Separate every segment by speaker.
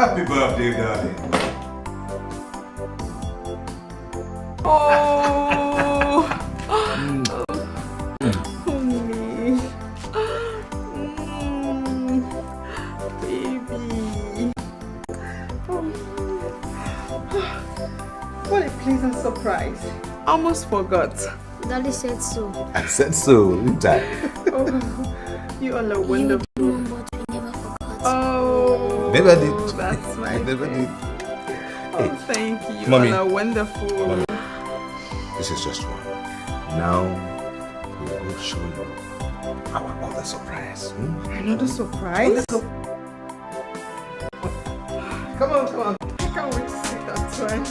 Speaker 1: Happy birthday, darling.
Speaker 2: Oh. What a pleasant surprise. Almost forgot.
Speaker 3: Daddy said so.
Speaker 1: I said so, didn't I?
Speaker 2: Oh, you all are wonderful.
Speaker 3: You did, but we never forgot.
Speaker 2: Oh,
Speaker 1: Never did.
Speaker 2: That's my
Speaker 1: Never did.
Speaker 2: Oh, thank you.
Speaker 1: Mommy.
Speaker 2: You all are wonderful.
Speaker 1: Mommy, this is just one. Now, we will show you our other surprise.
Speaker 2: Another surprise? Come on, come on. I can't wait to see that one.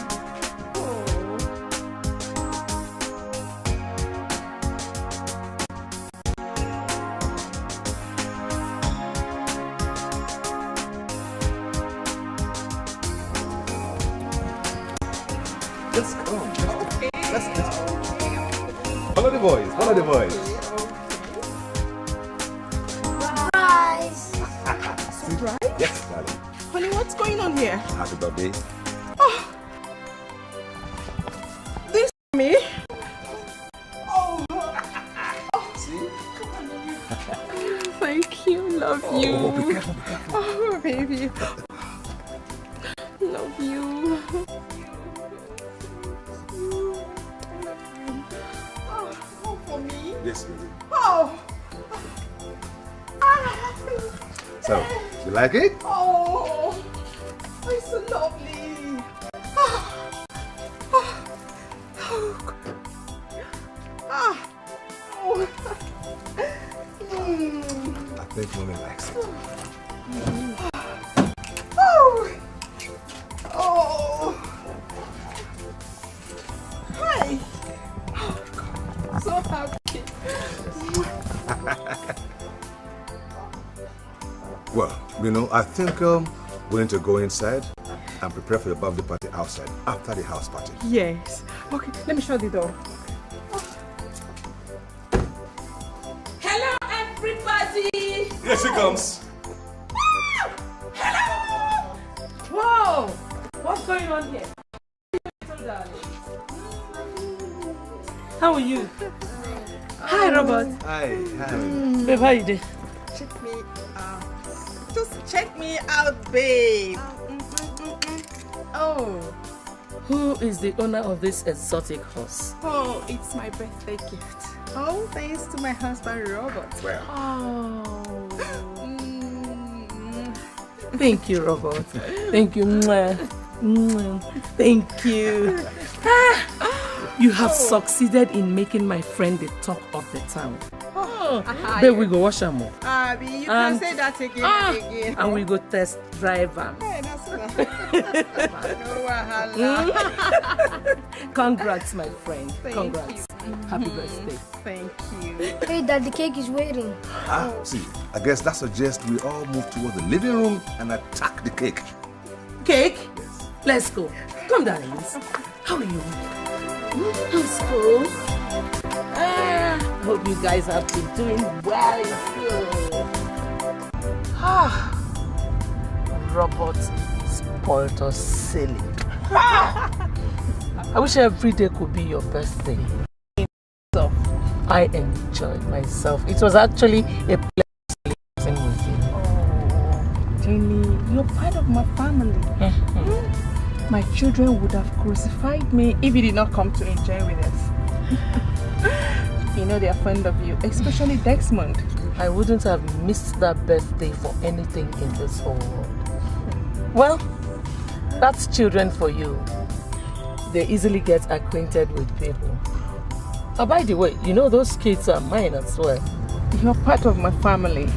Speaker 1: Let's go. Okay. Let's go. Follow the boys. Follow the boys.
Speaker 3: Surprise!
Speaker 2: Surprise?
Speaker 1: Yes, darling.
Speaker 2: Honey, what's going on here?
Speaker 1: Happy birthday.
Speaker 2: Oh, this me? Oh,
Speaker 1: See?
Speaker 2: thank you, love you.
Speaker 1: Oh, be careful, be careful.
Speaker 2: Oh, baby, love you. Oh, for me?
Speaker 1: Yes, baby.
Speaker 2: Oh.
Speaker 1: So, you like it?
Speaker 2: Oh, it's so lovely. Oh.
Speaker 1: I think mommy likes it.
Speaker 2: Oh. Hi. I'm so happy.
Speaker 1: Well, you know, I think we need to go inside and prepare for the birthday party outside after the house party.
Speaker 2: Yes. Okay, let me shut the door.
Speaker 4: Hello, everybody!
Speaker 1: Here she comes.
Speaker 4: Hello! Whoa! What's going on here? How are you? Hi, Robert.
Speaker 1: Hi, hi.
Speaker 4: Babe, how you doing?
Speaker 2: Check me out. Just check me out, babe. Oh.
Speaker 4: Who is the owner of this exotic horse?
Speaker 2: Oh, it's my birthday gift. Oh, thanks to my husband, Robert.
Speaker 1: Well,
Speaker 4: Oh. Thank you, Robert. Thank you. Mwah. Mwah. Thank you. You have succeeded in making my friend the talk of the town. Babe, we go wash her more.
Speaker 2: Abby, you can say that again and again.
Speaker 4: And we go test drive her.
Speaker 2: Hey, that's no wahala.
Speaker 4: Congrats, my friend.
Speaker 2: Thank
Speaker 4: Congrats. Happy birthday.
Speaker 2: Thank you.
Speaker 3: Hey, Dad, the cake is waiting.
Speaker 1: see, I guess that suggests we all move towards the living room and attack the cake.
Speaker 4: Cake?
Speaker 1: Yes.
Speaker 4: Let's go. Come, darlings. How are you? Let's go. I hope you guys have been doing well in school. Robert spoiled us silly. I wish every day could be your birthday. So, I enjoyed myself. It was actually a pleasure celebrating with you.
Speaker 2: Oh, Jenny, you're part of my family. My children would have crucified me if you did not come to enjoy with us. You know they are fond of you, especially Desmond.
Speaker 4: I wouldn't have missed that birthday for anything in this whole world. Well, that's children for you. They easily get acquainted with people. Oh, by the way, you know those kids are mine as well.
Speaker 2: You're part of my family.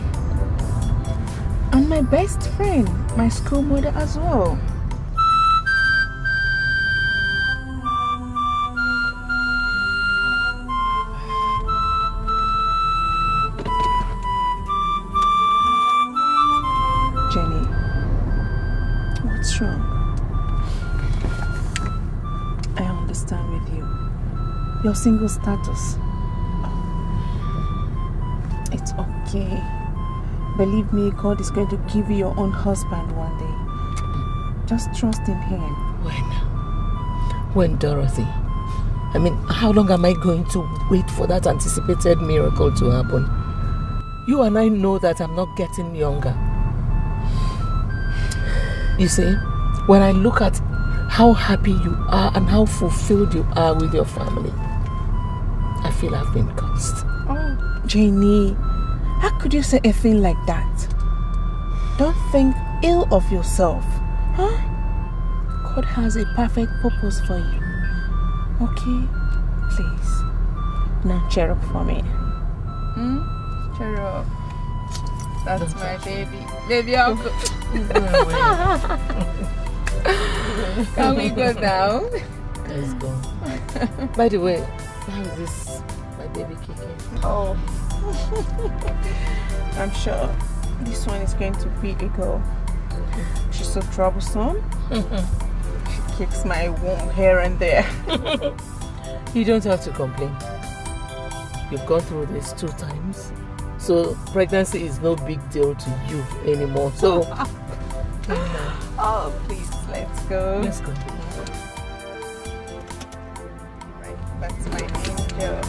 Speaker 2: And my best friend, my school mother as well. Jenny, what's wrong? I understand with you. Your single status. It's okay. Believe me, God is going to give you your own husband one day. Just trust in him.
Speaker 4: When, Dorothy? I mean, how long am I going to wait for that anticipated miracle to happen? You and I know that I'm not getting younger. You see, when I look at how happy you are and how fulfilled you are with your family, I feel I've been cursed.
Speaker 2: Oh, Janie, how could you say a thing like that? Don't think ill of yourself, huh? God has a perfect purpose for you. Okay? Please. Now cheer up for me. Cheer up. That's my baby. Baby uncle. Can we go down?
Speaker 4: Let's go. By the way, how is this my baby kicking?
Speaker 2: Oh. I'm sure this one is going to be a girl. She's so troublesome. She kicks my womb here and there.
Speaker 4: You don't have to complain. You've gone through this 2 times. So pregnancy is no big deal to you anymore. So
Speaker 2: oh, please, let's go.
Speaker 4: Let's go.
Speaker 2: Right, that's my angel.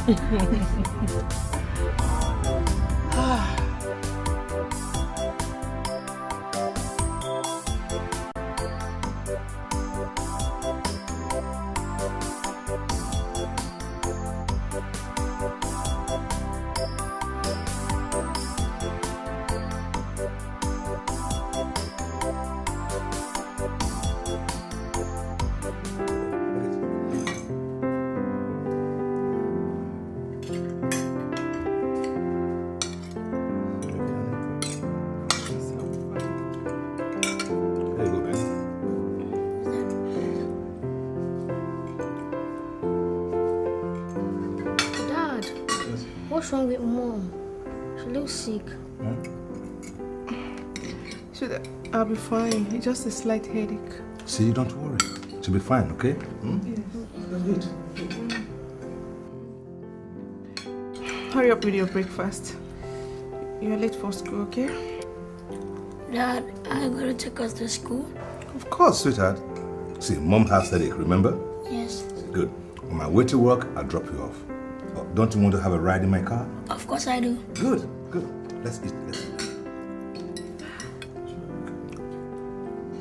Speaker 3: What's wrong with Mom? She looks sick.
Speaker 2: I'll be fine. It's just a slight headache.
Speaker 1: See, don't worry. She'll be fine, okay?
Speaker 2: Yes. Hurry up with your breakfast. You're late for school, okay?
Speaker 3: Dad, are you going to take us to school?
Speaker 1: Of course, sweetheart. See, Mom has headache, remember?
Speaker 3: Yes.
Speaker 1: Good. On my way to work, I'll drop you off. Oh, don't you want to have a ride in my car?
Speaker 3: Of course I do.
Speaker 1: Good, good. Let's eat,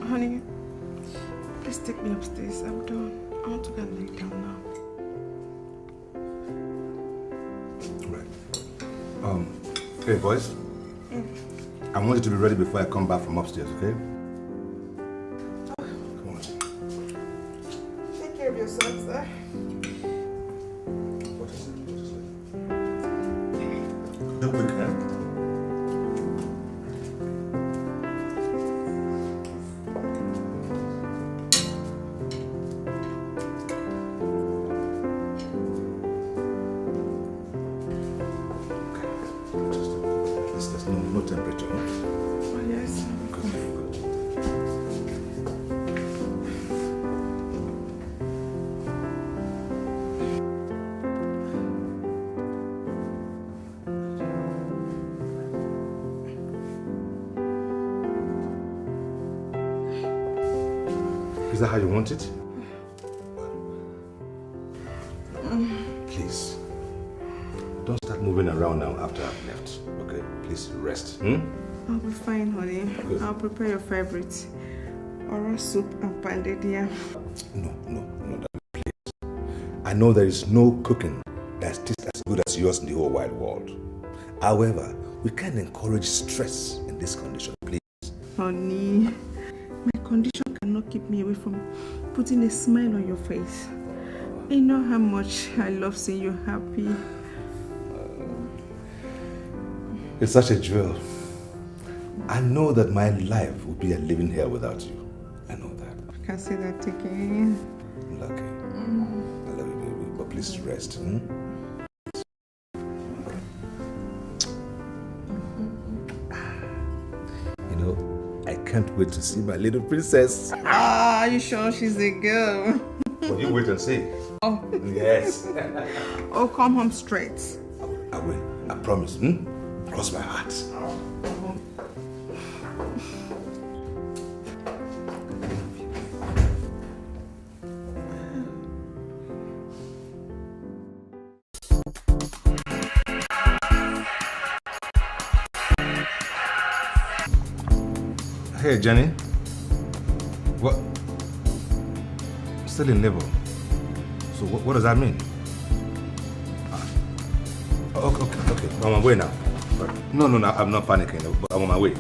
Speaker 2: Honey, please take me upstairs. I'm done. I want to go and lay down now.
Speaker 1: Right. Hey, boys. I want you to be ready before I come back from upstairs, okay? Come on.
Speaker 2: Take care of yourself, sir.
Speaker 1: What is it? No quick, huh? No temperature.
Speaker 2: Oh, yes.
Speaker 1: Is that how you want it? Please. Don't start moving around now after I've left. Okay? Please rest.
Speaker 2: I'll be fine, honey.
Speaker 1: Good.
Speaker 2: I'll prepare your favorite. Oral soup and pounded yam.
Speaker 1: No, please. I know there is no cooking that tastes as good as yours in the whole wide world. However, we can't encourage stress in this condition, please.
Speaker 2: Honey, my condition cannot keep me away from putting a smile on your face. You know how much I love seeing you happy.
Speaker 1: It's such a jewel. I know that my life would be a living hell without you. I know that.
Speaker 2: I can say that again.
Speaker 1: Lucky. I love you, baby. But please rest. You know, I can't wait to see my little princess.
Speaker 2: Ah, you sure she's a girl?
Speaker 1: Well, you wait and see.
Speaker 2: Oh.
Speaker 1: Yes.
Speaker 2: Oh, come home straight.
Speaker 1: I will. I promise. Cross my heart. I love you. Hey, Jenny. What? Still in labor. So what does that mean? Okay. I'm on my way now. No, I'm not panicking. I'm on my way.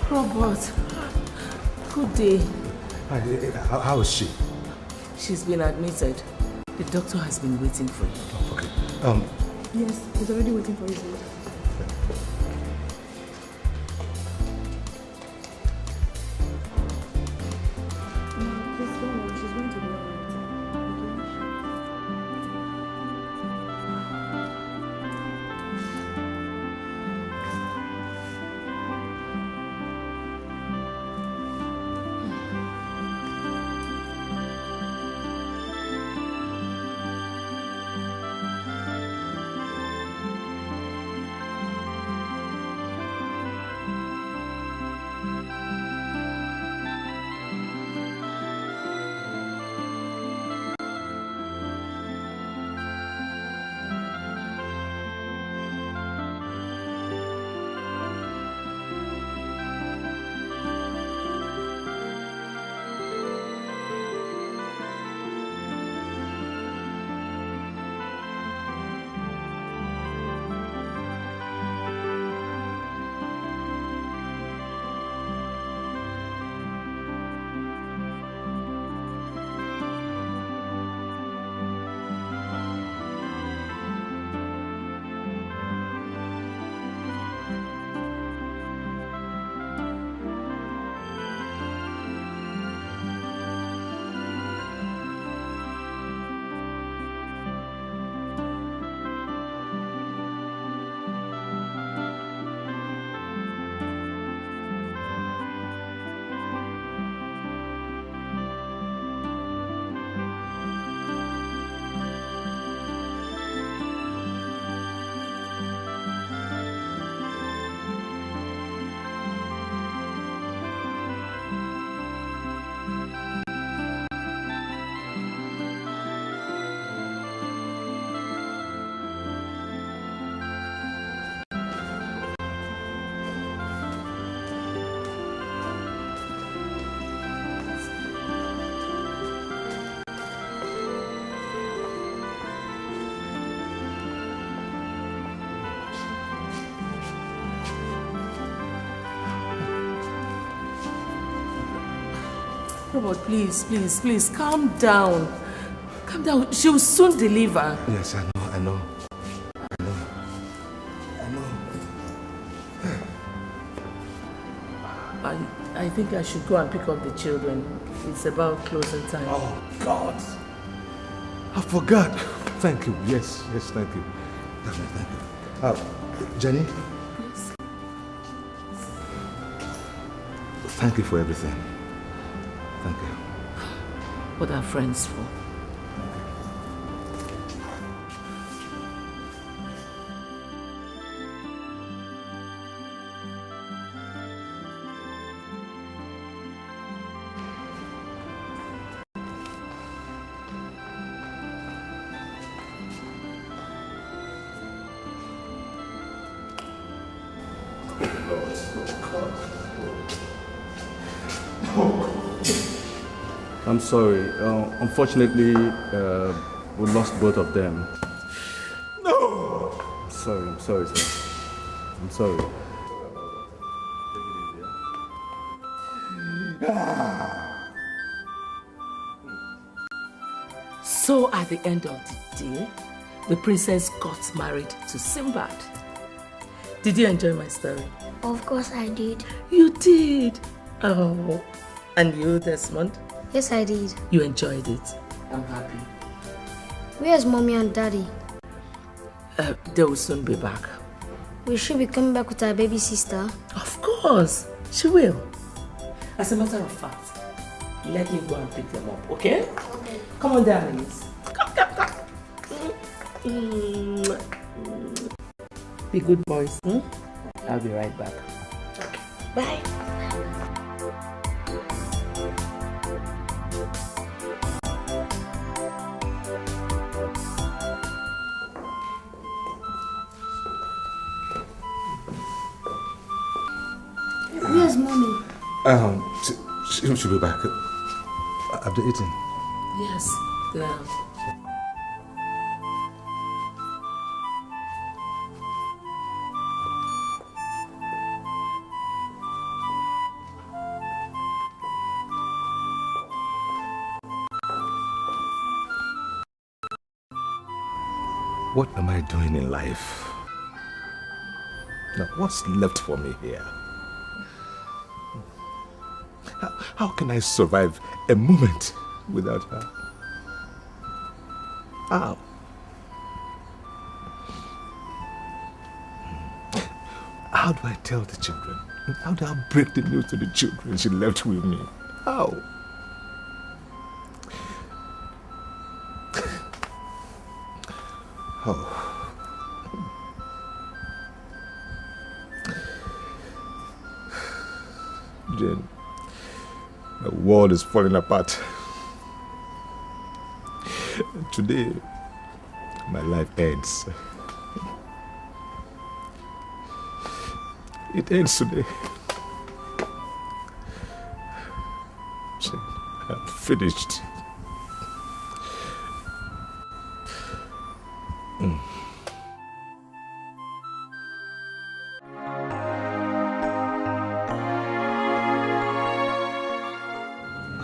Speaker 4: Robert, good day.
Speaker 1: How is she?
Speaker 4: She's been admitted. The doctor has been waiting for you.
Speaker 1: Oh, okay.
Speaker 2: Yes, he's already waiting for you.
Speaker 4: Robert, please, calm down. Calm down. She will soon deliver.
Speaker 1: Yes, I know.
Speaker 4: I think I should go and pick up the children. It's about closing time.
Speaker 1: Oh, God. I forgot. Thank you. Yes, thank you. Thank you. Jenny?
Speaker 4: Yes?
Speaker 1: Thank you for everything. Thank you.
Speaker 4: What are friends for?
Speaker 5: I'm sorry. Unfortunately, we lost both of them.
Speaker 1: No!
Speaker 5: I'm sorry, sir. I'm sorry.
Speaker 4: So at the end of the day, the princess got married to Sinbad. Did you enjoy my story?
Speaker 3: Of course I did.
Speaker 4: You did? Oh. And you, Desmond?
Speaker 3: Yes, I did.
Speaker 4: You enjoyed it? I'm happy.
Speaker 3: Where's mommy and daddy?
Speaker 4: They will soon be back.
Speaker 3: Will she be coming back with her baby sister?
Speaker 4: Of course, she will. As a matter of fact, Let me go and pick them up, okay? Okay. Come on, darlings. Come. Be good boys. I'll be right back. Okay. Bye.
Speaker 3: Where's mommy?
Speaker 1: She'll be back. Have they eaten?
Speaker 4: Yes, they are.
Speaker 1: What am I doing in life? Now, what's left for me here? How can I survive a moment without her? How? How do I tell the children? How do I break the news to the children she left with me? How? Oh. Jane, the world is falling apart. Today, my life ends. It ends today. Jane, I'm finished.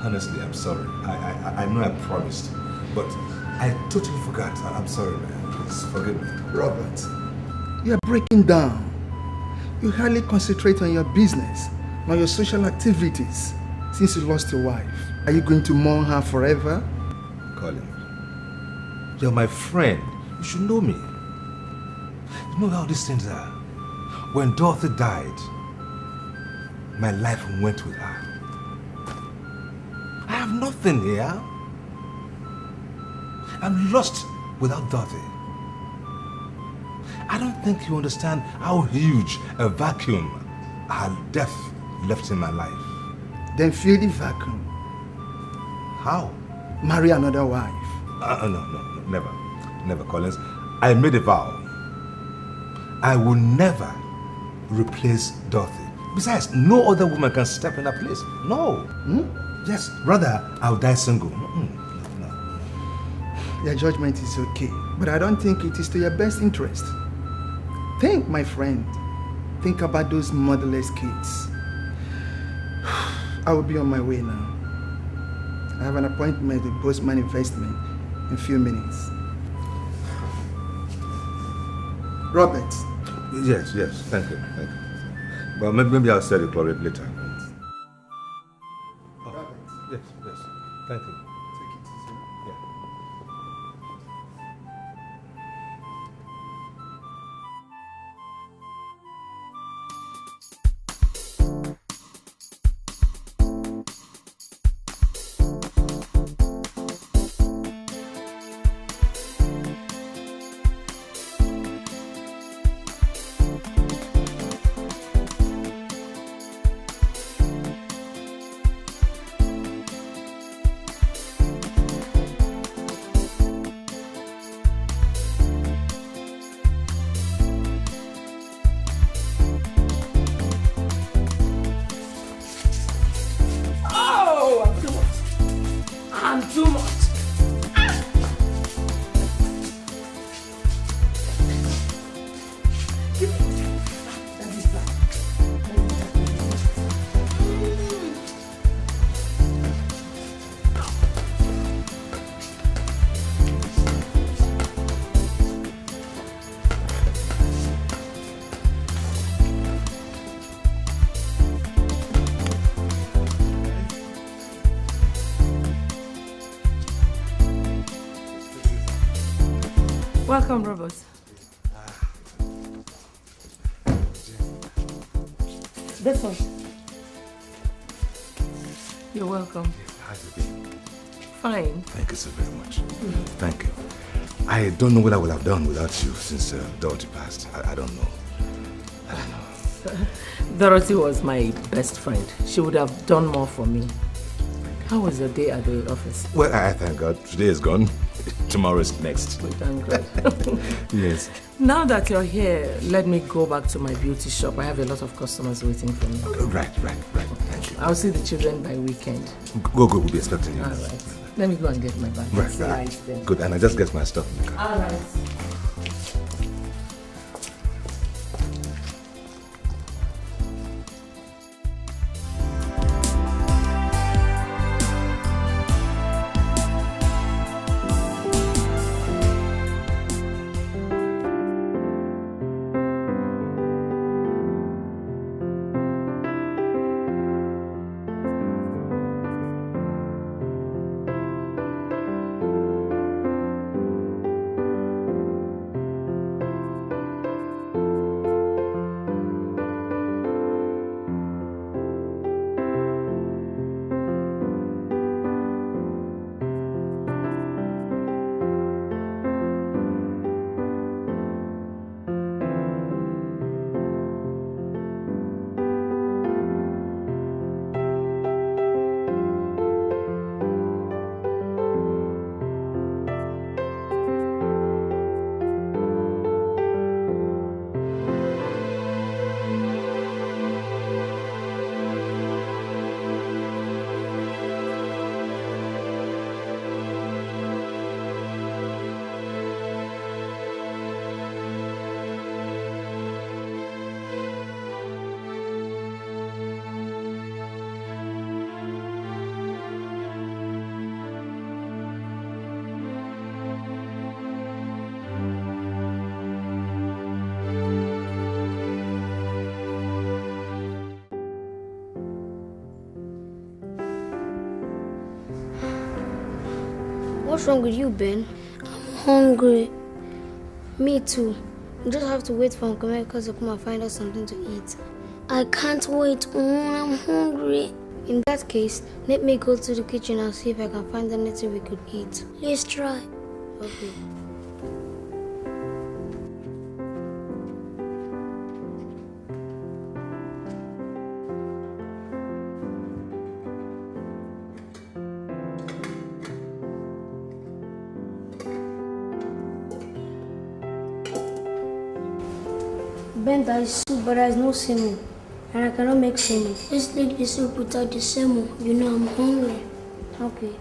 Speaker 1: Honestly, I'm sorry. I know I promised, but I totally forgot. I'm sorry, man. Please forgive me.
Speaker 6: Robert, you're breaking down. You hardly concentrate on your business, on your social activities, since you lost your wife. Are you going to mourn her forever?
Speaker 1: Colin, you're my friend. You should know me. You know how these things are. When Dorothy died, my life went with her. I have nothing here. I'm lost without Dorothy. I don't think you understand how huge a vacuum her death left in my life.
Speaker 6: Then fill the vacuum.
Speaker 1: How?
Speaker 6: Marry another wife.
Speaker 1: No, never. Never, Collins. I made a vow. I will never replace Dorothy. Besides, no other woman can step in her place. No. Yes, rather, I'll die single. No.
Speaker 6: Your judgment is okay, but I don't think it is to your best interest. Think, my friend. Think about those motherless kids. I will be on my way now. I have an appointment with Postman Investment in a few minutes. Robert.
Speaker 1: Yes, thank you. Well, maybe I'll say the chlorate later.
Speaker 6: Robert.
Speaker 1: Yes, thank you.
Speaker 6: Take it easy.
Speaker 1: Yeah.
Speaker 2: Welcome, Robert. This one. You're welcome.
Speaker 1: Hi. How's it been?
Speaker 4: Fine.
Speaker 1: Thank you so very much. Thank you. I don't know what I would have done without you since Dorothy passed. I don't know. I don't know.
Speaker 4: Dorothy was my best friend. She would have done more for me. How was your day at the office?
Speaker 1: Well, I thank God. Today is gone. Tomorrow is next.
Speaker 4: We thank God.
Speaker 1: Yes.
Speaker 4: Now that you're here, let me go back to my beauty shop. I have a lot of customers waiting for me.
Speaker 1: Right. Thank you.
Speaker 4: I'll see the children by weekend.
Speaker 1: Go. We'll be expecting you.
Speaker 4: All right. Let me go and get my bag.
Speaker 1: Right.
Speaker 4: Nice then.
Speaker 1: Good. And I just get my stuff in the car.
Speaker 4: All right.
Speaker 3: What's wrong with you, Ben? I'm hungry. Me too. We just have to wait for Uncle Michael to come and find us something to eat. I can't wait. I'm hungry. In that case, let me go to the kitchen and see if I can find anything we could eat. Let's try. Okay. Ben, there is soup, but there is no semo. And I cannot make semo. Let's take the soup without the semo. You know I'm hungry. Okay.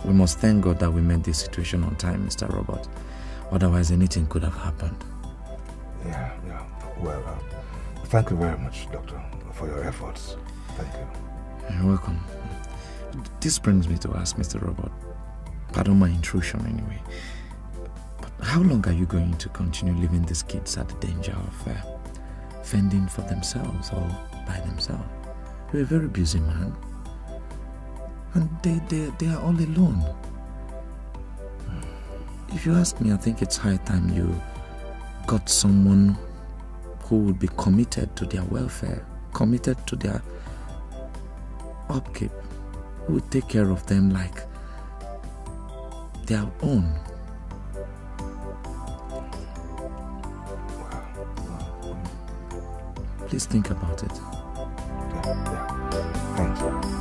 Speaker 7: We must thank God that we met this situation on time, Mr. Robert. Otherwise, anything could have happened.
Speaker 1: Yeah. Well, thank you very much, Doctor, for your efforts. Thank you.
Speaker 7: You're welcome. This brings me to ask, Mr. Robert, pardon my intrusion anyway, but how long are you going to continue leaving these kids at the danger of fending for themselves or by themselves? You're a very busy man. And they are all alone. If you ask me, I think it's high time you got someone who would be committed to their welfare, committed to their upkeep, who would take care of them like their own. Please think about it.
Speaker 1: Yeah. Thank you.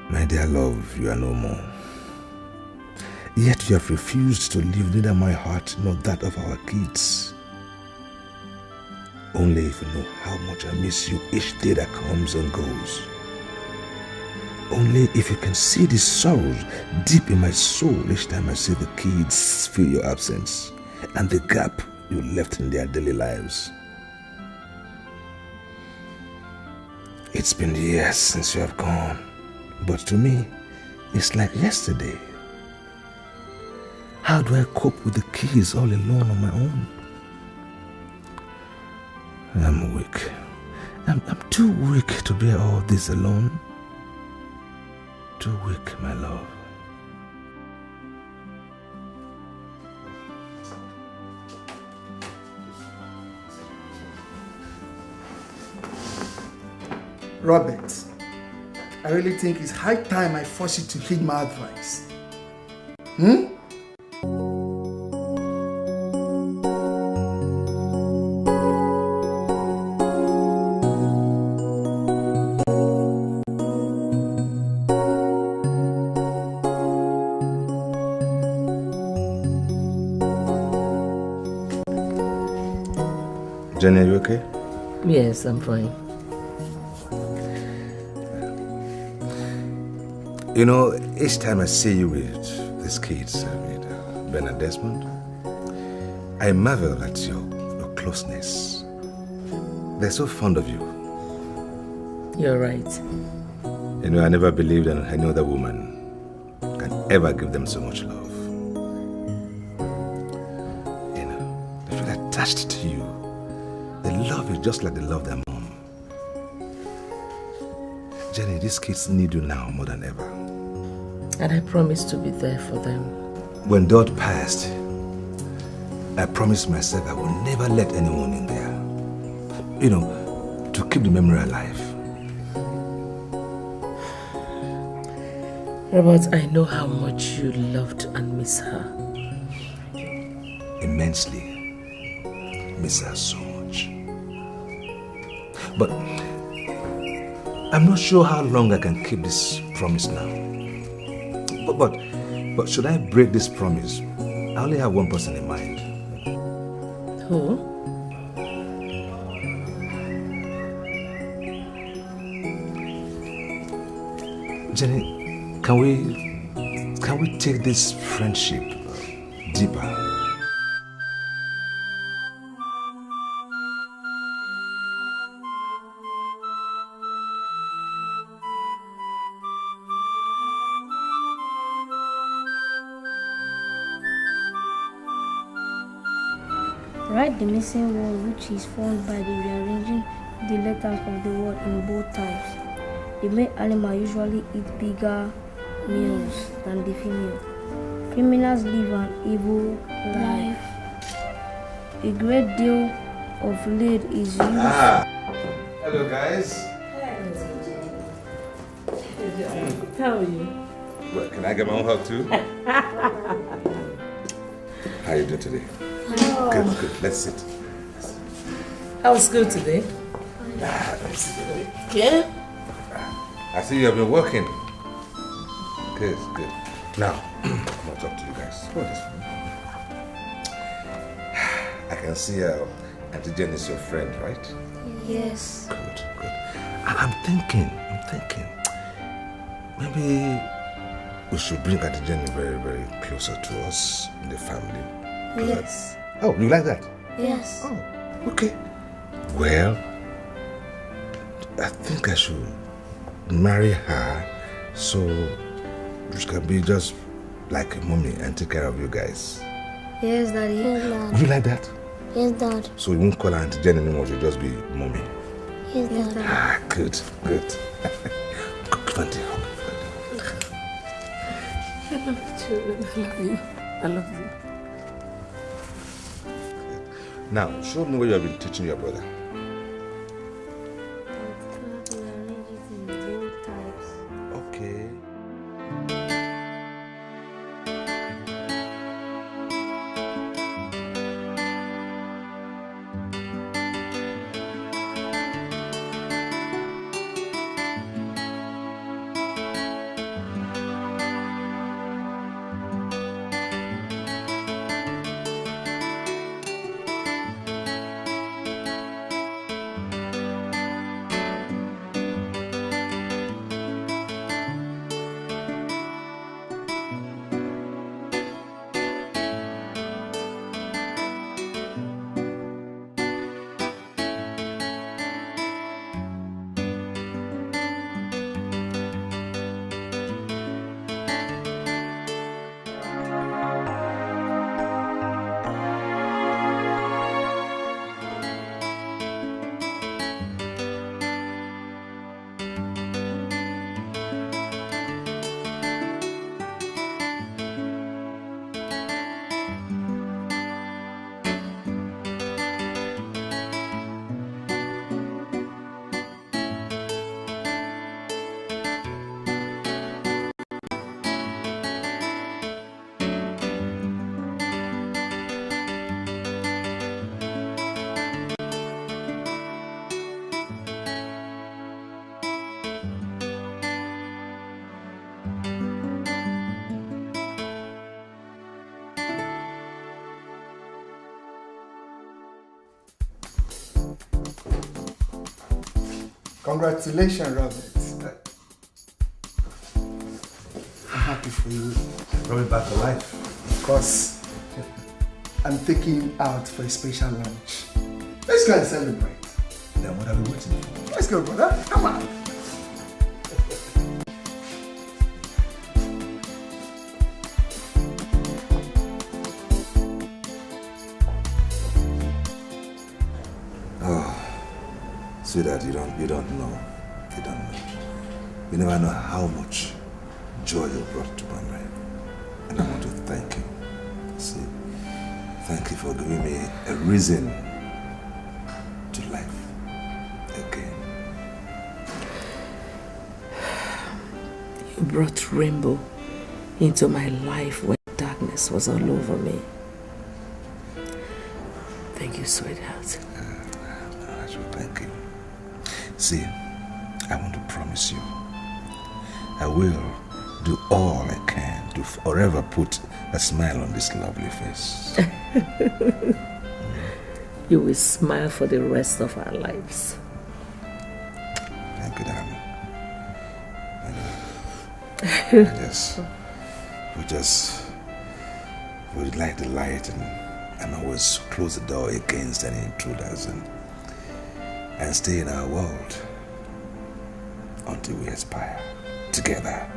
Speaker 1: My dear love, you are no more. Yet you have refused to leave neither my heart nor that of our kids. Only if you know how much I miss you each day that comes and goes. Only if you can see the sorrows deep in my soul each time I see the kids feel your absence and the gap you left in their daily lives. It's been years since you have gone. But to me, it's like yesterday. How do I cope with the kids all alone on my own? I'm weak. I'm too weak to bear all this alone. Too weak, my love.
Speaker 6: Robert, I really think it's high time I force you to heed my advice.
Speaker 1: Jenny, are you okay?
Speaker 4: Yes, I'm fine.
Speaker 1: You know, each time I see you with these kids, with Ben and Desmond, I marvel at your closeness. They're so fond of you.
Speaker 4: You're right.
Speaker 1: You know, I never believed that any other woman can ever give them so much love. You know, they feel attached to you. They love you just like they love their mom. Jenny, these kids need you now more than ever.
Speaker 4: And I promise to be there for them.
Speaker 1: When Dot passed, I promised myself I would never let anyone in there. You know, to keep the memory alive.
Speaker 4: Robert, I know how much you loved and miss her.
Speaker 1: Immensely. Miss her so much. But I'm not sure how long I can keep this promise now. But should I break this promise? I only have one person in mind.
Speaker 4: Who?
Speaker 1: Jenny, can we take this friendship deeper?
Speaker 3: Write the missing word which is formed by the rearranging the letters of the word in both types. The male animal usually eats bigger meals than the female. Criminals live an evil life. A great deal of lead is used.
Speaker 1: Hello, guys.
Speaker 4: How are you?
Speaker 1: Well, can I get my own hug too? How are you doing today?
Speaker 3: Oh.
Speaker 1: Good. Let's sit.
Speaker 4: How was school today? Yeah?
Speaker 1: I see you have been working. Good. Now, I'm going to talk to you guys. Hold this for me. I can see Auntie Jen is your friend, right?
Speaker 3: Yes.
Speaker 1: Good. I'm thinking. Maybe we should bring Auntie Jen very, very closer to us in the family.
Speaker 3: Yes.
Speaker 1: Oh, you like that?
Speaker 3: Yes.
Speaker 1: Oh, okay. Well, I think I should marry her so she can be just like a mommy and take care of you guys.
Speaker 3: Yes, Daddy. Yes, Dad.
Speaker 1: Would you like that?
Speaker 3: Yes, Dad.
Speaker 1: So you won't call her Auntie Jen anymore, you'll just be mommy.
Speaker 3: Yes, Dad.
Speaker 1: Ah, good. Good, Auntie.
Speaker 4: I love you.
Speaker 1: Now, show me what you have been teaching your brother. Okay.
Speaker 6: Congratulations, Robert. I'm happy for you.
Speaker 1: Brought me back to life.
Speaker 6: Of course, I'm taking you out for a special lunch. Let's go and celebrate.
Speaker 1: Then what are we waiting for?
Speaker 6: Let's go, brother. Come on.
Speaker 1: Sweetheart, you don't know. You never know how much joy you brought to my life. And I want to thank you. See, thank you for giving me a reason to life again.
Speaker 4: You brought rainbow into my life when darkness was all over me. Thank you, sweetheart.
Speaker 1: I should thank you. See, I want to promise you, I will do all I can to forever put a smile on this lovely face.
Speaker 4: You will smile for the rest of our lives.
Speaker 1: Thank you, darling. We light the light and always close the door against any intruders and stay in our world until we aspire together.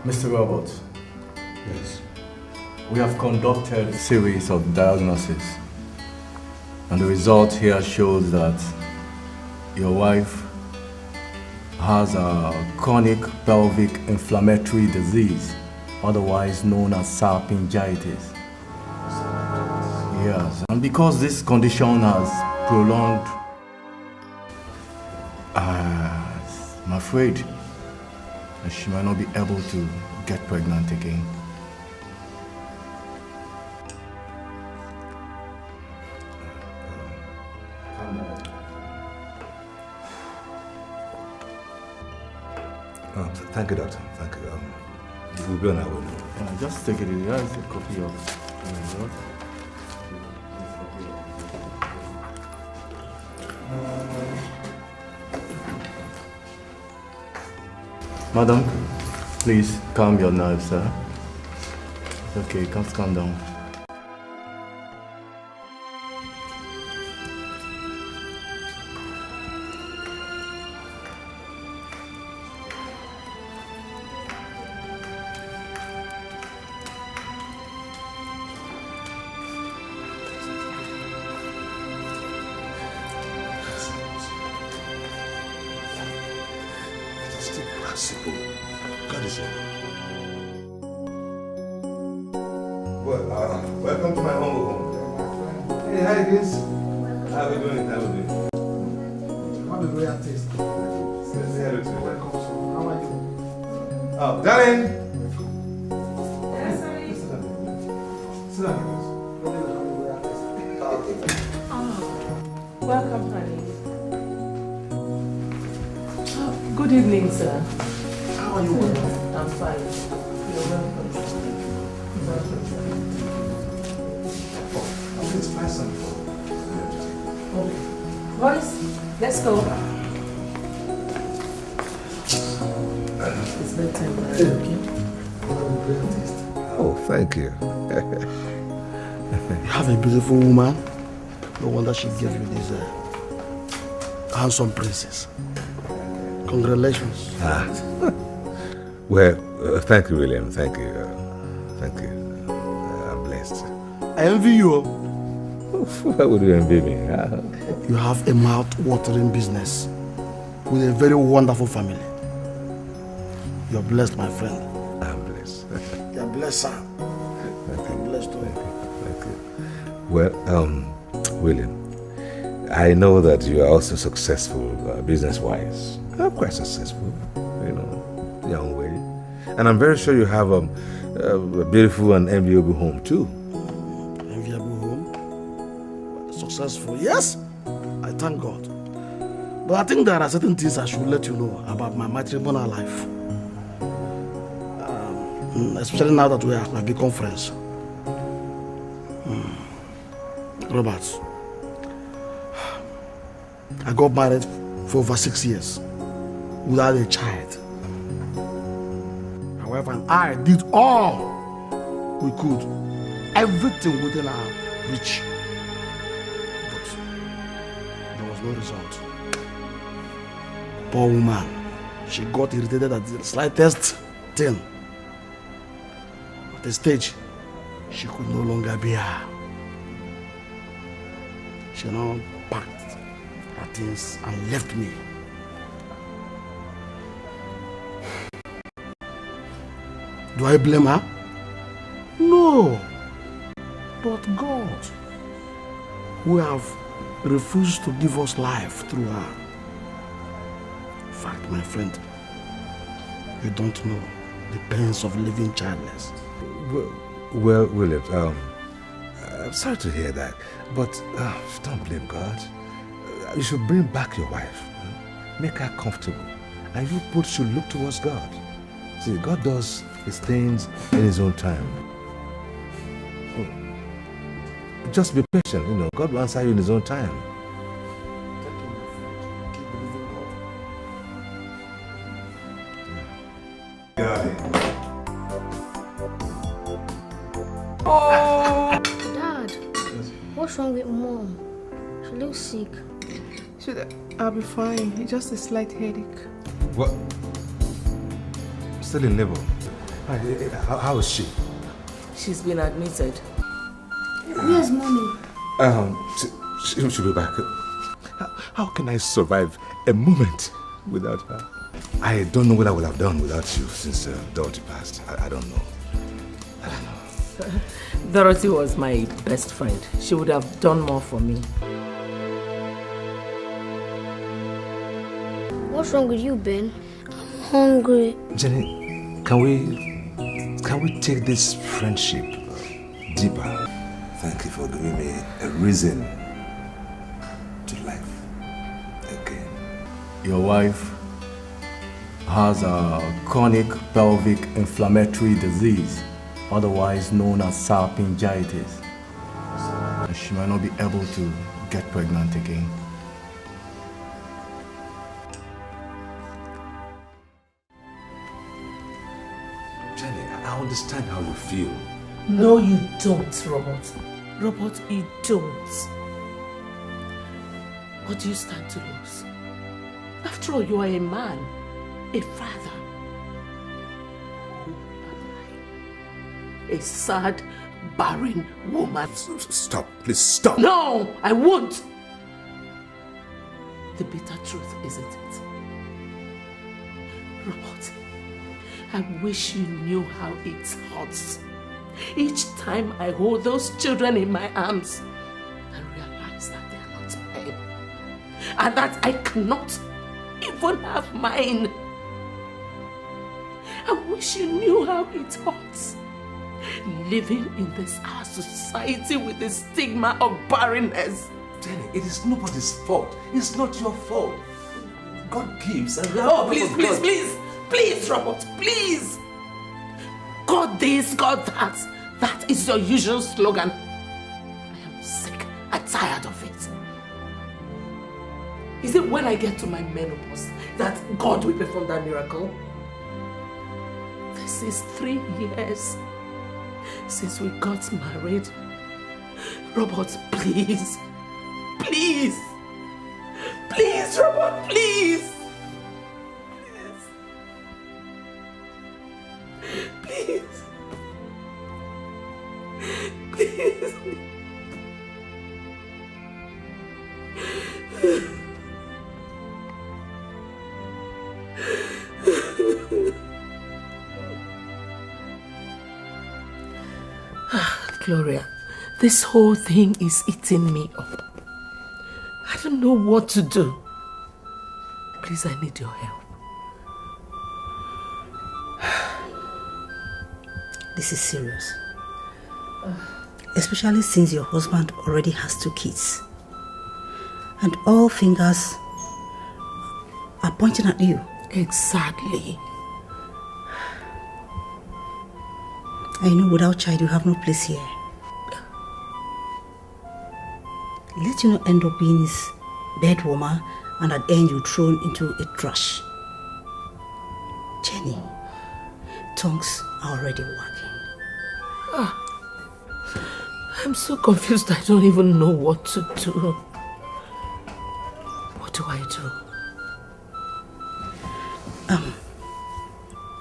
Speaker 5: Mr. Robert.
Speaker 1: Yes.
Speaker 5: We have conducted a series of diagnoses, and the result here shows that your wife has a chronic pelvic inflammatory disease, otherwise known as sarpingitis. Yes, and because this condition has prolonged, I'm afraid and she might not be able to get pregnant again.
Speaker 1: Thank you, doctor. Thank you. We'll be on our way now.
Speaker 5: Yeah, just take it easy. Here's a copy of Madam, please calm your nerves, sir. It's okay, you can't calm down.
Speaker 1: God is well, welcome to my humble home. Hey, hi kids. How are we doing? How are we doing?
Speaker 6: Have a royal taste.
Speaker 1: Say hello to you.
Speaker 6: Welcome. How are you?
Speaker 1: Oh, darling.
Speaker 2: Yes, sorry.
Speaker 6: Sit down.
Speaker 4: Welcome, honey. Good evening, sir.
Speaker 6: How are you?
Speaker 4: I'm fine. You're welcome.
Speaker 1: I'm going to find some for
Speaker 4: Okay. Boris, let's go. It's bedtime, okay?
Speaker 1: Oh, thank you.
Speaker 8: You have a beautiful woman. No wonder she gave you this handsome princess. Congratulations.
Speaker 1: Well, thank you, William. Thank you. Thank you. I'm blessed.
Speaker 8: I envy you.
Speaker 1: Why would you envy me?
Speaker 8: You have a mouth-watering business with a very wonderful family. You're blessed, my friend.
Speaker 1: I'm blessed.
Speaker 8: You're blessed, sir. I'm blessed too.
Speaker 1: Thank you. Well, William, I know that you are also successful business-wise. Quite successful, you know, your own way. And I'm very sure you have a beautiful and enviable home too.
Speaker 8: Enviable home? Successful, yes. I thank God. But I think there are certain things I should let you know about my matrimonial life. Especially now that we have become friends. Robert, I got married for over 6 years without a child. However, and I did all we could, everything within our reach, but there was no result. Poor woman, she got irritated at the slightest thing. At the stage, she could no longer bear. She now packed her things and left me. Do I blame her? No. But God, who have refused to give us life through her. In fact, my friend, you don't know the pains of living childless.
Speaker 1: Well, William, I'm sorry to hear that, but don't blame God. You should bring back your wife, make her comfortable, and you both should look towards God. See, God does His things in His own time. Just be patient, you know. God will answer you in His own time. Got it.
Speaker 3: Oh! Dad, what's wrong with Mom? She looks sick.
Speaker 2: I'll be fine. It's just a slight headache.
Speaker 1: What? Still in labor. How is she?
Speaker 4: She's been admitted.
Speaker 3: Where's Mommy?
Speaker 1: She should be back. How can I survive a moment without her? I don't know what I would have done without you since Dorothy passed. I don't know.
Speaker 4: Dorothy was my best friend. She would have done more for me.
Speaker 3: What's wrong with you, Ben? I'm hungry.
Speaker 1: Jenny, can we take this friendship deeper? Thank you for giving me a reason to life again.
Speaker 5: Your wife has a chronic pelvic inflammatory disease, otherwise known as salpingitis. She might not be able to get pregnant again.
Speaker 1: Jenny, I understand how you feel.
Speaker 4: No, you don't, Robert. Robert, you don't. What do you stand to lose? After all, you are a man, a father. A sad, barren woman.
Speaker 1: Stop, please stop.
Speaker 4: No, I won't. The bitter truth, isn't it? Robert, I wish you knew how it hurts. Each time I hold those children in my arms and realize that they are not mine, and that I cannot even have mine. I wish you knew how it hurts. Living in this our society with the stigma of barrenness.
Speaker 1: Jenny, it is nobody's fault. It's not your fault. God gives and
Speaker 4: oh, please, Robert, please. God this, God that. That is your usual slogan. I am sick and tired of it. Is it when I get to my menopause that God will perform that miracle? This is 3 years since we got married. Robert, please. Please. Please, Robert, please. Please. Please. Gloria, this whole thing is eating me up. I don't know what to do. Please, I need your help.
Speaker 9: This is serious. Especially since your husband already has 2 kids. And all fingers are pointing at you.
Speaker 4: Exactly.
Speaker 9: I know without child you have no place here. Let you not end up being his bed warmer and at the end you're thrown into a trash. Jenny, tongues are already working.
Speaker 4: I'm so confused I don't even know what to do. What do I do?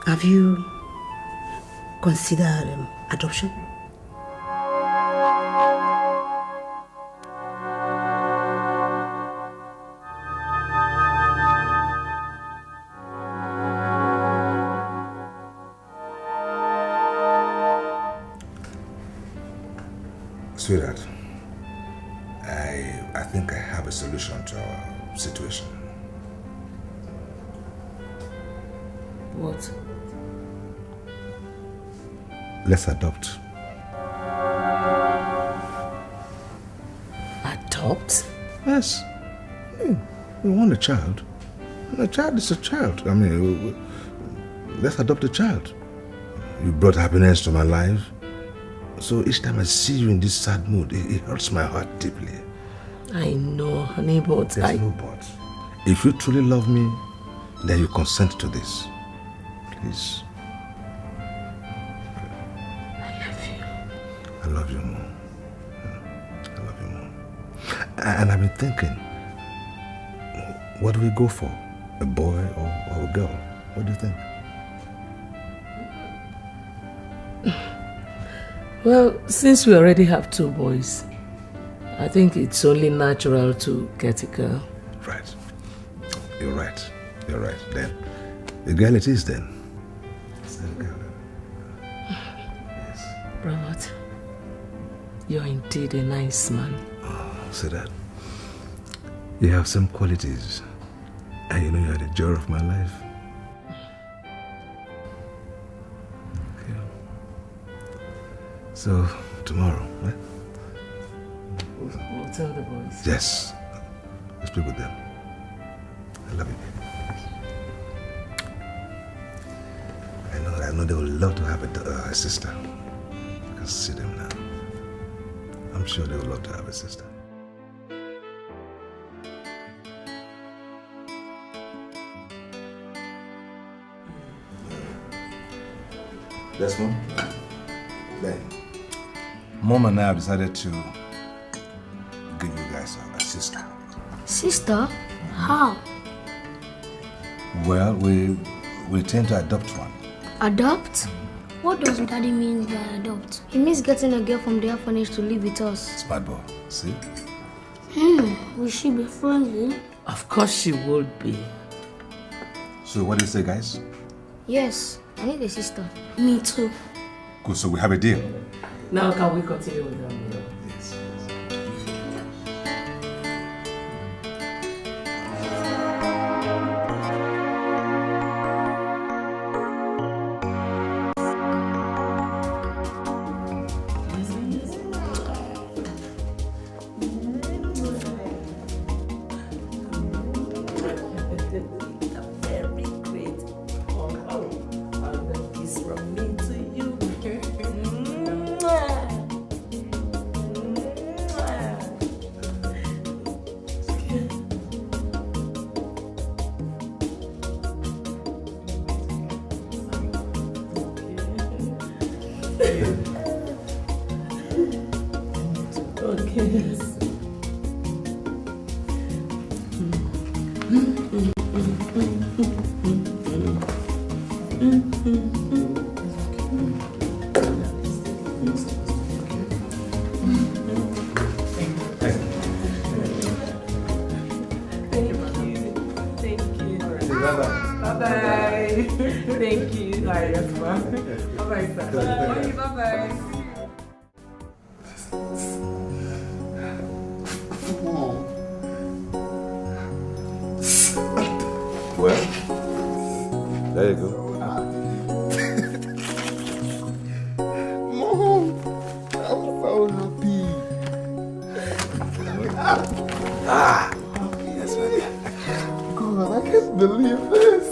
Speaker 9: Have you considered adoption?
Speaker 1: Sweetheart, I think I have a solution to our situation.
Speaker 4: What?
Speaker 1: Let's adopt.
Speaker 4: Adopt?
Speaker 1: Yes. We want a child. A child is a child. I mean, let's adopt a child. You brought happiness to my life. So each time I see you in this sad mood, it hurts my heart deeply.
Speaker 4: I know, honey, but
Speaker 1: There's no but. If you truly love me, then you consent to this. Please. I love you more. I love you more. And I've been thinking, what do we go for? A boy or a girl? What do you think?
Speaker 4: Well, since we already have 2 boys, I think it's only natural to get a girl.
Speaker 1: Right. You're right. You're right. Then, the girl it is then. It's a girl. Yes.
Speaker 4: Robert, you're indeed a nice man.
Speaker 1: Oh, say that. You have some qualities. And you know you're the joy of my life. So, tomorrow, eh?
Speaker 4: We'll tell the boys.
Speaker 1: Yes. Let's speak with them. I love you. I know they would love to have a sister. I can see them now. I'm sure they would love to have a sister. Desmond? Ben, Mom and I have decided to give you guys a sister.
Speaker 3: Sister? How?
Speaker 1: Well, we intend to adopt one.
Speaker 3: Adopt? What does Daddy mean by adopt? It means getting a girl from the orphanage to live with us.
Speaker 1: Smart boy, see?
Speaker 3: Will she be friendly?
Speaker 4: Of course she would be.
Speaker 1: So what do you say, guys?
Speaker 3: Yes, I need a sister. Me too.
Speaker 1: Good, so we have a deal.
Speaker 4: Now can we continue with our meal?
Speaker 1: Yes.
Speaker 4: Very great. And this from me to you. Okay. Bye-bye. Thank you. Bye, yes, ma'am. Bye-bye, sir. Bye-bye.
Speaker 1: Well, there you go.
Speaker 6: Mom, I'm so happy.
Speaker 1: Yes, my dear.
Speaker 6: God, I can't believe this.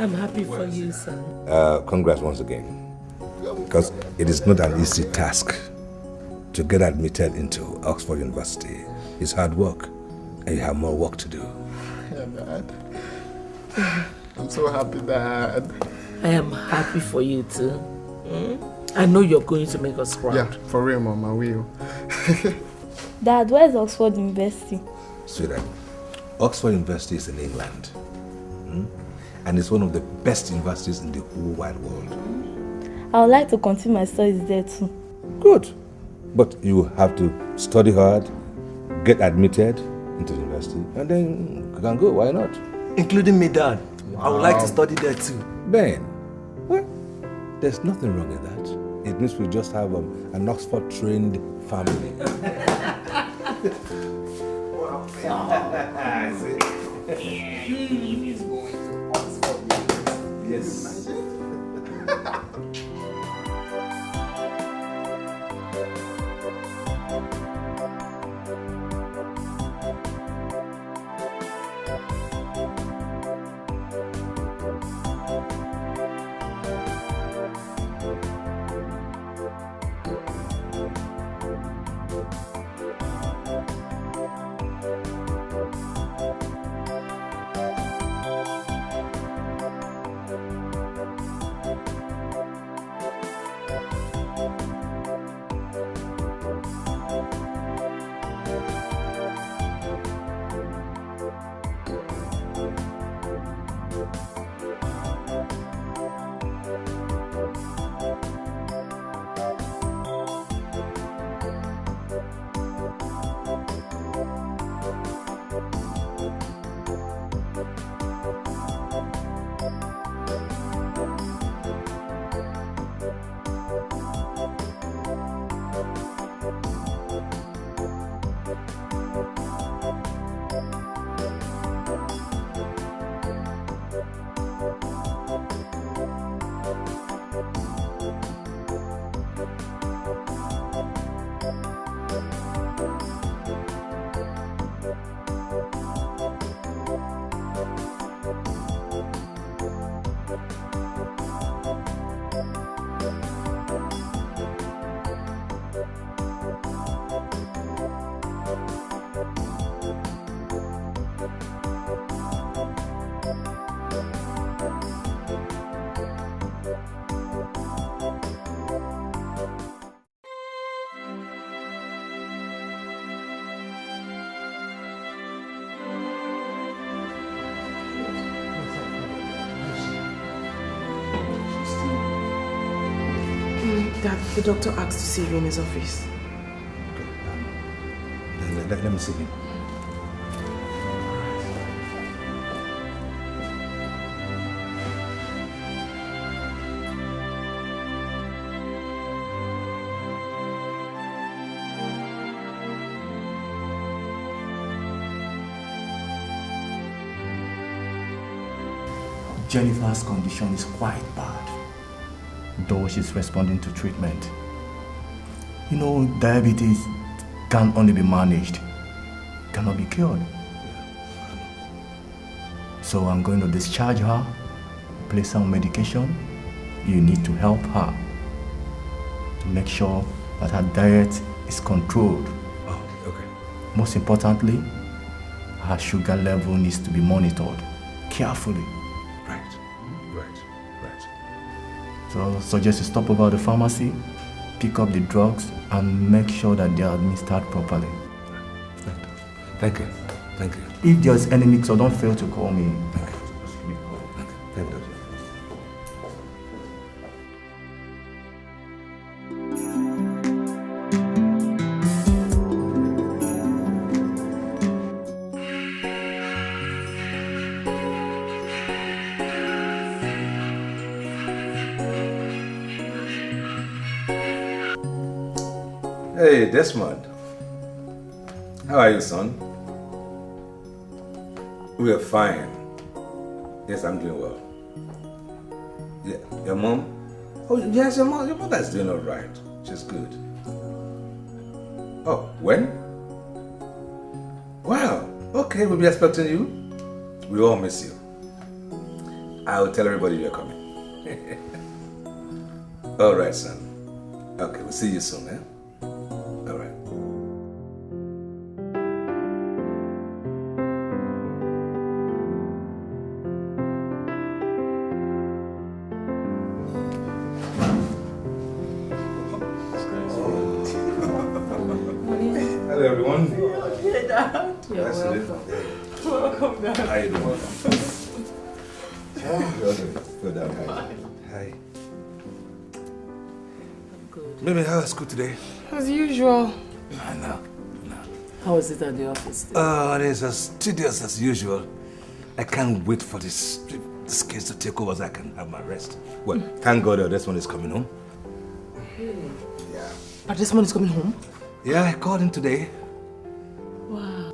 Speaker 4: I'm happy for you, son.
Speaker 1: Congrats once again. Because it is not an easy task to get admitted into Oxford University. It's hard work, and you have more work to do.
Speaker 6: Yeah, Dad. I'm so happy, Dad.
Speaker 4: I am happy for you too. I know you're going to make us proud.
Speaker 6: Yeah, for real, Mom, I will.
Speaker 2: Dad, where's Oxford University?
Speaker 1: Sweetheart, Oxford University is in England. And it's one of the best universities in the whole wide world.
Speaker 2: I would like to continue my studies there too.
Speaker 1: Good. But you have to study hard, get admitted into the university, and then you can go. Why not?
Speaker 10: Including me, Dad. Wow. I would like to study there too.
Speaker 1: Ben, well, there's nothing wrong with that. It means we just have an Oxford-trained family. Yes.
Speaker 2: Dad, the doctor asked to see you in his office.
Speaker 1: Let me see him.
Speaker 5: Jennifer's condition is quite bad, though she's responding to treatment. You know, diabetes can only be managed, cannot be cured. So I'm going to discharge her, place her on medication. You need to help her to make sure that her diet is controlled.
Speaker 1: Oh, okay.
Speaker 5: Most importantly, her sugar level needs to be monitored carefully. So I suggest you stop over at the pharmacy, pick up the drugs, and make sure that they are administered properly.
Speaker 1: Thank you. Thank you.
Speaker 5: If there's any mix-up, don't fail to call me.
Speaker 1: Thank you. Thank you. Hey, Desmond. How are you, son? We are fine. Yes, I'm doing well. Yeah, your mom? Oh, yes, your mom. Your mother's doing all right. She's good. Oh, when? Wow. Okay, we'll be expecting you. We all miss you. I'll tell everybody you're coming. All right, son. Okay, we'll see you soon, eh? All right. Hello, everyone.
Speaker 2: Hey, Dad. You're
Speaker 1: welcome.
Speaker 2: Welcome, Dad.
Speaker 1: How you doing? Good. Hi. Baby, how was school today?
Speaker 2: As usual.
Speaker 1: I know.
Speaker 4: How is it at the office today?
Speaker 1: It's as tedious as usual. I can't wait for this case to take over so I can have my rest. Well, thank God this one is coming home.
Speaker 2: Yeah. But this one is coming home?
Speaker 1: Yeah, I called him today.
Speaker 2: Wow.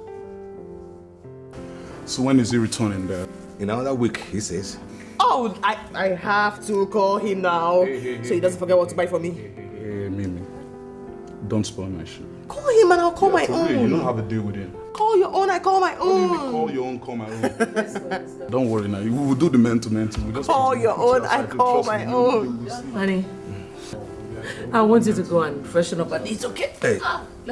Speaker 11: So when is he returning, Dad?
Speaker 1: In another week, he says.
Speaker 2: Oh, I have to call him now so he doesn't forget what to buy for me.
Speaker 11: Hey, Mimi, don't spoil my shit.
Speaker 2: Call him and I'll call my own.
Speaker 11: You don't have a deal with him.
Speaker 2: Call your own, I call my own.
Speaker 11: What do you mean call your own, call my own? Don't worry now, we will do the man-to-man thing. We'll just
Speaker 2: call your own, I call my own.
Speaker 4: Honey, I want you to go and freshen up and it's okay.
Speaker 1: Hey,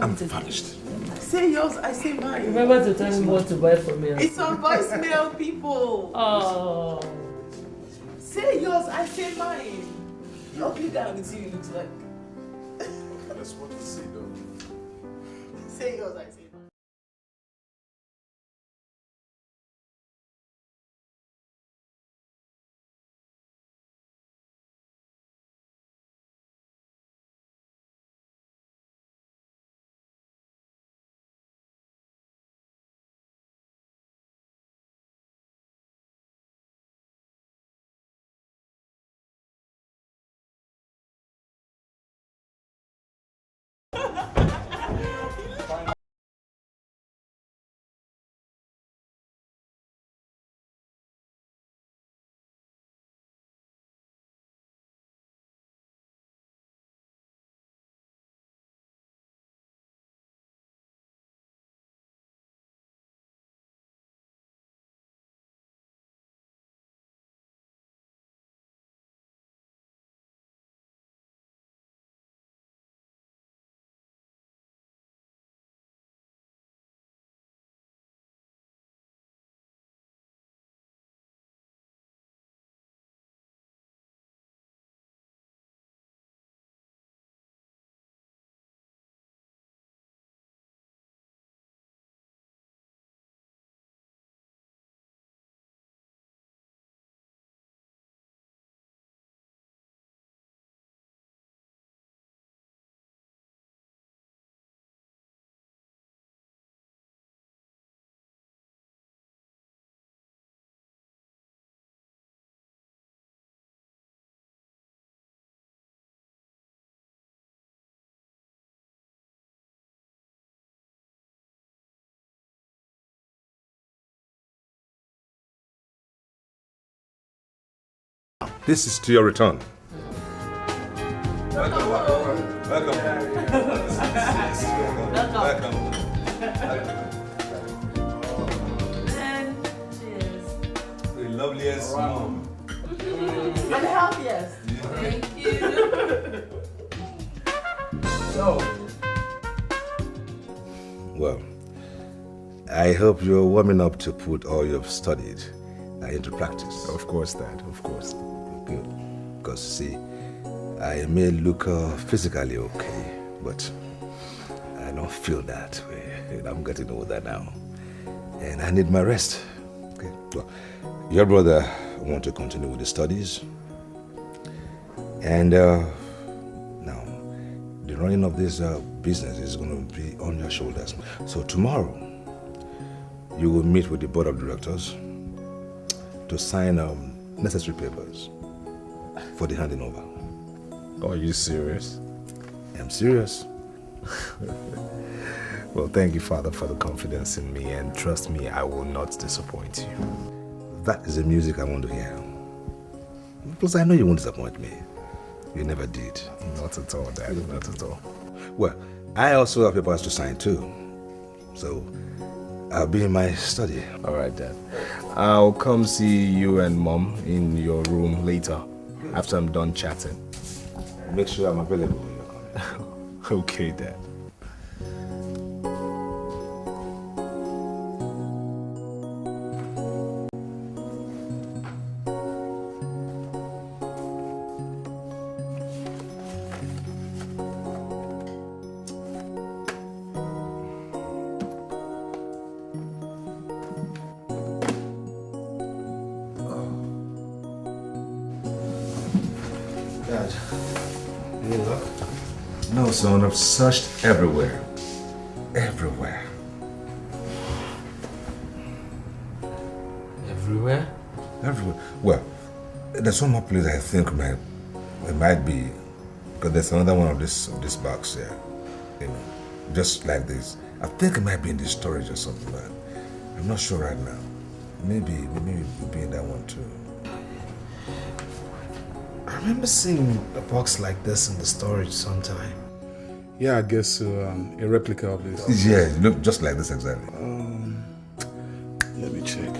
Speaker 4: I'm
Speaker 1: finished.
Speaker 2: Say yours, I say mine.
Speaker 4: Remember to tell me what to buy for me.
Speaker 2: It's on voicemail, people.
Speaker 4: Oh.
Speaker 2: Say yours, I say mine. The ugly guy on the TV looks like.
Speaker 11: That's what you see, though.
Speaker 2: Say yours, I say
Speaker 1: This is to your return.
Speaker 2: Welcome.
Speaker 1: Welcome.
Speaker 2: And cheers.
Speaker 1: The loveliest mom.
Speaker 2: And the healthiest. Thank you.
Speaker 1: So. Well, I hope you're warming up to put all you've studied into practice.
Speaker 11: Of course, Dad. Of course.
Speaker 1: Good. Because, see, I may look physically okay, but I don't feel that way. I'm getting older now, and I need my rest. Okay. Well, your brother wants to continue with the studies, and now the running of this business is going to be on your shoulders. So tomorrow, you will meet with the board of directors to sign necessary papers for the handing over.
Speaker 11: Are you serious?
Speaker 1: I'm serious.
Speaker 11: Well, thank you, Father, for the confidence in me, and trust me, I will not disappoint you.
Speaker 1: That is the music I want to hear. Because I know you won't disappoint me. You never did.
Speaker 11: Not at all, Dad. Not at all.
Speaker 1: Well, I also have papers to sign too. So, I'll be in my study.
Speaker 11: All right, Dad. I'll come see you and Mom in your room later, after I'm done chatting.
Speaker 1: Make sure I'm available when you're coming.
Speaker 11: Okay, Dad.
Speaker 1: Dad, any luck? No, son. I've searched everywhere. Everywhere.
Speaker 10: Everywhere?
Speaker 1: Everywhere. Well, there's one more place I think it might be, because there's another one of this box here. You know, just like this. I think it might be in the storage or something, but I'm not sure right now. Maybe it will be in that one too.
Speaker 10: I remember seeing a box like this in the storage sometime.
Speaker 11: Yeah, I guess a replica of this.
Speaker 1: Yeah, it looked just like this exactly.
Speaker 11: Let me check.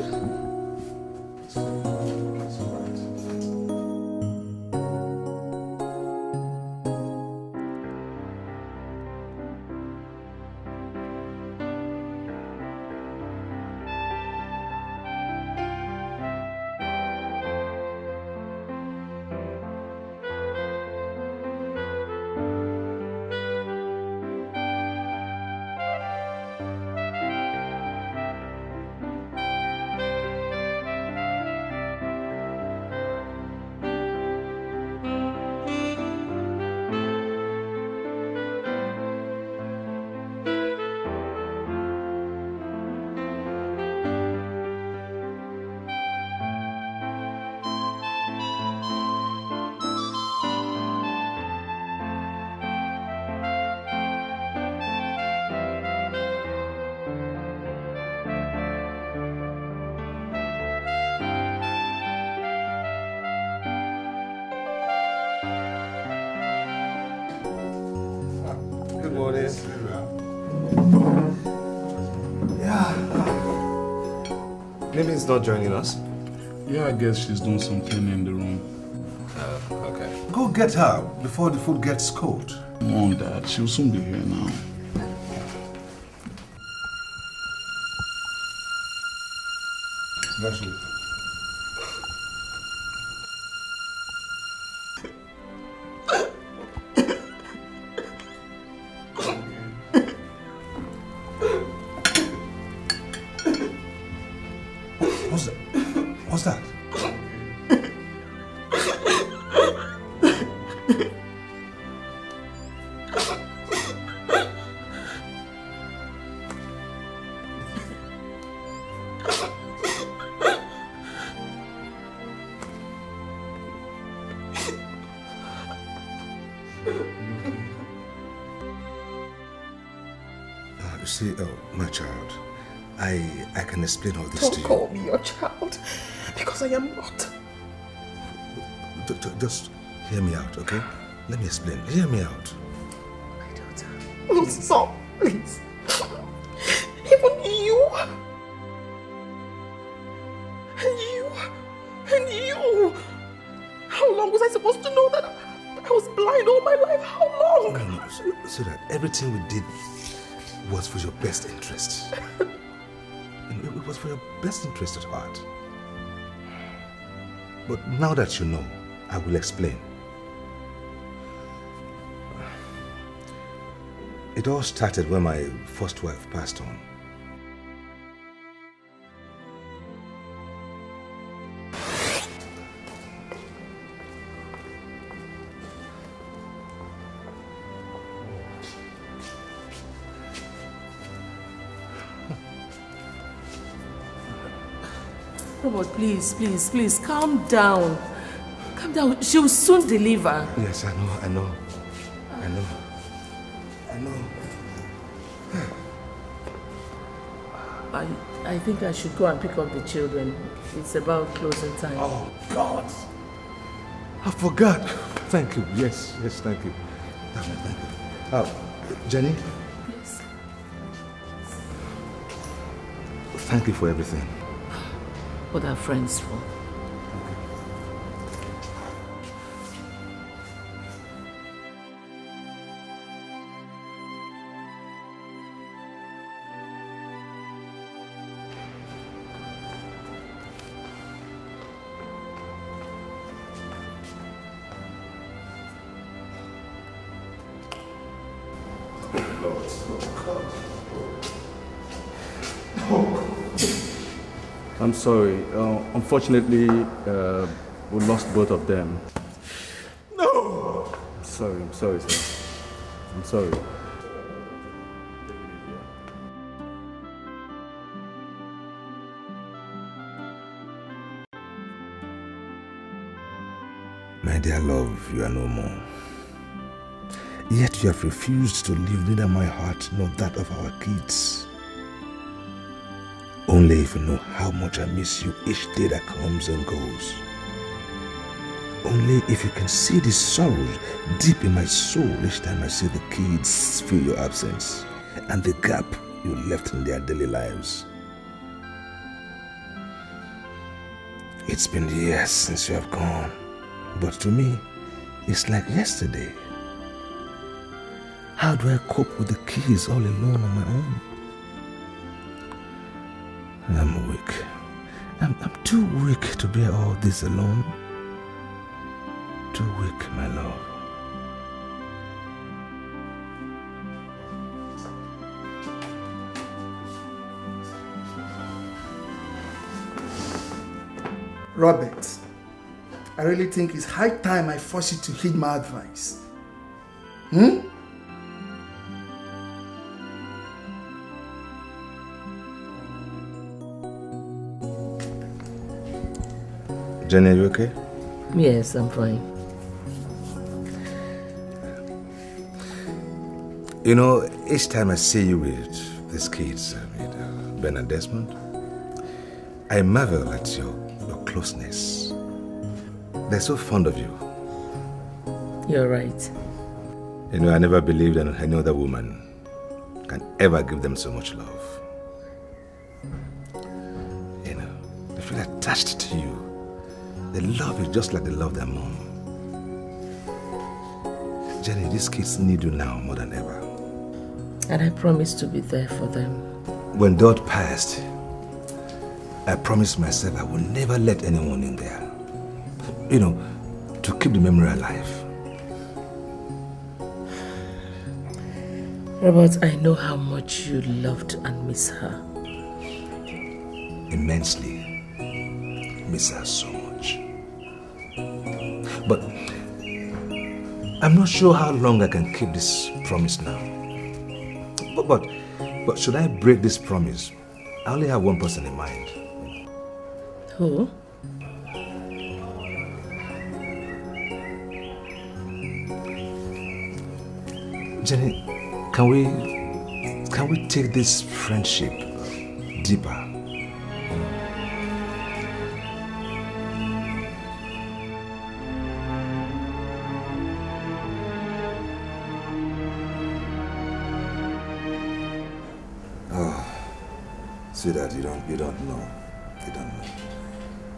Speaker 1: Good morning.
Speaker 10: Yeah. Maybe it's not joining us.
Speaker 11: Yeah, I guess she's doing some cleaning in the room.
Speaker 10: Okay.
Speaker 1: Go get her before the food gets cold.
Speaker 11: Come on, Dad. She'll soon be here now.
Speaker 1: That's it. What's that? You see, my child, I can explain all this to you.
Speaker 10: Don't call me your child, because I am not.
Speaker 1: Just hear me out, okay? Let me explain. Hear me out.
Speaker 4: My daughter.
Speaker 8: Oh, stop, please. Even you. And you. How long was I supposed to know that I was blind all my life? How long?
Speaker 1: No, so that everything we did was for your best interest. And it was for your best interest at heart. But now that you know, I will explain. It all started when my first wife passed on.
Speaker 4: Robert, please, calm down. Calm down. She will soon deliver.
Speaker 1: Yes, I know.
Speaker 4: I think I should go and pick up the children. It's about closing time.
Speaker 1: Oh, God. I forgot. Thank you. Yes, thank you. Thank you. Jenny?
Speaker 4: Yes.
Speaker 1: Thank you for everything.
Speaker 4: What are friends for?
Speaker 5: I'm sorry. Unfortunately, we lost both of them.
Speaker 8: No!
Speaker 5: I'm sorry, sir. I'm sorry.
Speaker 1: My dear love, you are no more. Yet you have refused to leave neither my heart nor that of our kids. Only if you know how much I miss you each day that comes and goes. Only if you can see the sorrows deep in my soul each time I see the kids feel your absence and the gap you left in their daily lives. It's been years since you have gone, but to me, it's like yesterday. How do I cope with the kids all alone on my own? I'm weak. I'm too weak to bear all this alone. Too weak, my love.
Speaker 6: Robert, I really think it's high time I force you to heed my advice.
Speaker 1: Jenny, are you okay?
Speaker 4: Yes, I'm fine.
Speaker 1: You know, each time I see you with these kids, with Ben and Desmond, I marvel at your closeness. They're so fond of you.
Speaker 4: You're right.
Speaker 1: You know, I never believed that any other woman can ever give them so much love. You know, they feel attached to you. They love you just like they love their mom. Jenny, these kids need you now more than ever.
Speaker 4: And I promise to be there for them.
Speaker 1: When Dot passed, I promised myself I would never let anyone in there. You know, to keep the memory alive.
Speaker 4: Robert, I know how much you loved and miss her.
Speaker 1: Immensely. Miss her so much. But I'm not sure how long I can keep this promise now. But should I break this promise? I only have one person in mind.
Speaker 4: Who?
Speaker 1: Jenny, can we take this friendship deeper? Sweetheart, you don't know. You don't know.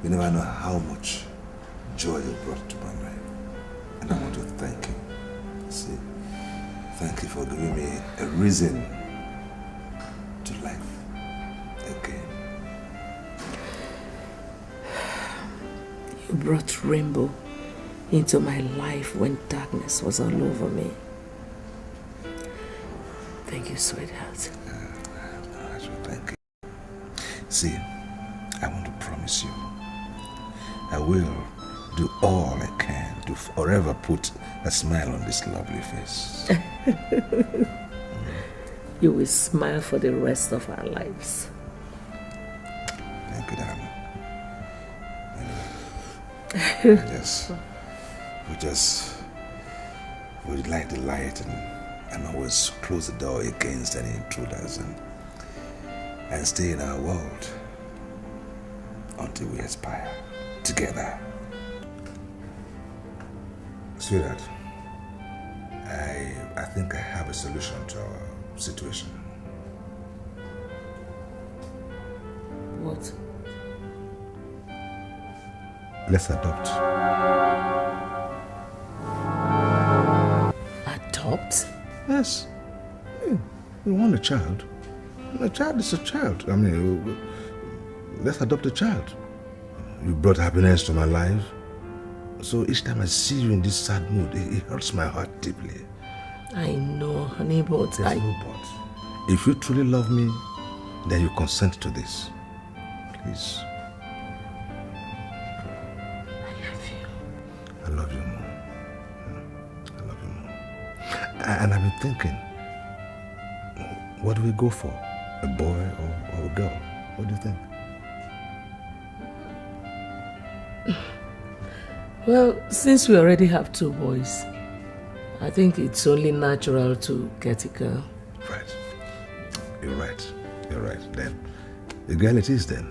Speaker 1: You never know how much joy you brought to my life. And I want to thank you. See, thank you for giving me a reason to life again.
Speaker 4: You brought rainbow into my life when darkness was all over me. Thank you, sweetheart.
Speaker 1: Thank you. See, I want to promise you, I will do all I can to forever put a smile on this lovely face.
Speaker 4: You will smile for the rest of our lives.
Speaker 1: Thank you, darling. We'd light the light and always close the door against any intruders and stay in our world until we expire together. Sweetheart, I think I have a solution to our situation.
Speaker 4: What?
Speaker 1: Let's adopt.
Speaker 4: Adopt?
Speaker 1: Yes. We want a child. A child is a child. I mean, let's adopt a child. You brought happiness to my life. So each time I see you in this sad mood, it hurts my heart deeply.
Speaker 4: I know, honey, but
Speaker 1: There's no but. If you truly love me, then you consent to this. Please. I love you more. I love you more. And I've been thinking, what do we go for? A boy or a girl? What do you think?
Speaker 4: Well, since we already have 2 boys, I think it's only natural to get a girl.
Speaker 1: Right. You're right. You're right. Then, the girl it is then.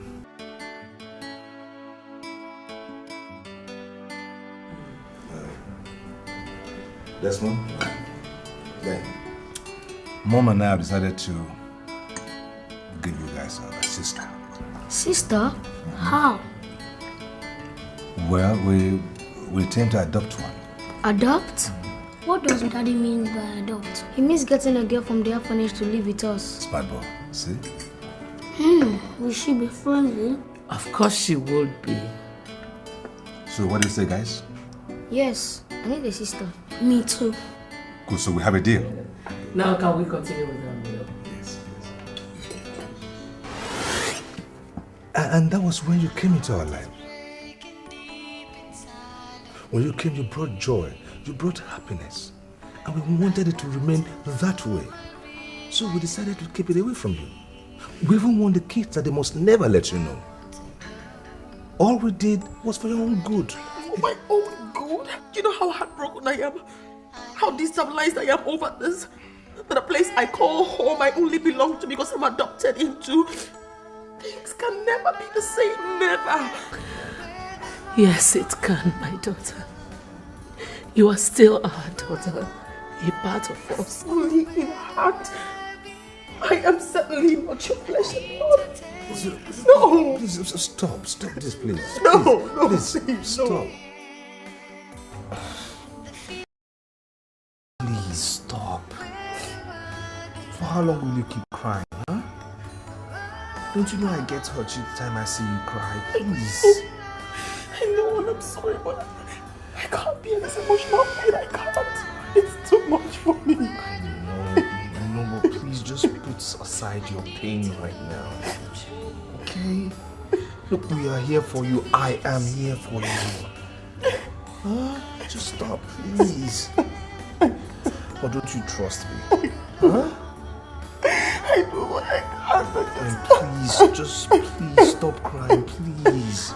Speaker 1: Desmond? Then, Mom and I have decided to give you guys a sister.
Speaker 3: Sister? How?
Speaker 1: Well, we intend to adopt one.
Speaker 3: Adopt? What does Daddy mean by adopt? He means getting a girl from the orphanage to live with us.
Speaker 1: Smart boy, see?
Speaker 3: Will she be friendly?
Speaker 4: Of course she would be.
Speaker 1: So what do you say, guys?
Speaker 3: Yes, I need a sister. Me too.
Speaker 1: Good, so we have a deal.
Speaker 4: Now can we continue with our meal?
Speaker 1: Yes. And that was when you came into our life. When you came, you brought joy, you brought happiness. And we wanted it to remain that way. So we decided to keep it away from you. We even warned the kids that they must never let you know. All we did was for your own good.
Speaker 12: For my own good? Do you know how heartbroken I am? How destabilized I am over this? That a place I call home I only belong to because I'm adopted into. Things can never be the same, never.
Speaker 4: Yes, it can, my daughter. You are still our daughter, a part of us.
Speaker 12: Only in heart. I am certainly not your flesh and blood. No!
Speaker 1: Please, stop this, please.
Speaker 12: No,
Speaker 1: please, stop.
Speaker 12: No.
Speaker 10: Please stop. For how long will you keep crying, huh? Don't you know I get hurt each time I see you cry? Please.
Speaker 12: I know and I'm sorry, but I can't be in this emotional pain. I can't. It's too much for me.
Speaker 10: I know, but please just put aside your pain right now. Okay? Look, we are here for you. I am here for you. Huh? Just stop, please. Or don't you trust me? Huh?
Speaker 12: I do what I can.
Speaker 10: And please, please stop crying, please.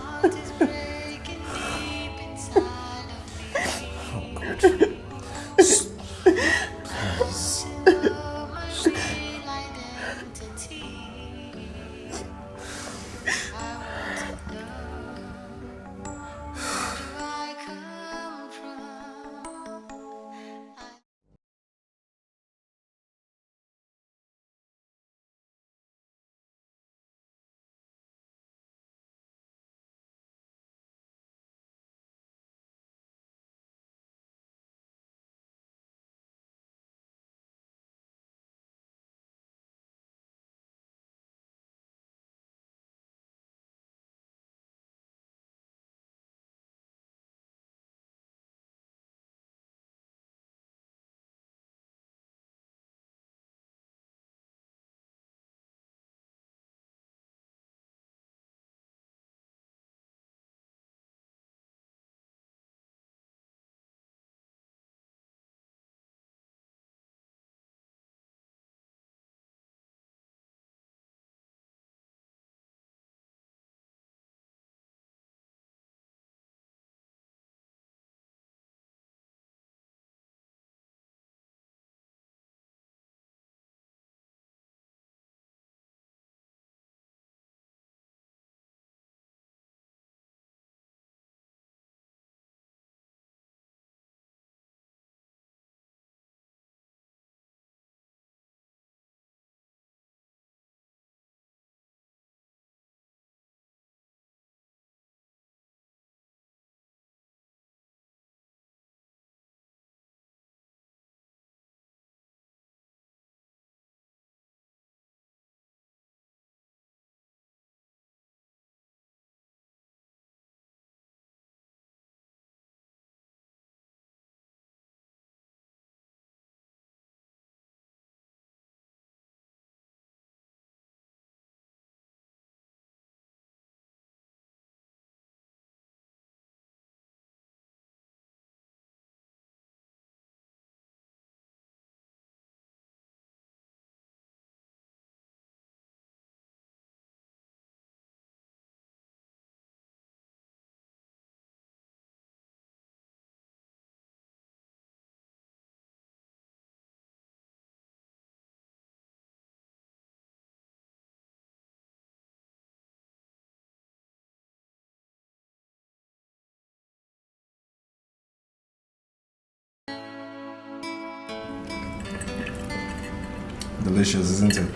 Speaker 11: Delicious, isn't it?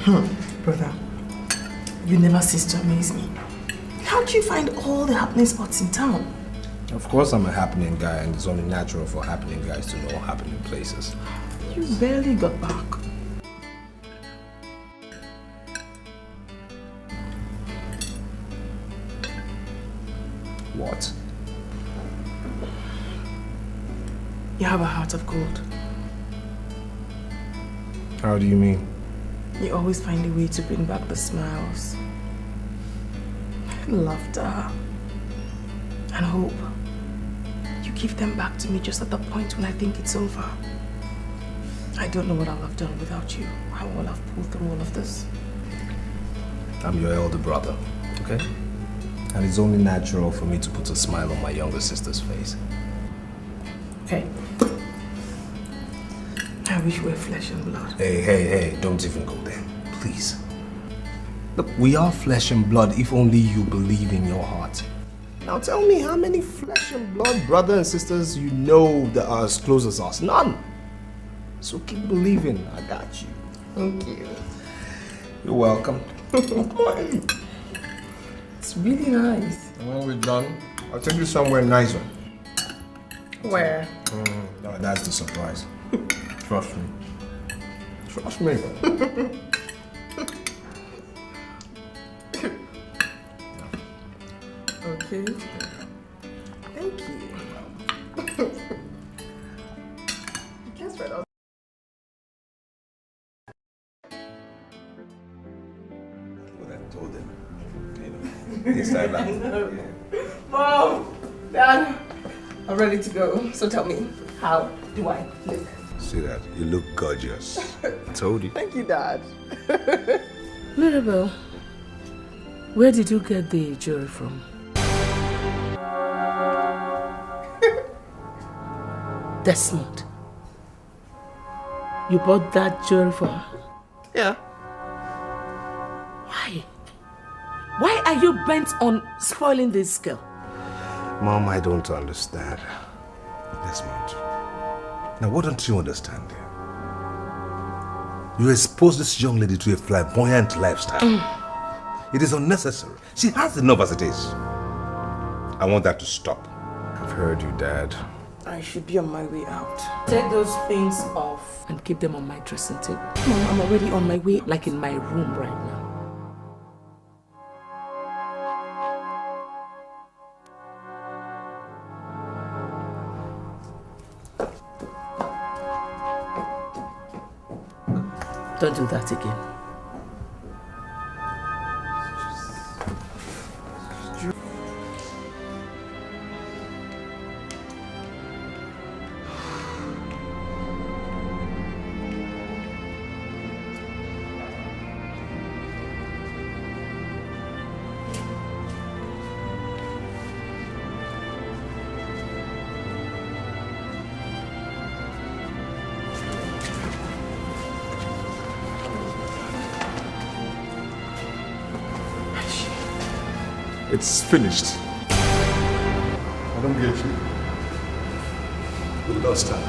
Speaker 12: Brother, you never cease to amaze me. How do you find all the happening spots in town?
Speaker 11: Of course I'm a happening guy, and it's only natural for happening guys to know happening places.
Speaker 12: You barely got back.
Speaker 11: What?
Speaker 12: You have a heart of gold.
Speaker 11: How do you mean?
Speaker 12: You always find a way to bring back the smiles, laughter, and hope. You give them back to me just at the point when I think it's over. I don't know what I'll have done without you. How will I have pulled through all of this?
Speaker 11: I'm your elder brother, okay? And it's only natural for me to put a smile on my younger sister's face.
Speaker 12: Okay. I wish we were flesh and blood.
Speaker 11: Hey, don't even go there, please. Look, we are flesh and blood if only you believe in your heart. Now tell me how many flesh and blood brothers and sisters you know that are as close as us? None. So keep believing, I got you.
Speaker 12: Thank you.
Speaker 11: You're welcome.
Speaker 12: It's really nice.
Speaker 11: And when we're done, I'll take you somewhere nicer.
Speaker 12: Where?
Speaker 11: No, that's the surprise. Trust me. Trust me.
Speaker 12: Okay. Thank you. Guess what?
Speaker 1: What I told them. This time out.
Speaker 12: Mom! Dad! I'm ready to go. So tell me, how do I look?
Speaker 1: See that? You look gorgeous. I told you.
Speaker 12: Thank you, Dad.
Speaker 4: Mirabel, where did you get the jewelry from? Desmond, you bought that jewelry for her?
Speaker 12: Yeah.
Speaker 4: Why? Why are you bent on spoiling this girl?
Speaker 1: Mom, I don't understand. Desmond. Now, what don't you understand? You expose this young lady to a flamboyant lifestyle. It is unnecessary. She has enough as it is. I want that to stop.
Speaker 11: I've heard you, Dad.
Speaker 12: I should be on my way out.
Speaker 4: Take those things off and keep them on my dressing table. Mom, I'm already on my way, like in my room right now. Don't do that again.
Speaker 1: It's finished. I don't get you. We lost her.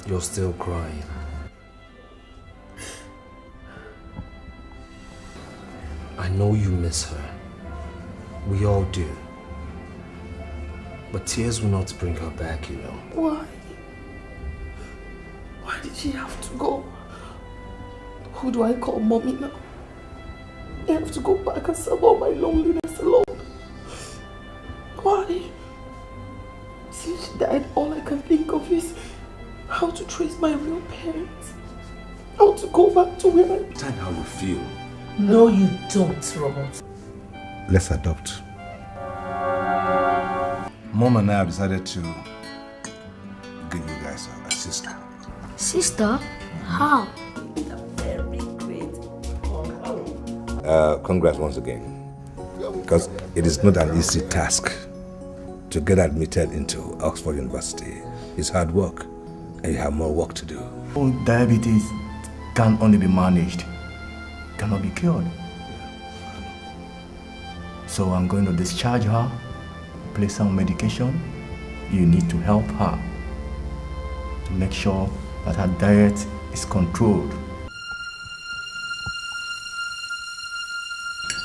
Speaker 11: You're still crying. I know you miss her. We all do. But tears will not bring her back, you know.
Speaker 12: Why? Why did she have to go? Who do I call mommy now? I have to go back and suffer all my loneliness alone. Why? Since she died, all I can think of is how to trace my real parents. How to go back to where I...
Speaker 1: Understand how you feel.
Speaker 4: No, you don't, Robert.
Speaker 1: Let's adopt. Mom and I have decided to give you guys a sister.
Speaker 3: Sister? How?
Speaker 4: Very great.
Speaker 1: Congrats once again. Because it is not an easy task to get admitted into Oxford University. It's hard work, and you have more work to do.
Speaker 5: Oh, diabetes can only be managed, cannot be cured. So I'm going to discharge her, place her on medication. You need to help her to make sure that her diet is controlled.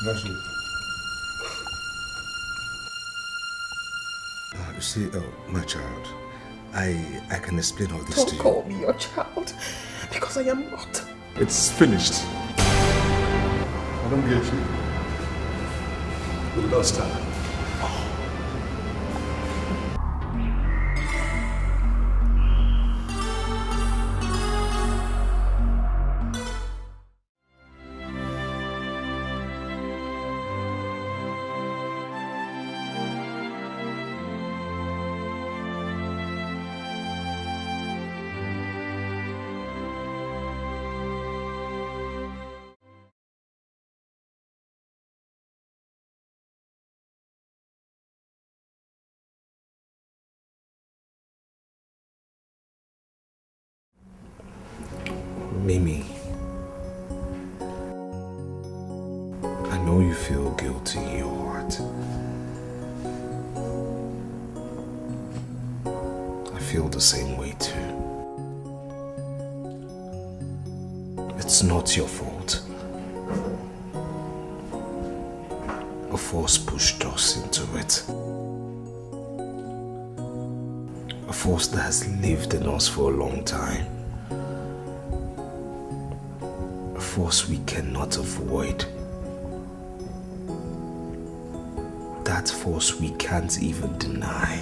Speaker 1: That's it. You see, my child, I can explain all this to you.
Speaker 12: Don't call me your child, because I am not.
Speaker 1: It's finished. I don't get you. We lost her. Mimi, I know you feel guilty in your heart. I feel the same way too. It's not your fault. A force pushed us into it. A force that has lived in us for a long time. A force we cannot avoid. That force we can't even deny.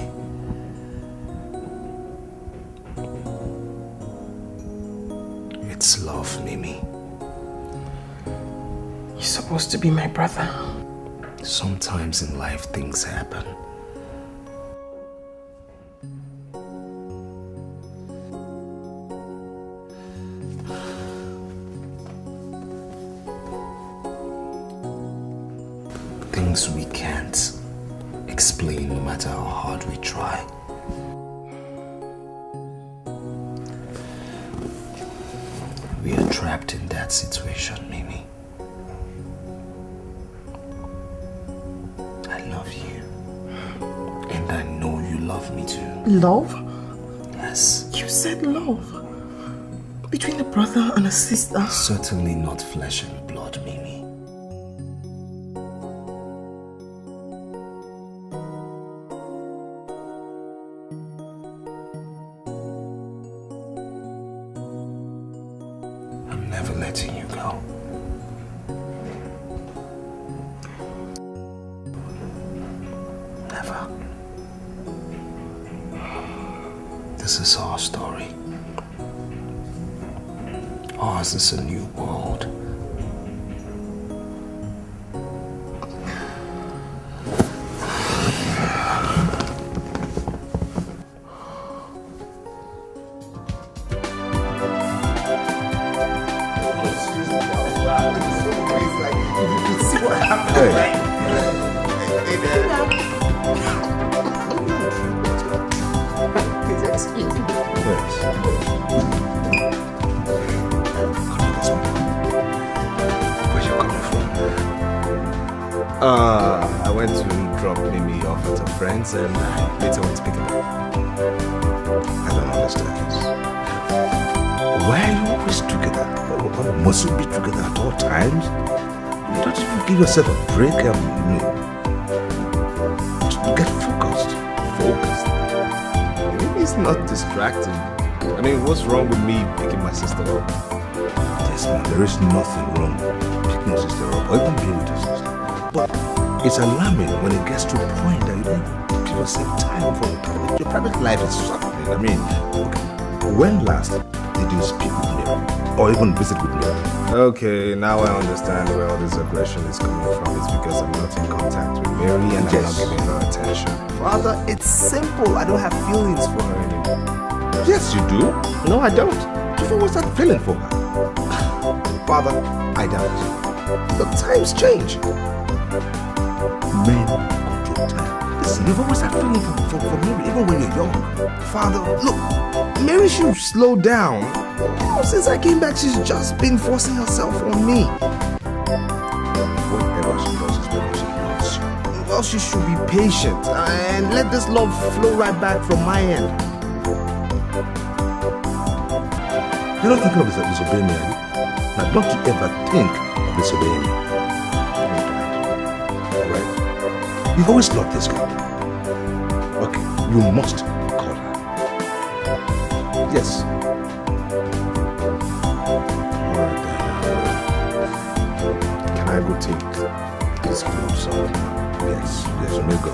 Speaker 1: It's love, Mimi.
Speaker 12: You're supposed to be my brother.
Speaker 1: Sometimes in life things happen. Things we can't explain no matter how hard we try. We are trapped in that situation, Mimi. I love you. And I know you love me too.
Speaker 12: Love?
Speaker 1: Yes.
Speaker 12: You said love. Between a brother and a sister.
Speaker 1: Certainly not flesh and blood, Mimi. I'm never letting you go. Never. This is our story. Ours is a new world. I went to drop Mimi off at her friends and I later went to pick her up. I don't understand this. Why are you always together? Must you be together at all times? You don't even give yourself a break and get focused.
Speaker 11: Maybe it's not distracting. I mean, what's wrong with me picking my sister up?
Speaker 1: Yes, man, there is nothing wrong picking your sister up or even being with your sister. But it's alarming when it gets to a point that you don't give yourself time for your private life is suffering. I mean, okay, when last did you speak with Mary or even visit with Mary?
Speaker 11: Okay, now I understand where all this aggression is coming from. It's because I'm not in contact with Mary and I'm not giving her attention. Father, it's simple. I don't have feelings for her anymore.
Speaker 1: Yes, you do.
Speaker 11: No, I don't.
Speaker 1: So what's that feeling for her?
Speaker 11: Father, I doubt. The times change.
Speaker 1: Men control time. Listen, you've always had feeling for Mary, even when you're young.
Speaker 11: Father, look, Mary should slow down. Since I came back, she's just been forcing herself on me.
Speaker 1: Whatever she does is because she loves you.
Speaker 11: Well, she should be patient and let this love flow right back from my end.
Speaker 1: You're not thinking of disobeying me, are you? Now, don't you ever think of disobeying me. Right? You've always loved this girl. Okay, you must call her. Yes.
Speaker 11: Alright, can I go take this clothes off?
Speaker 1: Yes, you may go.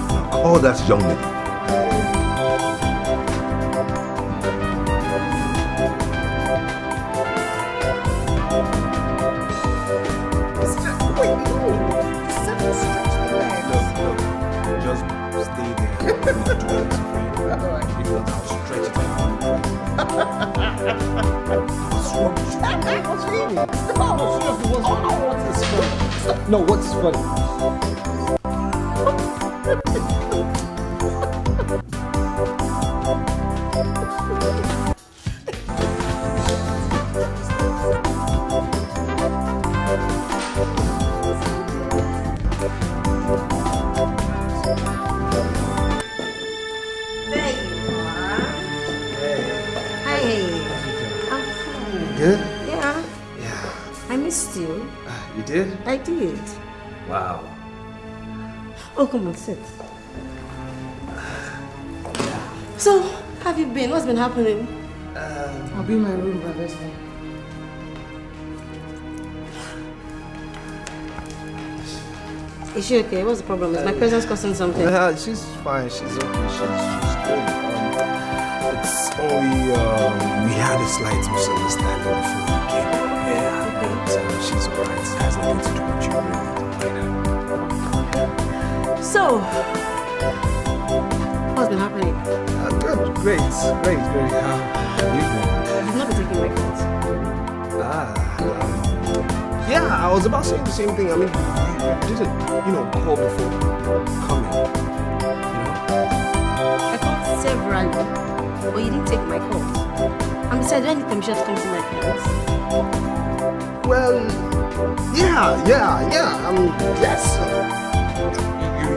Speaker 1: Now call that young lady.
Speaker 11: No, what's funny?
Speaker 1: Good?
Speaker 3: Yeah.
Speaker 1: Yeah.
Speaker 3: I missed you.
Speaker 1: You did?
Speaker 3: I did.
Speaker 1: Wow.
Speaker 3: Oh, come on, sit. So, how have you been? What's been happening?
Speaker 9: I'll be in my room, brother.
Speaker 3: Is she okay? What's the problem? Is my presence causing something?
Speaker 11: She's fine. She's okay. She's good. It's only we had a slight misunderstanding before we came. Yeah, but she's alright. It has nothing to do with you, really.
Speaker 3: So, what's been happening?
Speaker 11: Good, great. How have you been?
Speaker 3: You've not been taking my calls.
Speaker 11: Yeah, I was about saying the same thing. I mean, you didn't, call before coming.
Speaker 3: I called several, but you didn't take my calls. And besides, do I need permission to come to my parents?
Speaker 11: Well, yeah. Yes.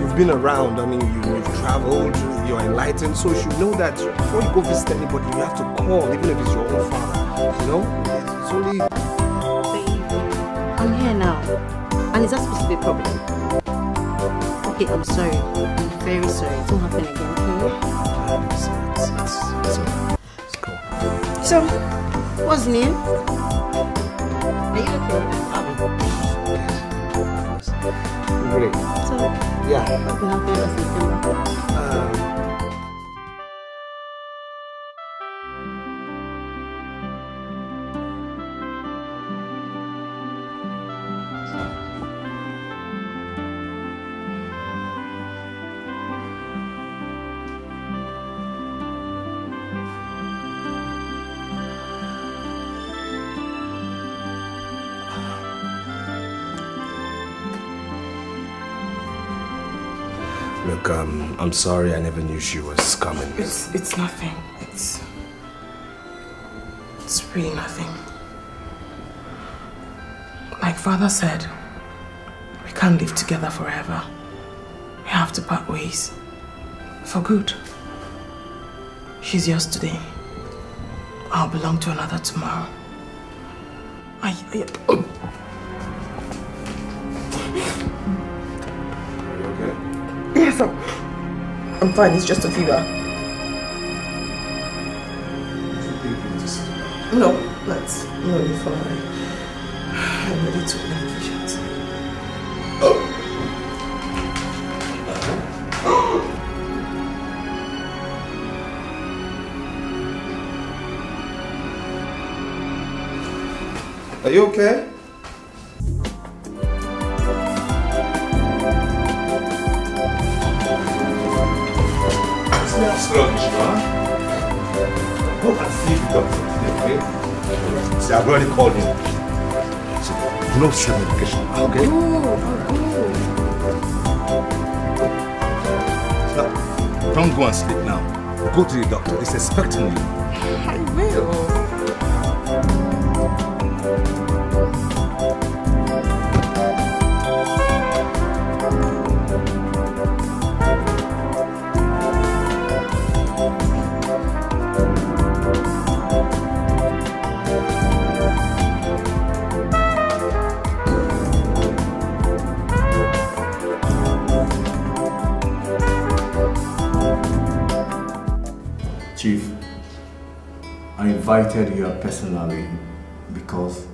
Speaker 11: You've been around. I mean, you've traveled. You're enlightened, so you should know that before you go visit anybody, you have to call, even if it's your own father. It's only.
Speaker 3: I'm here now. And is that supposed to be a problem? Okay, I'm sorry. I'm very sorry. It won't happen again,
Speaker 11: It's alright. It's cool.
Speaker 3: So, what's new? Are you okay?
Speaker 11: Great.
Speaker 3: So,
Speaker 11: yeah.
Speaker 3: what's been happening last September?
Speaker 11: Look, I'm sorry I never knew she was coming.
Speaker 12: It's nothing. It's really nothing. Like Father said, we can't live together forever. We have to part ways. For good. She's yours today. I'll belong to another tomorrow.
Speaker 1: Oh. Are you okay?
Speaker 12: Yes, I'm fine. It's just a fever. No, that's really fine. I'm ready to make patients.
Speaker 1: Are you okay? It's not sluggish, huh? Go and see the doctor today, okay? See, I've already called him. So, do not share medication, okay? Now, don't go and sleep now. Go to the doctor. He's expecting you.
Speaker 12: I will.
Speaker 5: Chief, I invited you personally because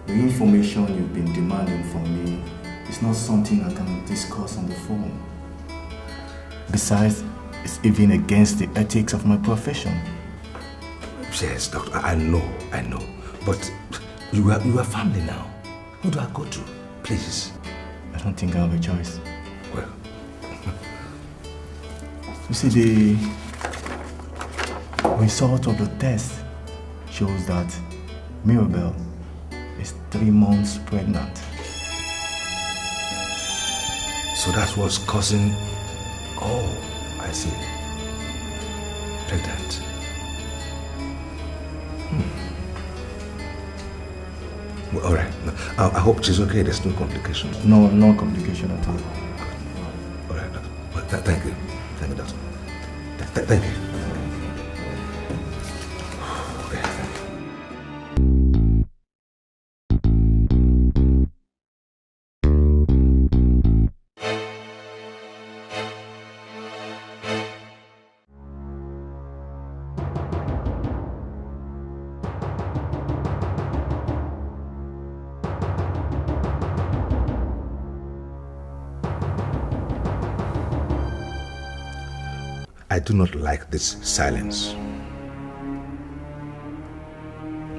Speaker 5: the information you've been demanding from me is not something I can discuss on the phone. Besides, it's even against the ethics of my profession.
Speaker 1: Yes, doctor, I know. But you are family now. Who do I go to? Please.
Speaker 5: I don't think I have a choice.
Speaker 1: Well.
Speaker 5: You see, the result of the test shows that Mirabel is 3 months pregnant.
Speaker 1: So that's what's causing... Oh, I see. Pregnant. Well, all right. I hope she's okay. There's no complication.
Speaker 5: No complication at all.
Speaker 1: All right, doctor. Well, thank you. Thank you, doctor. Thank you. Okay, thank you. I do not like this silence.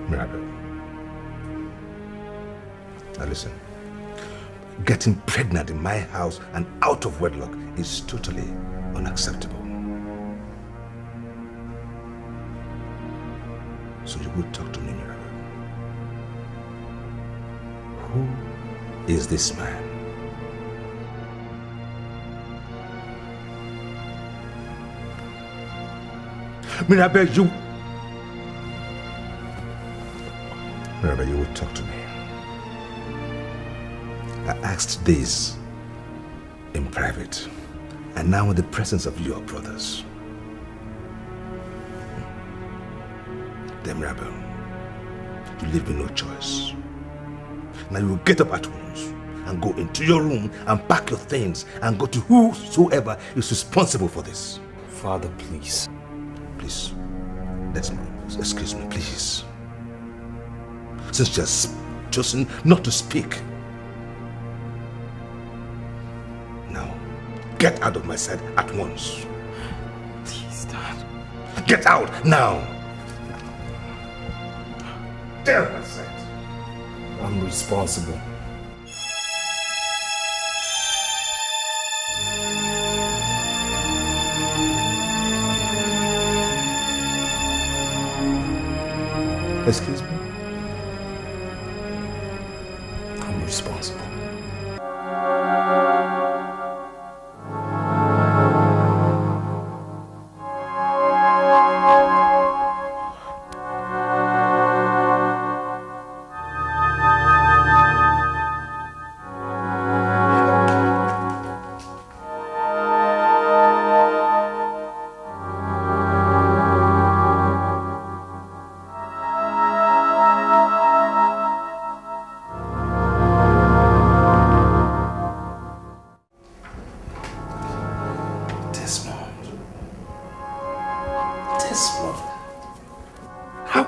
Speaker 1: Mirabel. Now listen. Getting pregnant in my house and out of wedlock is totally unacceptable. So you will talk to me, Mirabel. Who is this man? Mirabel, you will talk to me. I asked this in private, and now in the presence of your brothers. Then, Mirabel, you leave me no choice. Now you will get up at once and go into your room and pack your things and go to whosoever is responsible for this.
Speaker 11: Father, please.
Speaker 1: Please, excuse me, please. Since you have chosen not to speak, now get out of my sight at once.
Speaker 12: Please, Dad.
Speaker 1: Get out now. Get out of my sight.
Speaker 11: I'm responsible.
Speaker 1: Excuse me?
Speaker 11: I'm responsible.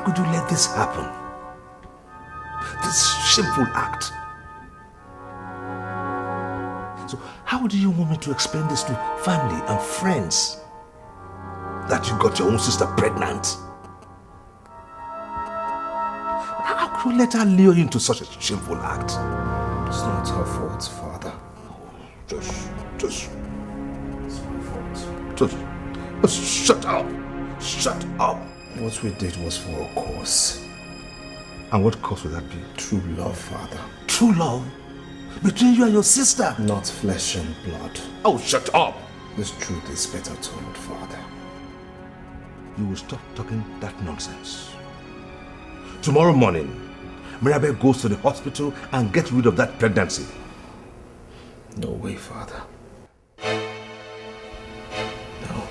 Speaker 1: could you let this happen? This shameful act. So how do you want me to explain this to family and friends? That you got your own sister pregnant? How could you let her lure you into such a shameful act?
Speaker 11: It's not her fault, Father.
Speaker 1: Just... It's my fault. Just shut up. Shut up.
Speaker 11: What we did was for a cause.
Speaker 1: And what cause would that be?
Speaker 11: True love, Father.
Speaker 1: True love? Between you and your sister?
Speaker 11: Not flesh and blood.
Speaker 1: Oh, shut up.
Speaker 11: This truth is better told, Father.
Speaker 1: You will stop talking that nonsense. Tomorrow morning, Mirabel goes to the hospital and gets rid of that pregnancy.
Speaker 11: No way, Father. No.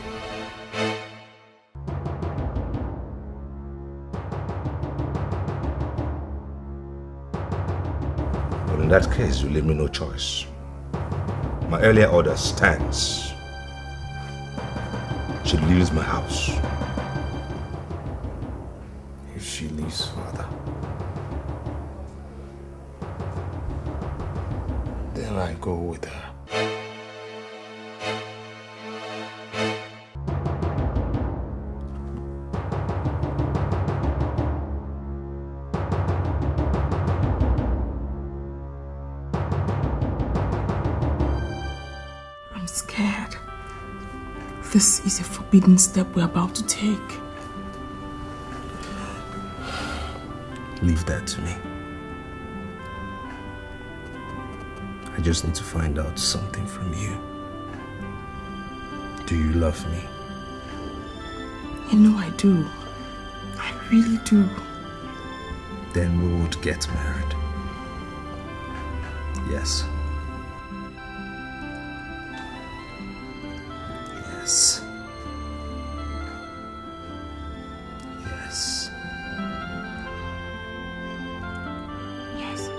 Speaker 1: But in that case, you leave me no choice. My earlier order stands. She leaves my house.
Speaker 11: If she leaves, Father, then I go with her.
Speaker 12: I'm scared. This is a forbidden step we're about to take.
Speaker 11: Leave that to me. I just need to find out something from you. Do you love me?
Speaker 12: You know I do. I really do.
Speaker 11: Then we would get married. Yes. Yes. Yes.
Speaker 12: Yes.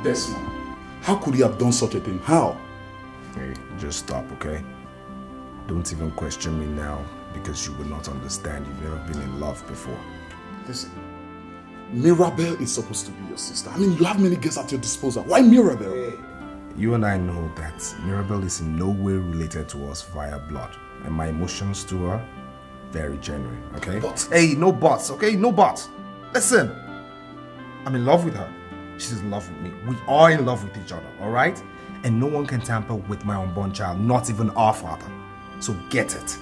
Speaker 8: Desmond, how could you have done such a thing? How?
Speaker 10: Hey, just stop, okay? Don't even question me now, because you will not understand. You've never been in love before.
Speaker 8: Listen, Mirabel is supposed to be your sister. I mean, you have many girls at your disposal. Why Mirabel?
Speaker 10: Hey. You and I know that Mirabel is in no way related to us via blood. And my emotions to her, very genuine, okay?
Speaker 8: But...
Speaker 10: Hey, no buts, okay? No buts. Listen, I'm in love with her. She's in love with me. We are in love with each other, alright? And no one can tamper with my unborn child, not even our father. So get it.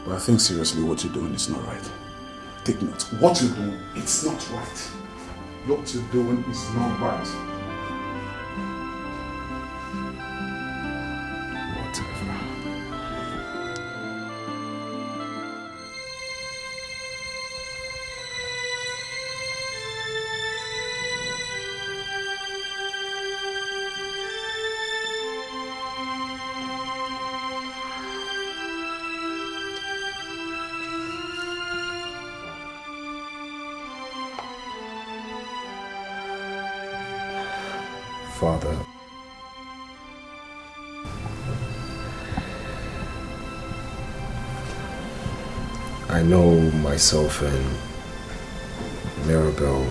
Speaker 8: But I think seriously what you're doing is not right. Take note. What you're doing, it's not right. What you're doing is not right.
Speaker 10: Whatever. Father, I know myself and Mirabel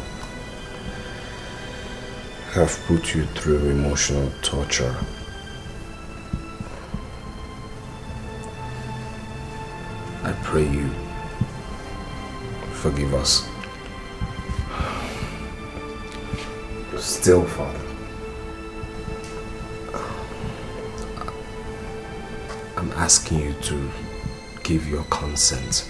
Speaker 10: have put you through emotional torture. I pray you forgive us. Still, Father, I'm asking you to give your consent.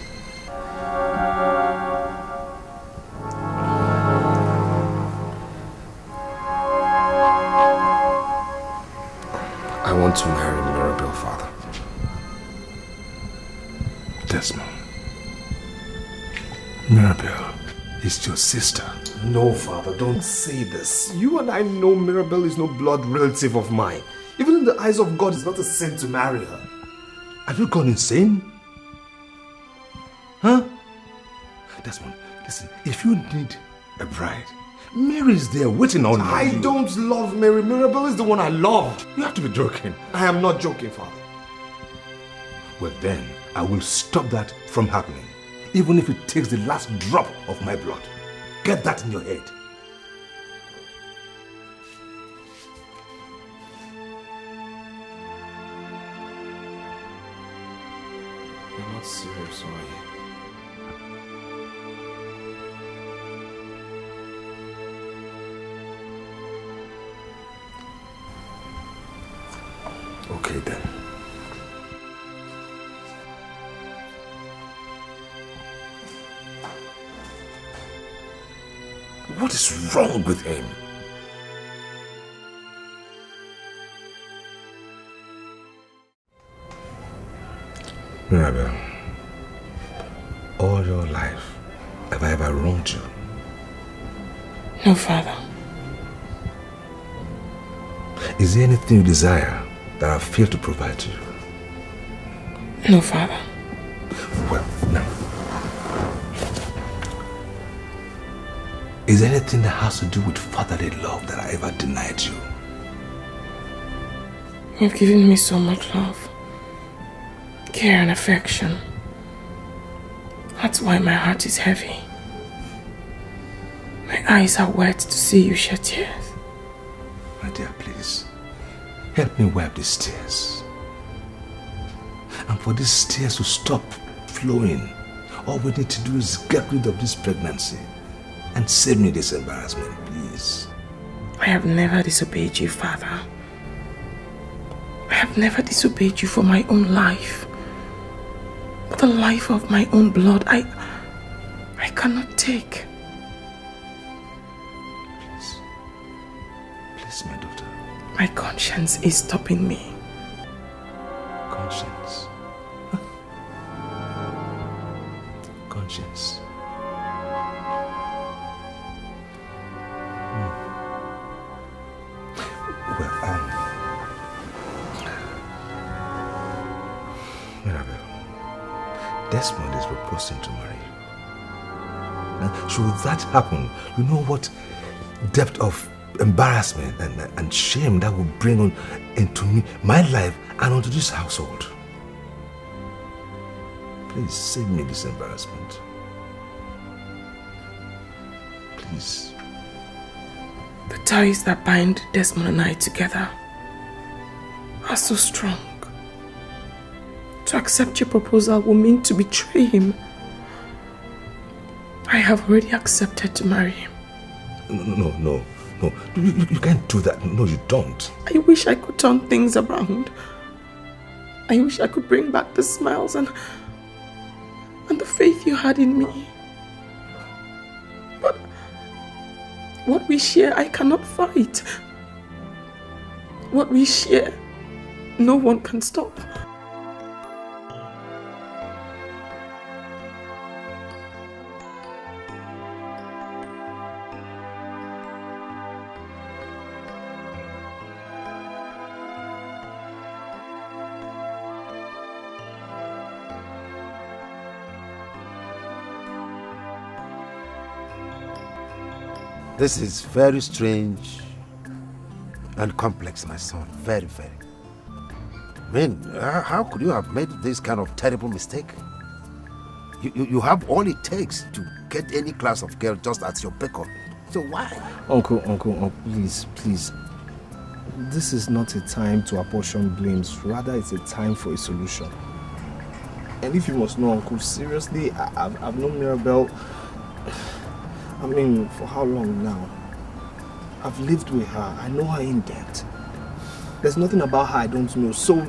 Speaker 10: I want to marry Mirabel, Father.
Speaker 1: Desmond. Mirabel is your sister.
Speaker 11: No, Father, don't say this. You and I know Mirabel is no blood relative of mine. Even in the eyes of God, it's not a sin to marry her.
Speaker 1: Have you gone insane? Huh? Desmond, listen, if you need a bride, Mary is there waiting on you.
Speaker 10: I don't love Mary. Mirabel is the one I love.
Speaker 1: You have to be joking.
Speaker 10: I am not joking, Father.
Speaker 1: Well then, I will stop that from happening. Even if it takes the last drop of my blood. Get that in your head.
Speaker 10: You're not serious, are you?
Speaker 1: Okay then. What is wrong with him? Mirabel, all your life, have I ever wronged you?
Speaker 4: No, Father.
Speaker 1: Is there anything you desire that I failed to provide to you?
Speaker 4: No, Father.
Speaker 1: Well, now. Is there anything that has to do with fatherly love that I ever denied you?
Speaker 4: You've given me so much love, care and affection. That's why my heart is heavy. My eyes are wet to see you shed tears.
Speaker 1: My dear, please, help me wipe these tears. And for these tears to stop flowing, all we need to do is get rid of this pregnancy and save me this embarrassment, please.
Speaker 4: I have never disobeyed you, Father. I have never disobeyed you for my own life. But the life of my own blood, I cannot take.
Speaker 1: Please, my daughter.
Speaker 4: My conscience is stopping me.
Speaker 1: Conscience? Conscience. Mirabel, Desmond is proposing to marry you. And should that happen, you know what depth of embarrassment and shame that will bring on into my life and onto this household. Please save me this embarrassment. Please.
Speaker 4: The ties that bind Desmond and I together are so strong. To accept your proposal will mean to betray him. I have already accepted to marry him.
Speaker 1: No. You can't do that. No, you don't.
Speaker 4: I wish I could turn things around. I wish I could bring back the smiles and the faith you had in me. But what we share, I cannot fight. What we share, no one can stop.
Speaker 13: This is very strange and complex, my son. Very, very. I mean, how could you have made this kind of terrible mistake? You have all it takes to get any class of girl just at your pick up. So why?
Speaker 10: Uncle, please. This is not a time to apportion blames. Rather, it's a time for a solution. And if you must know, Uncle, seriously, I've known Mirabel, I mean, for how long now? I've lived with her. I know her in depth. There's nothing about her I don't know. So,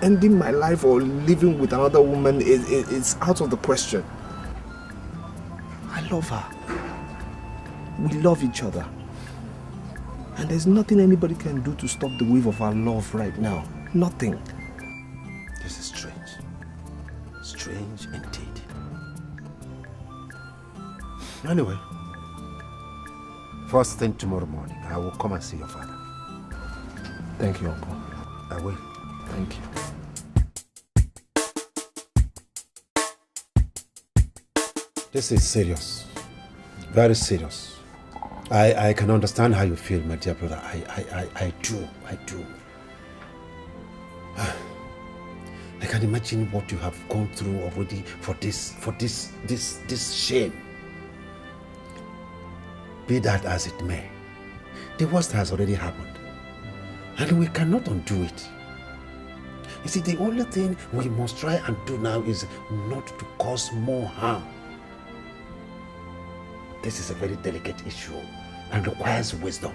Speaker 10: ending my life or living with another woman is out of the question. I love her. We love each other. And there's nothing anybody can do to stop the wave of our love right now. Nothing.
Speaker 13: This is strange. Strange indeed. Anyway, first thing tomorrow morning, I will come and see your father.
Speaker 10: Thank you, Uncle.
Speaker 13: I will.
Speaker 10: Thank you.
Speaker 13: This is serious. Very serious. I can understand how you feel, my dear brother. I do. I can imagine what you have gone through already for this shame. Be that as it may, the worst has already happened, and we cannot undo it. You see, the only thing we must try and do now is not to cause more harm. This is a very delicate issue and requires wisdom.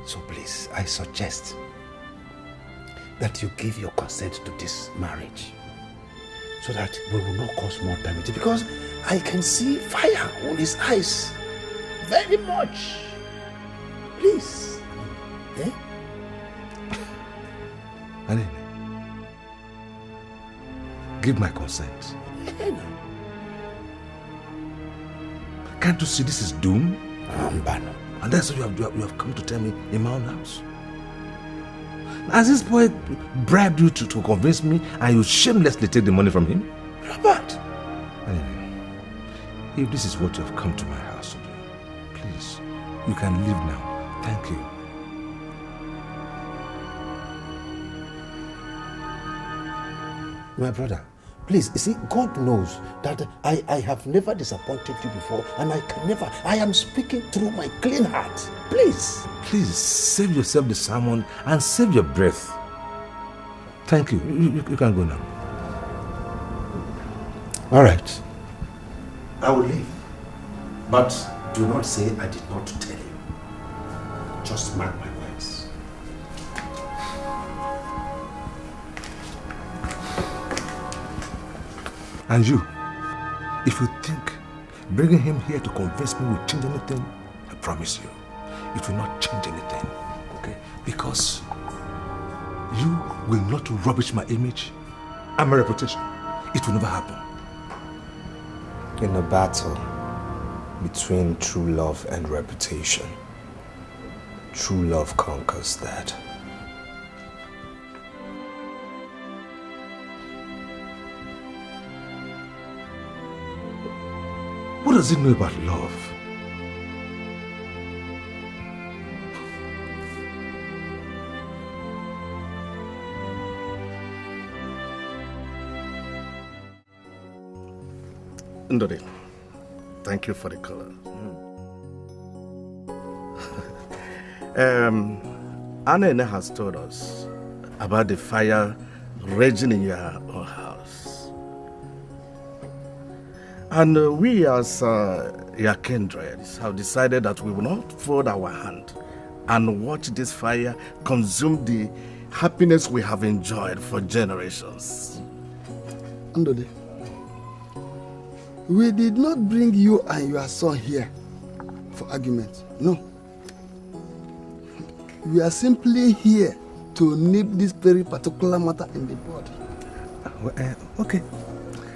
Speaker 13: So please, I suggest that you give your consent to this marriage so that we will not cause more damage, because I can see fire on his eyes very much. Please. Eh?
Speaker 1: Anene, give my consent. Can't you see this is doom? And that's what you have come to tell me in my own house. Has this boy bribed you to convince me and you shamelessly take the money from him?
Speaker 13: Robert!
Speaker 1: Anyway, if this is what you have come to my house to do, please, you can leave now. Thank you.
Speaker 13: My brother, please, you see, God knows that I have never disappointed you before, and I am speaking through my clean heart. Please.
Speaker 1: Please, save yourself the sermon and save your breath. Thank you. You can go now.
Speaker 13: All right. I will leave. But do not say I did not tell you. Just mark my words.
Speaker 1: And you, if you think bringing him here to convince me will change anything, I promise you, it will not change anything, okay? Because you will not rubbish my image and my reputation. It will never happen.
Speaker 11: In a battle between true love and reputation, true love conquers that.
Speaker 1: What does it know about love?
Speaker 8: Ndode, thank you for the color. Anene has told us about the fire raging in your own house. And we as your kindreds have decided that we will not fold our hand and watch this fire consume the happiness we have enjoyed for generations.
Speaker 6: Ndode, we did not bring you and your son here for argument. No. We are simply here to nip this very particular matter in the bud.
Speaker 1: Okay.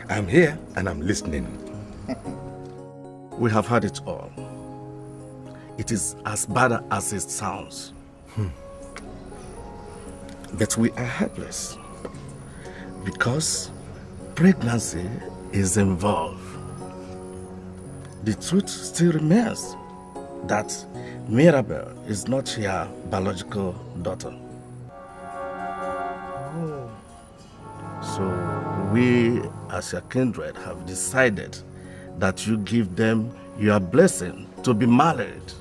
Speaker 1: I'm here and I'm listening.
Speaker 8: We have heard it all. It is as bad as it sounds. But we are helpless because pregnancy is involved. The truth still remains that Mirabel is not your biological daughter. So we as your kindred have decided that you give them your blessing to be married.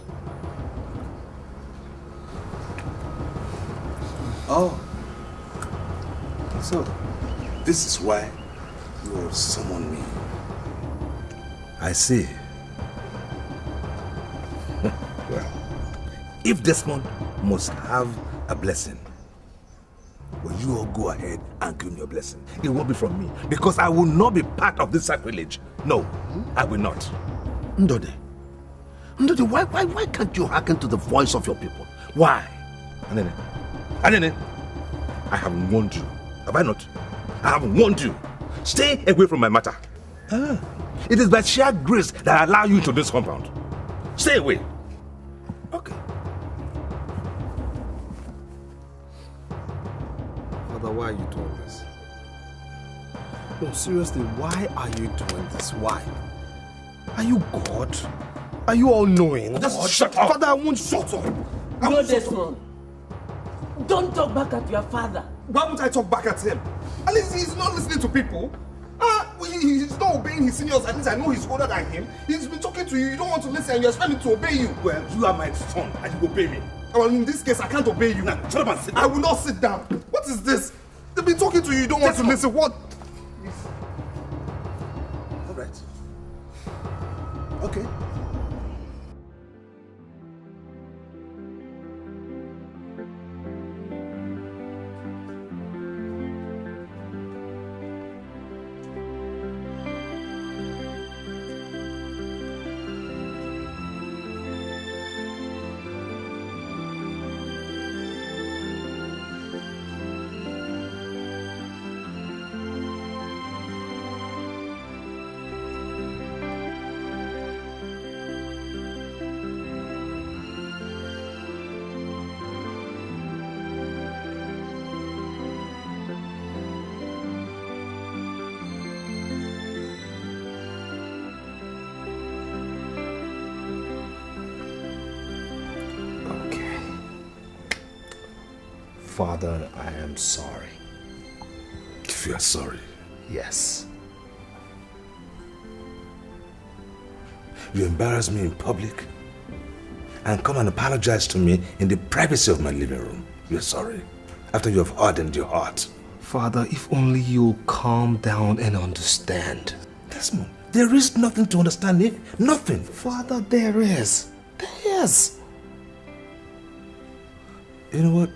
Speaker 1: Oh. So, this is why you summoned me. I see. Well, if Desmond must have a blessing, well, you all go ahead and give me your blessing. It won't be from me, because I will not be part of this sacrilege. No, I will not.
Speaker 8: Ndode, why can't you hearken to the voice of your people? Why?
Speaker 1: Anene, I have warned you. Have I not? I have warned you. Stay away from my matter. It is by sheer grace that I allow you into this compound. Stay away.
Speaker 8: Okay. Father, why are you doing this?
Speaker 11: No, seriously, why are you doing this? Why? Are you God? Are you all-knowing?
Speaker 10: Just shut up!
Speaker 11: Father, I won't shut up!
Speaker 4: No, Desmond. Don't talk back at your father.
Speaker 11: Why won't I talk back at him? At least he's not listening to people. He's not obeying his seniors. At least I know he's older than him. He's been talking to you. You don't want to listen and you expect him to obey you. Well, you are my son and you obey me. Well, in this case, I can't obey you. Now, shut up and sit down. I will not sit down. What is this? They've been talking to you. You don't want to listen. What?
Speaker 13: All right. Okay.
Speaker 11: Father, I am sorry.
Speaker 13: If you are sorry.
Speaker 11: Yes.
Speaker 13: You embarrass me in public and come and apologize to me in the privacy of my living room. You're sorry. After you have hardened your heart.
Speaker 11: Father, if only you'll calm down and understand.
Speaker 13: Desmond, there is nothing to understand here. Nothing.
Speaker 11: Father, there is. There is.
Speaker 13: You know what?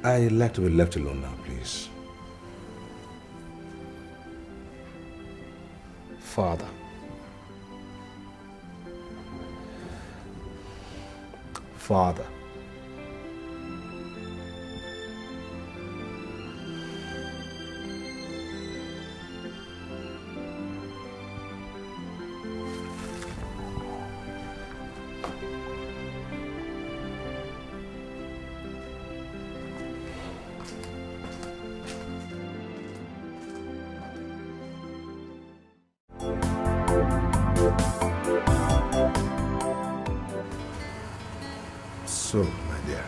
Speaker 13: I'd like to be left alone now, please.
Speaker 11: Father. Father.
Speaker 13: So, my dear.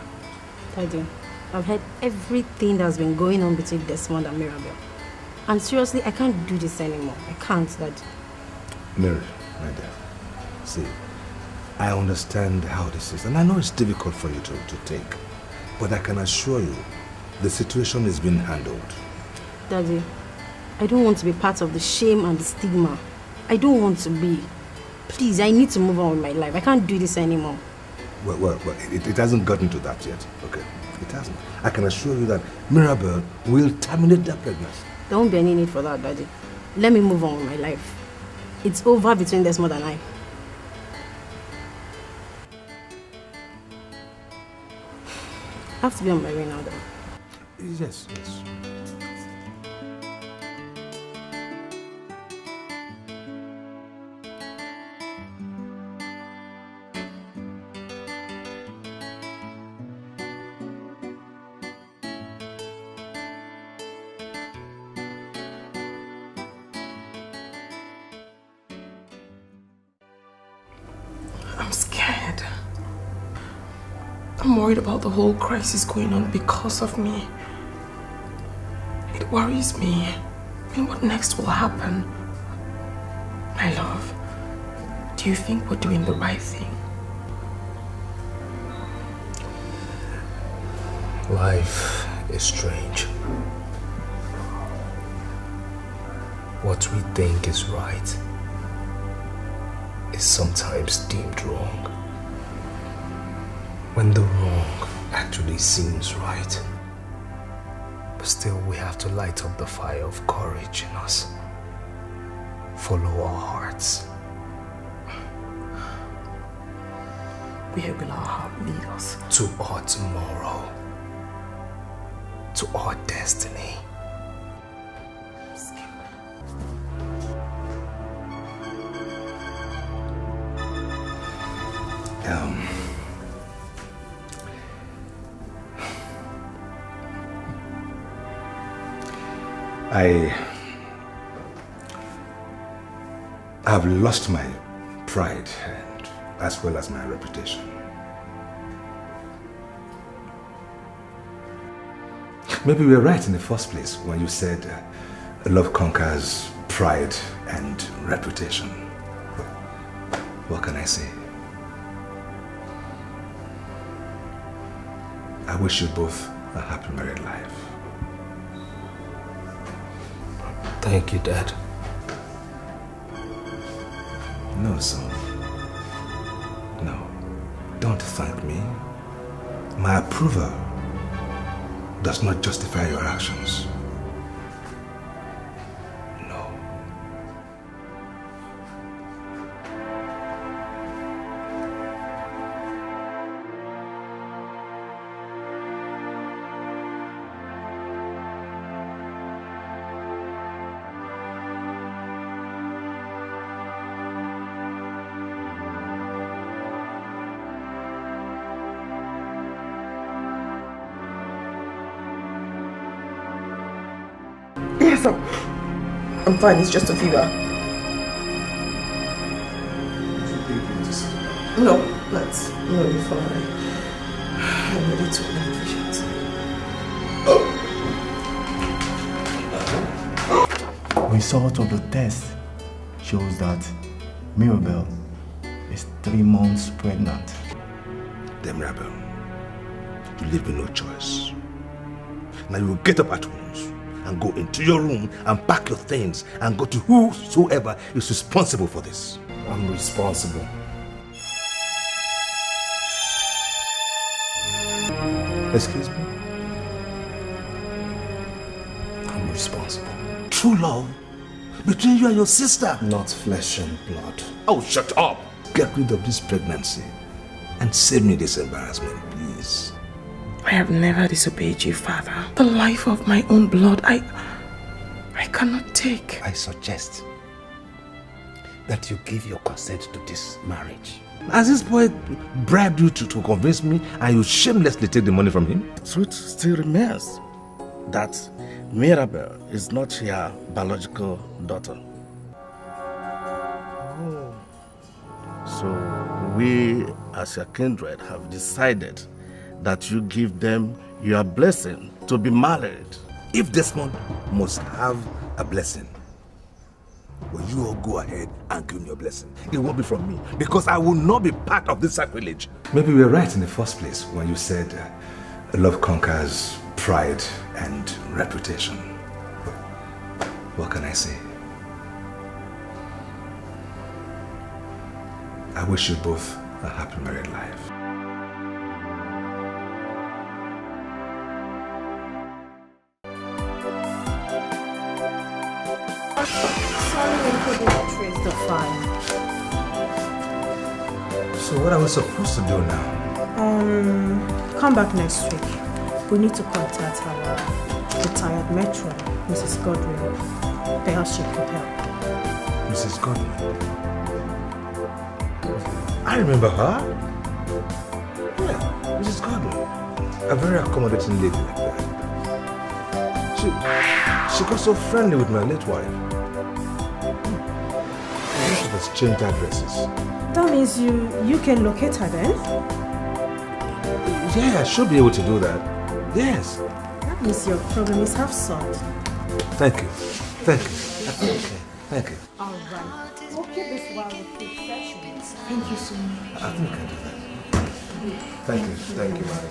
Speaker 9: Daddy, I've heard everything that's been going on between Desmond and Mirabel. And seriously, I can't do this anymore. I can't, Daddy.
Speaker 13: Mary, my dear. See, I understand how this is, and I know it's difficult for you to take. But I can assure you, the situation is being handled.
Speaker 9: Daddy, I don't want to be part of the shame and the stigma. I don't want to be. Please, I need to move on with my life. I can't do this anymore.
Speaker 13: Well, it hasn't gotten to that yet, okay? It hasn't. I can assure you that Mirabel will terminate that pregnancy.
Speaker 9: There won't be any need for that, Daddy. Let me move on with my life. It's over between Desmond and I. I have to be on my way now, though.
Speaker 13: Yes, yes.
Speaker 12: I'm scared. I'm worried about the whole crisis going on because of me. It worries me. I mean, what next will happen? My love, do you think we're doing the right thing?
Speaker 11: Life is strange. What we think is right is sometimes deemed wrong, when the wrong actually seems right. But still, we have to light up the fire of courage in us. Follow our hearts.
Speaker 12: Where will our heart lead us?
Speaker 11: To our tomorrow. To our destiny.
Speaker 1: I've lost my pride and as well as my reputation. Maybe we were right in the first place when you said love conquers pride and reputation. What can I say? I wish you both a happy married life.
Speaker 11: Thank you, Dad.
Speaker 1: No, son. No. Don't thank me. My approval does not justify your actions. No.
Speaker 12: Yes, I'm fine. It's just a fever. No, let's. No, you're fine. I'm ready to leave.
Speaker 5: Result of the test shows that Mirabel is 3 months pregnant.
Speaker 1: Then, Mirabel, you leave me no choice. Now you will get up at once and go into your room and pack your things and go to whosoever is responsible for this.
Speaker 11: I'm responsible.
Speaker 1: Excuse me?
Speaker 11: I'm responsible.
Speaker 1: True love between you and your sister.
Speaker 11: Not flesh and blood.
Speaker 1: Oh, shut up! Get rid of this pregnancy and save me this embarrassment, please.
Speaker 12: I have never disobeyed you, Father. The life of my own blood, I cannot take.
Speaker 13: I suggest that you give your consent to this marriage.
Speaker 1: Has this boy bribed you to convince me and you shamelessly take the money from him?
Speaker 8: Truth still remains that Mirabel is not your biological daughter. Oh. So we as your kindred have decided that you give them your blessing to be married.
Speaker 1: If Desmond must have a blessing, well, you all go ahead and give me your blessing. It won't be from me, because I will not be part of this sacrilege. Maybe we were right in the first place when you said love conquers pride and reputation. What can I say? I wish you both a happy married life.
Speaker 9: Trace the file.
Speaker 1: So what are we supposed to do now?
Speaker 9: Come back next week. We need to contact our retired matron, Mrs. Godwin. Perhaps she could help.
Speaker 1: Mrs. Godwin? I remember her. Yeah, Mrs. Godwin. A very accommodating lady like that. She got so friendly with my late wife. Let's change addresses.
Speaker 9: That means you can locate her then?
Speaker 1: Yeah, I should be able to do that. Yes.
Speaker 9: That means your problem is half solved.
Speaker 1: Thank you. Thank you. Okay. Thank you.
Speaker 9: Alright. We'll keep this while we keep sessions. Thank you so much.
Speaker 1: I think I can do that. Thank you. Thank you, Mary.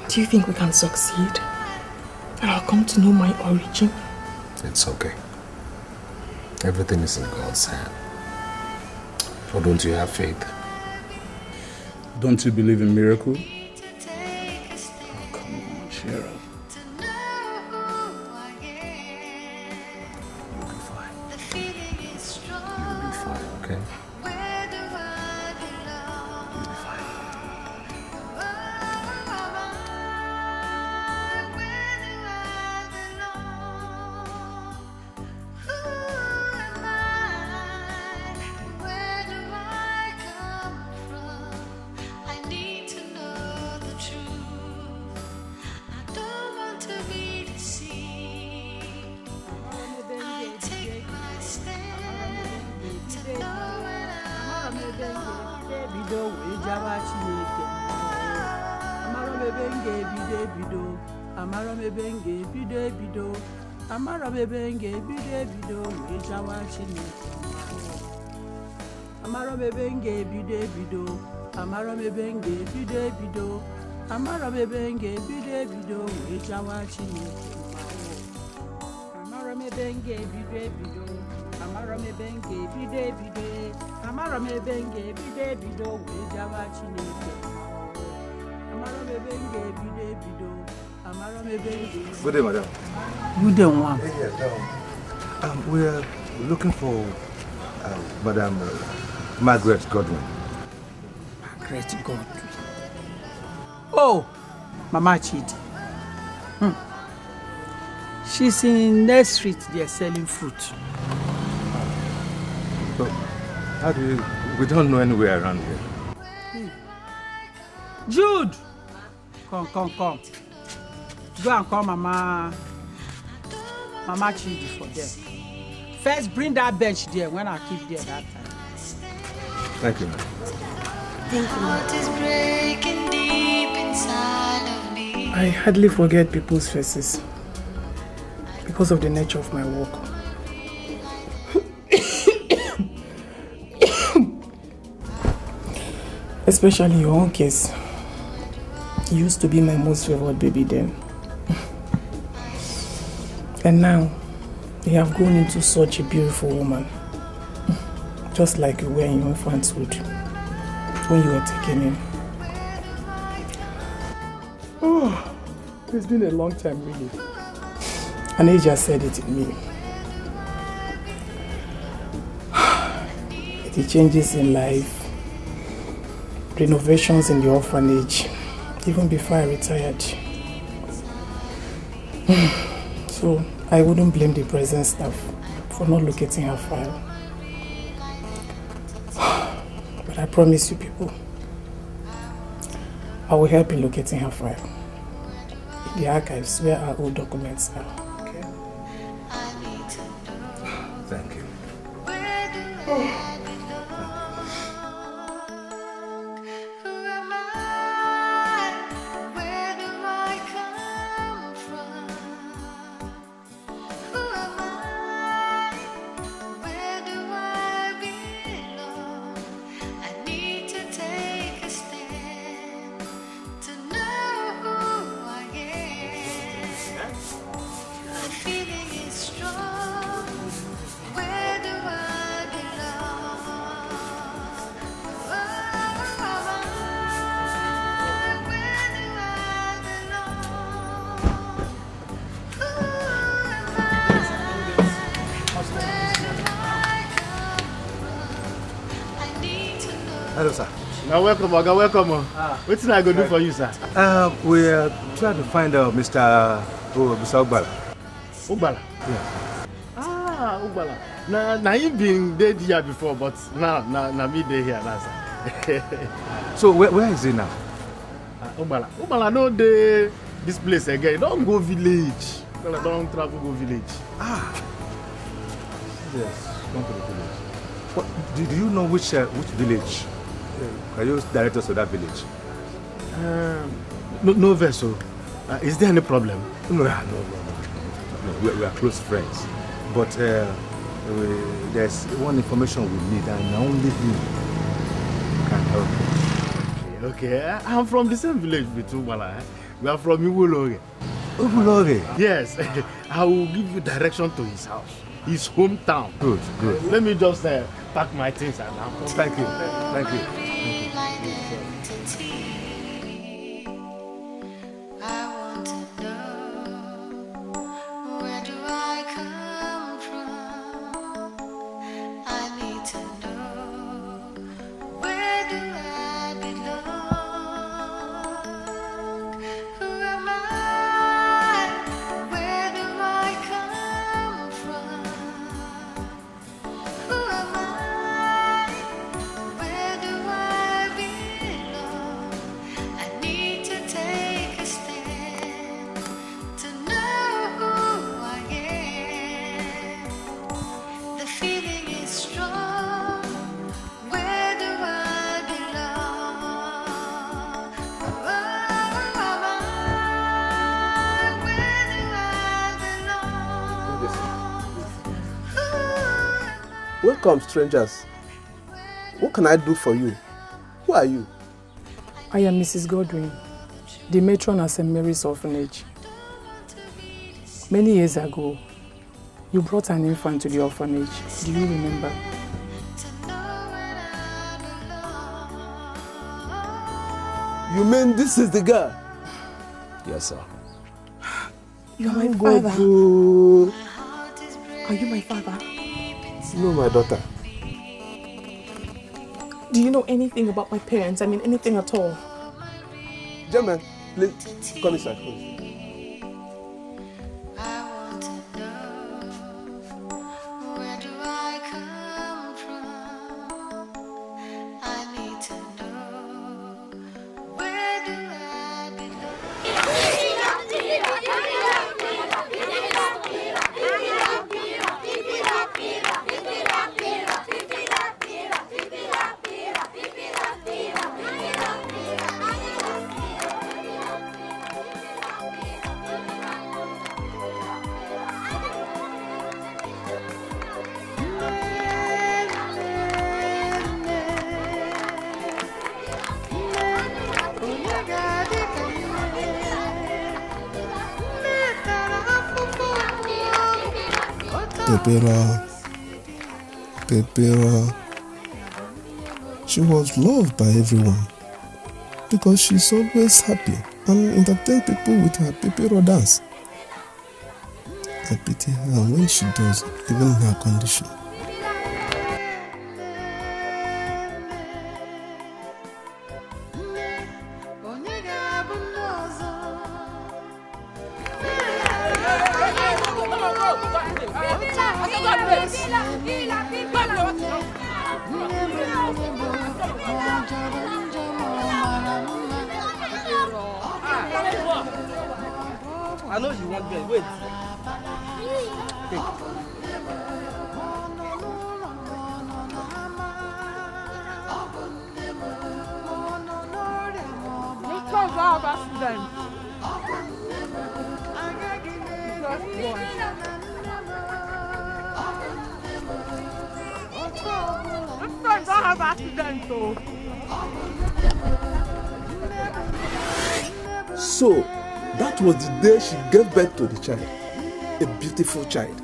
Speaker 12: Do you think we can succeed? And I'll come to know my origin?
Speaker 11: It's okay. Everything is in God's hand. Or don't you have faith?
Speaker 14: Don't you believe in miracles?
Speaker 11: Oh, come on, cheer up. You'll be fine. You'll be fine, okay? You'll be fine.
Speaker 15: bido wee jawa Chineke. Amara m ebe m ga-ebido ebido. Amara m ebe m ga-ebido ebido. Amara m ebe m ga-ebido ebido wee jawa Chineke. Amara m ebe m ga-ebido ebido. Amara m ebe m ga-ebido ebido. Amara m ebe m ga-ebido ebido wee jawa Chineke. Amara m ebe m ga-ebido ebido. Amara m ebe m ga-ebido ebido. Amara m ebe m ga-ebido ebido wee jawa Chineke. Amara m ebe m ga-ebido ebido. Amara m ebe m ga-ebido.
Speaker 1: Good day, madam.
Speaker 15: Good day, ma'am.
Speaker 1: We're looking for Madam Margaret Godwin.
Speaker 15: Margaret Godwin. Oh, Mama Chidi. She's in next street there selling fruit.
Speaker 1: So, how do you... We don't know anywhere around here.
Speaker 15: Jude! Come. Go and call Mama Chidi for them. First, bring that bench there when I keep there that time.
Speaker 1: Thank you, ma'am.
Speaker 16: Thank you, ma'am.
Speaker 12: I hardly forget people's faces because of the nature of my work. Especially your own case. You used to be my most favored baby then. And now, you have grown into such a beautiful woman. Just like you were in your infanthood when you were taken in. Oh, it's been a long time, really. And he just said it in me. The changes in life, renovations in the orphanage, even before I retired. So I wouldn't blame the present staff for not locating her file. But I promise you people, I will help in locating her file in the archives where our old documents are. Okay?
Speaker 1: Thank you. Hello, sir.
Speaker 8: Now welcome, Oga. Welcome. What can I go do for you, sir?
Speaker 1: We are trying to find Mr. Ogbala.
Speaker 8: Ogbala?
Speaker 1: Yeah.
Speaker 8: Ogbala. Now you've been dead here before, but now me there here now, sir.
Speaker 1: So where is he now?
Speaker 8: Ogbala no dey this place again. Don't go village. Don't travel go village.
Speaker 1: Yes, come to the village. What, do you know which village? Can you direct us to that village?
Speaker 8: No vessel. Is there any problem?
Speaker 1: No. We are close friends. But there's one information we need, and only you can help.
Speaker 8: Okay. I'm from the same village with Ogbala. We are from Iwolore.
Speaker 1: Iwolore?
Speaker 8: Yes. I will give you direction to his house. His hometown.
Speaker 1: Good.
Speaker 8: Let me just pack my things and I'll come.
Speaker 1: Thank you.
Speaker 10: Welcome, strangers. What can I do for you? Who are you?
Speaker 17: I am Mrs. Godwin, the matron at St. Mary's Orphanage. Many years ago, you brought an infant to the orphanage. Do you remember?
Speaker 10: You mean this is the girl?
Speaker 11: Yes, sir.
Speaker 2: You're my
Speaker 10: God,
Speaker 2: father.
Speaker 10: bro.
Speaker 2: Are you my father?
Speaker 10: No, my daughter.
Speaker 2: Do you know anything about my parents? I mean, anything at all?
Speaker 10: Gentlemen, please come inside, please.
Speaker 18: Pepera. She was loved by everyone because she's always happy and entertains people with her Pepera dance. I pity her when she does, even in her condition.
Speaker 11: I know you want me. Wait.
Speaker 15: Let's go grab us then. Let's go have accident though.
Speaker 10: So, that was the day she gave birth to the child. A beautiful child.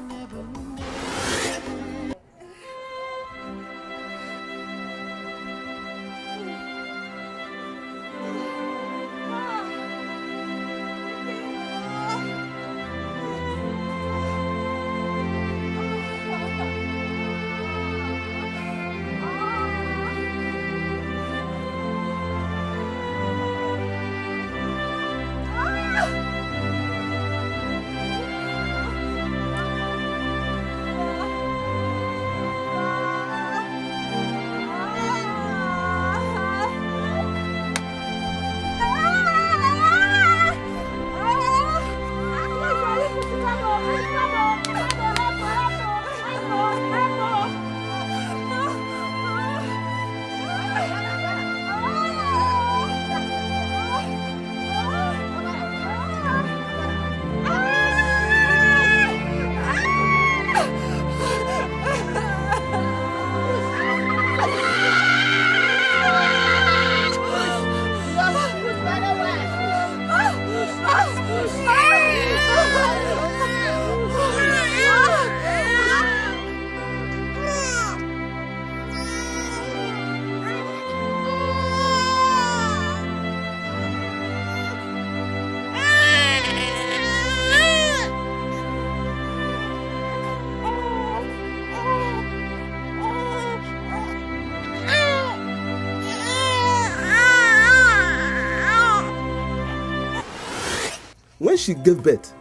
Speaker 10: When she gave birth,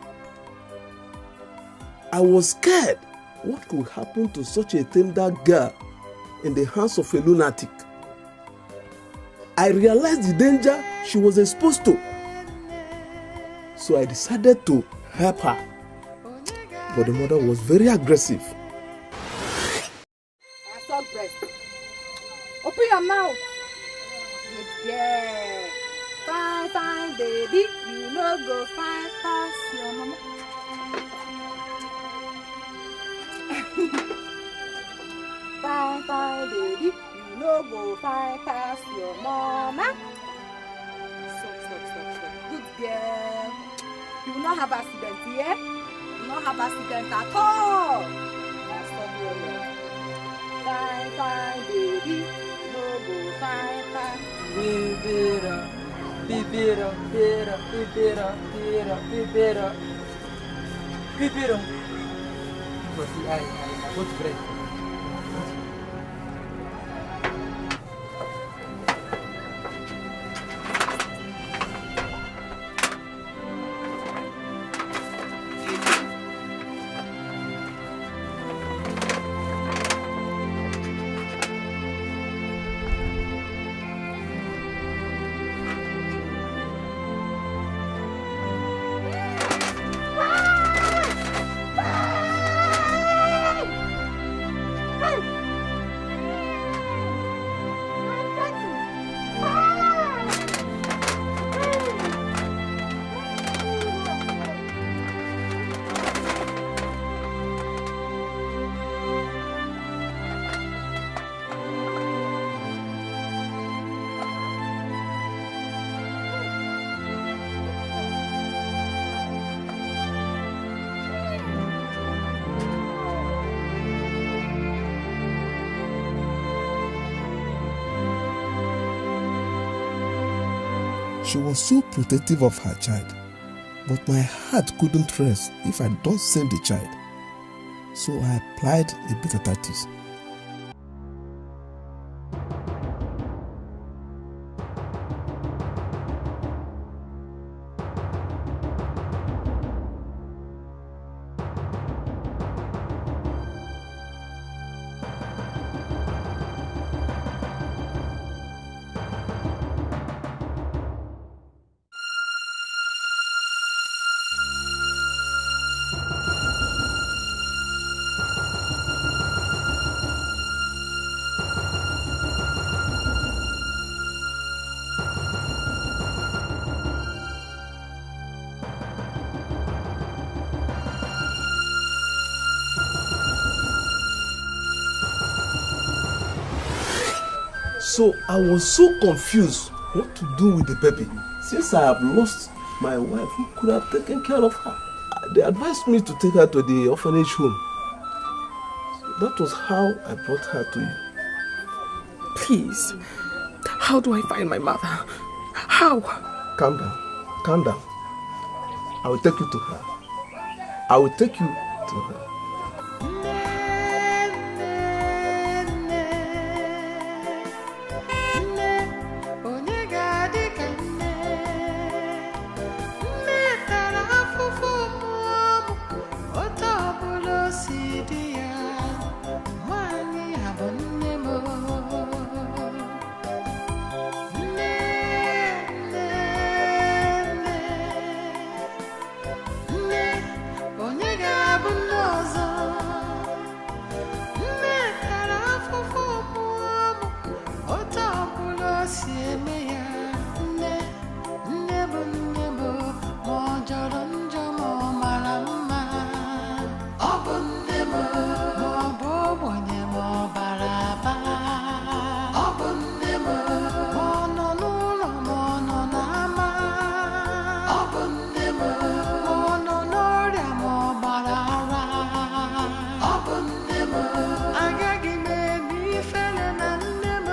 Speaker 10: I was scared. What could happen to such a tender girl in the hands of a lunatic? I realized the danger she was exposed to. So I decided to help her. But the mother was very aggressive.
Speaker 15: I saw breast. Open your mouth. Yeah. Fine, fine, baby. You no go fine past your mama. Fine, fine, baby. You no go fine past your mama. Stop. Good girl. You will not have accident, yeah? You will not have accident at all. Now stop here. Fine, baby. You no go fine past. Bibira. What's great?
Speaker 18: She was so protective of her child, but my heart couldn't rest if I don't save the child. So I applied a bitter tactics.
Speaker 11: So I was so confused what to do with the baby. Since I have lost my wife who could have taken care of her, they advised me to take her to the orphanage home. So that was how I brought her to you.
Speaker 12: Please, how do I find my mother? How?
Speaker 11: Calm down. I will take you to her. I will take you to her.
Speaker 19: Agaghị m eme ifele na nne m.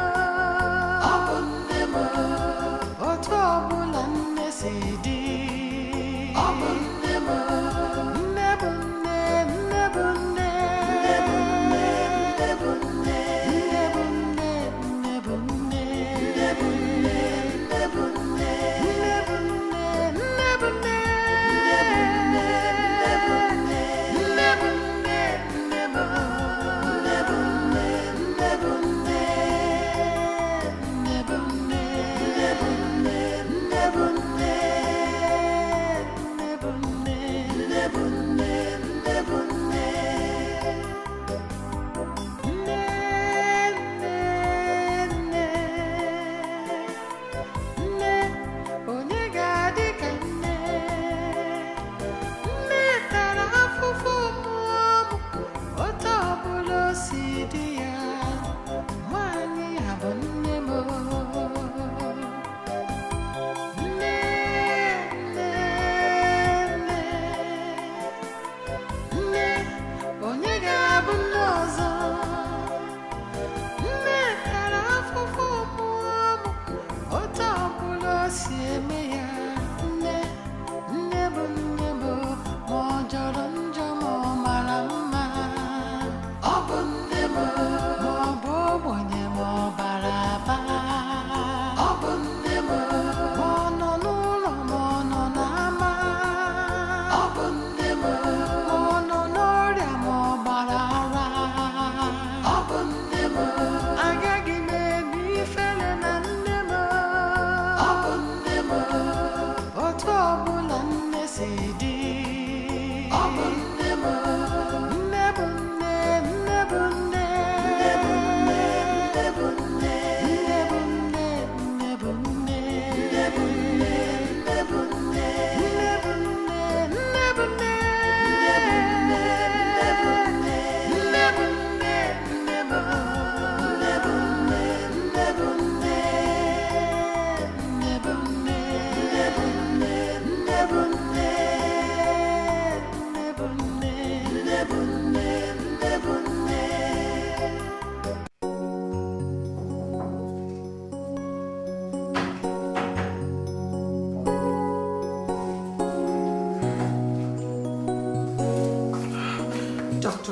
Speaker 19: Ọ bụ nne m.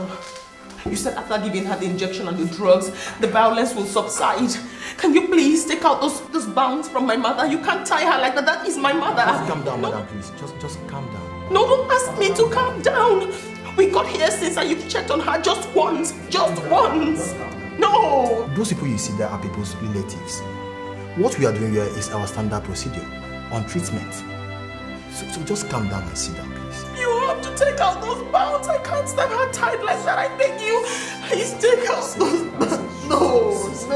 Speaker 12: doctor. You said after giving her the injection and the drugs, the violence will subside. Can you please take out those bounds from my mother? You can't tie her like that. That is my mother.
Speaker 10: Just calm down, madam, please. Just calm down.
Speaker 12: No, don't ask me to calm down. We got here since and you've checked on her just once. Just once. No.
Speaker 10: Those people you see there are people's relatives. What we are doing here is our standard procedure on treatment. So just calm down and sit down, please.
Speaker 12: You have to take out those bounds. I can't stand her tied like that. I beg you. Please take out those bounds.
Speaker 10: It's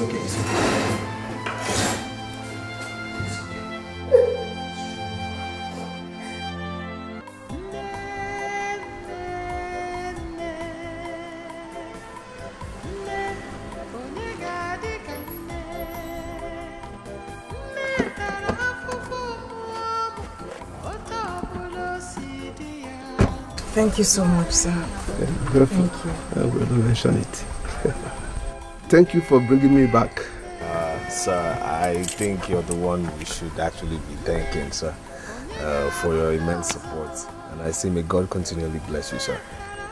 Speaker 10: okay.
Speaker 17: Thank you so much, sir.
Speaker 6: Thank you.
Speaker 17: I'm
Speaker 6: going to mention it. Thank you for bringing me back.
Speaker 11: Sir, I think you're the one we should actually be thanking, sir, for your immense support. And I say may God continually bless you, sir.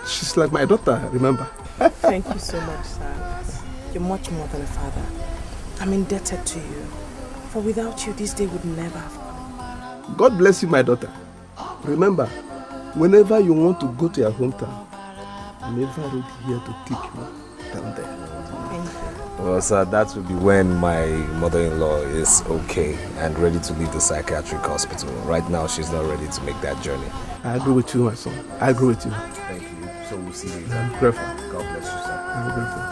Speaker 6: She's like my daughter, remember?
Speaker 2: Thank you so much, sir. You're much more than a father. I'm indebted to you. For without you, this day would never have come.
Speaker 6: God bless you, my daughter. Remember, whenever you want to go to your hometown, I'm never ready here to take you down there.
Speaker 2: Thank you.
Speaker 11: Well, sir, that will be when my mother-in-law is okay and ready to leave the psychiatric hospital. Right now, she's not ready to make that journey.
Speaker 6: I agree with you, my son. I agree with you.
Speaker 11: Thank you. So we'll see you.
Speaker 6: I'm grateful.
Speaker 11: God bless you, sir.
Speaker 6: I'm grateful.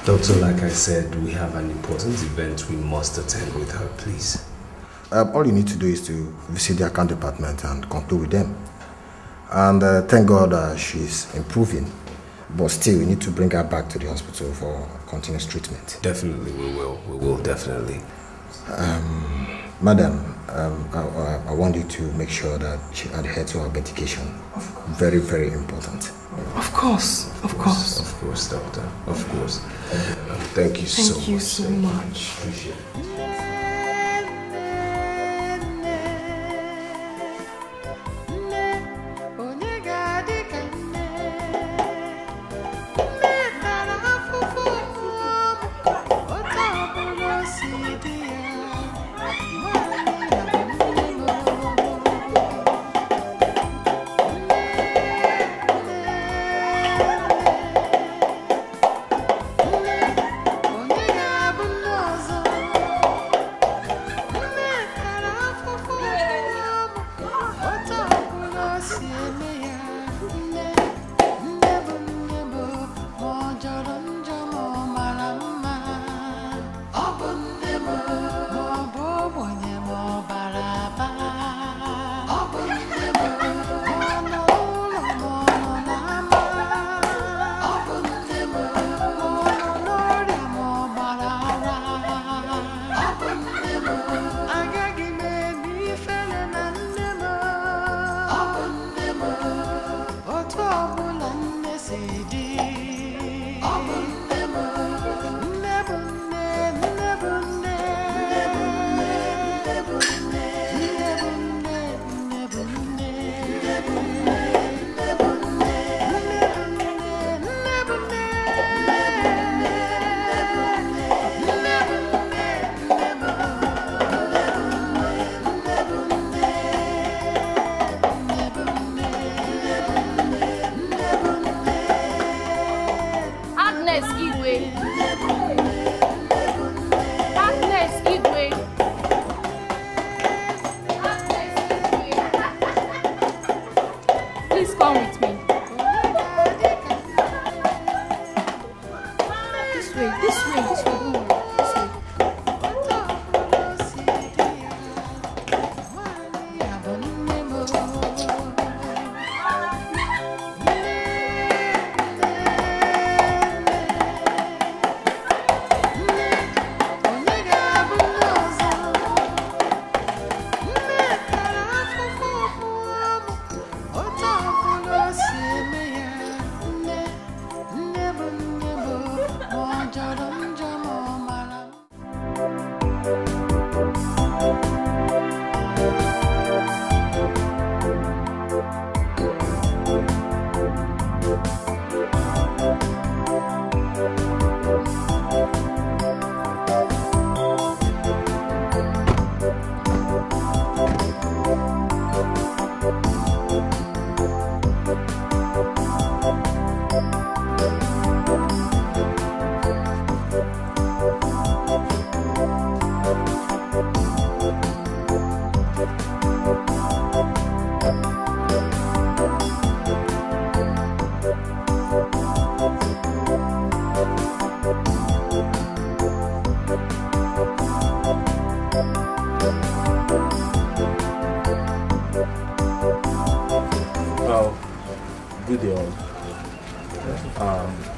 Speaker 11: Doctor, like I said, we have an important event we must attend with her, please.
Speaker 10: All you need to do is to visit the account department and conclude with them. And thank God she's improving. But still, we need to bring her back to the hospital for continuous treatment.
Speaker 11: Definitely, we will. We will, definitely.
Speaker 10: Madam, I want you to make sure that she adheres to her medication. Very, very important.
Speaker 2: Of course, of course.
Speaker 11: Of course, doctor. Of course. Thank you so much.
Speaker 2: Thank you so much.
Speaker 11: Appreciate it.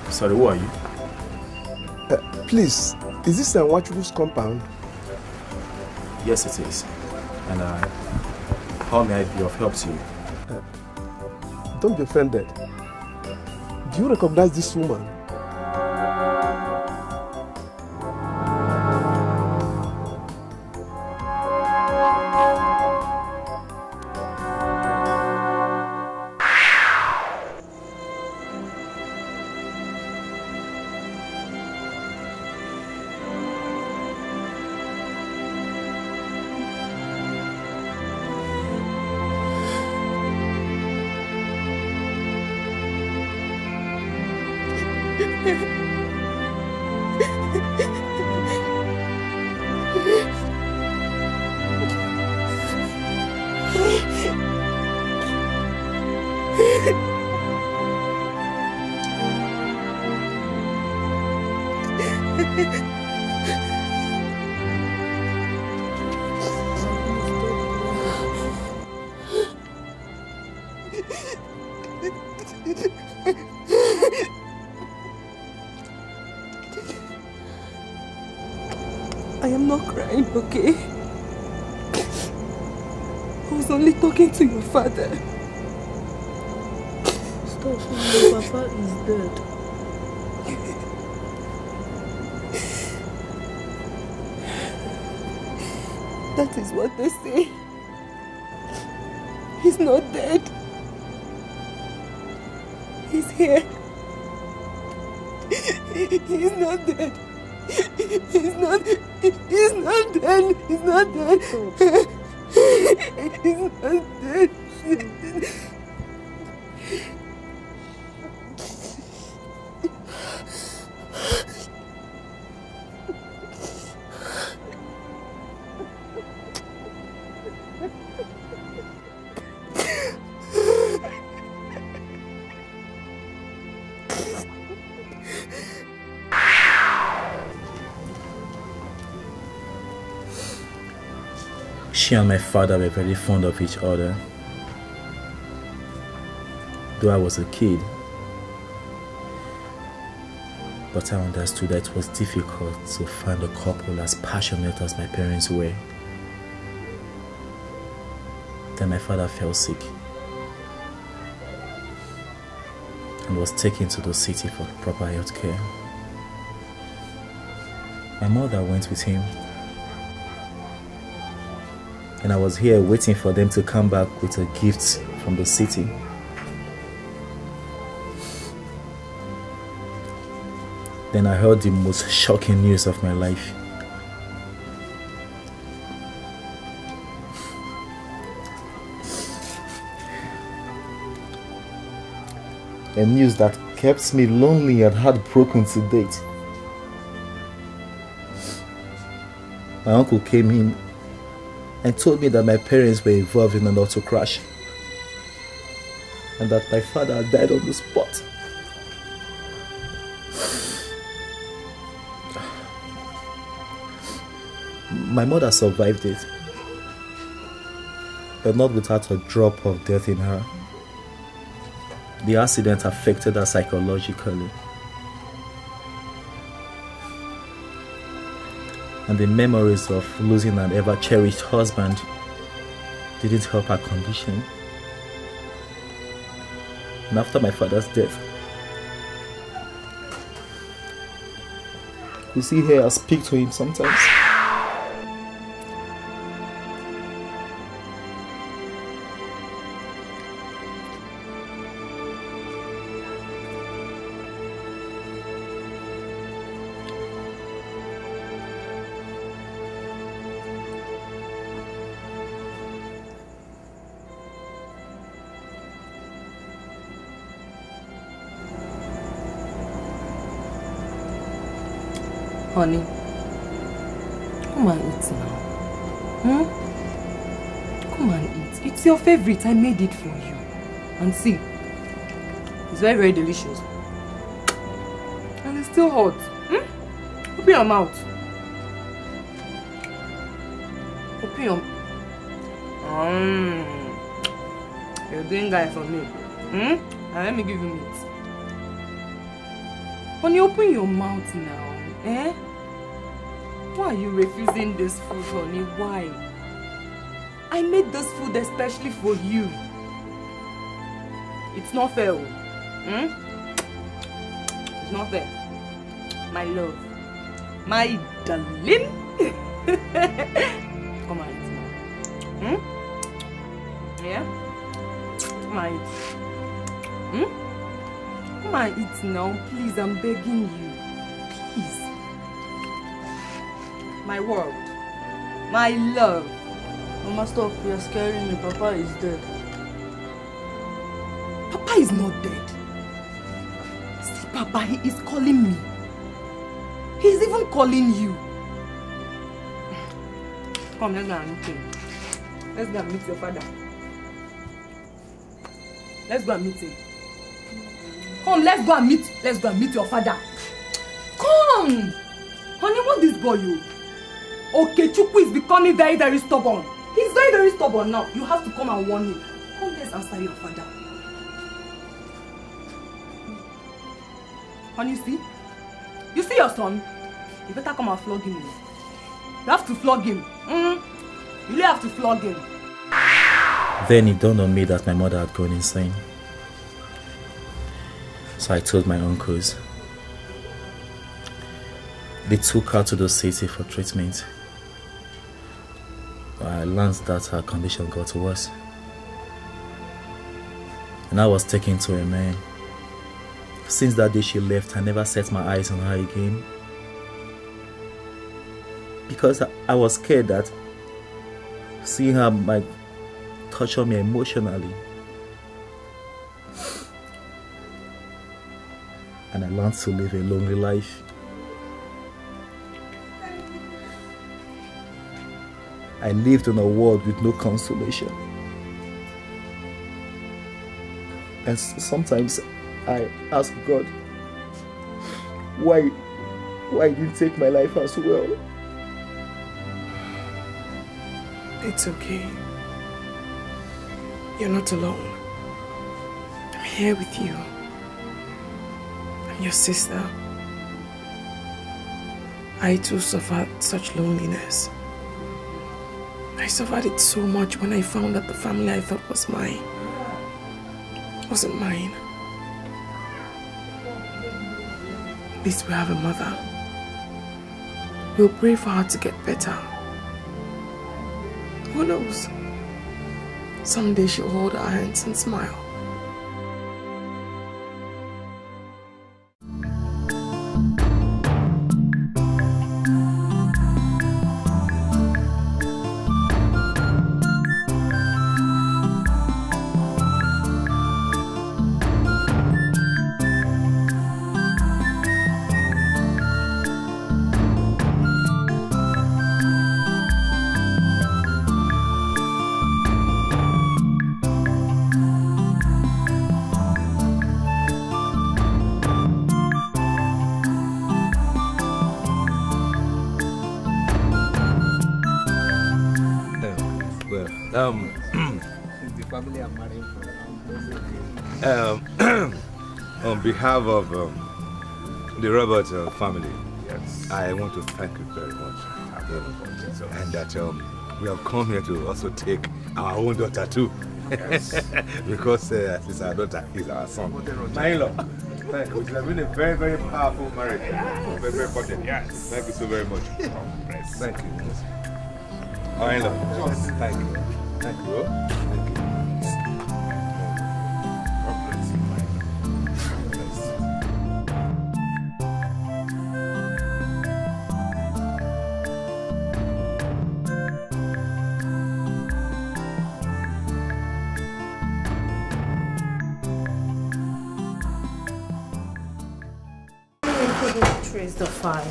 Speaker 14: Sorry, who are you?
Speaker 8: Please, is this Nwachukwu's compound?
Speaker 14: Yes, it is. And how may I be of help to you?
Speaker 8: Don't be offended. Do you recognize this woman?
Speaker 12: I am not crying, okay? I was only talking to your father.
Speaker 2: Stop, my papa is dead.
Speaker 12: That is what they say. He's not dead. He's here. He's not dead. He's not dead. He's not dead. He's not dead.
Speaker 14: She and my father were very fond of each other. Though I was a kid, but I understood that it was difficult to find a couple as passionate as my parents were. Then my father fell sick and was taken to the city for proper health care. My mother went with him, and I was here waiting for them to come back with a gift from the city. Then I heard the most shocking news of my life. A news that kept me lonely and heartbroken to date. My uncle came in and told me that my parents were involved in an auto crash and that my father had died on the spot. My mother survived it, but not without a drop of death in her. The accident affected her psychologically, and the memories of losing an ever-cherished husband didn't help her condition. And after my father's death, you see here, I speak to him sometimes.
Speaker 4: Honey, come and eat now. Come and eat. It's your favorite. I made it for you. And see, it's very, very delicious. And it's still hot. Open your mouth. Open your... You're doing guy for me. Now let me give you meat. Honey, open your mouth now. Why are you refusing this food, honey? Why? I made this food especially for you. It's not fair. It's not fair. My love. My darling. Come on, eat now. Yeah? Come on, eat. Come on, eat now. Please, I'm begging you. Please. My world. My love.
Speaker 9: Mama, stop. You're scaring me. Papa is dead.
Speaker 4: Papa is not dead. See, Papa, he is calling me. He's even calling you. Come, let's go and meet him. Let's go and meet your father. Let's go and meet him. Come, let's go and meet your father. Come! Honey, what this boy you? Okay, Chukwu is becoming very, very stubborn. He's very, very stubborn now. You have to come and warn him. Come, let's answer your father. Honey, you see? You see your son? You better come and flog him. You have to flog him. You really have to flog him.
Speaker 14: Then it dawned on me that my mother had gone insane. So I told my uncles. They took her to the city for treatment. I learned that her condition got worse. And I was taken to a man. Since that day she left, I never set my eyes on her again. Because I was scared that seeing her might torture me emotionally. And I learned to live a lonely life. I lived in a world with no consolation. And sometimes I ask God, why did you take my life as well?
Speaker 2: It's okay. You're not alone. I'm here with you. I'm your sister. I too suffered such loneliness. I suffered it so much when I found that the family I thought was mine wasn't mine. At least we have a mother. We'll pray for her to get better. Who knows? Someday she'll hold our hands and smile.
Speaker 1: The family I'm marrying for. On behalf of the Robert family, yes, I want to thank you very much. And that we have come here to also take our own daughter too. Yes. Because it's our daughter, is our son. My in-law. Thank you. It has been a very, very powerful marriage. Very, very important. Yes. Thank you so very much. Thank you. My in-law. Thank you. Thank you. Thank you.
Speaker 9: Trace the file.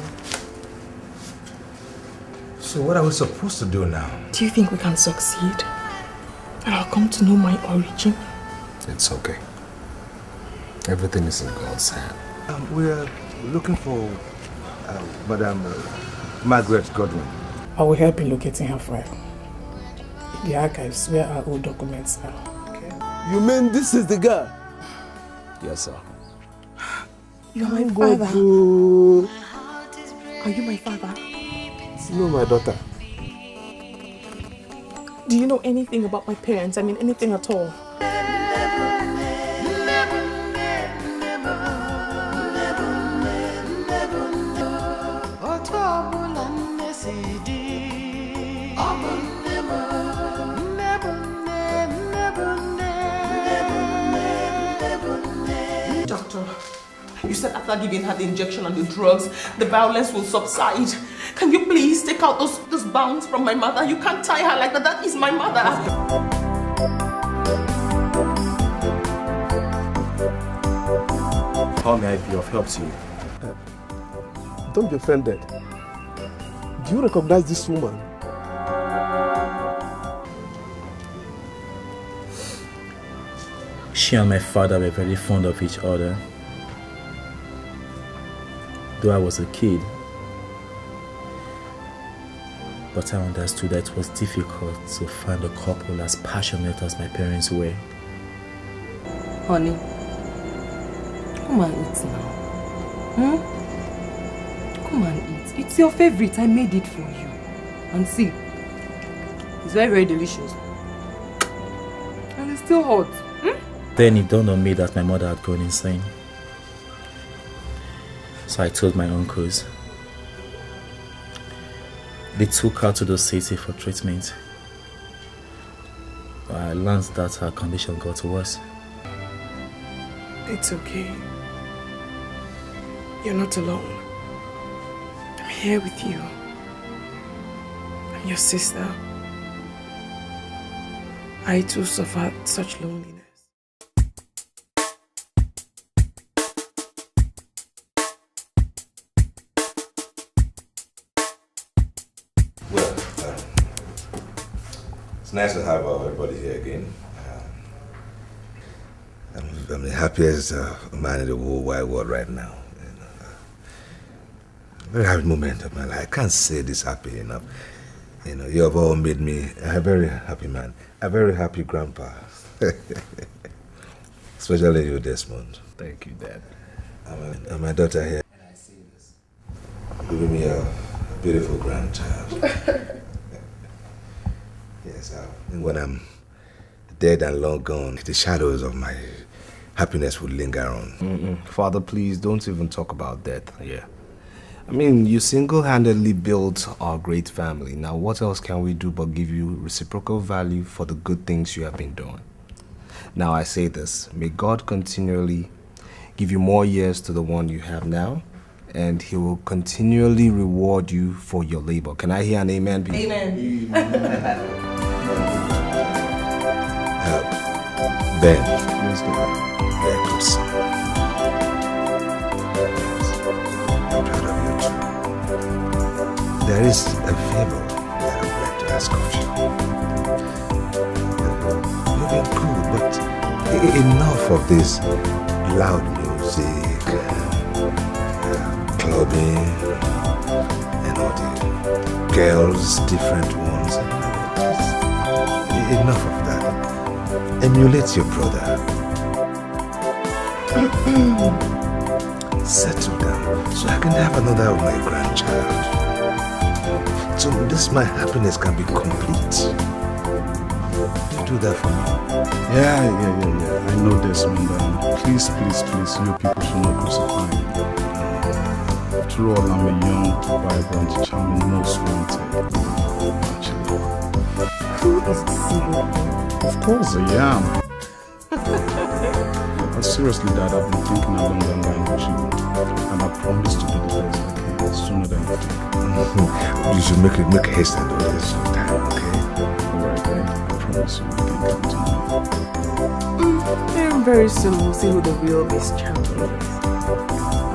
Speaker 1: So what are we supposed to do now?
Speaker 2: Do you think we can succeed? And I'll come to know my origin?
Speaker 11: It's okay. Everything is in God's hand.
Speaker 1: We're looking for Madam Margaret Godwin.
Speaker 17: I will help in locating her file. In the archives where our old documents are.
Speaker 8: Okay. You mean this is the girl?
Speaker 11: Yes, sir.
Speaker 2: You're my
Speaker 8: God,
Speaker 2: father. Are you my father?
Speaker 8: No, my daughter.
Speaker 2: Do you know anything about my parents? I mean, anything at all?
Speaker 12: Doctor, you said after giving her the injection and the drugs, the violence will subside. Can you please take out those bounds from my mother? You can't tie her like that. That is my mother.
Speaker 11: How may I be of help to you?
Speaker 8: Don't be offended. Do you recognize this woman?
Speaker 7: She and my father were very fond of each other. Though I was a kid, but I understood that it was difficult to find a couple as passionate as my parents were.
Speaker 9: Honey, come and eat now. Come and eat. It's your favorite. I made it for you. And see, it's very, very delicious. And it's still hot.
Speaker 7: Then it dawned on me that my mother had gone insane. So I told my uncles. They took her to the city for treatment. But I learned that her condition got worse.
Speaker 2: It's okay. You're not alone. I'm here with you. I'm your sister. I too suffered such loneliness.
Speaker 1: It's nice to have everybody here again. I'm the happiest man in the whole wide world right now. Very happy moment of my life. I can't say this happy enough. You have all made me a very happy man, a very happy grandpa. Especially you, Desmond.
Speaker 11: Thank you, Dad.
Speaker 1: And my daughter here. And I see this. Giving me a beautiful grandchild. Yes, when I'm dead and long gone, the shadows of my happiness would linger on.
Speaker 11: Father, please don't even talk about death here. I mean, you single-handedly built our great family. Now, what else can we do but give you reciprocal value for the good things you have been doing? Now, I say this, may God continually give you more years to the one you have now, and He will continually reward you for your labor. Can I hear an amen? People?
Speaker 12: Amen.
Speaker 1: Ben, very good son. I'm proud of you too. There is a favor that I would like to ask of you. You've been cool, but enough of this loud music, clubbing, and all the girls, different ones. Enough of that. Emulate your brother. Settle down so I can have another of my grandchild. So this my happiness can be complete. You do that for me.
Speaker 19: Yeah. I know Desmond. Please, you people should not crucify me. After all, I'm a young, vibrant, charming, most wanted. Actually.
Speaker 9: Who is single?
Speaker 19: Of course I am. But seriously, Dad, I've been thinking along that line with you. And I promise to do the best I can sooner than you think.
Speaker 1: You should make haste and do this sometime, okay?
Speaker 19: Alright, then. I promise you can count on me.
Speaker 2: Very soon we'll see who the real Miss Champion is.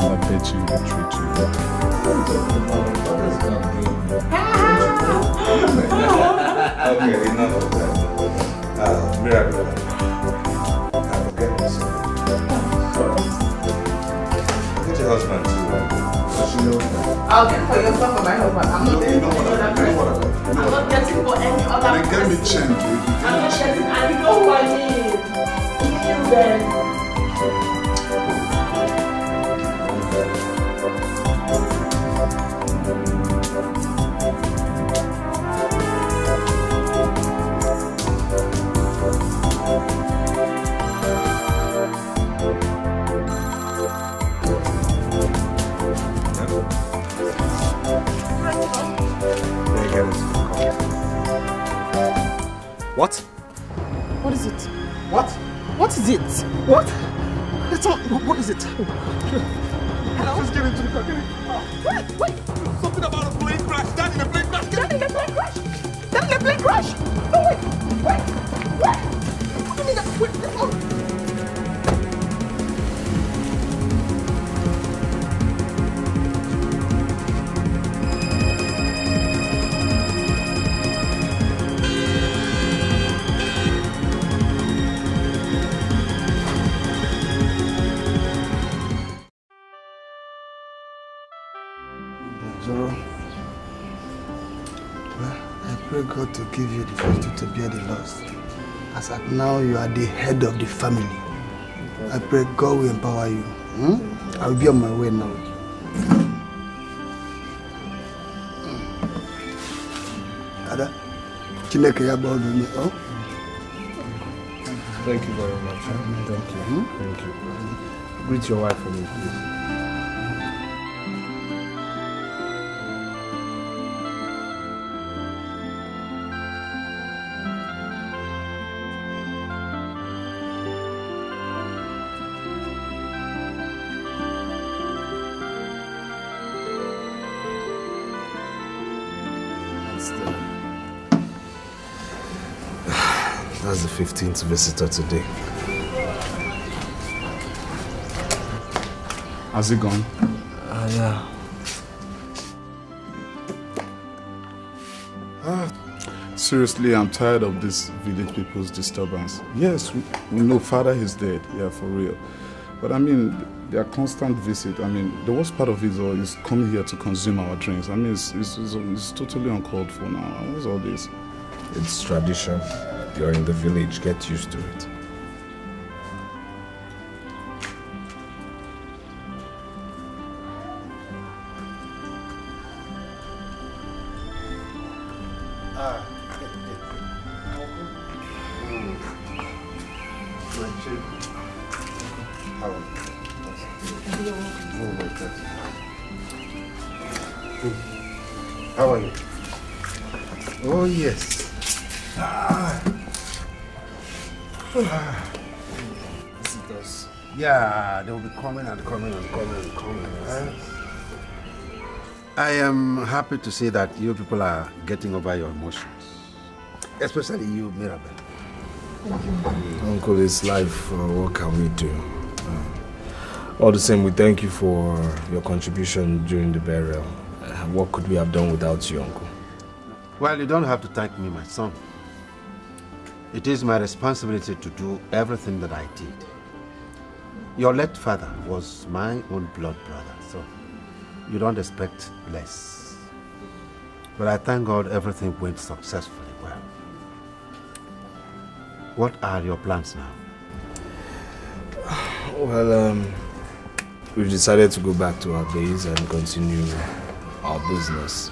Speaker 19: And I bet you will treat you.
Speaker 1: Okay, enough of that. Miracle. Forget this. Forget your husband too.
Speaker 12: I'll get for yourself for my husband. I'm not getting for any other person. I'm not getting for any other person.
Speaker 19: Get me change.
Speaker 12: I'm not getting, and you know who I need. You then.
Speaker 11: What?
Speaker 12: What is it?
Speaker 11: What?
Speaker 12: What is it?
Speaker 11: What? It's not. What is it?
Speaker 12: Just get into the car. Wait. Something about a plane crash. Dad in a plane crash. Dad in a plane crash. Dad in a plane crash. No, wait. What do you mean that? Wait,
Speaker 6: Zoro, well, I pray God to give you the fortitude to bear the loss. As at now, you are the head of the family. I pray God will empower you. I will be on my way now. Ada, Chineke ya ball me. Oh.
Speaker 11: Thank you very much. Thank you. Thank you. Greet your wife for me, please.
Speaker 1: That's the 15th visitor today.
Speaker 19: Has he gone?
Speaker 1: Yeah.
Speaker 19: Seriously, I'm tired of this village people's disturbance. Yes, we know father is dead, yeah, for real. But I mean, their constant visit, I mean, the worst part of it all is coming here to consume our drinks. I mean, it's totally uncalled for now. What's all this?
Speaker 1: It's tradition. You're in the village, get used to it.
Speaker 13: How are you? Oh, yes.
Speaker 1: Visitors.
Speaker 13: Yeah, they will be coming and coming and coming and coming. I am happy to see that you people are getting over your emotions. Especially you, Mirabel.
Speaker 1: Uncle, it's life. What can we do? All the same, we thank you for your contribution during the burial. What could we have done without you, Uncle?
Speaker 13: Well, you don't have to thank me, my son. It is my responsibility to do everything that I did. Your late father was my own blood brother, so you don't expect less. But I thank God everything went successfully well. What are your plans now?
Speaker 1: Well, we've decided to go back to our base and continue our business.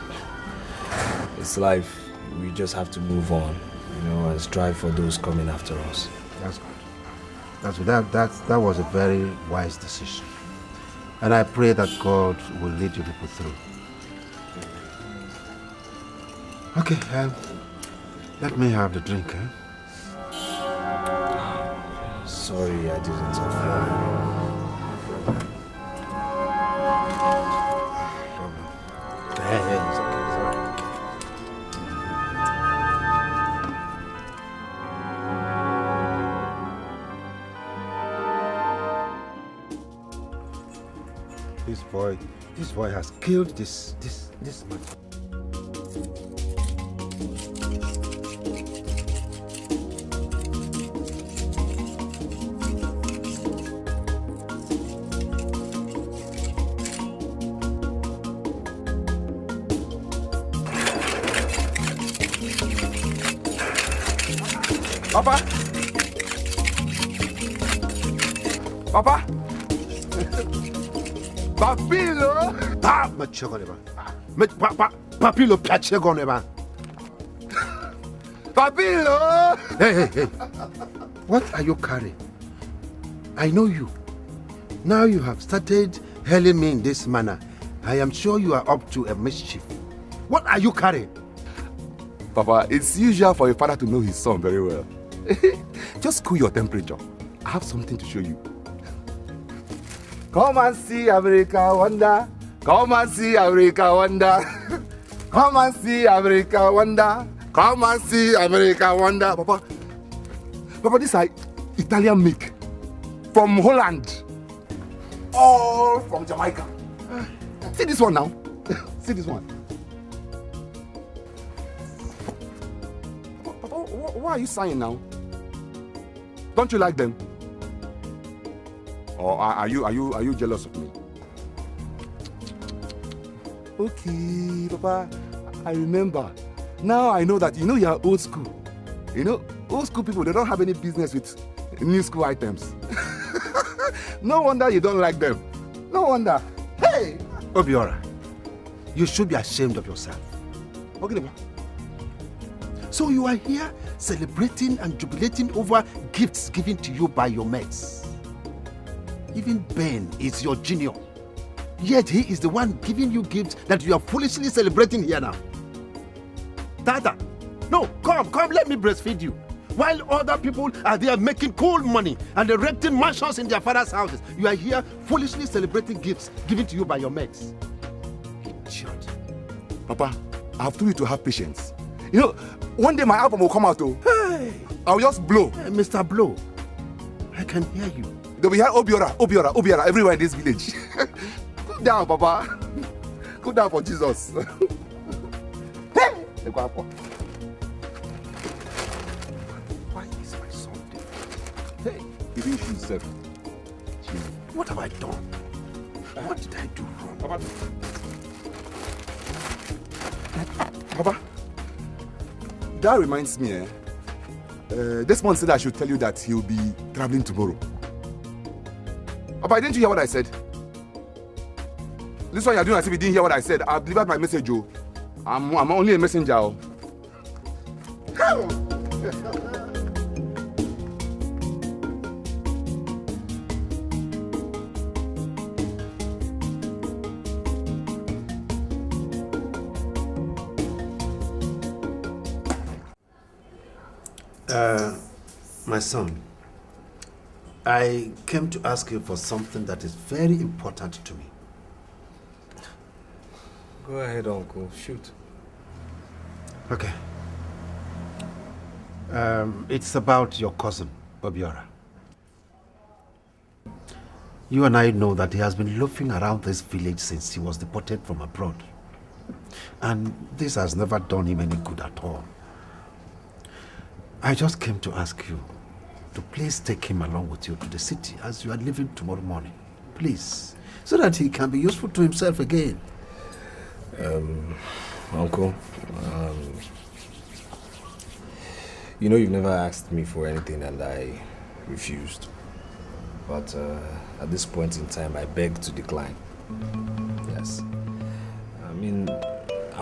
Speaker 1: It's life. We just have to move on, you know, and strive for those coming after us.
Speaker 13: That's good. That was a very wise decision. And I pray that God will lead you people through. Okay, let me have the drink, eh?
Speaker 1: Sorry, I didn't inform you.
Speaker 13: This boy has killed this man.
Speaker 5: Papa! Papa! Papilo!
Speaker 13: Ah, Machogoneba. Papilo Pachegoneba.
Speaker 5: Papilo!
Speaker 13: Hey. What are you carrying? I know you. Now you have started hailing me in this manner. I am sure you are up to a mischief. What are you carrying?
Speaker 5: Papa, it's usual for a father to know his son very well. Just cool your temperature. I have something to show you. Come and see America wonder. Come and see America wonder. Come and see America wonder. Come and see America wonder. Papa, this is Italian milk. From Holland. All from Jamaica. See this one now. See this one. Papa, why are you sighing now? Don't you like them? Or are you jealous of me? Okay, Papa, I remember. Now I know that you are old school. Old school people, they don't have any business with new school items. No wonder you don't like them. No wonder. Hey!
Speaker 13: Obiora, you should be ashamed of yourself.
Speaker 5: Okay, Papa.
Speaker 13: So you are here celebrating and jubilating over gifts given to you by your mates. Even Ben is your junior. Yet he is the one giving you gifts that you are foolishly celebrating here now. Tata, no, come, let me breastfeed you. While other people are there making cool money and erecting mansions in their father's houses, you are here foolishly celebrating gifts given to you by your mates. Idiot.
Speaker 5: Papa, I have told you to have patience. One day my album will come out.
Speaker 13: Hey!
Speaker 5: I'll just blow.
Speaker 13: Hey, Mr. Blow, I can hear you.
Speaker 5: They'll be here, Obiora, everywhere in this village. Cool down, Papa. Cool down for Jesus. Hey!
Speaker 13: Why is my son different?
Speaker 5: Hey! He didn't shoot himself.
Speaker 13: What have I done? What did I do wrong?
Speaker 5: Papa, that reminds me, this man said I should tell you that he'll be traveling tomorrow. Papa, didn't you hear what I said? This one you're doing as if you didn't hear what I said. I've delivered my message, Joe. I'm only a messenger.
Speaker 13: My son, I came to ask you for something that is very important to me.
Speaker 11: Go ahead, Uncle. Shoot.
Speaker 13: Okay. It's about your cousin, Obiora. You and I know that he has been loafing around this village since he was deported from abroad. And this has never done him any good at all. I just came to ask you to please take him along with you to the city as you are leaving tomorrow morning. Please. So that he can be useful to himself again.
Speaker 11: Uncle, you've never asked me for anything and I refused. But at this point in time, I beg to decline. Yes. I'm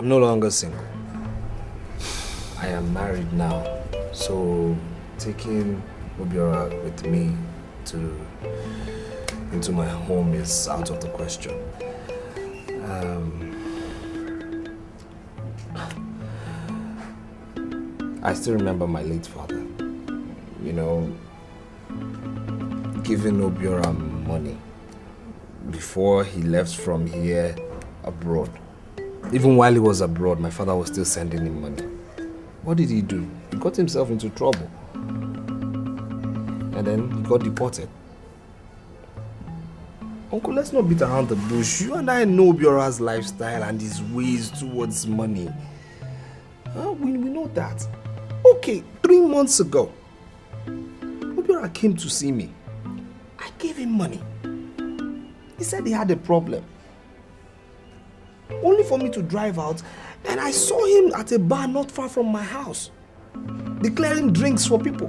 Speaker 11: no longer single. I am married now. So taking Obiora with me into my home is out of the question. I still remember my late father, giving Obiora money before he left from here abroad. Even while he was abroad, my father was still sending him money. What did he do? He got himself into trouble. And then he got deported. Uncle, let's not beat around the bush. You and I know Obiora's lifestyle and his ways towards money. We know that. Okay, 3 months ago, Obiora came to see me. I gave him money. He said he had a problem. Only for me to drive out, and I saw him at a bar not far from my house. declaring drinks for people.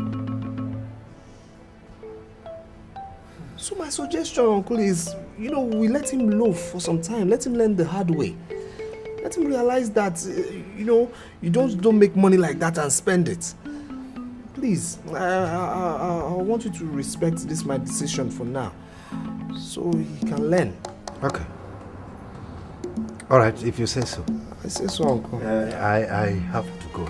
Speaker 11: So my suggestion, Uncle, is, we let him loaf for some time. Let him learn the hard way. Let him realize that, you don't make money like that and spend it. Please, I want you to respect this my decision for now, so he can learn.
Speaker 13: Okay. All right, if you say so.
Speaker 11: I say so, Uncle.
Speaker 13: I have to go.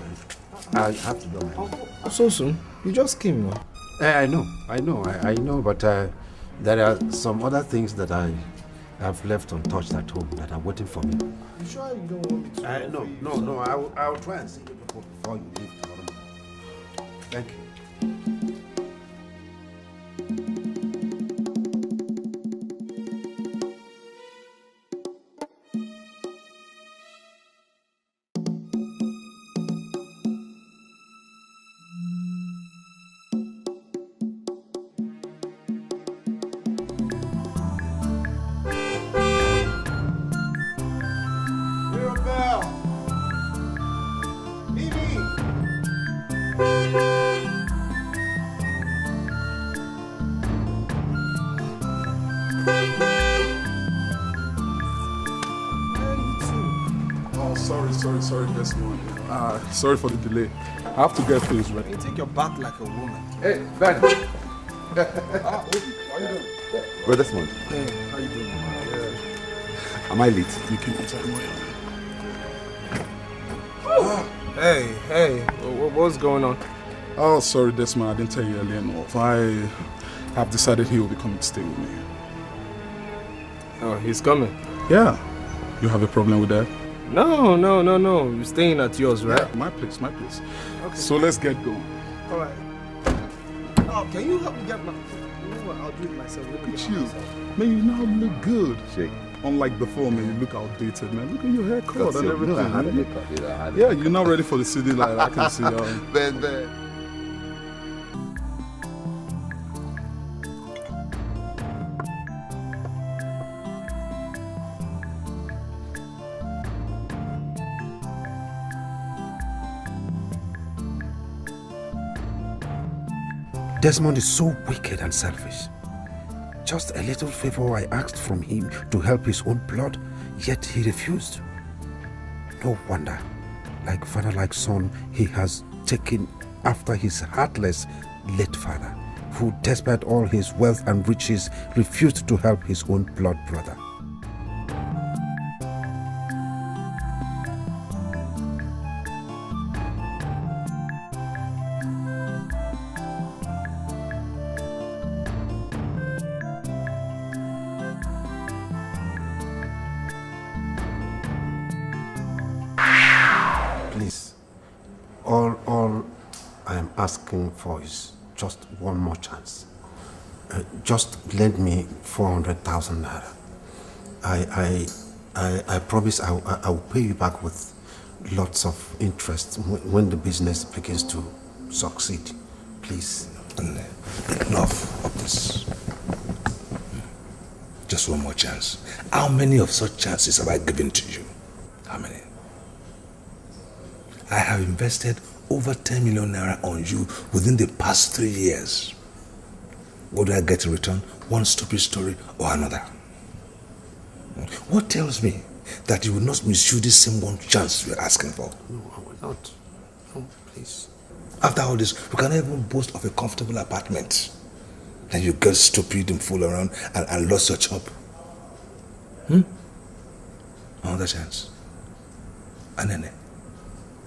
Speaker 13: I have to go.
Speaker 11: Uncle, so soon? You just came, no?
Speaker 13: I know, but there are some other things that I have left untouched at home that are waiting for me.
Speaker 11: You sure you don't want me to?
Speaker 13: No, I will try and see you before you leave tomorrow. Thank you.
Speaker 19: Sorry, Desmond. Sorry for the delay. I have to get things ready.
Speaker 11: You take your bath like a woman.
Speaker 13: Hey, Ben.
Speaker 19: How you doing?
Speaker 13: Well, Desmond.
Speaker 19: Hey, how you doing?
Speaker 13: Am I late?
Speaker 19: You can tell me.
Speaker 11: Hey, what's going on?
Speaker 19: Oh, sorry, Desmond. I didn't tell you earlier enough. I have decided he will be coming to stay with me.
Speaker 11: Oh, he's coming?
Speaker 19: Yeah. You have a problem with that?
Speaker 11: No. You're staying at yours, right?
Speaker 19: Yeah, my place.
Speaker 11: Okay.
Speaker 19: So let's get going.
Speaker 11: All right. Oh, can you help me get my... You know what? I'll do it myself.
Speaker 19: Look at you. Man, you now look good.
Speaker 13: Shake.
Speaker 19: Unlike before, man, you look outdated, man. Look at your haircut and everything.
Speaker 13: No, I had a haircut.
Speaker 19: Yeah, you're now ready for the city life. I can see.
Speaker 13: Ben. Desmond is so wicked and selfish. Just a little favor I asked from him to help his own blood, yet he refused. No wonder, like father, like son, he has taken after his heartless late father, who despite all his wealth and riches refused to help his own blood brother. All I am asking for is just one more chance. Just lend me 400,000 naira. I promise I will pay you back with lots of interest when the business begins to succeed. Please.
Speaker 1: Enough of this. Just one more chance. How many of such chances have I given to you? How many? I have invested over 10 million naira on you within the past 3 years. What do I get in return? One stupid story or another. What tells me that you will not misuse this same one chance you're asking for?
Speaker 13: No, I will not. No, please.
Speaker 1: After all this, you cannot even boast of a comfortable apartment. Then you get stupid and fool around and lost your job. Another chance. Anene,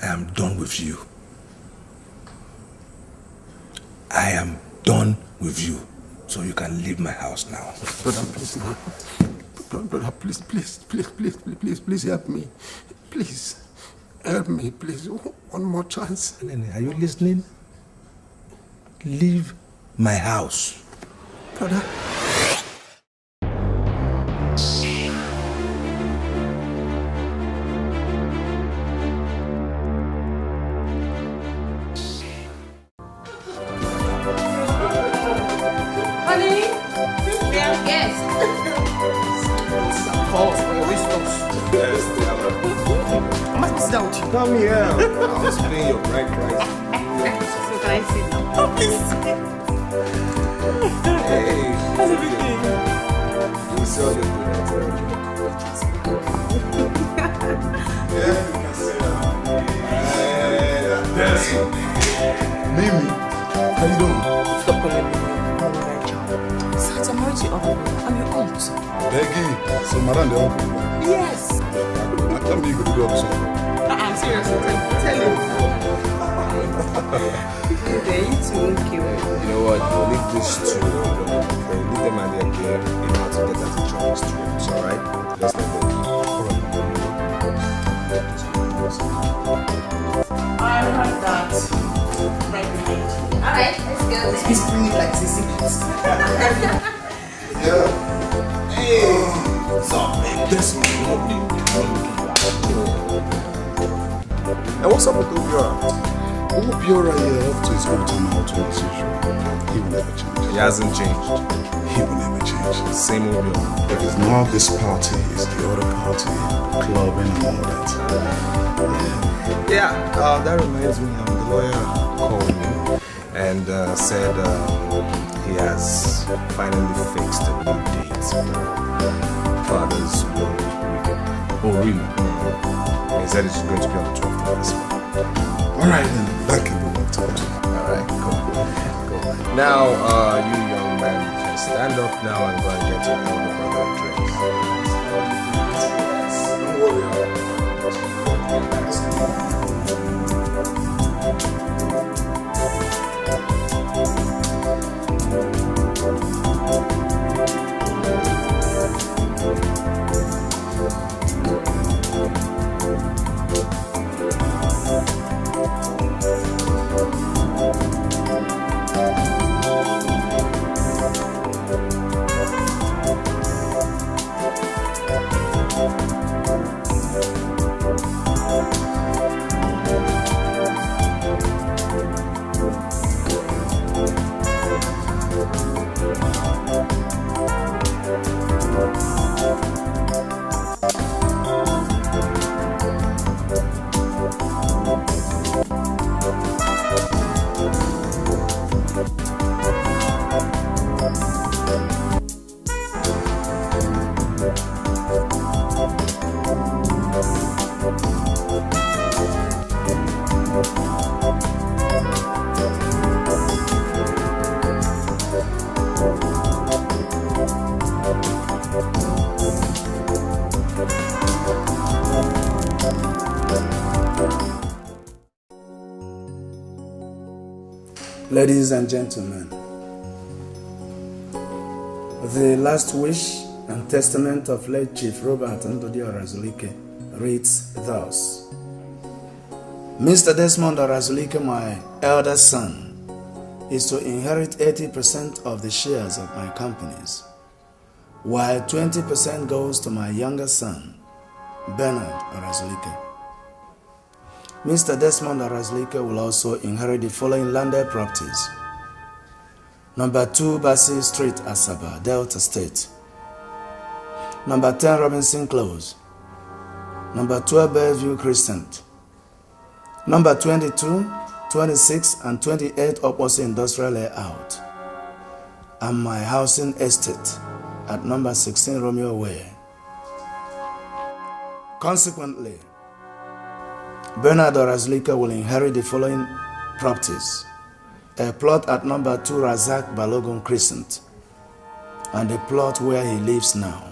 Speaker 1: I am done with you. I am done with you. So you can leave my house now.
Speaker 13: Brother, please. Brother, please help me. Please. Help me, please. One more chance.
Speaker 1: Anene, are you listening? Leave my house.
Speaker 13: Brother.
Speaker 11: Come here. I was paying your right price.
Speaker 2: So can I sit down?
Speaker 12: Oh, please.
Speaker 11: Hey.
Speaker 12: How's everything?
Speaker 11: You saw the good.
Speaker 19: Yeah, you can say that. That's it. Mimi, how you doing?
Speaker 12: Stop calling me. Since I'm married to your uncle, I'm your aunt.
Speaker 19: Becky, so madam the uncle.
Speaker 12: Yes.
Speaker 19: I tell me you could do all this.
Speaker 12: I'm serious. Tell him.
Speaker 2: Okay, you two won't kill.
Speaker 11: You know what? We'll leave this to leave them and their game. You know how to get at each other's throats, alright? Let's let them do.
Speaker 12: I heard that.
Speaker 2: Alright, let's go.
Speaker 12: He's bringing like secrets.
Speaker 19: Yeah.
Speaker 11: Hey! What's up, man?
Speaker 19: This one.
Speaker 11: And what's up with Obiora?
Speaker 19: Obiora here up to his old time out to his usual. He will never change.
Speaker 11: He hasn't changed.
Speaker 19: He will never change.
Speaker 11: Same Obiora.
Speaker 19: If it's not this party, it's the other party. Clubbing and all that.
Speaker 11: Yeah, that reminds me, the lawyer called me and said he has finally fixed a new date for Father's World Weekend. Oh, really? He said it's going to be on the 12th of this month.
Speaker 19: Alright then, that can be worked out.
Speaker 11: Alright, cool. Now, you young man can stand up now and go and get your elder brother a drink.
Speaker 19: Don't worry.
Speaker 6: Ladies and gentlemen, the last wish and testament of late Chief Robert Ndodi Orazulike reads thus. Mr. Desmond Orazulike, my elder son, is to inherit 80% of the shares of my companies, while 20% goes to my younger son, Bernard Orazulike. Mr. Desmond Orazulike will also inherit the following landed properties. Number 2 Bassey Street, Asaba, Delta State. Number 10 Robinson Close. Number 12 Bellevue Crescent. Number 22, 26 and 28 Opposite Industrial Layout. And my housing estate at number 16 Romeo Way. Consequently, Bernard Orazulike will inherit the following properties: a plot at number 2 Razak Balogun Crescent, and a plot where he lives now.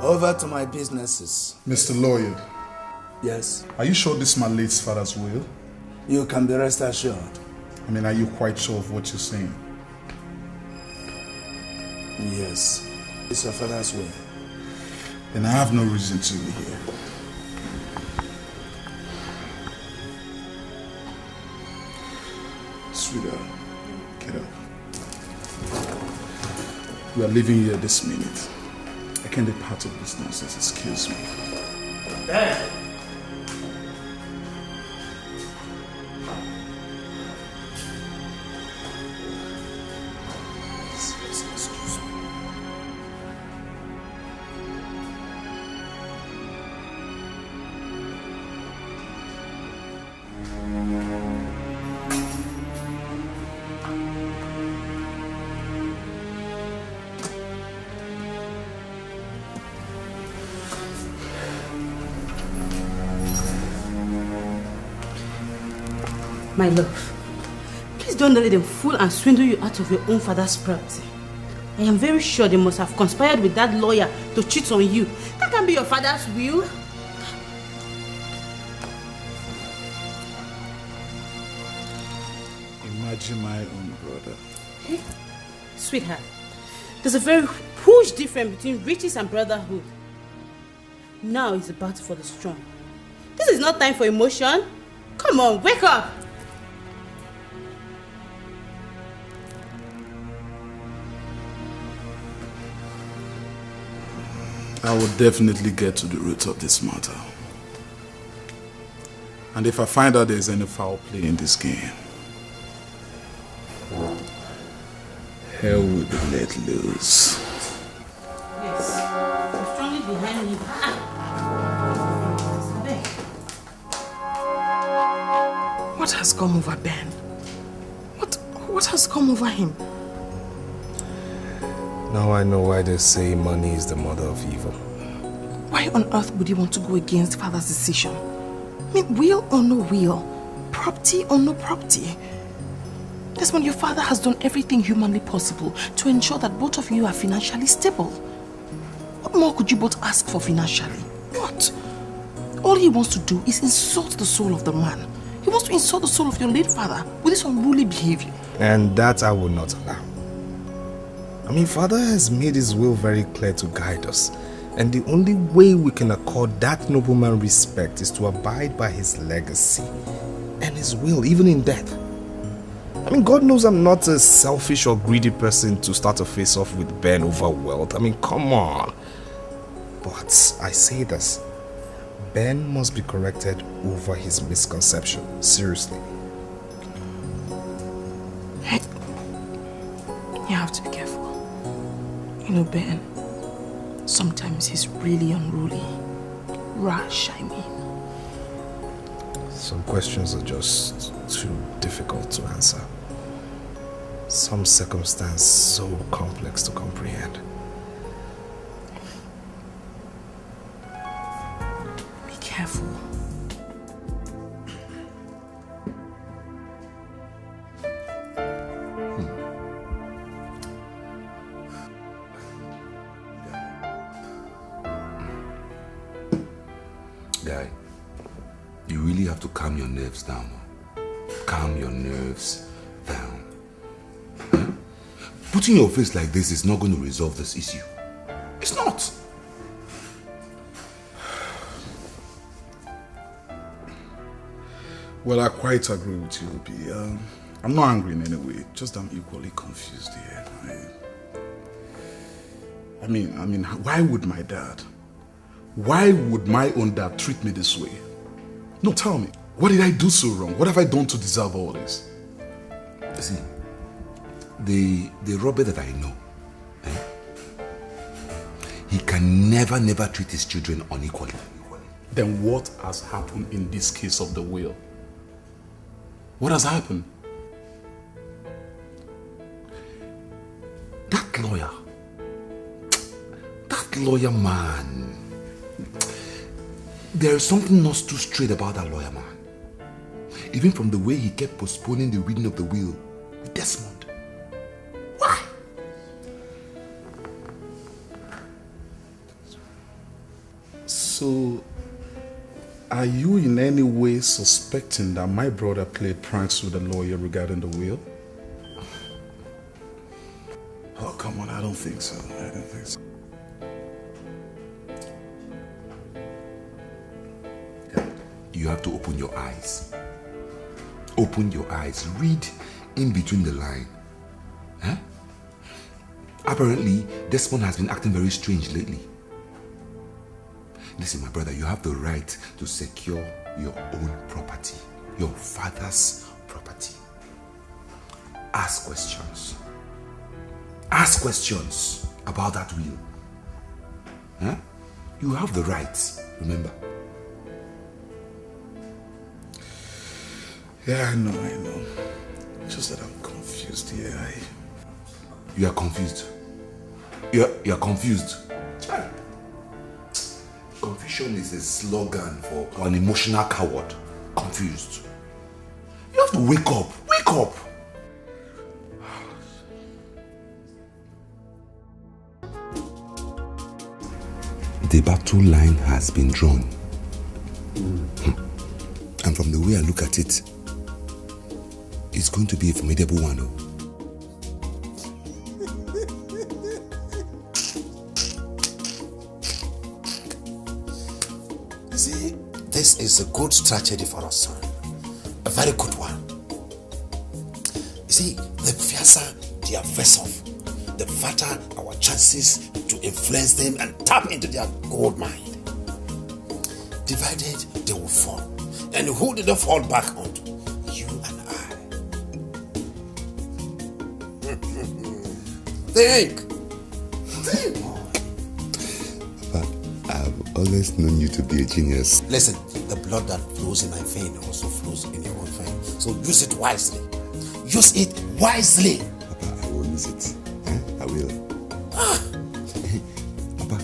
Speaker 6: Over to my businesses.
Speaker 19: Mr. Lawyer.
Speaker 6: Yes?
Speaker 19: Are you sure this is my late father's will?
Speaker 6: You can be rest assured.
Speaker 19: I mean, are you quite sure of what you're saying?
Speaker 6: Yes, it's your father's will.
Speaker 19: Then I have no reason to be here. Sweetheart, get up. We are leaving here this minute. I can't be part of this nonsense, excuse me.
Speaker 6: Dad!
Speaker 19: Excuse me.
Speaker 9: My love, please don't let them fool and swindle you out of your own father's property. I am very sure they must have conspired with that lawyer to cheat on you. That can be your father's will.
Speaker 19: Imagine my own brother.
Speaker 9: Hey, sweetheart, there's a very huge difference between riches and brotherhood. Now is the battle for the strong. This is not time for emotion. Come on, wake up!
Speaker 19: I will definitely get to the root of this matter. And if I find out there's any foul play in this game, hell will be let loose.
Speaker 9: Yes, I'm strongly behind you.
Speaker 12: What has come over Ben? What has come over him?
Speaker 11: Now I know why they say money is the mother of evil.
Speaker 12: Why on earth would he want to go against father's decision? I mean, will or no will, property or no property. Desmond, your father has done everything humanly possible to ensure that both of you are financially stable. What more could you both ask for financially? What? All he wants to do is insult the soul of the man. He wants to insult the soul of your late father with this unruly behavior.
Speaker 11: And that I will not allow. I mean, Father has made his will very clear to guide us. And the only way we can accord that nobleman respect is to abide by his legacy and his will, even in death. I mean, God knows I'm not a selfish or greedy person to start a face-off with Ben over wealth. I mean, come on. But I say this. Ben must be corrected over his misconception. Seriously.
Speaker 12: Hey, you have to be careful. You know, Ben, sometimes he's really unruly. Rash, I mean.
Speaker 11: Some questions are just too difficult to answer. Some circumstance so complex to comprehend.
Speaker 12: Be careful.
Speaker 13: Guy, you really have to calm your nerves down. Calm your nerves down. Huh? Putting your face like this is not going to resolve this issue. It's not.
Speaker 19: Well, I quite agree with you, Obi. I'm not angry in any way, just I'm equally confused here. I mean, why would my own dad treat me this way? No, tell me, what did I do so wrong? What have I done to deserve all this?
Speaker 13: See, the Robert that I know, he can never treat his children unequally.
Speaker 19: Then what has happened in this case of the will? What has happened?
Speaker 13: That lawyer man, there is something not too straight about that lawyer man. Even from the way he kept postponing the reading of the will with Desmond. Why?
Speaker 19: So, are you in any way suspecting that my brother played pranks with the lawyer regarding the will? Oh, come on, I don't think so.
Speaker 13: You have to open your eyes. Open your eyes. Read in between the line. Huh? Apparently, Desmond has been acting very strange lately. Listen, my brother, you have the right to secure your own property. Your father's property. Ask questions. Ask questions about that will. Huh? You have the right, remember.
Speaker 19: Yeah, I know. Just that I'm confused here.
Speaker 13: You are confused. You are confused. Confusion is a slogan for an emotional coward. Confused. You have
Speaker 1: have to wake up. Wake up.
Speaker 20: The battle line has been drawn. And from the way I look at it, it's going to be a formidable one.
Speaker 13: You see, this is a good strategy for us, son. A very good one. You see, the fiercer they are vessel, the fatter our chances to influence them and tap into their gold mine. Divided, they will fall. And who did they fall back onto? You and I. Think!
Speaker 20: But I've always known you to be a genius.
Speaker 13: Listen, the blood that flows in my vein also flows in your own vein. So use it wisely. Use it wisely.
Speaker 20: Papa, I will use it. I will. Papa,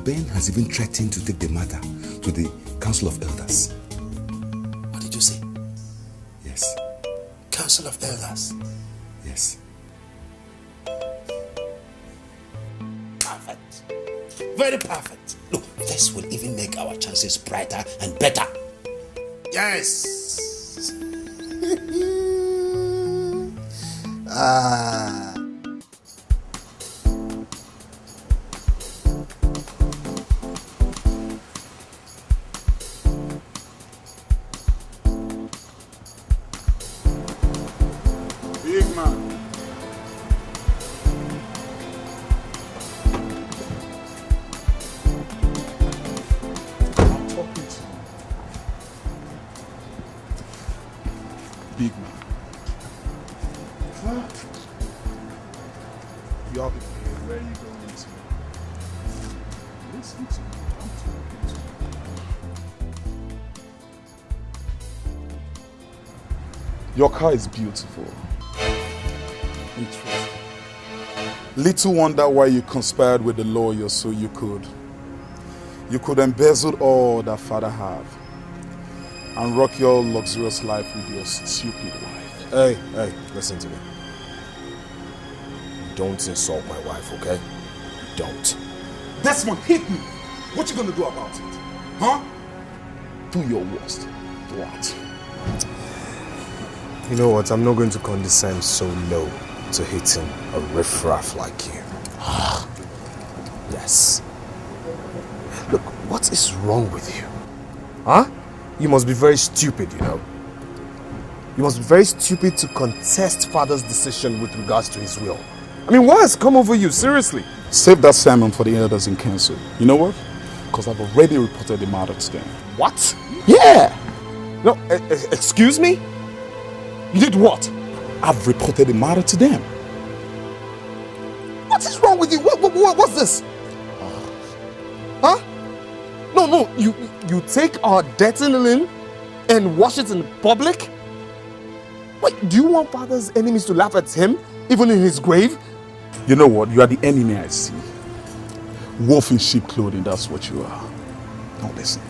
Speaker 20: Ben has even threatened to take the matter to the Council of Elders.
Speaker 13: What did you say?
Speaker 20: Yes.
Speaker 13: Council of Elders?
Speaker 20: Yes.
Speaker 13: Perfect. Very perfect. Look, this will even make our chances brighter and better. Yes.
Speaker 19: Big man. I'm talking to you. Big man. Huh? Y'all be clear. Where are you going to? Listen to me. I'm talking to you. Your car is beautiful. Interesting. Little wonder why you conspired with the lawyer so you could embezzle all that father have and rock your luxurious life with your stupid wife.
Speaker 11: Hey, listen to me. Don't insult my wife, okay? Don't.
Speaker 19: Desmond, hit me. What you gonna do about it? Huh? Do your worst. What?
Speaker 11: You know what? I'm not going to condescend so low to hitting a riffraff like you. Yes. Look, what is wrong with you? Huh? You must be very stupid, you know. You must be very stupid to contest father's decision with regards to his will. I mean, what has come over you? Seriously?
Speaker 19: Save that sermon for the elders in council. You know what? Because I've already reported the matter to them.
Speaker 11: What? Yeah! No, excuse me? You did what?
Speaker 19: I've reported the matter to them.
Speaker 11: What is wrong with you? What's this? Huh? No, you take our dirty linen and wash it in public? Wait, do you want father's enemies to laugh at him, even in his grave?
Speaker 19: You know what? You are the enemy I see. Wolf in sheep clothing, that's what you are. Now listen.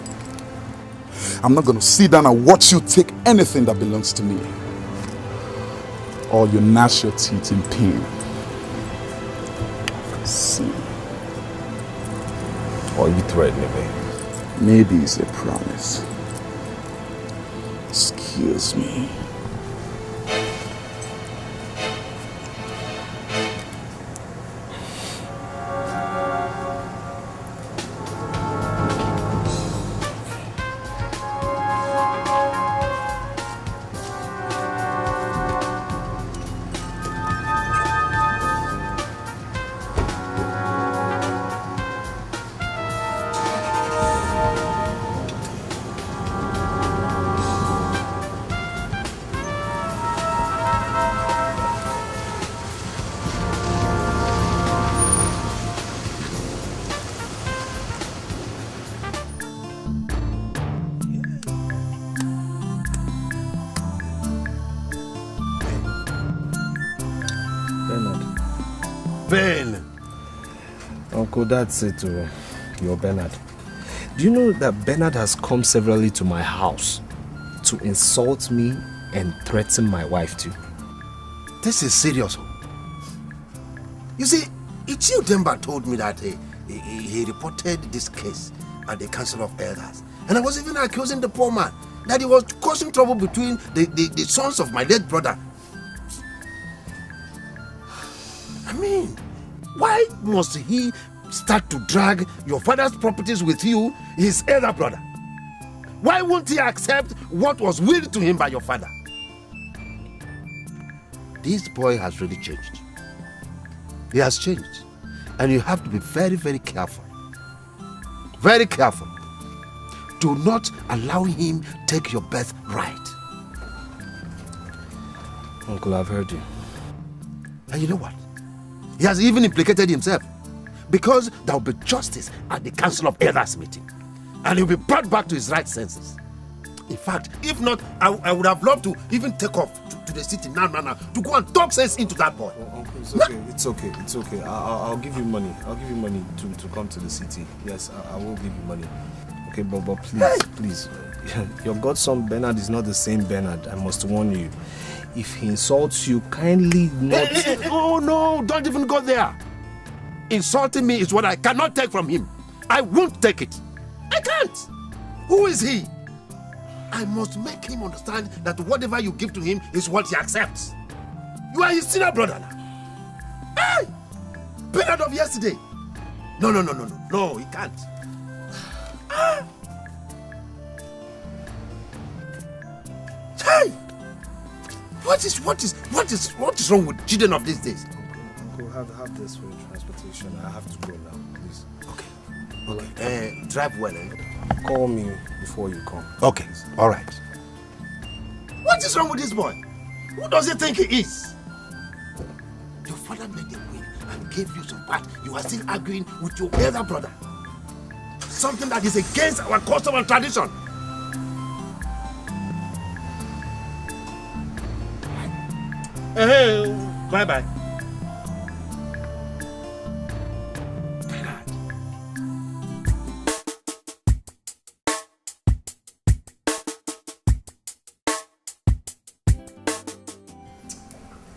Speaker 19: I'm not going to sit down and watch you take anything that belongs to me. Or you gnash your teeth in pain. See.
Speaker 11: Or you threatening me?
Speaker 19: Maybe it's a promise. Excuse me.
Speaker 11: Uncle, that's it. You're Bernard. Do you know that Bernard has come severally to my house to insult me and threaten my wife too.
Speaker 13: This is serious. You see, Ichio Demba told me that he reported this case at the Council of Elders. And I was even accusing the poor man that he was causing trouble between the sons of my late brother. I mean, why must he start to drag your father's properties with you, his elder brother? Why won't he accept what was willed to him by your father? This boy has really changed. He has changed. And you have to be very, very careful. Very careful. Do not allow him take your birthright.
Speaker 11: Uncle, I've heard you.
Speaker 13: And you know what? He has even implicated himself. Because there will be justice at the Council of Elders meeting. And he'll be brought back to his right senses. In fact, if not, I would have loved to even take off to the city now, to go and talk sense into that boy.
Speaker 11: Uncle, it's okay, it's okay. I'll give you money. I'll give you money to come to the city. Yes, I will give you money. Okay, but please. Your godson Bernard is not the same Bernard. I must warn you. If he insults you, kindly not...
Speaker 13: Oh no, don't even go there. Insulting me is what I cannot take from him. I won't take it. I can't. Who is he? I must make him understand that whatever you give to him is what he accepts. You are his senior brother now. Hey! Bernard of yesterday. No, he can't. Hey! What is wrong with children of these days?
Speaker 11: Uncle, have this for your transportation. I have to go now, please.
Speaker 13: Okay. Drive well, eh?
Speaker 11: Call me before you come.
Speaker 13: Okay, all right. What is wrong with this boy? Who does he think he is? Your father made a will and gave you some part. You are still arguing with your elder brother. Something that is against our custom and tradition. Hey, bye-bye.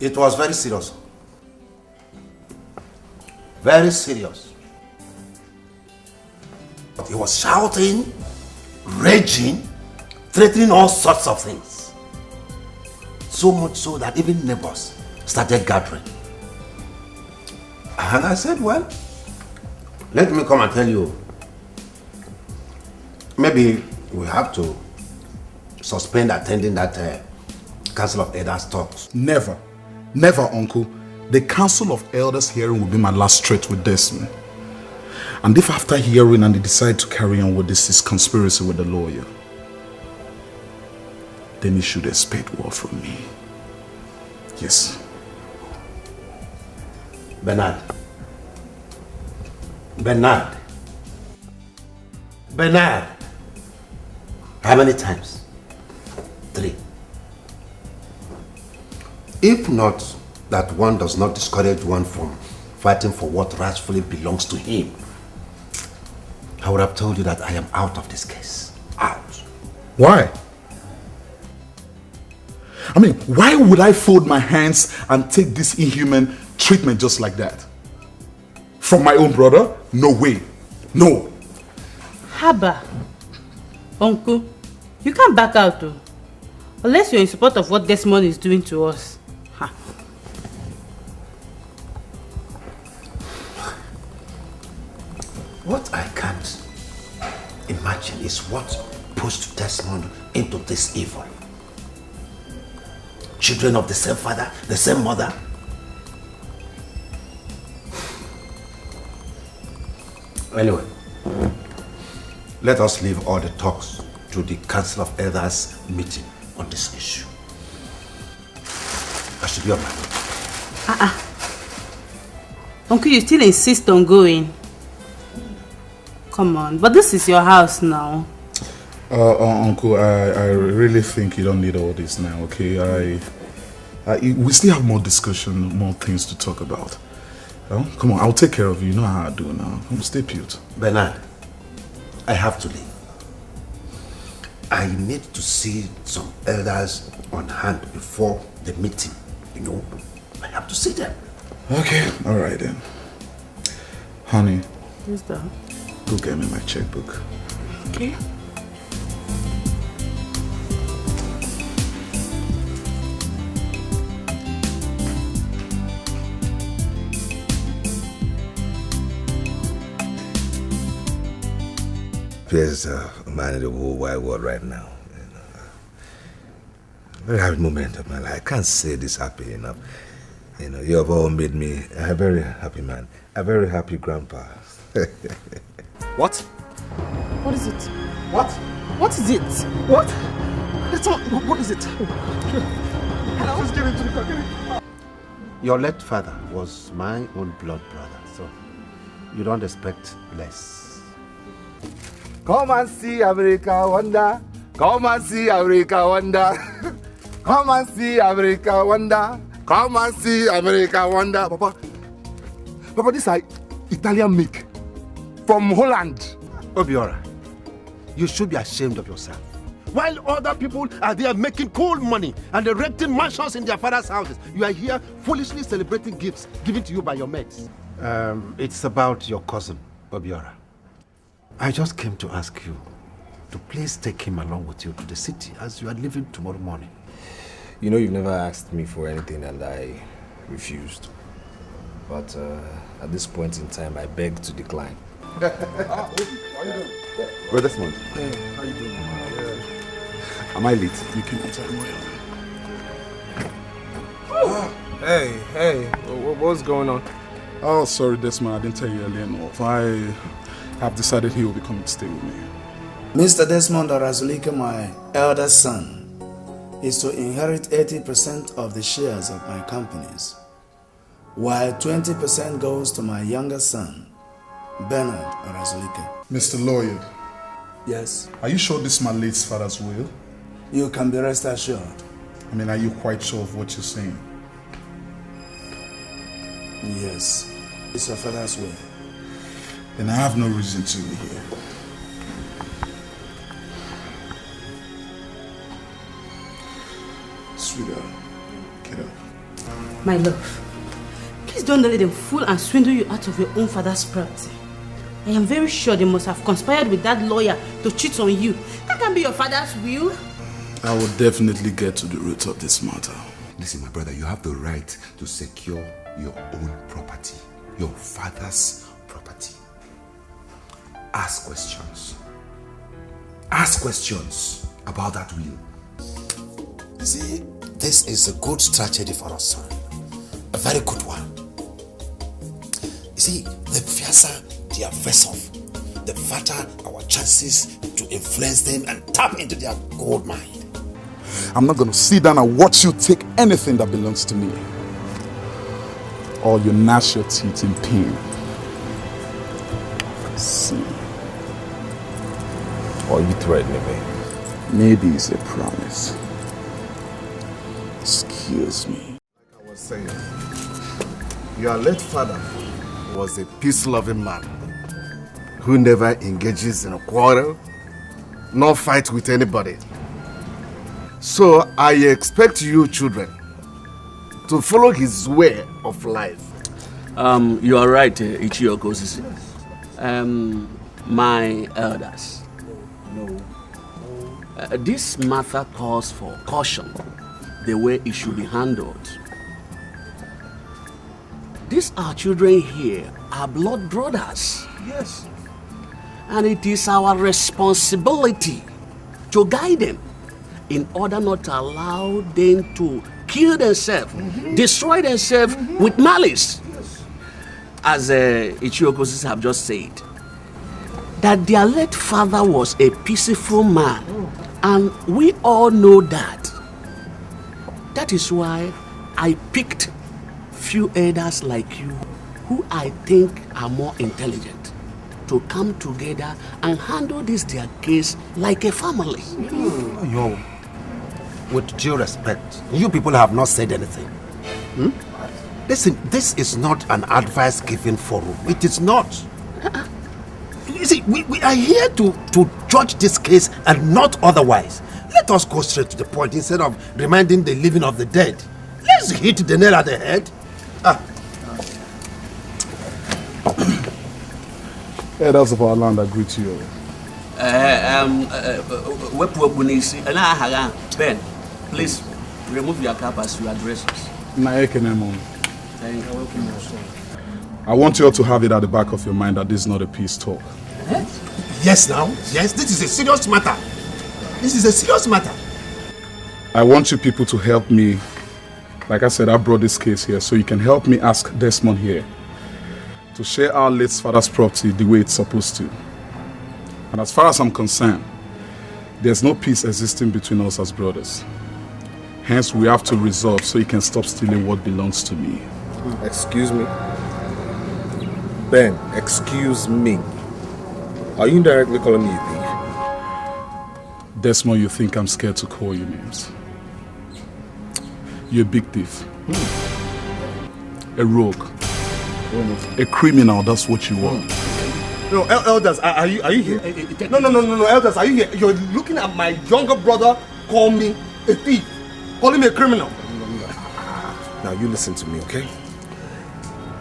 Speaker 13: It was very serious. Very serious. He was shouting, raging, threatening all sorts of things. So much so that even neighbors started gathering. And I said, well, let me come and tell you. Maybe we have to suspend attending that Council of Elders talks.
Speaker 19: Never, Uncle. The Council of Elders hearing will be my last threat with Desmond. And if after hearing and they decide to carry on with this conspiracy with the lawyer, then he should expect war from me. Yes.
Speaker 13: Bernard. How many times? 3. If not that one does not discourage one from fighting for what rightfully belongs to him, I would have told you that I am out of this case. Out.
Speaker 19: Why? I mean, why would I fold my hands and take this inhuman treatment just like that? From my own brother? No way. No.
Speaker 9: Haba. Uncle, you can't back out though. Unless you're in support of what Desmond is doing to us. Ha.
Speaker 13: What I can't imagine is what pushed Desmond into this evil. Children of the same father, the same mother. Anyway, let us leave all the talks to the Council of Elders meeting on this issue. I should be on my way.
Speaker 9: Uncle, you still insist on going? Come on, but this is your house now.
Speaker 19: Uncle, I really think you don't need all this now, okay? We still have more discussion, more things to talk about. Come on, I'll take care of you. You know how I do now. Come, stay put.
Speaker 13: Bernard, I have to leave. I need to see some elders on hand before the meeting. You know, I have to see them.
Speaker 19: Okay, all right then. Honey.
Speaker 4: Who's that?
Speaker 19: Go get me my checkbook.
Speaker 4: Okay.
Speaker 1: There's a man in the whole wide world right now. You know, very happy moment of my life. I can't say this happy enough. You know, you have all made me a very happy man, a very happy grandpa.
Speaker 11: What?
Speaker 12: What is it?
Speaker 11: What?
Speaker 12: What is it?
Speaker 11: What? That's all. What is it? Let's get into the car.
Speaker 13: Your late father was my own blood brother, so you don't expect less.
Speaker 1: Come and see America wonder. Come and see America wonder. Come and see America wonder. Come and see America wonder.
Speaker 11: Papa, this is Italian milk from Holland.
Speaker 13: Obiora, you should be ashamed of yourself.
Speaker 11: While other people are there making cool money and erecting mansions in their father's houses, you are here foolishly celebrating gifts given to you by your mates.
Speaker 13: It's about your cousin, Obiora. I just came to ask you to please take him along with you to the city as you are leaving tomorrow morning.
Speaker 11: You know you've never asked me for anything and I refused. But at this point in time, I beg to decline.
Speaker 19: How you doing?
Speaker 20: Well, Desmond.
Speaker 19: Hey, how you doing?
Speaker 20: Am I late?
Speaker 19: You came on time well.
Speaker 11: Hey, what's going on?
Speaker 19: Oh, sorry, Desmond, I didn't tell you earlier enough. I have decided he will be coming to stay with me.
Speaker 6: Mr. Desmond Orazulike, my eldest son, is to inherit 80% of the shares of my companies, while 20% goes to my younger son, Bernard Orazulike.
Speaker 19: Mr. Lawyer.
Speaker 6: Yes?
Speaker 19: Are you sure this is my late father's will?
Speaker 6: You can be rest assured.
Speaker 19: I mean, are you quite sure of what you're saying?
Speaker 6: Yes, it's your father's will.
Speaker 19: Then I have no reason to be here. Sweetheart, get up.
Speaker 9: My love, please don't let them fool and swindle you out of your own father's property. I am very sure they must have conspired with that lawyer to cheat on you. That can be your father's will.
Speaker 19: I will definitely get to the root of this matter.
Speaker 20: Listen, my brother, you have the right to secure your own property, your father's property. Ask questions. Ask questions about that will.
Speaker 13: You see, this is a good strategy for us, son. A very good one. You see, the fiercer they are vessel, the fatter our chances to influence them and tap into their gold mine.
Speaker 19: I'm not going to sit down and watch you take anything that belongs to me. Or you gnash your teeth in pain. See.
Speaker 11: Or you threaten me.
Speaker 19: Maybe it's a promise. Excuse me.
Speaker 11: Like I was saying, your late father was a peace-loving man who never engages in a quarrel, nor fight with anybody. So I expect you children to follow his way of life.
Speaker 21: You are right, Ichiyoko Sisi. My elders. This matter calls for caution, the way it should be handled. These our children here are blood brothers.
Speaker 11: Yes.
Speaker 21: And it is our responsibility to guide them in order not to allow them to kill themselves, destroy themselves with malice. Yes. As Ichiyoko Sisi have just said, that their late father was a peaceful man, and we all know that. That is why I picked few elders like you, who I think are more intelligent, to come together and handle this their case like a family.
Speaker 13: Yo, with due respect, you people have not said anything. Listen, this is not an advice-giving forum. It is not. see, we are here to judge this case and not otherwise. Let us go straight to the point instead of reminding the living of the dead. Let's hit the nail at the head.
Speaker 19: Elders of our land agree to you.
Speaker 21: Ben, please remove your cap as you address us.
Speaker 19: I want you all to have it at the back of your mind that this is not a peace talk.
Speaker 11: Yes, now. Yes, this is a serious matter. This is a serious matter.
Speaker 19: I want you people to help me. Like I said, I brought this case here, so you can help me ask Desmond here to share our late father's property the way it's supposed to. And as far as I'm concerned, there's no peace existing between us as brothers. Hence, we have to resolve so he can stop stealing what belongs to me.
Speaker 10: Excuse me? Ben, excuse me. Are you indirectly calling me a thief?
Speaker 19: Desmond, you think I'm scared to call you names. You're a big thief. A rogue. A criminal, that's what you want.
Speaker 11: No, elders, are you here? No, elders, are you here? You're looking at my younger brother call me a thief. Calling me a criminal.
Speaker 10: Now you listen to me, okay?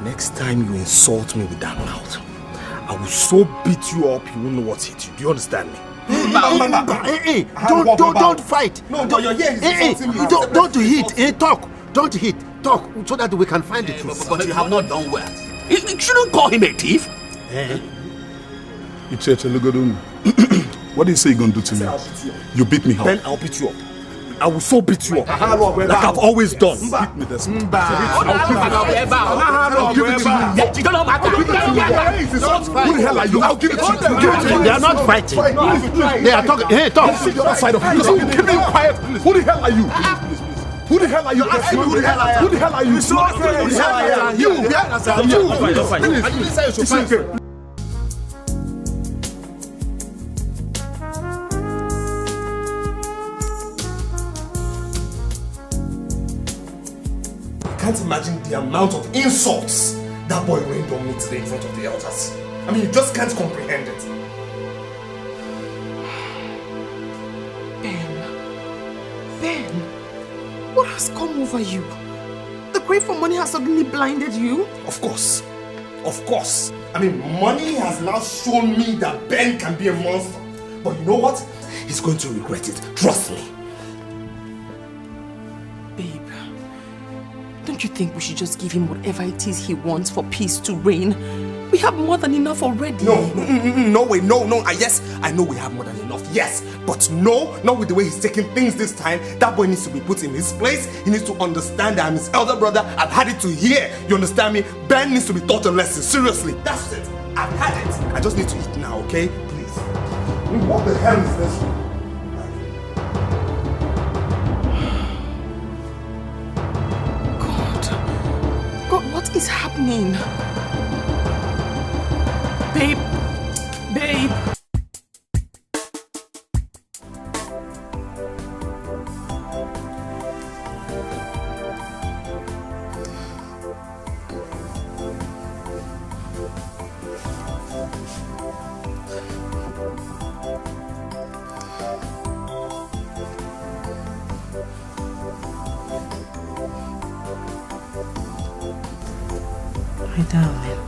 Speaker 10: Next time you insult me with that mouth, I will so beat you up you won't know what hit you. Do you understand me?
Speaker 13: Don't fight.
Speaker 11: No, but you're here, he's insulting me.
Speaker 13: Don't hit. Talk. Don't hit. Talk so that we can find the truth.
Speaker 21: But you have not done well. You shouldn't call him a thief.
Speaker 19: What do you say you're going to do to me? You beat me up.
Speaker 10: Ben, I'll beat you up. I will so beat you up. Like I've always done.
Speaker 19: Beat me this one.
Speaker 10: I'll give it to you.
Speaker 13: Who the hell are you? I'll give it to you. They are not fighting. They are talking. Hey, talk.
Speaker 10: See the other side of you. Keep me quiet. Who the hell are you? Who the hell are you? Ask me who the hell I am. Who the hell are you? Who the hell I am? You. I can't imagine the amount of insults that boy rained on me today in front of the elders. I mean, you just can't comprehend it.
Speaker 12: Ben, what has come over you? The crave for money has suddenly blinded you?
Speaker 11: Of course. I mean, money has now shown me that Ben can be a monster. But you know what? He's going to regret it. Trust me.
Speaker 12: Don't you think we should just give him whatever it is he wants for peace to reign? We have more than enough already.
Speaker 11: No way, no. Yes, I know we have more than enough, yes. But no, not with the way he's taking things this time. That boy needs to be put in his place. He needs to understand that I'm his elder brother. I've had it to hear. You understand me? Ben needs to be taught a lesson, seriously. That's it. I've had it. I just need to eat now, okay? Please. What the hell is this?
Speaker 12: God, what is happening? Babe.
Speaker 9: My darling,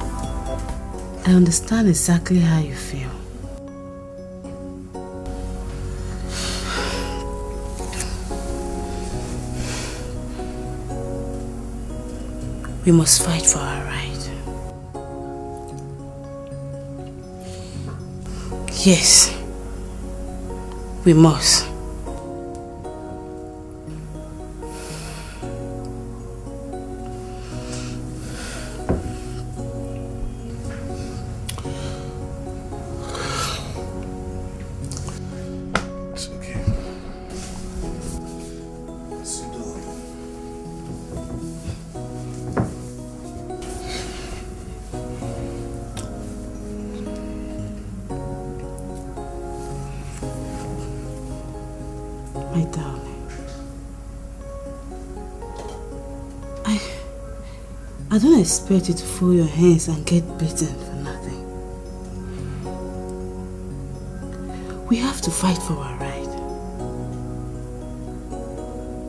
Speaker 9: I understand exactly how you feel. We must fight for our right. Yes, we must. My darling, I don't expect you to fold your hands and get beaten for nothing. We have to fight for our right.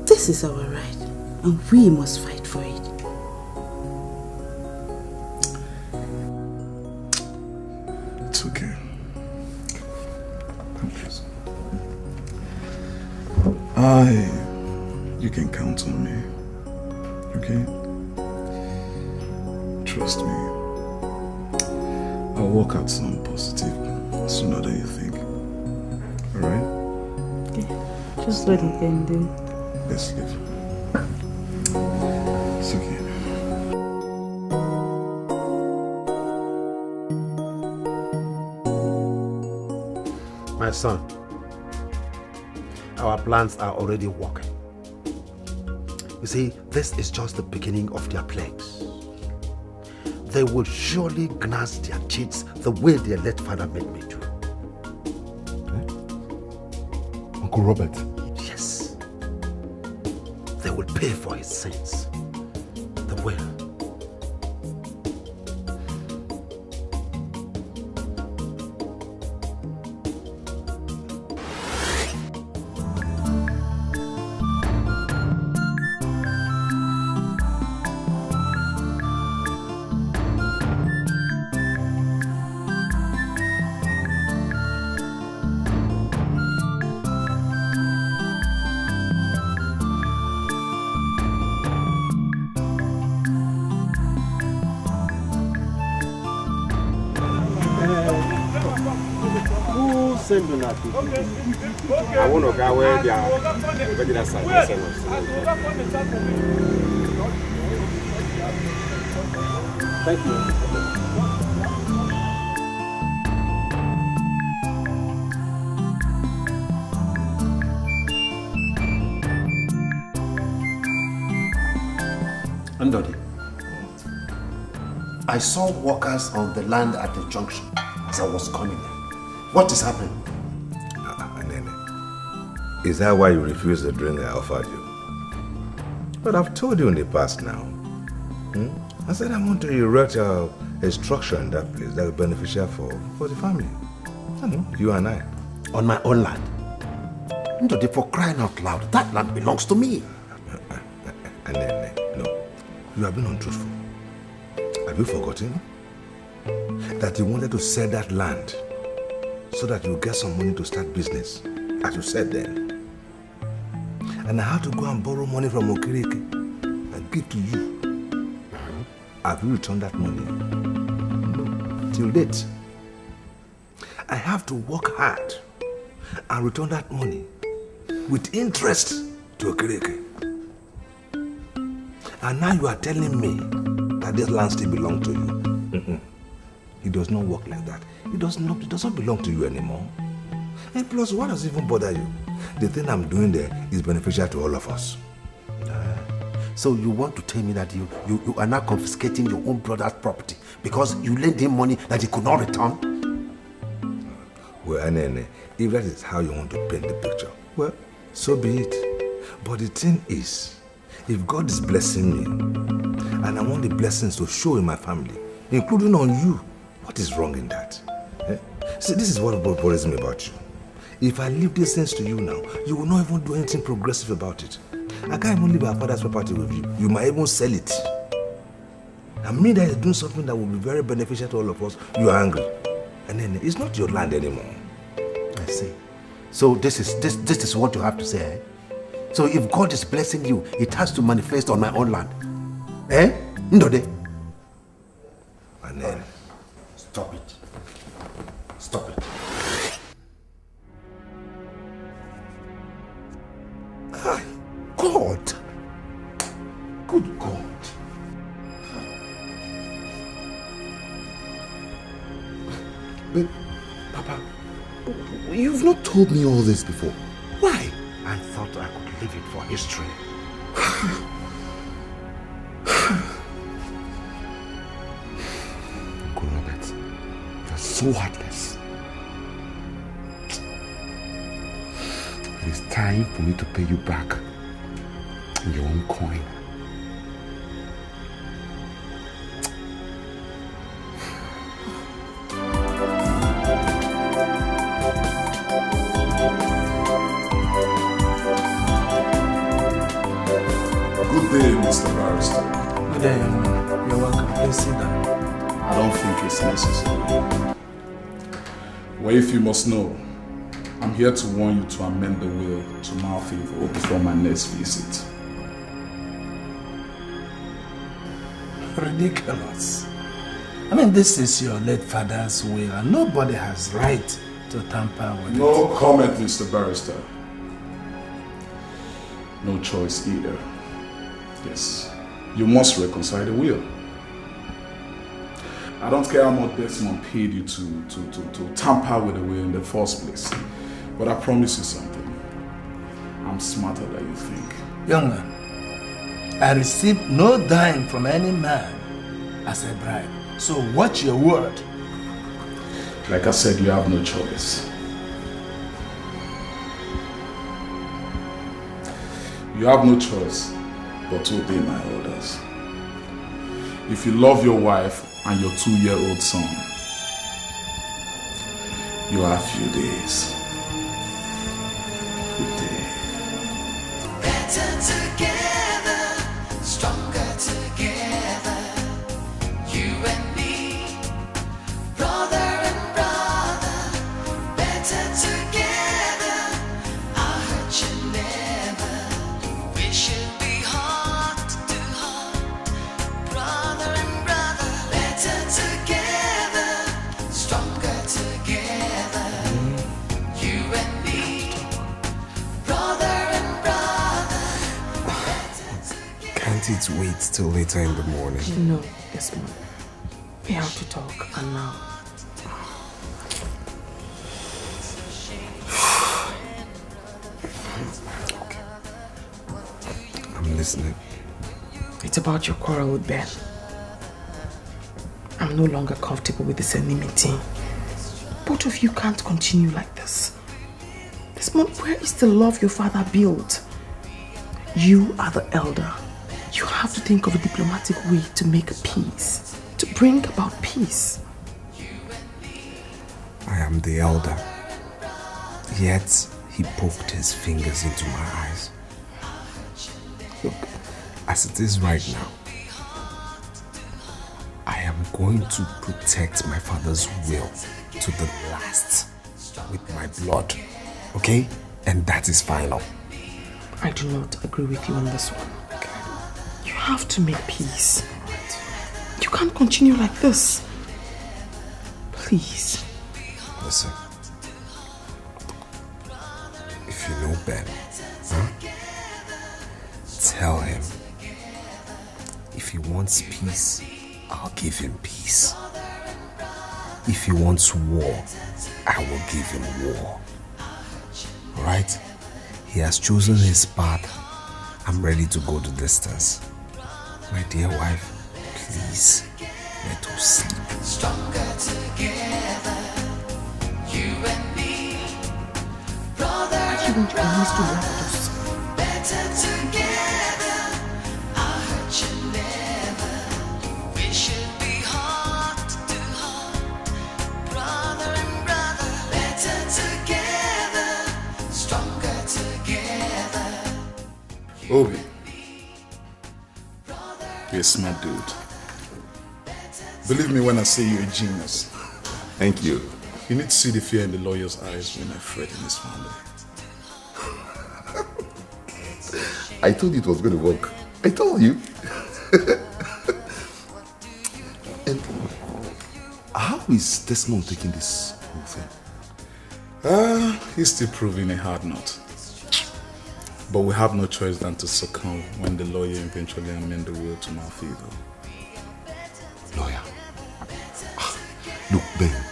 Speaker 9: This is our right, and we must fight for it.
Speaker 19: It's okay. You can count on me. Okay? Trust me. I'll work out some positive sooner than you think. Alright?
Speaker 9: Okay. Just let it end then.
Speaker 19: Let's leave. It's okay.
Speaker 13: My son, our plans are already working. You see, this is just the beginning of their plagues. They will surely gnash their cheeks the way their late father made me do.
Speaker 1: Uncle Robert?
Speaker 13: Yes. They will pay for his sins. They will.
Speaker 3: I want to go where they are. Thank you.
Speaker 13: Ndodi, I saw workers on the land at the junction as I was coming there. What is happening?
Speaker 1: Nene, is that why you refused the drink I offered you? But I've told you in the past now. I said I want to erect a structure in that place that is beneficial for the family. You and I.
Speaker 13: On my own land? Ndodi, for crying out loud, that land belongs to me.
Speaker 1: Nene, no. You have been untruthful. Have you forgotten that you wanted to sell that land so that you get some money to start business, as you said then? And I had to go and borrow money from Okirike and give to you. Have you returned that money? No. Till date. I have to work hard and return that money with interest to Okirike. And now you are telling me that this land still belongs to you. It does not work like that. It does not belong to you anymore. And plus, what does even bother you? The thing I'm doing there is beneficial to all of us.
Speaker 13: So you want to tell me that you are now confiscating your own brother's property because you lent him money that he could not return?
Speaker 1: Well, Nene, if that is how you want to paint the picture, well, so be it. But the thing is, if God is blessing me, and I want the blessings to show in my family, including on you, what is wrong in that? See, this is what worries me about you. If I leave these things to you now, you will not even do anything progressive about it. I can't even leave our father's property with you. You might even sell it. I mean that is doing something that will be very beneficial to all of us. You are angry. And then it's not your land anymore.
Speaker 13: I see. So this is what you have to say, eh? So if God is blessing you, it has to manifest on my own land. Eh? Ndode?
Speaker 1: And then...
Speaker 13: Stop it. Stop it.
Speaker 1: God! Good God!
Speaker 13: But, Papa, you've not told me all this before. Why? I thought I could leave it for history. Uncle Robert, you're so heartless. It is time for me to pay you back in your own coin.
Speaker 6: Yeah, you're welcome. Please sit down.
Speaker 19: I don't think it's necessary. Well, if you must know, I'm here to warn you to amend the will to my favor before my next visit.
Speaker 6: Ridiculous. I mean, this is your late father's will and nobody has right to tamper with it.
Speaker 19: No comment, Mr. Barrister. No choice either. Yes, you must reconcile the will. I don't care how much Desmond paid you to tamper with the will in the first place. But I promise you something. I'm smarter than you think.
Speaker 6: Young man, I received no dime from any man as a bribe. So watch your word.
Speaker 19: Like I said, you have no choice. You have no choice but to obey my orders. If you love your wife and your 2-year-old son, you have a few days. Good day.
Speaker 16: Better together, stronger together, you and me, brother and brother. Better together, I hurt you never. We should be heart to heart, brother and brother. Better together, stronger together, you and me, brother and brother.
Speaker 11: Can't it wait till later in the morning?
Speaker 17: No, Desmond. We have to talk, and now.
Speaker 11: I'm listening.
Speaker 17: It's about your quarrel with Ben. I'm no longer comfortable with this enmity. Both of you can't continue like this. Desmond, where is the love your father built? You are the elder. You have to think of a diplomatic way to make a peace, to bring about peace.
Speaker 11: I am the elder. Yet he poked his fingers into my eyes. Look, as it is right now, I am going to protect my father's will to the last with my blood, okay? And that is final.
Speaker 17: I do not agree with you on this one. You have to make peace. You can't continue like this. Please.
Speaker 11: Listen. If you know Ben, huh? Tell him. If he wants peace, I'll give him peace. If he wants war, I will give him war. Alright? He has chosen his path. I'm ready to go the distance. My dear wife, please, let us sleep.
Speaker 16: Stronger together, you and me, brother and brother. Better together, I hurt you never. We should be heart to heart, brother and brother. Better together, stronger together.
Speaker 19: Obi, you're a smart dude. Believe me when I say you're a genius.
Speaker 20: Thank you.
Speaker 19: You need to see the fear in the lawyer's eyes when I fret in his family.
Speaker 20: I told you it was going to work. I told you. And how is Desmond taking this whole thing?
Speaker 19: He's still proving a hard nut. But we have no choice than to succumb when the lawyer eventually amend the will to my favor.
Speaker 20: Lawyer? Look, Ben.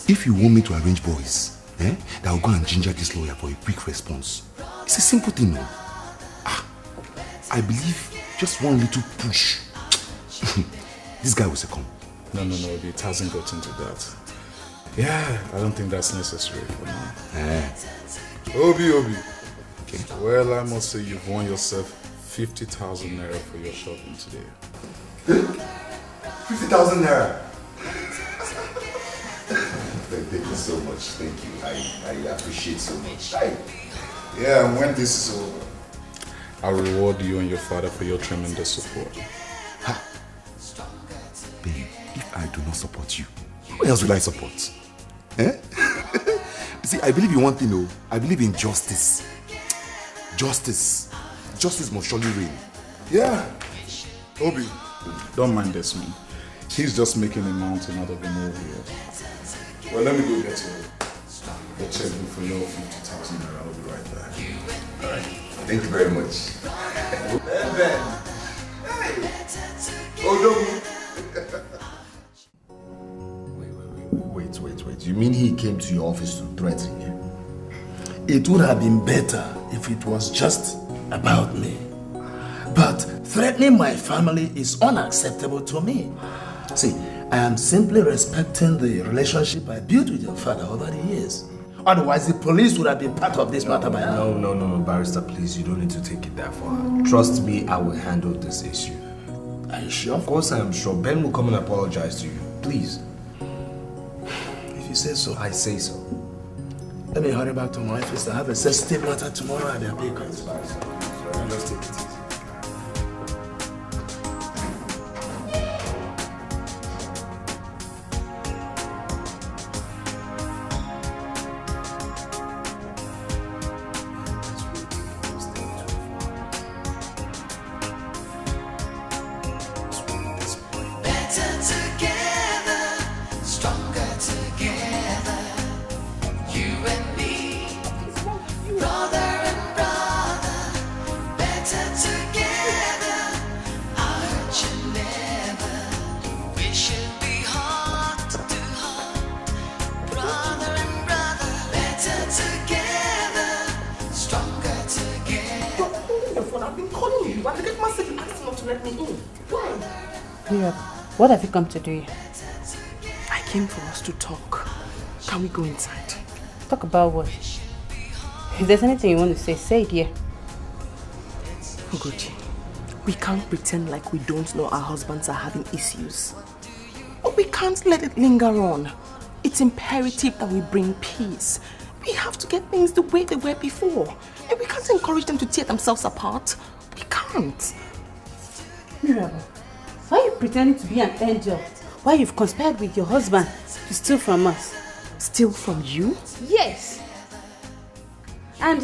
Speaker 20: If you want me to arrange boys, that will go and ginger this lawyer for a quick response. It's a simple thing, no? I believe just one little push. This guy will succumb.
Speaker 19: No, it hasn't gotten to that. Yeah, I don't think that's necessary for now. Obi. Okay. Well, I must say you've won yourself 50,000 naira for your shopping today.
Speaker 20: 50,000 naira. Thank you so much. Thank you. I appreciate so much.
Speaker 19: Yeah, and when this is over, I'll reward you and your father for your tremendous support.
Speaker 20: Babe, if I do not support you, who else will I support? Eh? See, I believe in one thing, though. I believe in justice. Justice must surely reign. Yeah.
Speaker 19: Obi, don't mind Desmond. He's just making a mountain out of a molehill. Well, let me go get the checkbook for your 50,000 naira. I'll be right back.
Speaker 20: All right. Thank you very much. Ben.
Speaker 10: Wait. You mean he came to your office to threaten you? It would have been better if it was just about me. But threatening my family is unacceptable to me. See, I am simply respecting the relationship I built with your father over the years. Otherwise, the police would have been part of this matter by now.
Speaker 11: No, Barrister, please, you don't need to take it that far. Trust me, I will handle this issue.
Speaker 10: Are you sure?
Speaker 11: Of course I am sure. Ben will come and apologize to you. Please.
Speaker 10: If you say so.
Speaker 11: I say so.
Speaker 10: Let me hurry back to my office. I have a sensitive matter tomorrow at their bakers.
Speaker 11: Let's take it easy.
Speaker 9: What have you come to do here?
Speaker 17: I came for us to talk. Can we go inside?
Speaker 9: Talk about what? If there's anything you want to say it here.
Speaker 17: Ugochi, we can't pretend like we don't know our husbands are having issues. But we can't let it linger on. It's imperative that we bring peace. We have to get things the way they were before. And we can't encourage them to tear themselves apart. We can't.
Speaker 9: Mirabel, why are you pretending to be an angel? Why you've conspired with your husband to steal from us?
Speaker 17: Steal from you?
Speaker 9: Yes. And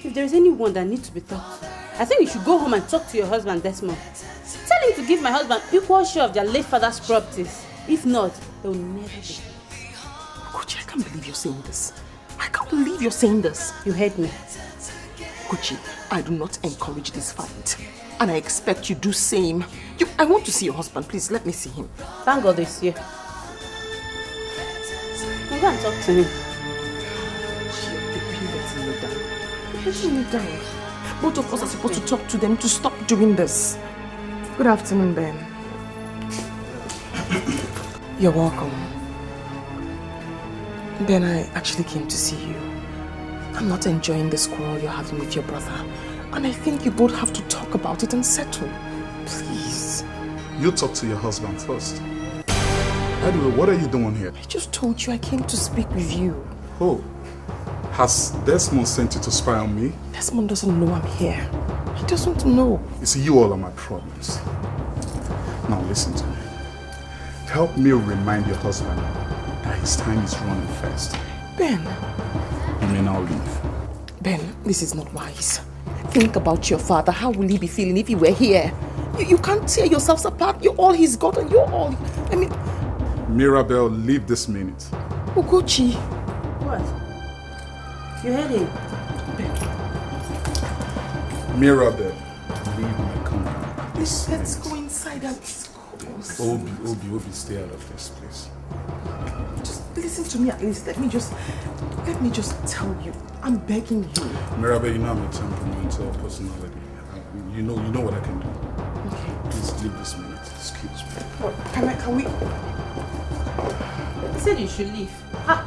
Speaker 9: if there is anyone that needs to be talked to, I think you should go home and talk to your husband, Desmond. Tell him to give my husband equal share of their late father's properties. If not, they will never be.
Speaker 17: Gucci, I can't believe you're saying this. I can't believe you're saying this.
Speaker 9: You heard me.
Speaker 17: Gucci, I do not encourage this fight. And I expect you do same. I want to see your husband. Please, let me see him.
Speaker 9: Thank God he's here. Go and talk to him.
Speaker 17: You're letting me down. Both of us are supposed to talk to them to stop doing this. Good afternoon, Ben. You're welcome. Ben, I actually came to see you. I'm not enjoying this quarrel you're having with your brother. And I think you both have to talk about it and settle. Please.
Speaker 19: You talk to your husband first. Anyway, what are you doing here?
Speaker 17: I just told you I came to speak with you.
Speaker 19: Oh. Has Desmond sent you to spy on me?
Speaker 17: Desmond doesn't know I'm here. He doesn't know.
Speaker 19: You see, you all are my problems. Now listen to me. Help me remind your husband that his time is running fast.
Speaker 17: Ben.
Speaker 19: You may now leave.
Speaker 17: Ben, this is not wise. Think about your father. How will he be feeling if he were here? You can't tear yourselves apart. You're all he's got and you're all... I mean...
Speaker 19: Mirabel, leave this minute.
Speaker 17: Ugochi.
Speaker 9: What? You heard him?
Speaker 19: Mirabel, leave my company.
Speaker 17: Please, let's go inside and discuss.
Speaker 19: Obi, stay out of this, please.
Speaker 17: Just listen to me at least. Let me just tell you. I'm begging you.
Speaker 19: Mirabel, you know I'm a temperamental personality. You know what I can do.
Speaker 17: Okay.
Speaker 19: Please leave this minute. Excuse me.
Speaker 17: What? Can we?
Speaker 9: He said you should leave. Ha!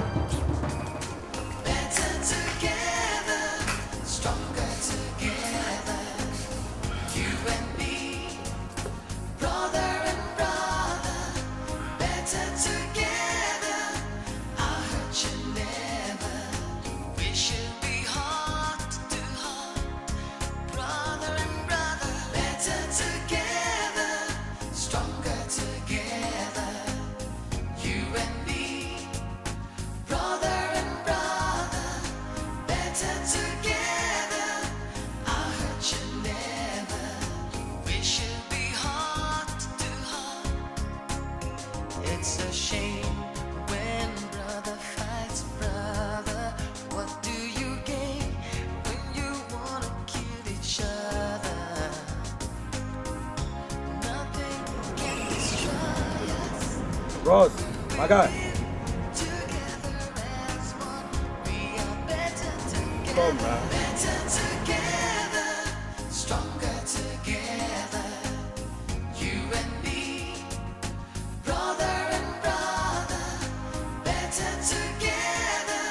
Speaker 16: Brother Stronger together, you and me, brother and brother, better together. I hurt you never, we should be heart to heart. It's a shame when brother fights brother. What do you gain when you wanna kill each other? Nothing can destroy us.
Speaker 1: Ross, my guy. Come, man.
Speaker 16: Better together, stronger together, you and me, brother and brother, better together.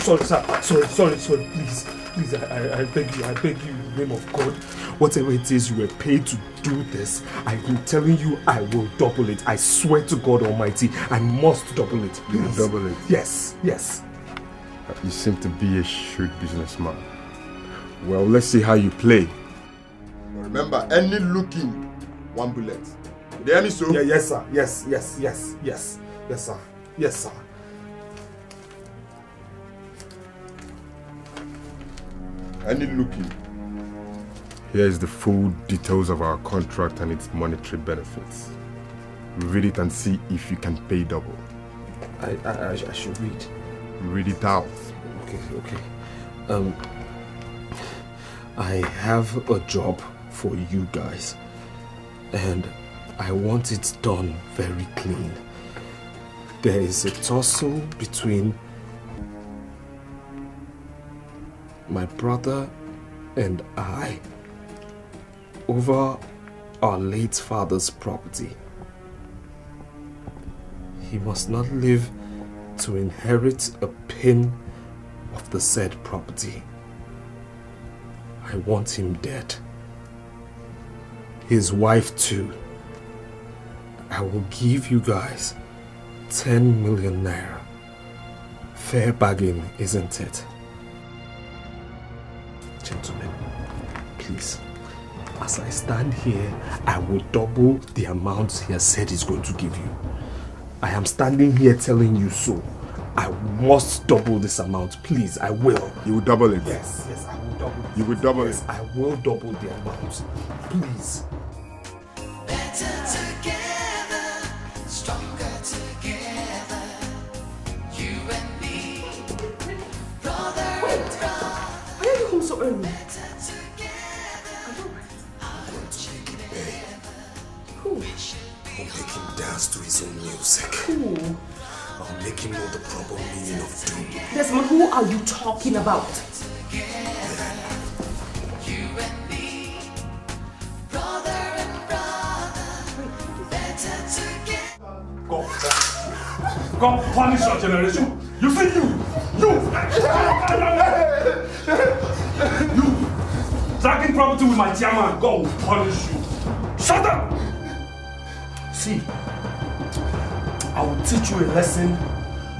Speaker 11: Sorry, sir. Sorry. Please, I beg you, in the name of God. Whatever it is you were paid to do this, I'm telling you, I will double it. I swear to God Almighty, I must double it.
Speaker 19: You will double it?
Speaker 11: Yes.
Speaker 19: You seem to be a shrewd businessman. Well, let's see how you play. Remember, any looking, one bullet. You hear me, so?
Speaker 11: Yeah, yes, sir. Yes, sir.
Speaker 19: Any looking. Here is the full details of our contract and its monetary benefits. Read it and see if you can pay double.
Speaker 11: I should read.
Speaker 19: Read it out.
Speaker 11: Okay. I have a job for you guys, and I want it done very clean. There is a tussle between my brother and I over our late father's property. He must not live to inherit a pin of the said property. I want him dead. His wife too. I will give you guys 10 million naira. Fair bargain, isn't it? Gentlemen, please, as I stand here, I will double the amount he has said he's going to give you. I am standing here telling you so. I must double this amount, please. I will.
Speaker 19: You will double it?
Speaker 11: Yes, I will double it.
Speaker 19: You will double it?
Speaker 11: I will double the amount. Please.
Speaker 16: Better together, stronger together, you and me, brother and brother.
Speaker 12: Why are you home so early?
Speaker 11: I'll make him dance to his own music.
Speaker 12: Who?
Speaker 11: I'll make him know the proper meaning of doom.
Speaker 12: Desmond, who are you talking about?
Speaker 11: God punish your generation. You see you dragging property with my chairman. God will punish you. Shut up. See, I will teach you a lesson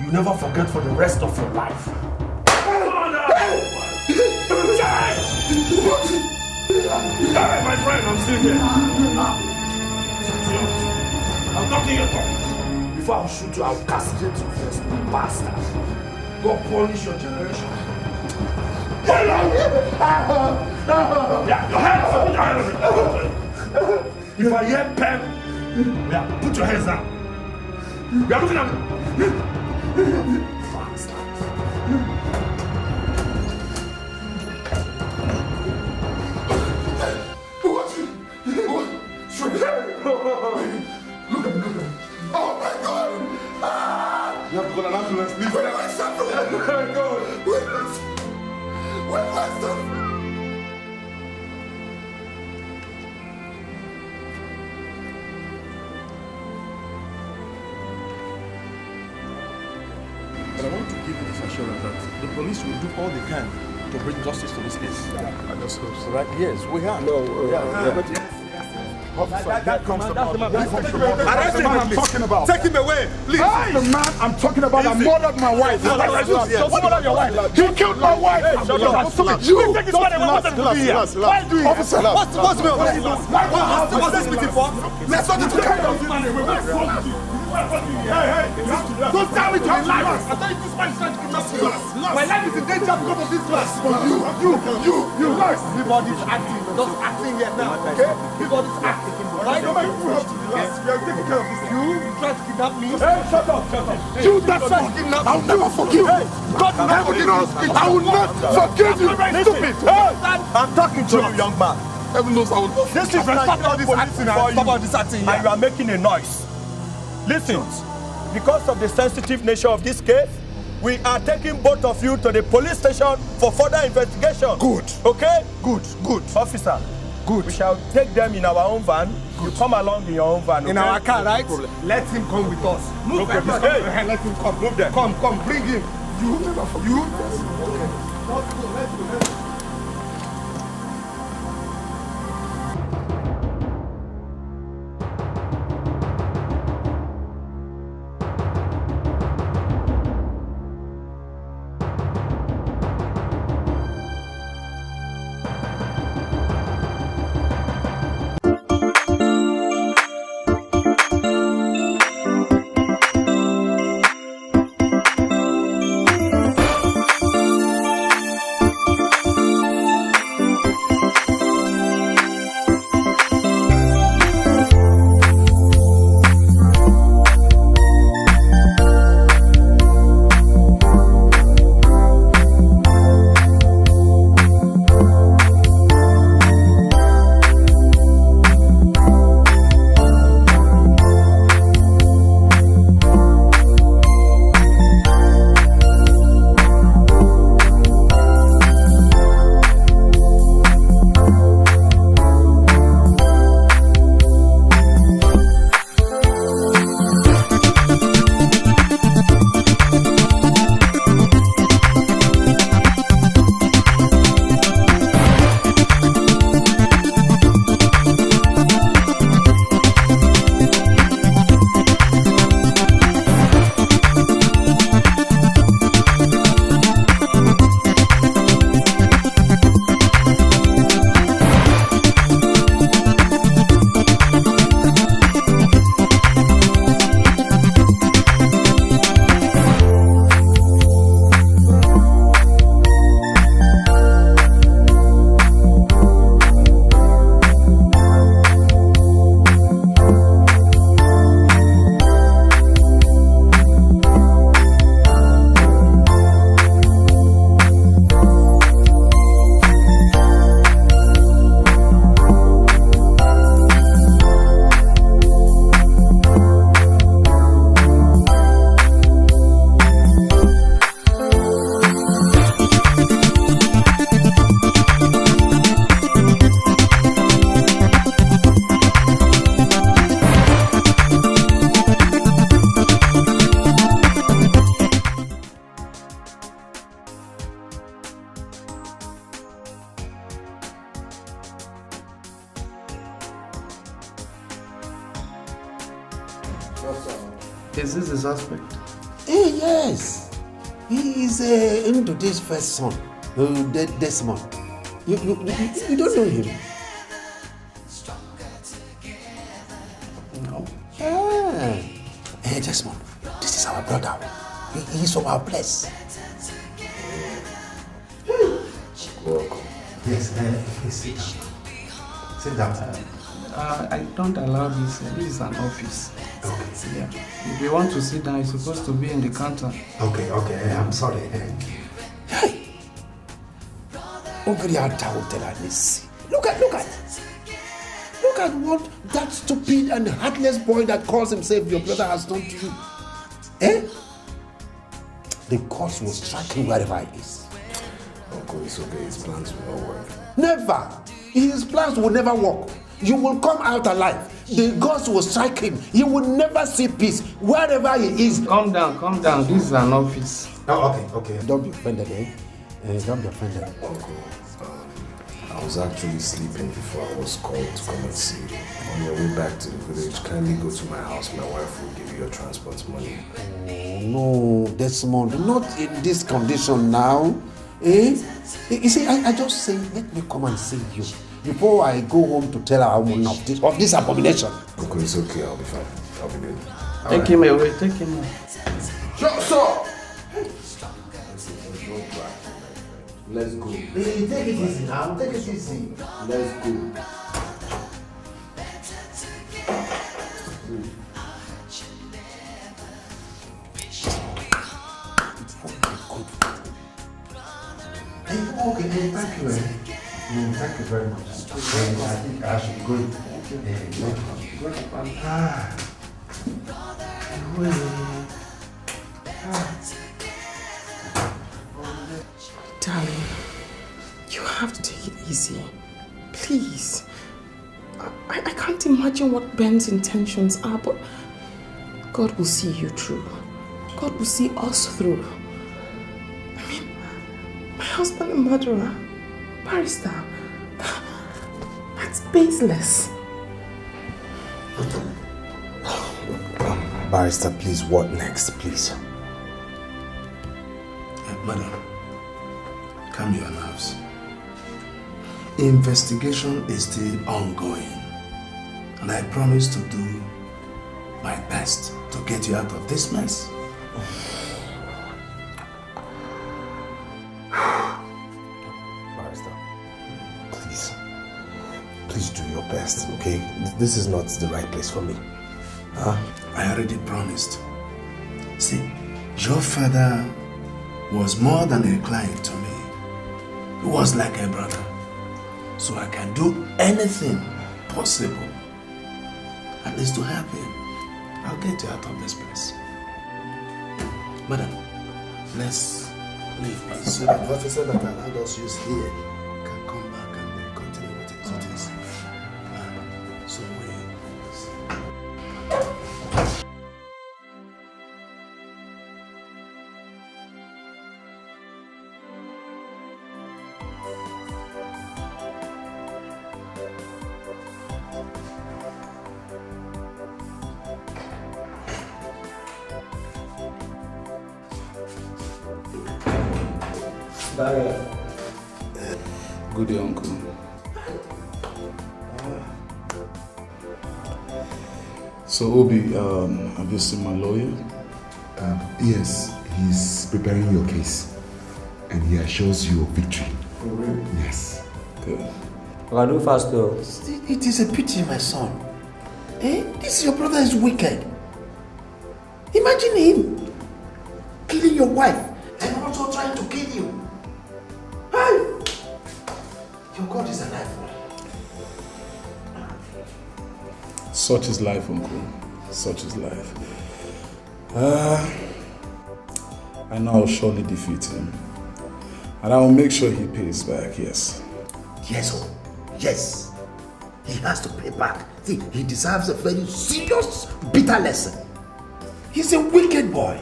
Speaker 11: you never forget for the rest of your life. Hey, my friend, I'm still here.
Speaker 8: nothing at all. Before I'll shoot you, I'll castrate you first, you bastard. God punish your generation. Yeah, your hands! If I hear pen, yeah, put your hands down. We are looking at me. Look at me. Oh my God! Ah! You have to call an ambulance, please. Where am I suffering? Oh my God! Where am I suffering?
Speaker 10: But I want to give you this assurance that the police will do all they can to bring justice to this case. I just hope so. Right? Yes, we have. No, Officer, that comes the man. Arrest him, I'm talking about. Take him away, please. That's the man I'm talking about that murdered my wife. Who murdered your wife? He killed my wife. You take this man away. Why do you? Officer, what's the what's this meeting for? Let's not to carry this man away. Hey, don't tell me to be liars. I thought this man is trying to kidnap me. My life is in danger because of this glass. You lies. Everybody's acting. Just acting here now, okay? Everybody's acting. Alright? Nobody will have to relax. We are taking care of this. You tried to kidnap me. Hey, shut up. You that tried to kidnap me. I'll never forgive you. I will not forgive you. Stupid. I'm talking to you, young man. Heaven knows I will. This is stop all this acting and stop all this acting here. And you are making a noise. Listen, because of the sensitive nature of this case, we are taking both of you to the police station for further investigation. Good. Okay? Good. Officer, good. We shall take them in our own van. Good. You come along in your own van. Okay? In our car, right? No, let him come with us. Move them. Hey, let him come. Move them. Come, bring him. You. Okay. Let's go.
Speaker 13: Is this the suspect? Yes. He is into this first son, Desmond. You don't know him? No. Ah. Hey, Desmond, this is our brother. He is from our place.
Speaker 10: Welcome.
Speaker 1: Yes, please sit down. Sit down.
Speaker 15: I don't allow this. This is an office.
Speaker 1: Okay.
Speaker 15: Yeah. If you want to sit down, you're supposed to be in the counter.
Speaker 1: Okay. I'm sorry.
Speaker 13: Look at what that stupid and heartless boy that calls himself your brother has done to you. Eh? The gods will strike him wherever he is.
Speaker 10: Uncle, it's okay. His plans will not work.
Speaker 13: Never. His plans will never work. You will come out alive. The gods will strike him. He will never see peace wherever he is.
Speaker 15: Calm down. This is an office.
Speaker 13: Oh, okay. Don't be offended, eh? Don't be offended.
Speaker 10: Uncle, I was actually sleeping before I was called to come and see you. On your way back to the village, kindly go to my house. My wife will give you your transport money.
Speaker 13: Oh, no, Desmond, not in this condition now. Eh? You see, I just say, let me come and see you before I go home to tell our woman of this abomination.
Speaker 10: Uncle, it's okay. I'll be fine. I'll be good.
Speaker 15: Take him away.
Speaker 13: Sure.
Speaker 10: Let's go.
Speaker 13: Hey, take it easy now. Take it easy.
Speaker 10: Let's go.
Speaker 1: Okay, thank you. Thank you very much. I think I should go.
Speaker 17: Darling, you have to take it easy. Please. I can't imagine what Ben's intentions are, but God will see you through. God will see us through. I mean, my husband a murderer, barrister. That's baseless.
Speaker 11: Barrister, please, what next, please?
Speaker 6: Madam, calm your nerves. Investigation is still ongoing, and I promise to do my best to get you out of this mess.
Speaker 11: Barrister, please do your best, okay? This is not the right place for me.
Speaker 6: I already promised. See, your father was more than a client to me. He was like a brother. So I can do anything possible, at least to help him. I'll get you out of this place. Madam, let's leave, please, so that the officer that allowed us use here can come back and continue with his duties. So
Speaker 19: Good day, Uncle. So, Obi, have you seen my lawyer?
Speaker 20: Yes, he's preparing your case. And he assures you of victory.
Speaker 19: For real?
Speaker 20: Yes.
Speaker 19: Good.
Speaker 22: I'll do fast though.
Speaker 6: it is a pity, my son. This your brother is wicked. Imagine him killing your wife and also trying to kill you. Hey! Your God is alive.
Speaker 19: Such is life, Uncle. Such is life. I know I'll surely defeat him. And I will make sure he pays back, yes.
Speaker 6: Yes. He has to pay back. See, he deserves a very serious, bitter lesson. He's a wicked boy.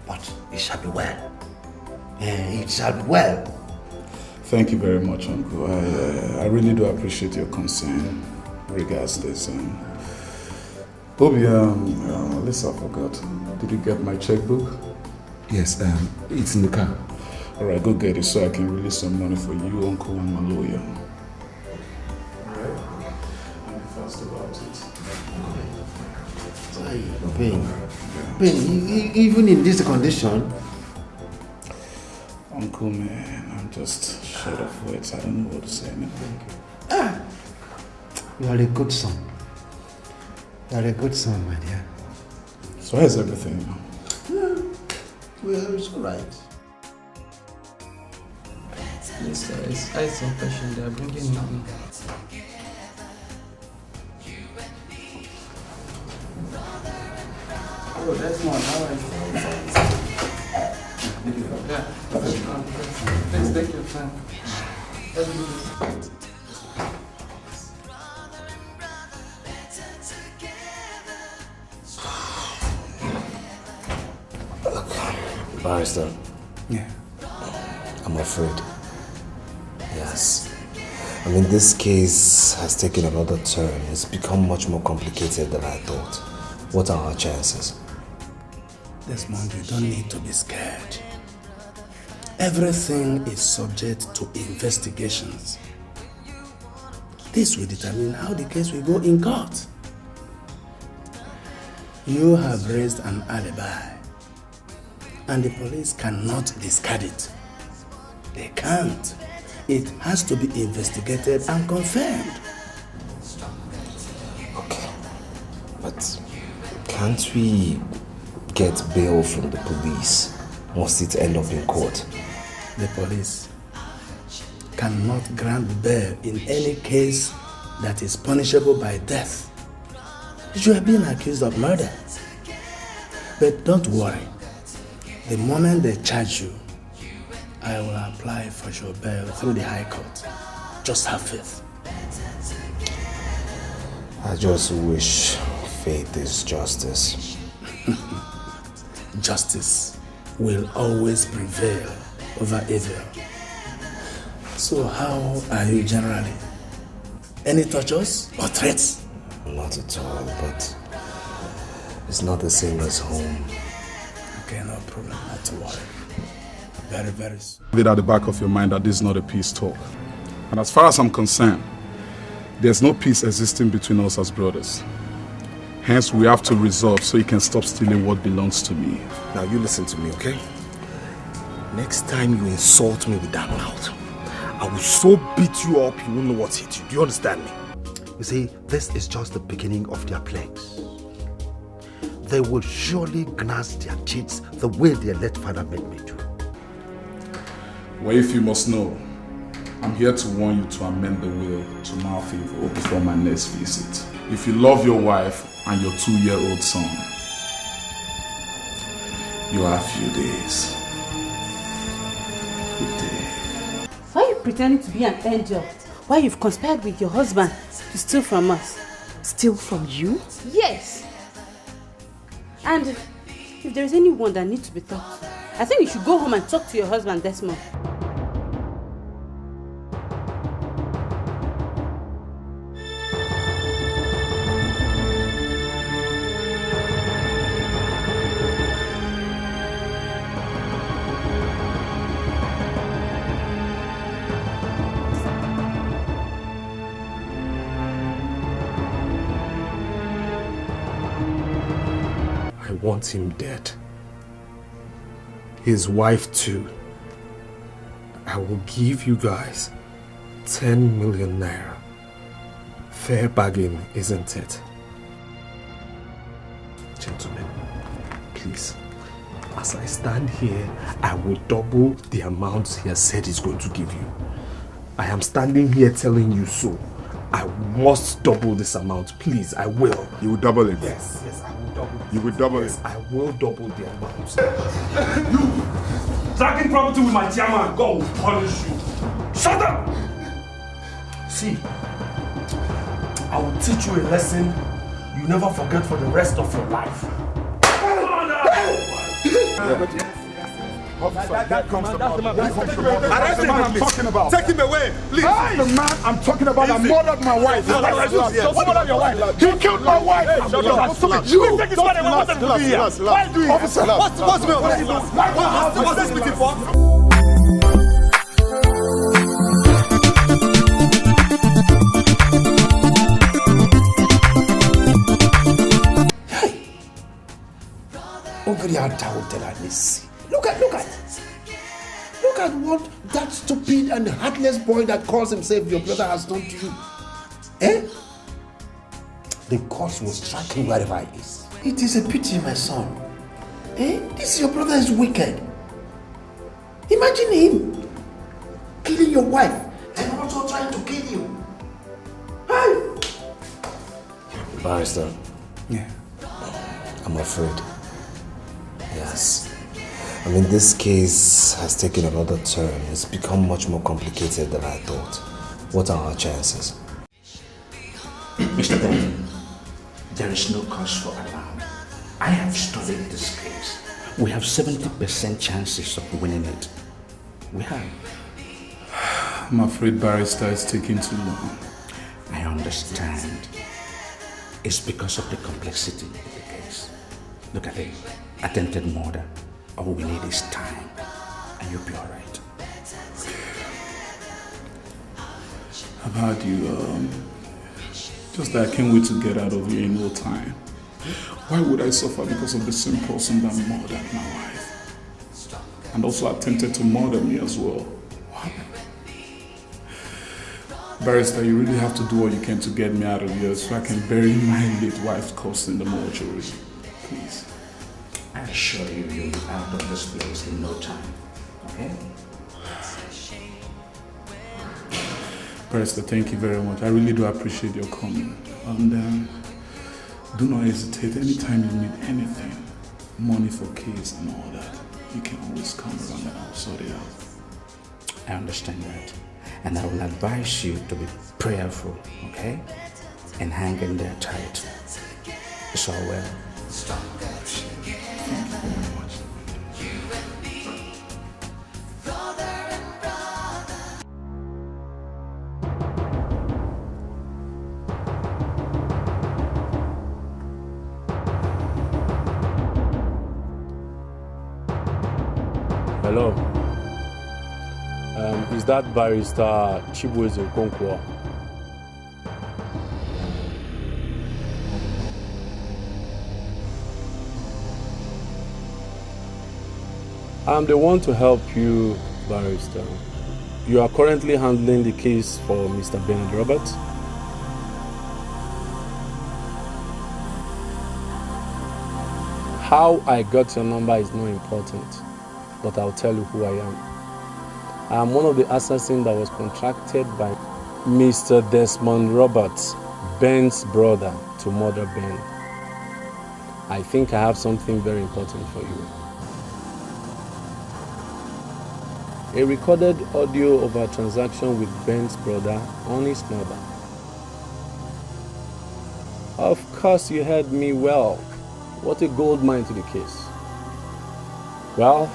Speaker 6: But it shall be well. It shall be well.
Speaker 19: Thank you very much, Uncle. I really do appreciate your concern regards this. Obi, listen, I forgot. Did you get my checkbook?
Speaker 20: Yes, it's in the car.
Speaker 19: Alright, go get it so I can release some money for you, Uncle, and my lawyer. Alright? I'll be fast about it.
Speaker 13: Pain. Even in this condition.
Speaker 19: Uncle, man, I'm just short of words. I don't know what to say.
Speaker 13: You are a good son. You are a good son, my dear.
Speaker 19: So how's everything now?
Speaker 13: Well, it's alright.
Speaker 15: Yes, sir. It's ice and passion. They are bringing it in. Oh, that's not how I yeah. Please take your time. Let's do this.
Speaker 11: Barrister.
Speaker 6: Yeah.
Speaker 11: I'm afraid. Yes. I mean, this case has taken another turn. It's become much more complicated than I thought. What are our chances?
Speaker 6: Desmond, you don't need to be scared. Everything is subject to investigations. This will determine how the case will go in court. You have raised an alibi, and the police cannot discard it. They can't. It has to be investigated and confirmed.
Speaker 11: Okay. But can't we get bail from the police once it ends up in court?
Speaker 6: The police cannot grant bail in any case that is punishable by death. You are being accused of murder. But don't worry. The moment they charge you, I will apply for your bail through the High Court. Just have faith.
Speaker 11: I just wish faith is justice.
Speaker 6: Justice will always prevail over evil. So how are you generally? Any tortures or threats?
Speaker 11: Not at all, but it's not the same as home.
Speaker 6: Okay, no problem, not to worry. Very, very soon.
Speaker 19: Have it at the back of your mind that this is not a peace talk. And as far as I'm concerned, there's no peace existing between us as brothers. Hence, we have to resolve so you can stop stealing what belongs to me.
Speaker 11: Now you listen to me, okay? Next time you insult me with that mouth, I will so beat you up you won't know what hit you. Do you understand me?
Speaker 13: You see, this is just the beginning of their plagues. They will surely gnash their cheeks the way their late father made me do.
Speaker 19: Well, if you must know, I'm here to warn you to amend the will to my favor before my next visit. If you love your wife and your 2-year-old son, you have a few days. Good day.
Speaker 9: Why are you pretending to be an angel? Why you've conspired with your husband to steal from us?
Speaker 17: Steal from you?
Speaker 9: Yes. And if there is anyone that needs to be talked to, I think you should go home and talk to your husband, Desmond.
Speaker 11: I want him dead. His wife too. I will give you guys 10 million naira. Fair bargain, isn't it? Gentlemen, please. As I stand here, I will double the amount he has said he's going to give you. I am standing here telling you so. I must double this amount, please. I will.
Speaker 19: You will double it?
Speaker 11: Yes, I will double it.
Speaker 19: You will double
Speaker 11: it? I will double the amount.
Speaker 14: You! Tracking property with my chairman, God will punish you. Shut up!
Speaker 11: See, I will teach you a lesson you never forget for the rest of your life.
Speaker 19: That comes the man.
Speaker 14: Arrest him,
Speaker 19: I'm talking about.
Speaker 14: Take him away, please.
Speaker 19: The man I'm talking about that murdered my wife. Who murdered your wife? He killed my wife.
Speaker 14: You take his money. What are you doing here? Why are you doing
Speaker 19: Officer,
Speaker 14: what's this meeting for?
Speaker 13: Look at what that stupid and heartless boy that calls himself your brother has done to you. Eh? The curse will strike him wherever he is. It is a pity, my son. Eh? This your brother is wicked. Imagine him killing your wife and also trying to kill you. Hey!
Speaker 11: Barrister.
Speaker 13: Yeah.
Speaker 11: I'm afraid. Yes. I mean, this case has taken another turn. It's become much more complicated than I thought. What are our chances?
Speaker 6: Mr. Ben, there is no cause for alarm. I have studied this case. We have 70% chances of winning it. We have.
Speaker 19: I'm afraid Barrister is taking too long.
Speaker 6: I understand. It's because of the complexity of the case. Look at it. Attempted murder. All we need is time. And you'll be alright.
Speaker 19: I've had you, just that I can't wait to get out of here in no time. Why would I suffer because of the same person that murdered my wife? And also attempted to murder me as well. What? Barrister, you really have to do all you can to get me out of here so I can bury my late wife's corpse in the mortuary. Please.
Speaker 6: I assure you, you'll be out of this place in no time. Okay?
Speaker 19: Barrister, thank you very much. I really do appreciate your coming. And do not hesitate. Anytime you need anything, money for case and all that, you can always come around and I'll sort it out.
Speaker 6: I understand that. And I will advise you to be prayerful, okay? And hang in there tight. It's all well. Stop. Thank you very much.
Speaker 7: Hello. Is that Barrister Chibueze Okonkwo? I'm the one to help you, Barrister. You are currently handling the case for Mr. Bernard Roberts. How I got your number is not important, but I'll tell you who I am. I'm one of the assassins that was contracted by Mr. Desmond Roberts, Ben's brother, to murder Ben. I think I have something very important for you. A recorded audio of a transaction with Ben's brother on his mother. Of course you heard me well. What a gold mine to the case. Well,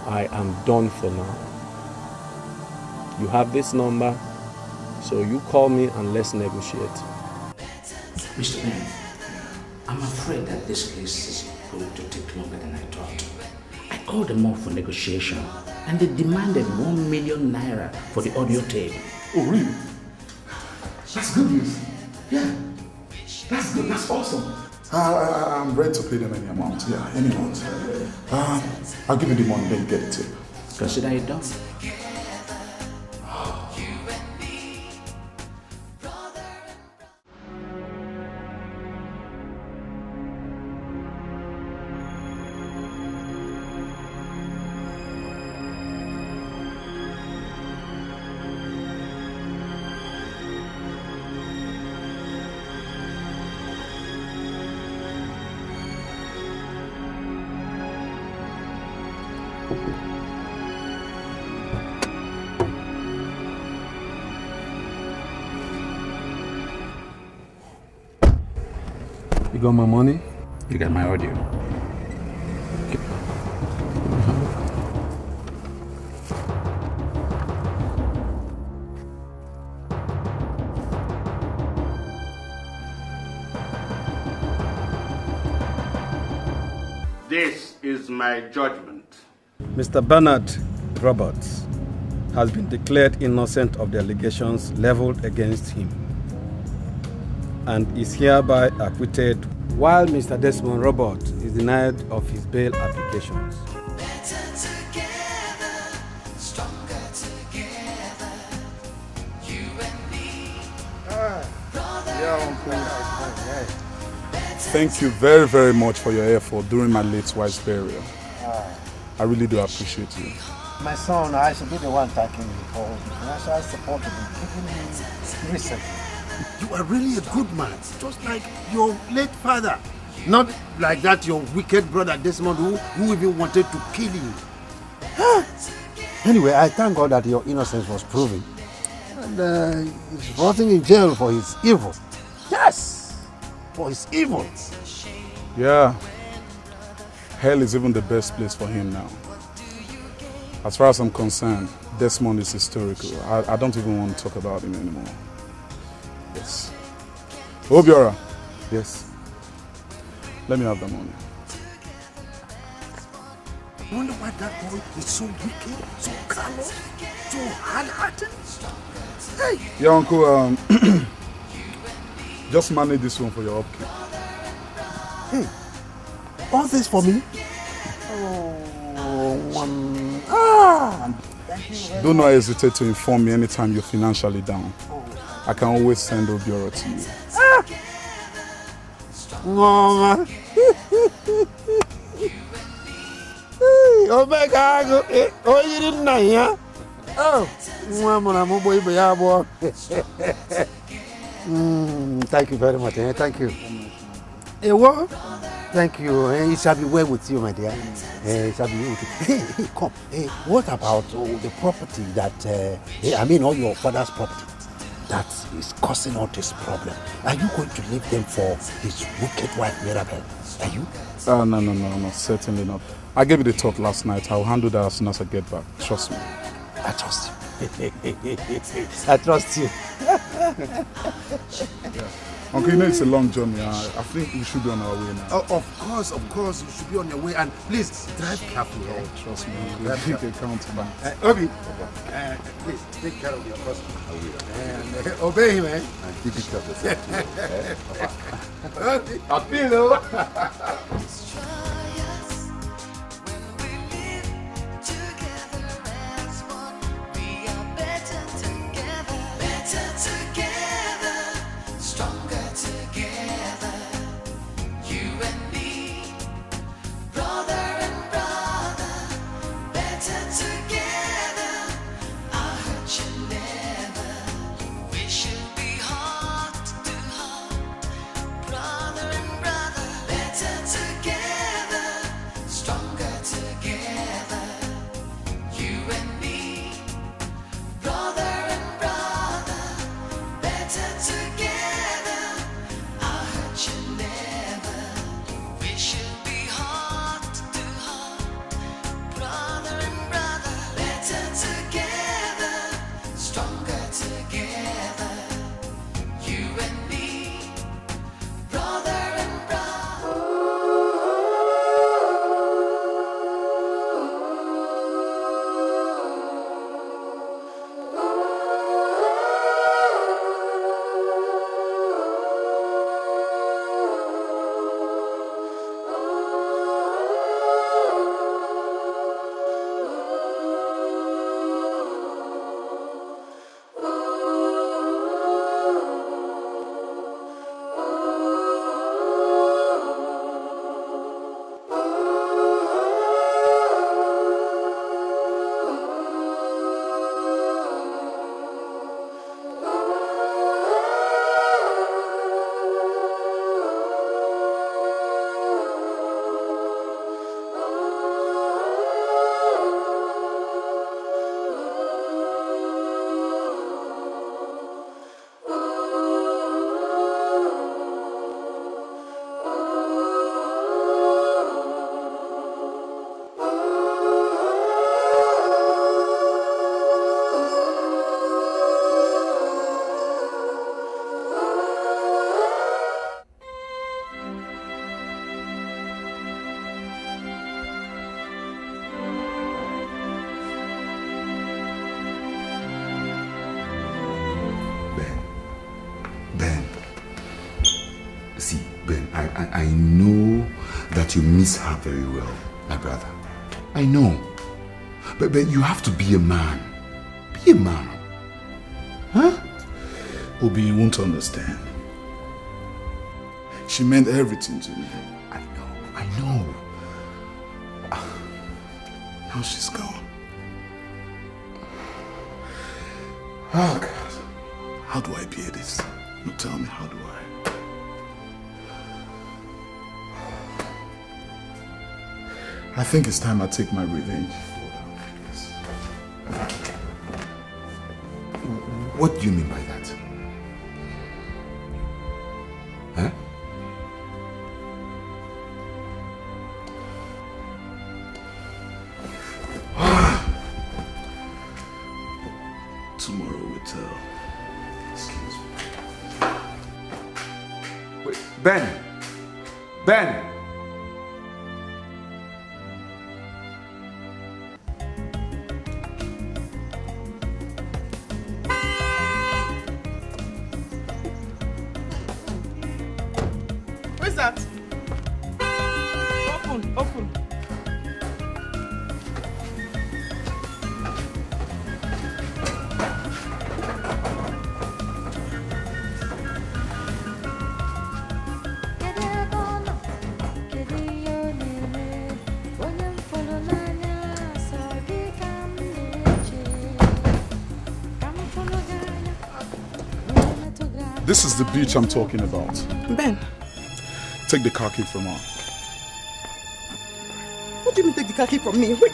Speaker 7: I am done for now. You have this number, so you call me and let's negotiate.
Speaker 6: Mr. Ben, I'm afraid that this case is going to take longer than I thought. I called them up for negotiation and they demanded 1 million naira for the audio tape.
Speaker 19: Oh, really? That's good news. Yeah, that's good. That's awesome. I'm ready to pay them any amount. Yeah, any amount. I'll give you the money, then you get the tip.
Speaker 6: Consider it done.
Speaker 7: You got my money?
Speaker 6: You got my audio.
Speaker 18: This is my judgment.
Speaker 23: Mr. Bernard Roberts has been declared innocent of the allegations leveled against him and is hereby acquitted, while Mr. Desmond Roberts is denied of his bail applications.
Speaker 19: Thank you very, very much for your effort during my late wife's burial. I really do appreciate you.
Speaker 13: My son, I should be the one thanking you for the financial support you've given me recently. You are really a good man, just like your late father. Not like that your wicked brother Desmond who even wanted to kill you. Anyway, I thank God that your innocence was proven. And he's rotting in jail for his evil. Yes! For his evil.
Speaker 19: Yeah. Hell is even the best place for him now. As far as I'm concerned, Desmond is historical. I don't even want to talk about him anymore. Yes. Obiora. Yes. Let me have the money.
Speaker 13: I wonder why that boy is so wicked, so callous, so hard-hearted. Hey!
Speaker 19: Yeah, Uncle, just manage this one for your upkeep.
Speaker 13: Hey, all this for me?
Speaker 19: Do not hesitate to inform me anytime you're financially down. I can always send Obiora to you.
Speaker 13: Mama. Oh my God! Oh, you didn't know, yeah? Oh, thank you very much. Thank you. Hey, what? Thank you. It shall be well with you, my dear. It shall be well with you. Hey, come. Hey, what about the property that, I mean, all your father's property that is causing all this problem? Are you going to leave them for his wicked wife, Mirabel? Are you?
Speaker 19: No, certainly not. I gave it a thought last night. I'll handle that as soon as I get back. Trust me.
Speaker 13: I trust you. I trust you.
Speaker 19: Yeah. Uncle, you know it's a long journey. I think we should be on our way now.
Speaker 13: Oh, of course, you should be on your way. And please, drive carefully.
Speaker 19: Oh, trust me.
Speaker 13: Drive
Speaker 19: Uncle.
Speaker 13: Obi, please, take care of your customer. And obey him, eh? And keep it up yourself. Appeal,
Speaker 16: Brother and brother, better together.
Speaker 20: Ben, I know that you miss her very well, my brother. I know. But you have to be a man. Be a man. Huh?
Speaker 19: Obi, you won't understand. She meant everything to me.
Speaker 20: I know.
Speaker 19: Now she's gone. Oh God. How do I bear this? You tell me, how do I? I think it's time I take my revenge.
Speaker 20: What do you mean by that? Huh?
Speaker 19: Tomorrow we tell.
Speaker 20: Excuse me. Wait, Ben! Ben!
Speaker 12: Where's that? Open.
Speaker 19: This is the beach I'm talking about.
Speaker 12: Ben,
Speaker 19: Take the car key from her.
Speaker 12: what do you mean take the car key from me? Wait.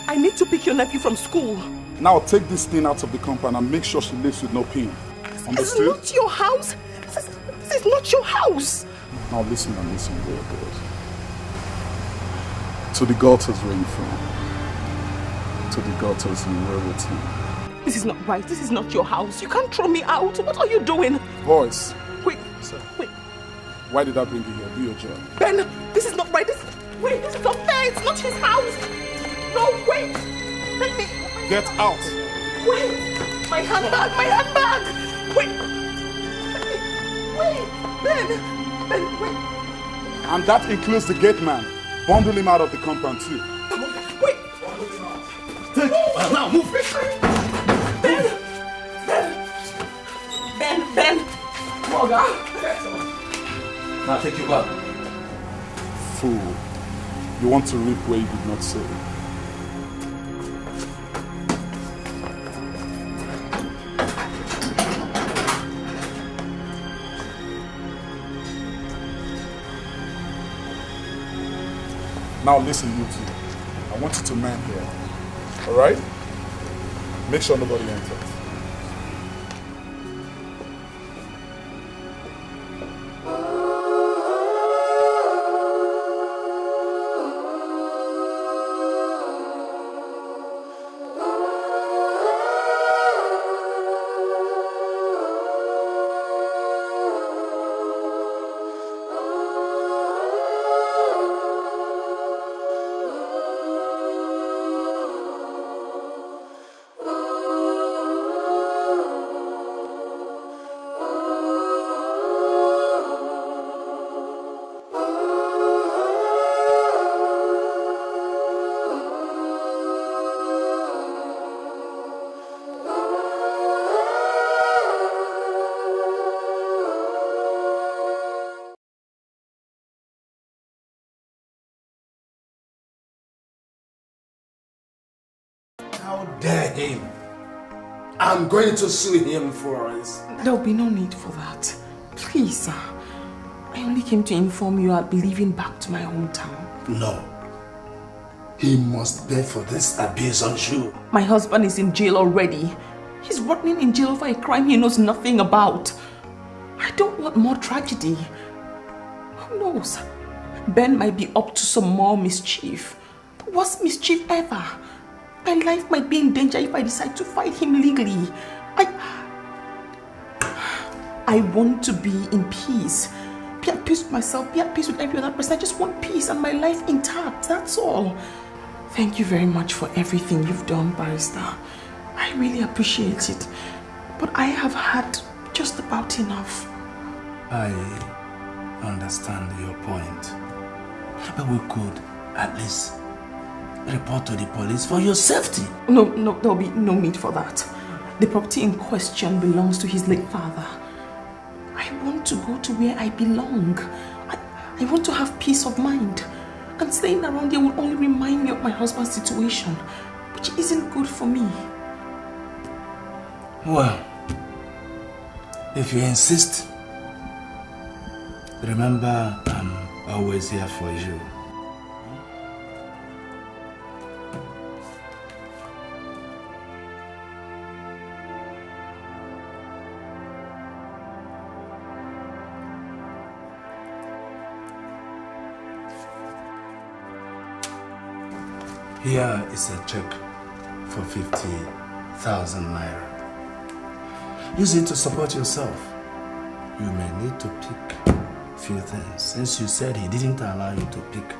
Speaker 12: I need to pick your nephew from school.
Speaker 19: Now take this thing out of the compound and make sure she lives with no pain.
Speaker 12: This is
Speaker 19: Understood?
Speaker 12: not your house. This is not your house.
Speaker 19: Now listen and listen very good. To the gutters where you're from. To the gutters you were with him.
Speaker 12: This is not right. This is not your house. You can't throw me out. What are you doing?
Speaker 19: Boys.
Speaker 12: Wait.
Speaker 19: Why did I bring you here? Do your job.
Speaker 12: Ben, this is not right. This is not fair. It's not his house. No, wait. Let me.
Speaker 19: Get out.
Speaker 12: Wait. My handbag. Wait. Ben, wait.
Speaker 19: And that includes the gate man. Bundle him out of the compound too.
Speaker 12: Wait.
Speaker 19: Now move.
Speaker 12: Ben. Morgan.
Speaker 11: Now take your bag.
Speaker 19: Fool. You want to reap where you did not sow. Now listen, you two. I want you to man here. Alright? Make sure nobody enters.
Speaker 6: How dare him? I'm going to sue him for this.
Speaker 17: There'll be no need for that. Please, sir. I only came to inform you I'll be leaving back to my hometown.
Speaker 6: No. He must pay for this abuse on you.
Speaker 17: My husband is in jail already. He's rotting in jail for a crime he knows nothing about. I don't want more tragedy. Who knows? Ben might be up to some more mischief. The worst mischief ever. My life might be in danger if I decide to fight him legally. I want to be in peace. Be at peace with myself, be at peace with every other person. I just want peace and my life intact, that's all. Thank you very much for everything you've done, Barrister. I really appreciate it. But I have had just about enough.
Speaker 6: I understand your point. But we could at least report to the police for your safety.
Speaker 17: No, there'll be no need for that. The property in question belongs to his late father. I want to go to where I belong. I want to have peace of mind. And staying around here will only remind me of my husband's situation, which isn't good for me.
Speaker 6: Well, if you insist, remember I'm always here for you. Here is a check for 50,000 naira. Use it to support yourself. You may need to pick a few things, since you said he didn't allow you to pick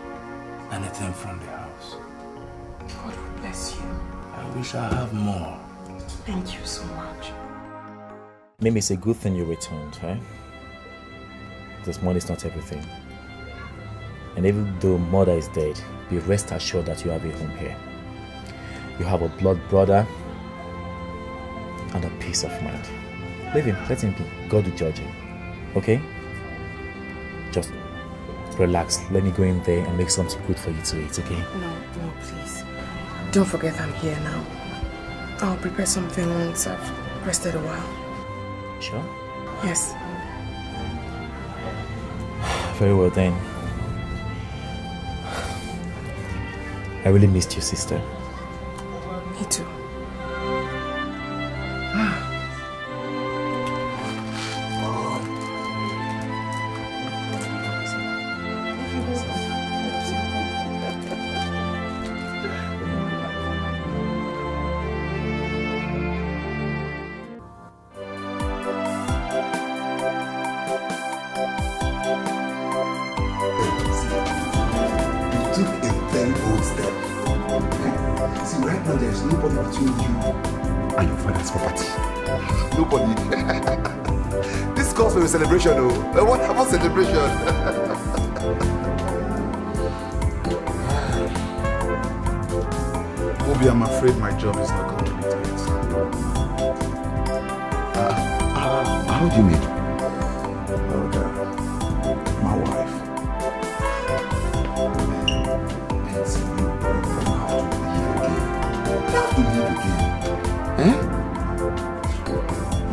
Speaker 6: anything from the house.
Speaker 17: God will bless you.
Speaker 6: I wish I have more.
Speaker 17: Thank you so much.
Speaker 2: Maybe it's a good thing you returned, right? This money is not everything. And even though mother is dead, be rest assured that you have a home here. You have a blood brother and a peace of mind. Leave him, let him be. God will judge him. Okay? Just relax. Let me go in there and make something good for you to eat, okay?
Speaker 17: No, please. Don't forget I'm here now. I'll prepare something once I've rested a while.
Speaker 2: Sure?
Speaker 17: Yes.
Speaker 2: Very well then. I really missed you, sister.
Speaker 17: Me too.
Speaker 13: Celebration, oh. What about celebration?
Speaker 19: Obi, I'm afraid my job is not complete.
Speaker 13: How do you mean?
Speaker 19: My wife.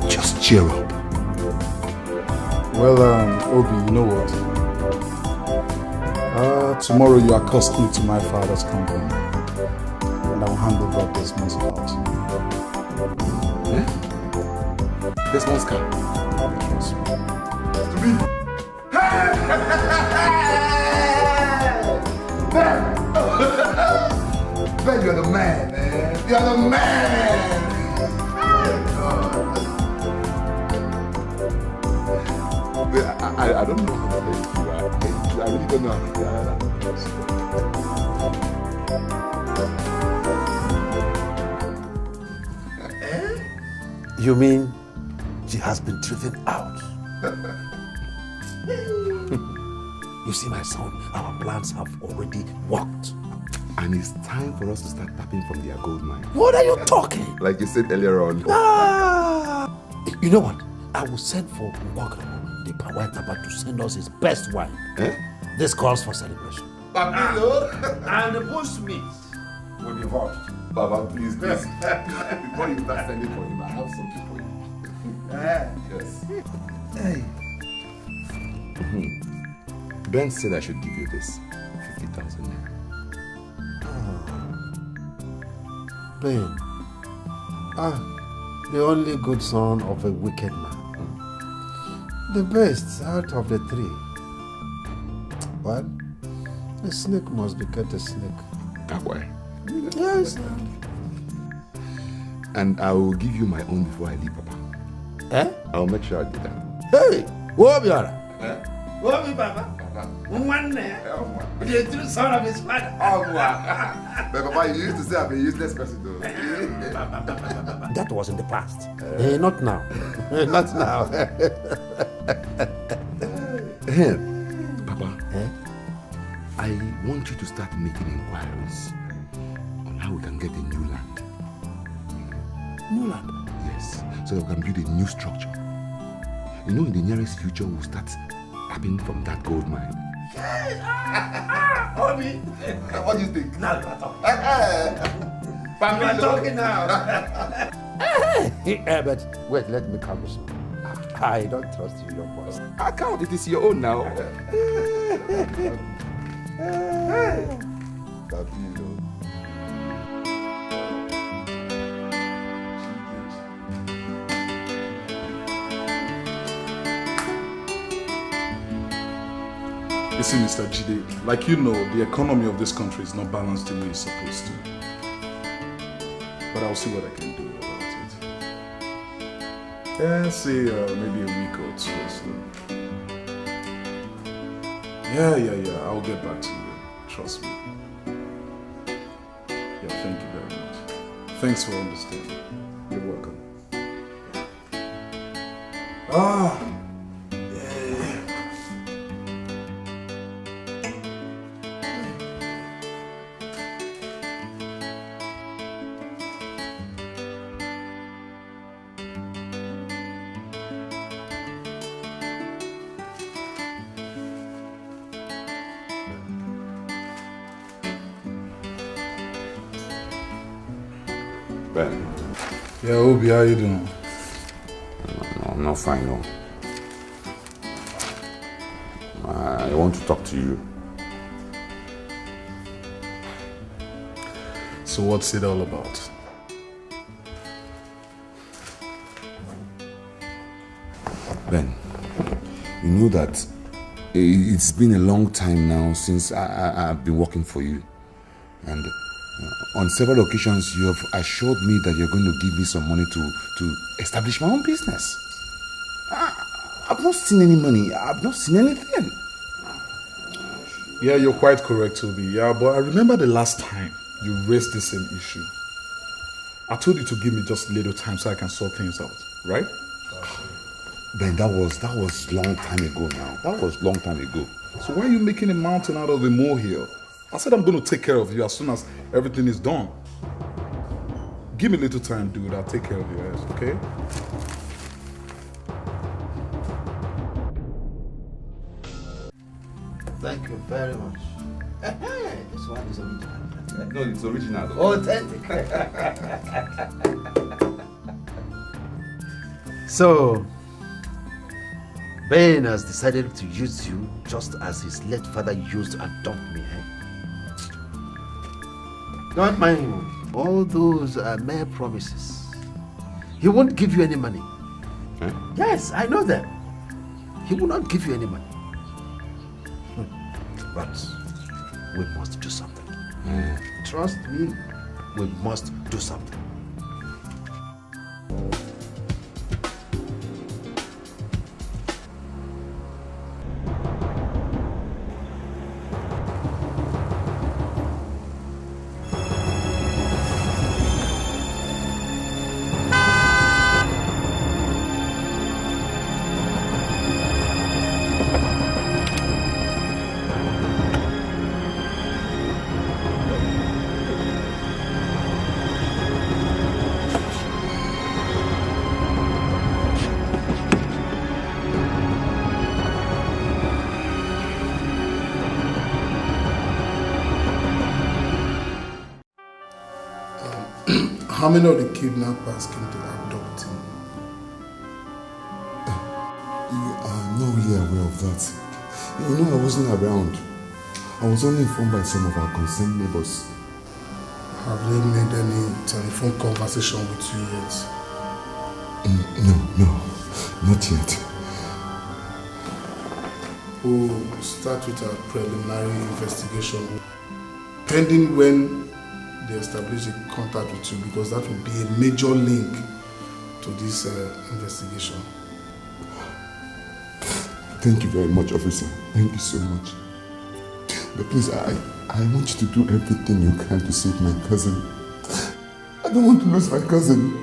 Speaker 13: Just cheer up.
Speaker 19: Well, Obi, you know what? Tomorrow you accost me to my father's company, and I will hand over Desmond's house.
Speaker 13: Desmond's car?
Speaker 19: Yes.
Speaker 13: To me? Ben! Ben, you're the man, man. You're the man! I don't know how to thank you. I really don't know how to. You mean she has been driven out? You see, my son, our plans have already worked.
Speaker 20: And it's time for us to start tapping from their gold mine.
Speaker 13: What are you talking?
Speaker 20: Like you said earlier on.
Speaker 13: You know what? I will send for Walker, the white Papa, to send us his best wine. This calls for celebration.
Speaker 20: Babilo
Speaker 13: and the bush meat will be involved.
Speaker 20: Baba, please. Before you start sending for him, I have something for you. Yes.
Speaker 13: Hey.
Speaker 20: Ben said I should give you this 50,000 naira.
Speaker 13: Ben, the only good son of a wicked man. The best out of the three. Well, a snake must be kept a snake.
Speaker 20: That way?
Speaker 13: Yes.
Speaker 20: And I will give you my own before I leave, Papa.
Speaker 13: Eh?
Speaker 20: I'll make sure I do that.
Speaker 13: Hey! Wobiara!
Speaker 6: Wobi Papa. One the true son of his father.
Speaker 20: But Papa, you used to say I'm a useless person though.
Speaker 13: That was in the past. Not now. Not now.
Speaker 20: Papa, I want you to start making inquiries on how we can get a new land.
Speaker 13: New land?
Speaker 20: Yes, so that we can build a new structure. You know, in the nearest future, we'll start tapping from that gold mine.
Speaker 13: Homie, what do you think? Now you are talking. You are talking now. But wait, let me calm you. I don't trust you, your boss.
Speaker 20: I can't. It is your own now.
Speaker 19: You see, Mr. Jide, like you know, the economy of this country is not balanced the way it's supposed to. But I'll see what I can do about it. Yeah, say maybe a week or two or so. Yeah, I'll get back to you. Trust me. Yeah, thank you very much. Thanks for understanding. You're welcome.
Speaker 20: Ben.
Speaker 19: Yeah, Obi, how you doing?
Speaker 20: No, I'm not fine, no. I want to talk to you.
Speaker 19: So what's it all about?
Speaker 20: Ben, you know that it's been a long time now since I've been working for you. And on several occasions, you have assured me that you're going to give me some money to establish my own business. I've not seen any money. I've not seen anything.
Speaker 19: Yeah, you're quite correct, Obi. Yeah, but I remember the last time you raised the same issue. I told you to give me just a little time so I can sort things out, right?
Speaker 20: Ben, that was long time ago now. That was long time ago.
Speaker 19: So why are you making a mountain out of a molehill? I said I'm going to take care of you as soon as everything is done. Give me a little time, dude. I'll take care of your ass, okay?
Speaker 13: Thank you very much. This one is original.
Speaker 20: No, it's original.
Speaker 13: Authentic. So, Ben has decided to use you just as his late father used to adopt me, Don't mind him. All those are mere promises. He won't give you any money. Yes, I know that. He will not give you any money. But we must do something. Trust me, we must do something.
Speaker 8: How many of the kidnappers came to abduct him?
Speaker 20: You are not really aware of that. You know, I wasn't around. I was only informed by some of our concerned neighbors.
Speaker 8: Have they made any telephone conversation with you yet?
Speaker 20: No, not yet.
Speaker 8: We'll start with a preliminary investigation, pending when they establish a contact with you, because that will be a major link to this investigation.
Speaker 20: Thank you very much, officer. Thank you so much. But please, I want you to do everything you can to save my cousin. I don't want to lose my cousin.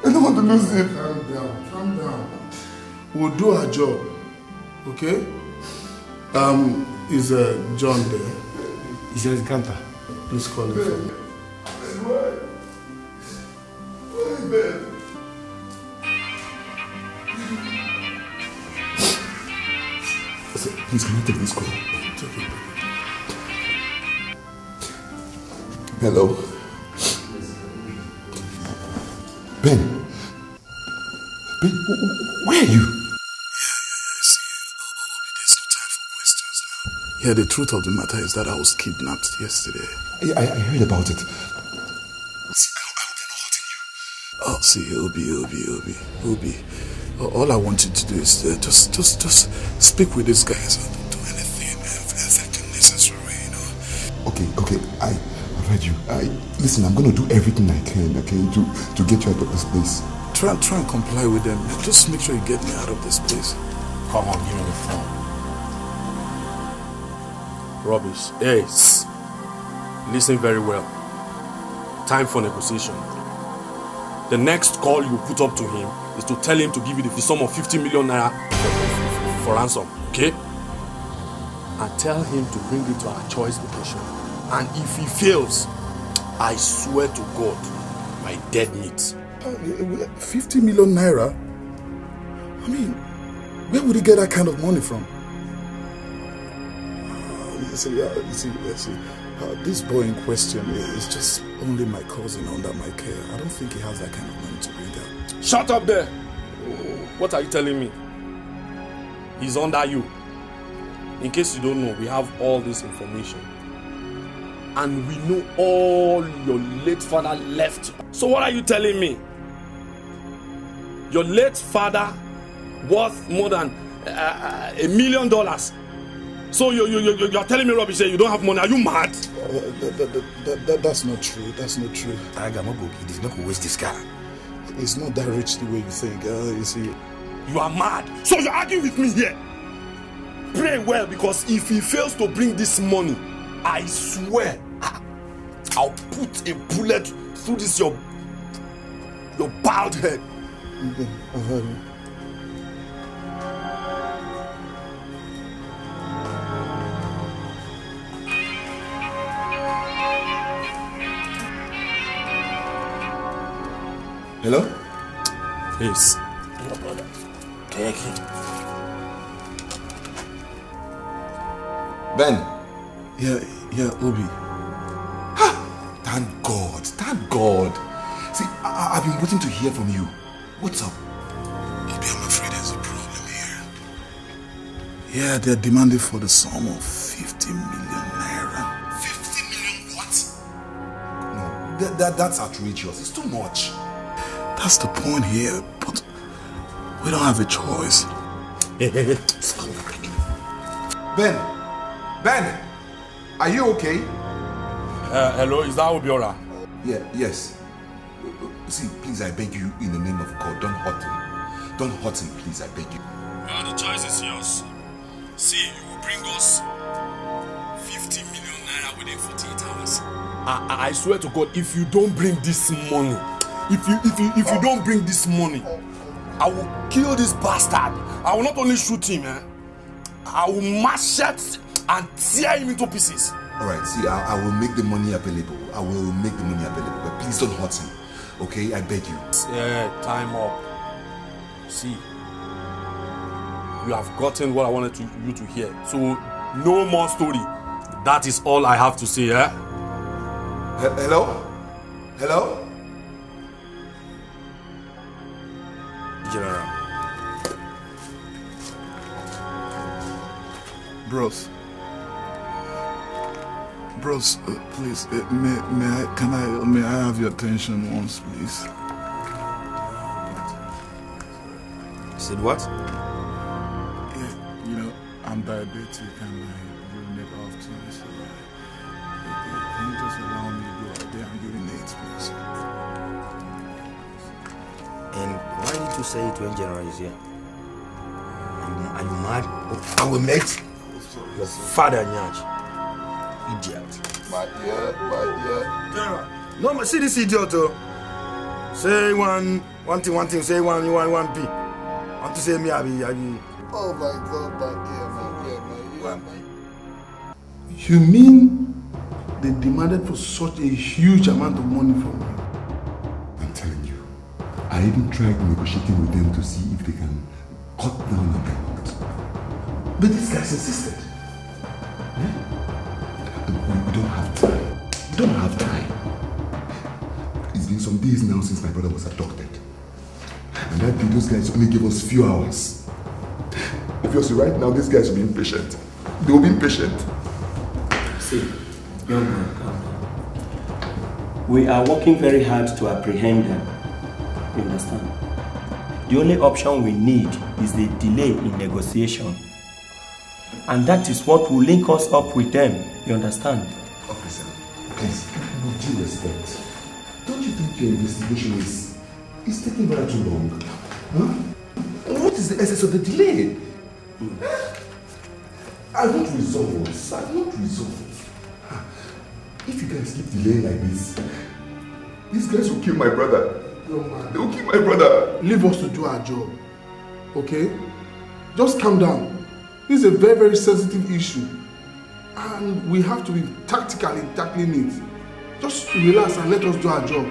Speaker 20: I don't want to lose him.
Speaker 8: Calm down. We'll do our job, okay?
Speaker 19: Is John there?
Speaker 10: He's at the counter.
Speaker 19: Please call him for me.
Speaker 20: Please, can I take this call? Hello? Ben? Ben, where are you?
Speaker 19: Yeah, the truth of the matter is that I was kidnapped yesterday.
Speaker 20: I heard about it.
Speaker 19: Oh, see, Obi. All I want you to do is just speak with these guys. Don't do anything necessary, you know.
Speaker 20: Okay, I've heard you. Listen, I'm gonna do everything I can, okay, to get you out of this place.
Speaker 19: Try and comply with them. Just make sure you get me out of this place.
Speaker 10: Come on, give me the phone.
Speaker 7: Rubbish. Hey, listen very well. Time for negotiation. The next call you put up to him is to tell him to give you the sum of 50 million naira for ransom, okay? And tell him to bring it to our choice location. And if he fails, I swear to God, my dead meat.
Speaker 19: 50 million naira? I mean, where would he get that kind of money from? This boy in question is just only my cousin under my care. I don't think he has that kind of money to bring out.
Speaker 7: Shut up there! What are you telling me? He's under you. In case you don't know, we have all this information. And we know all your late father left. So what are you telling me? Your late father worth more than $1 million. So you're telling me rubbish here, you don't have money. Are you mad?
Speaker 19: That's not true. That's not true.
Speaker 10: Tiger, he's not going to waste this car.
Speaker 19: It's not that rich the way you think. You see.
Speaker 7: You are mad. So you're arguing with me here. Pray well, because if he fails to bring this money, I swear I'll put a bullet through this your bald head.
Speaker 19: Okay, I've heard you.
Speaker 20: Hello?
Speaker 7: Yes.
Speaker 10: Your brother. Take him.
Speaker 20: Ben.
Speaker 19: Yeah, Obi.
Speaker 20: Thank God. See, I've been waiting to hear from you. What's up?
Speaker 19: Obi, I'm afraid there's a problem here. Yeah, they're demanding for the sum of 50 million naira.
Speaker 20: 50 million what? No, that's outrageous. It's too much.
Speaker 19: That's the point here, but we don't have a choice.
Speaker 20: Ben, are you okay?
Speaker 7: Hello, is that Obiora?
Speaker 20: Yes. See, please, I beg you, in the name of God, don't hurt him. Don't hurt him, please, I beg you.
Speaker 7: Well, the choice is yours. See, you will bring us 50 million naira within 48 hours. I swear to God, if you don't bring this money, if you don't bring this money, I will kill this bastard. I will not only shoot him, I will machete and tear him into pieces.
Speaker 20: Alright, see, I will make the money available. But please don't hurt him. Okay, I beg you.
Speaker 7: Yeah, time up. See, you have gotten what I wanted you to hear. So, no more story. That is all I have to say,
Speaker 20: Hello?
Speaker 10: General.
Speaker 19: Bros, please, may I have your attention once, please?
Speaker 10: Said what?
Speaker 19: Yeah, you know, I'm diabetic and I urinate often, so can you just allow me to go out there and urinate, please?
Speaker 10: And why did you say it when General is here? Are you mad?
Speaker 20: I will make
Speaker 10: your father Nyaj. Idiot.
Speaker 19: My dear.
Speaker 10: General. No, but see this idiot. Say one thing, say one P. Want to say me, I be.
Speaker 19: Oh my God, my dear.
Speaker 8: am. You mean they demanded for such a huge amount of money from you?
Speaker 20: I'm telling you, I even tried negotiating with them to see if they can cut down on the amount. But these guys insisted. We don't have time. We don't have time. It's been some days now since my brother was abducted. And that day, those guys only gave us few hours. Obviously, right now, these guys will be impatient. They will be impatient.
Speaker 4: See, young man, calm down. We are working very hard to apprehend them. You understand? The only option we need is the delay in negotiation. And that is what will link us up with them. You understand?
Speaker 20: Officer, please, with due respect, don't you think your investigation is taking very too long? Huh? What is the essence of the delay? I want results. I want results. If you guys keep delaying like this, these guys will kill my brother.
Speaker 8: No, man.
Speaker 20: They will kill my brother.
Speaker 8: Leave us to do our job. Okay? Just calm down. This is a very, very sensitive issue. And we have to be tactical in tackling it. Just relax and let us do our job.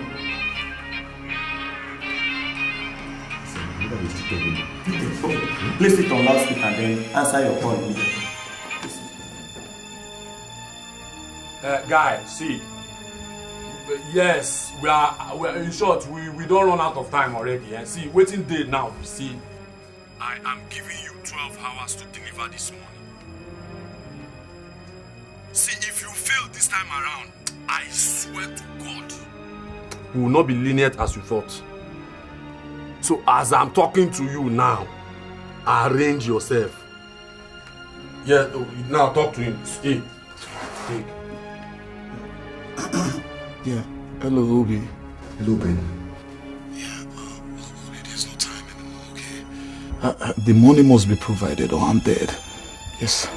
Speaker 4: Place it on loudspeaker and then answer your call immediately.
Speaker 14: Guy, see. Yes, we are in short, we don't run out of time already. Eh? See, waiting day now, see. I am giving you 12 hours to deliver this morning. See, if you fail this time around, I swear to God, we will not be lenient as you thought. So as I'm talking to you now, arrange yourself. Yeah, now talk to him. Stay.
Speaker 8: Yeah. Hello, Obi.
Speaker 20: Hello, Ben.
Speaker 8: Obi, there's no time anymore, okay? The money must be provided or I'm dead. Yes.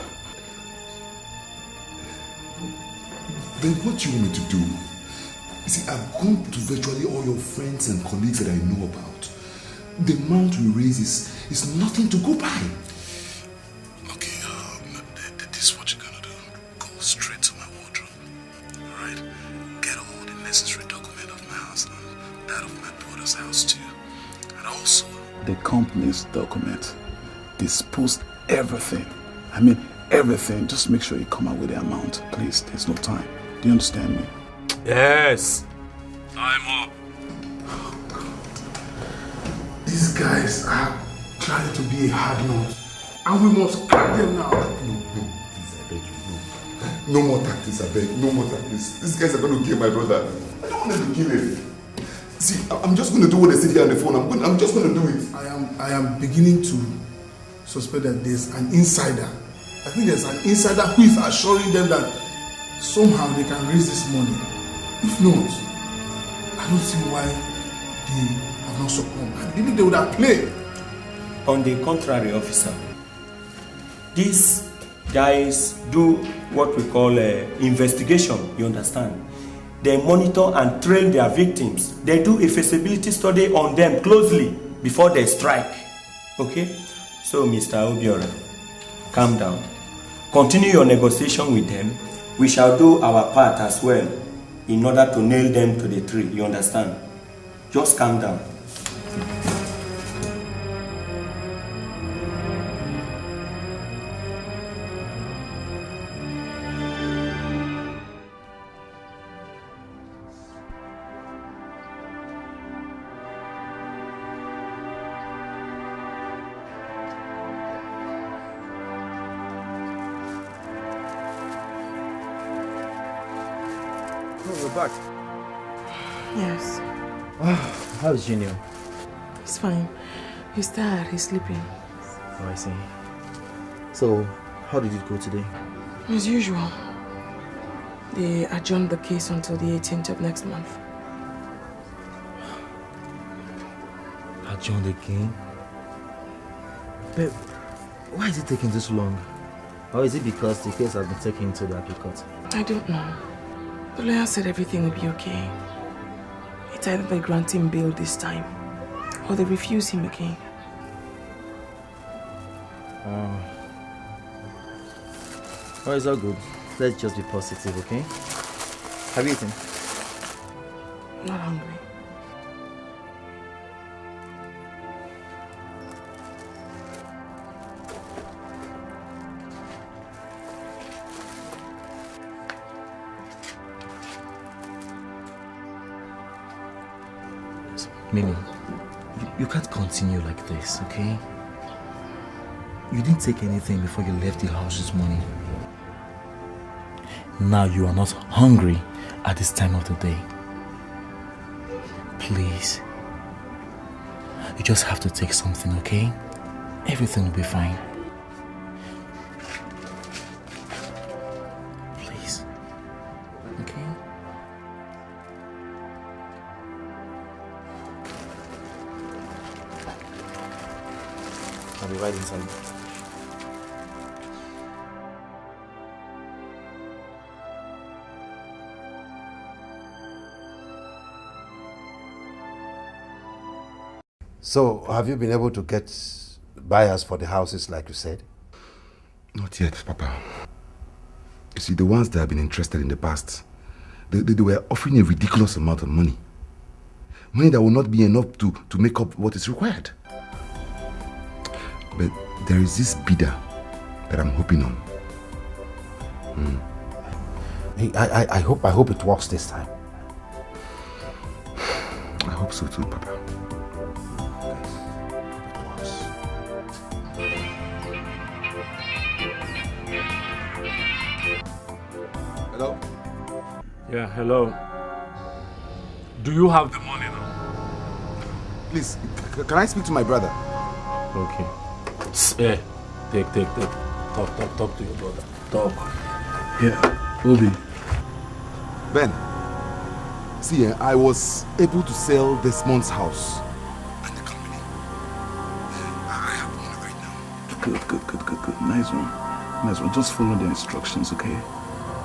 Speaker 20: Ben, what do you want me to do? You see, I've gone to virtually all your friends and colleagues that I know about. The amount we raise is nothing to go by.
Speaker 8: Okay, this is what you're gonna do. Go straight to my wardrobe. Alright? Get all the necessary documents of my house and that of my brother's house too. And also the company's document. Dispose everything. I mean everything. Just make sure you come out with the amount. Please, there's no time. Do you understand me?
Speaker 14: Yes. Time up.
Speaker 8: These guys are trying to be a hard nose. And we must crack them now.
Speaker 20: No, please, I beg you, no. No more tactics, I beg. No more tactics. These guys are going to kill my brother. I don't want them to kill him. See, I'm just going to do what they said here on the phone. I'm just going to do it.
Speaker 8: I am beginning to suspect that there's an insider. I think there's an insider who is assuring them that somehow they can raise this money. If not, I don't see why they have not succumbed. I believe they would have played.
Speaker 4: On the contrary, officer, these guys do what we call investigation, you understand? They monitor and train their victims. They do a feasibility study on them closely before they strike. Okay? So, Mr. Obiora, calm down. Continue your negotiation with them. We shall do our part as well in order to nail them to the tree, you understand? Just calm down.
Speaker 2: Oh, we're back.
Speaker 17: Yes.
Speaker 2: How's Junior?
Speaker 17: He's fine. He's tired. He's sleeping.
Speaker 2: Oh, I see. So, how did it go today?
Speaker 17: As usual. They adjourned the case until the 18th of next month.
Speaker 2: Adjourned again? But why is it taking this long? Or is it because the case has been taken to the appeal court?
Speaker 17: I don't know. The lawyer said everything will be okay. It's either they grant him bail this time, or they refuse him again.
Speaker 2: Oh, it's all good. Let's just be positive, okay? Have you eaten?
Speaker 17: Not hungry.
Speaker 2: Mimi, you can't continue like this, okay? You didn't take anything before you left the house this morning. Now you are not hungry at this time of the day. Please. You just have to take something, okay? Everything will be fine. Please. Okay? I'll be right inside.
Speaker 13: So, have you been able to get buyers for the houses like you said?
Speaker 20: Not yet, Papa. You see, the ones that have been interested in the past, they were offering a ridiculous amount of money. Money that will not be enough to make up what is required. But there is this bidder that I'm hoping on.
Speaker 13: I hope it works this time.
Speaker 20: I hope so too, Papa.
Speaker 14: Hello?
Speaker 7: Yeah, hello. Do you have the money now?
Speaker 20: Please, can I speak to my brother?
Speaker 7: Okay. Yeah, take. Talk to your brother. Talk.
Speaker 19: Yeah, Obi.
Speaker 20: Ben, see, I was able to sell this month's house. And the company. I have money right now.
Speaker 19: Good. Nice one. Just follow the instructions, okay?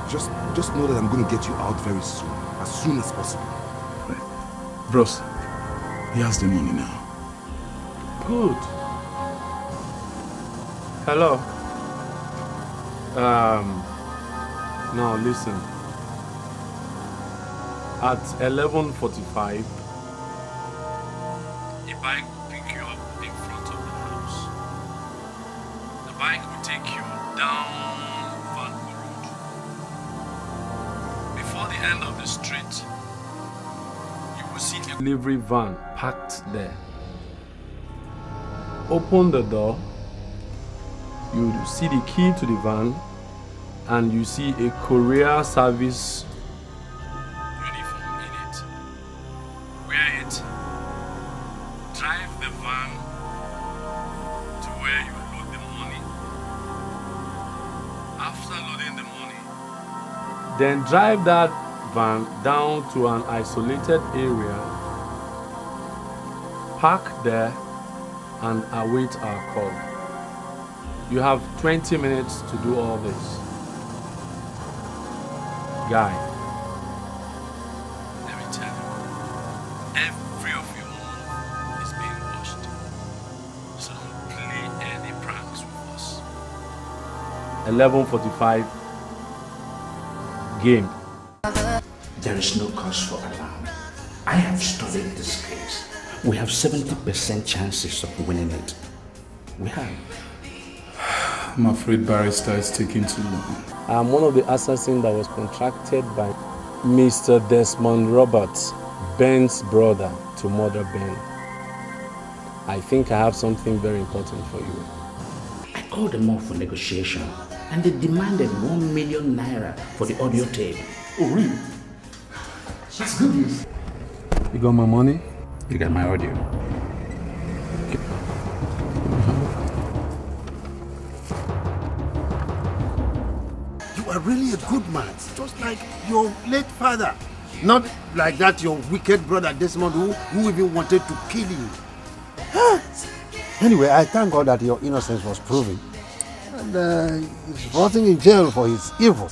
Speaker 20: Just know that I'm going to get you out very soon. As soon as possible.
Speaker 19: Right. Bros, he has the money now.
Speaker 7: Good. Hello. Now listen. At 11:45, a bike will pick you up in front of the house. The bike will take you down Vanco Road. Before the end of the street, you will see a delivery van parked there. Open the door. You see the key to the van, and you see a courier service uniform in it. Wear it. Drive the van to where you load the money. After loading the money, then drive that van down to an isolated area, park there, and await our call. You have 20 minutes to do all this. Guy, let me tell you, every of your move is being watched. So don't play any pranks with us. 11:45, game.
Speaker 8: There is no cause for alarm. I have studied this case. We have 70% chances of winning it. We have.
Speaker 19: I'm afraid Barrister is taking too long.
Speaker 7: I'm one of the assassins that was contracted by Mr. Desmond Roberts, Ben's brother, to murder Ben. I think I have something very important for you.
Speaker 8: I called them off for negotiation and they demanded 1 million naira for the audio tape.
Speaker 19: Oh, really? That's good news. You got my money?
Speaker 8: You got my audio.
Speaker 13: You are really a good man, just like your late father. Not like that your wicked brother Desmond who even wanted to kill you. Anyway, I thank God that your innocence was proven. And he's rotting in jail for his evil.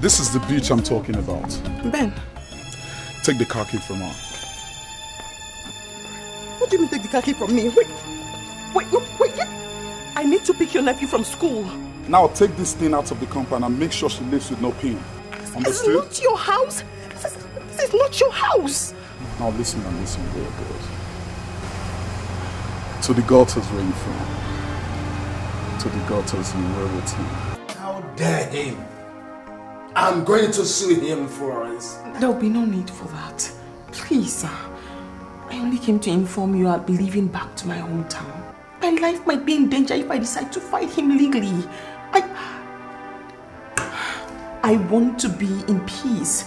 Speaker 19: This is the beach I'm talking about.
Speaker 12: Ben.
Speaker 19: Take the car key from her.
Speaker 12: What do you mean take the car key from me? Wait. I need to pick your nephew from school.
Speaker 19: Now take this thing out of the compound and make sure she lives with no pain. Understood?
Speaker 12: This is not your house. This is not your house.
Speaker 19: Now listen and listen very good. To the gutters where you from. To the gutters you were with him.
Speaker 8: How dare him? I'm going to sue him, Florence.
Speaker 17: There'll be no need for that. Please, sir. I only came to inform you I'll be leaving back to my hometown. My life might be in danger if I decide to fight him legally. I want to be in peace.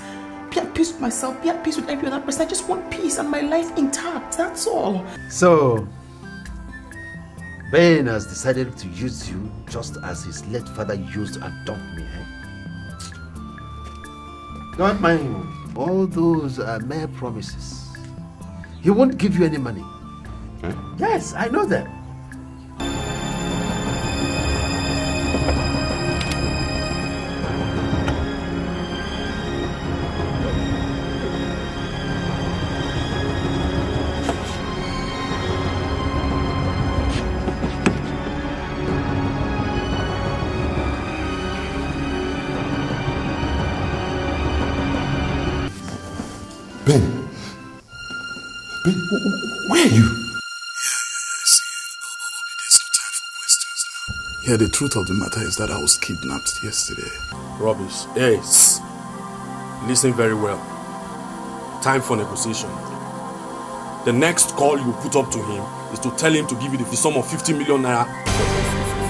Speaker 17: Be at peace with myself, be at peace with every other person. I just want peace and my life intact, that's all.
Speaker 13: So, Ben has decided to use you just as his late father used to adopt me, eh? Don't mind him. All those are mere promises. He won't give you any money. Huh? Yes, I know that.
Speaker 20: Ben, where are you?
Speaker 19: Yeah, the truth of the matter is that I was kidnapped yesterday.
Speaker 14: Rubbish. Yes. Listen very well. Time for negotiation. The next call you put up to him is to tell him to give you the sum of 50 million naira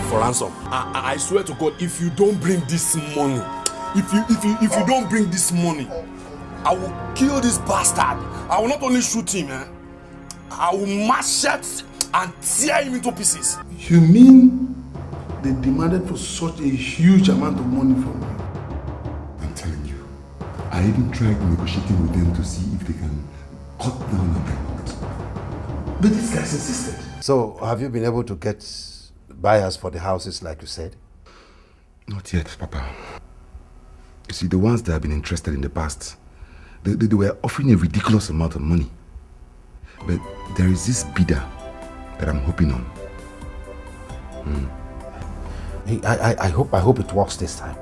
Speaker 14: for ransom. I swear to God, if you don't bring this money, if you don't bring this money, I will kill this bastard. I will not only shoot him, I will machete and tear him into pieces.
Speaker 8: You mean they demanded for such a huge amount of money from you?
Speaker 20: I'm telling you, I even tried negotiating with them to see if they can cut down on my amount.
Speaker 8: But these guys insisted.
Speaker 13: So, have you been able to get buyers for the houses like you said?
Speaker 20: Not yet, Papa. You see, the ones that have been interested in the past, they were offering a ridiculous amount of money. But there is this bidder that I'm hoping on.
Speaker 13: I hope it works this time.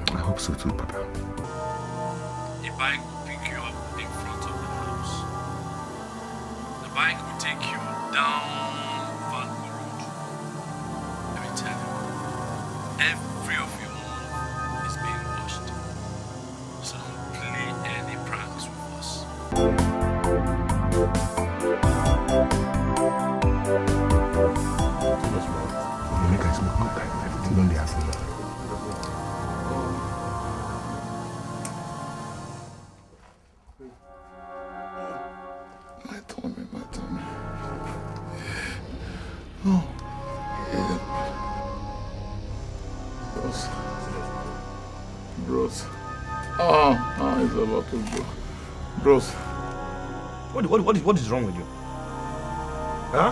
Speaker 20: I hope so too, Papa.
Speaker 3: A bike will pick you up in front of the house. The bike will take you down Vanco Road. Let me tell you, every of your move is being watched. So don't play any pranks with us.
Speaker 20: You make us smoke good time. Everything on the house.
Speaker 19: My tummy. Oh. Yeah. Bros. It's about to go. Bros.
Speaker 1: What is wrong with you? Huh?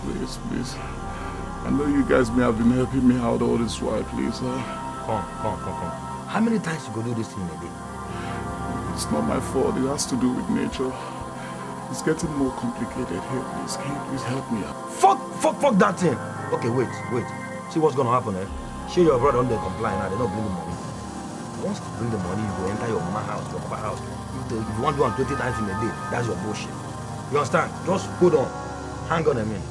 Speaker 19: Please. I know you guys may have been helping me out all this while, please.
Speaker 1: Come. How many times you go do this thing a day?
Speaker 19: It's not my fault. It has to do with nature. It's getting more complicated here, please. Can you please help me out?
Speaker 1: Fuck that thing. Okay, wait. See what's gonna happen, eh? Show your brother on the comply now. They don't bring the money. Once you bring the money, you go enter your mama house, your papa house. If you want to do it 20 times in a day, that's your bullshit. You understand? Just hold on. Hang on a minute.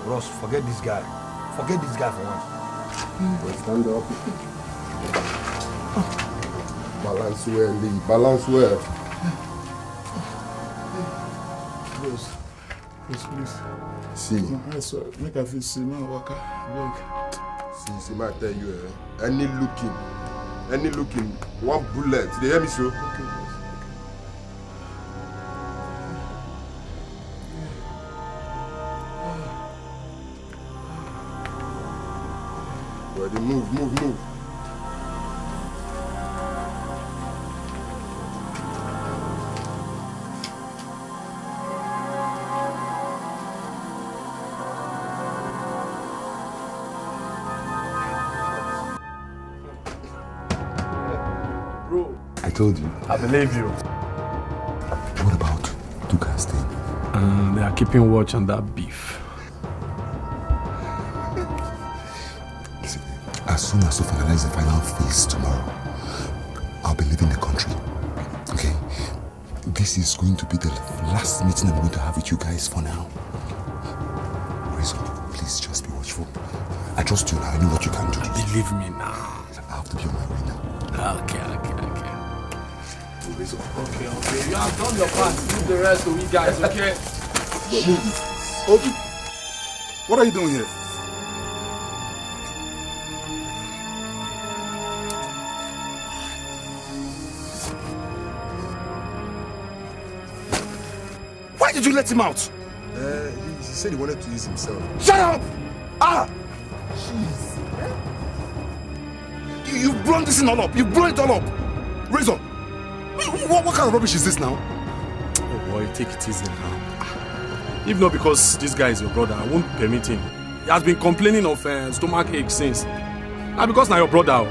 Speaker 1: Ross, forget this guy. Forget this guy for once.
Speaker 10: Stand up. Balance well, Lee. Balance well.
Speaker 19: Please.
Speaker 10: See.
Speaker 19: I swear, make I feel see my waka.
Speaker 10: See, I tell you, any looking, one bullet. They hear me, so?
Speaker 19: Okay.
Speaker 10: Well, they move.
Speaker 20: told you.
Speaker 7: I believe you.
Speaker 20: What about Duka's thing?
Speaker 7: They are keeping watch on that beef.
Speaker 20: Listen, as soon as we finalize the final phase tomorrow, I'll be leaving the country. Okay? This is going to be the last meeting I'm going to have with you guys for now. Rizzo, please just be watchful. I trust you now. I know what you can do.
Speaker 7: Believe me now.
Speaker 20: I have to be on my way now.
Speaker 7: Okay. Okay. You have done your part. Leave the rest to we guys, okay?
Speaker 19: Obi, what are you doing here? Why did you let him out?
Speaker 10: He said he wanted to use himself.
Speaker 19: Shut up! Jeez. You've blown this thing all up. You've blown it all up. Razor, what kind of rubbish is this now?
Speaker 7: Oh boy, take it easy now. If not because this guy is your brother, I won't permit him. He has been complaining of stomach ache since. Now because now your brother.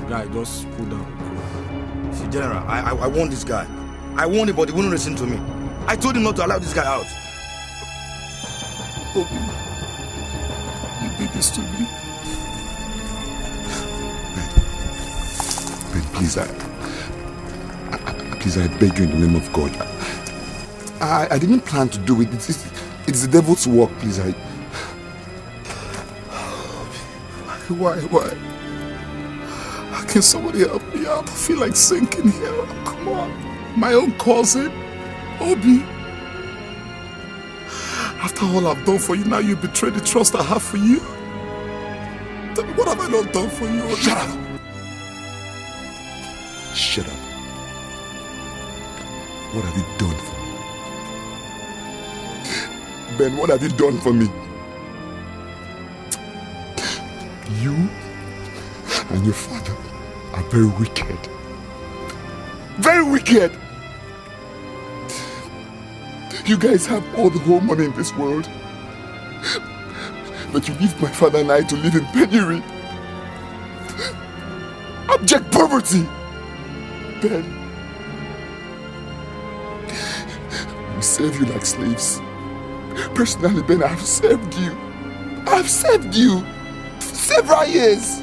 Speaker 7: Guy, just cool down.
Speaker 6: See, General, I warned this guy. I warned him, but he wouldn't listen to me. I told him not to allow this guy out.
Speaker 19: Obi, you did this to me.
Speaker 20: Ben, please, I beg you in the name of God. I didn't plan to do it. It's the devil's work, please.
Speaker 19: Why? How can somebody help me out? I feel like sinking here. Oh, come on. My own cousin, Obi. After all I've done for you, now you betray the trust I have for you. Tell me, what have I not done for you?
Speaker 20: Shut up! Shut up. What have you done for me? Ben, what have you done for me? You and your father are very wicked. Very wicked! You guys have all the whole money in this world. But you leave my father and I to live in penury. Abject poverty! Ben, we serve you like slaves. Personally, Ben, I've served you. I've served you several years.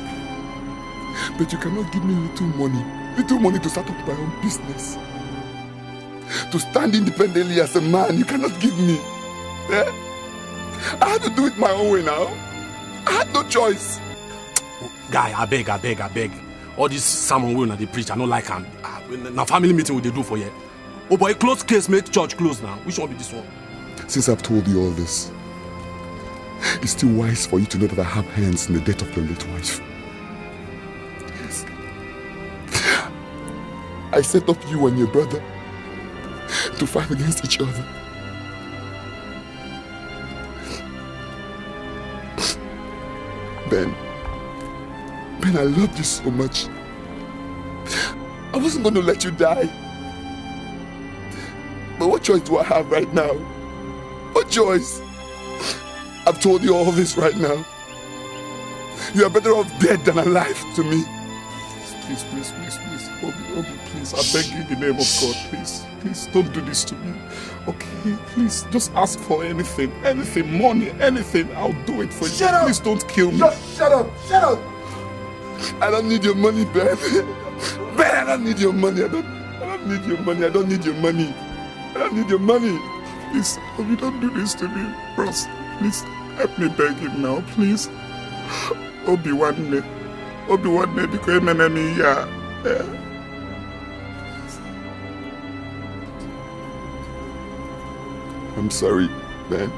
Speaker 20: But you cannot give me little money to start up my own business. To stand independently as a man, you cannot give me. Eh? I had to do it my own way now. I had no choice.
Speaker 7: Guy, I beg. All this sermon wey they preach, I don't like am. Now family meeting we they do for you. Oh boy, close case, make church close now. Which one be this one?
Speaker 20: Since I've told you all this, it's still wise for you to know that I have hands in the death of your late wife. Yes. I set up you and your brother to fight against each other. Ben, I loved you so much. I wasn't going to let you die. But what choice do I have right now? What choice? I've told you all this right now. You are better off dead than alive to me.
Speaker 19: Please. Obi, please. I beg you in the name of God, please. Please, don't do this to me. Okay, please, just ask for anything. Anything, money, anything. I'll do it for you.
Speaker 6: Shut up!
Speaker 19: Please don't kill me.
Speaker 6: Just shut up!
Speaker 20: I don't need your money, Ben. Ben, I don't need your money. I don't need your money. I don't need your money. I don't need your money.
Speaker 19: Please, Obi, don't do this to me. Bros, please, help me beg him now, please. Obi, one day, because my enemy, yeah.
Speaker 20: I'm sorry, Ben.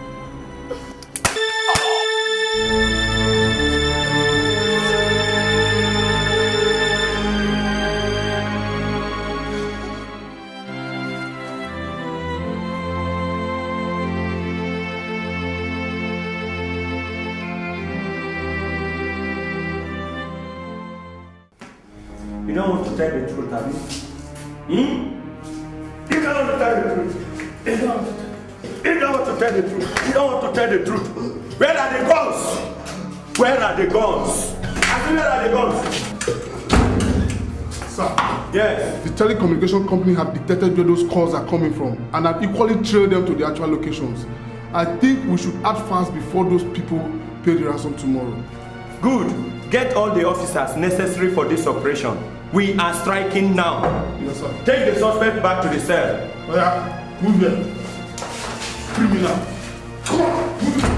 Speaker 4: You don't want to tell the truth, have you? You don't want to tell the truth. You don't want to tell the truth. You don't want to tell the truth. Where are the guns? Where are the guns? I said, where are the guns?
Speaker 19: Sir.
Speaker 4: Yes.
Speaker 19: The telecommunication company have detected where those calls are coming from and have equally trailed them to the actual locations. I think we should act fast before those people pay the ransom tomorrow.
Speaker 4: Good. Get all the officers necessary for this operation. We are striking now.
Speaker 19: Yes, sir.
Speaker 4: Take the suspect back to the cell.
Speaker 19: Oh yeah, move here. Criminal. Come on, move.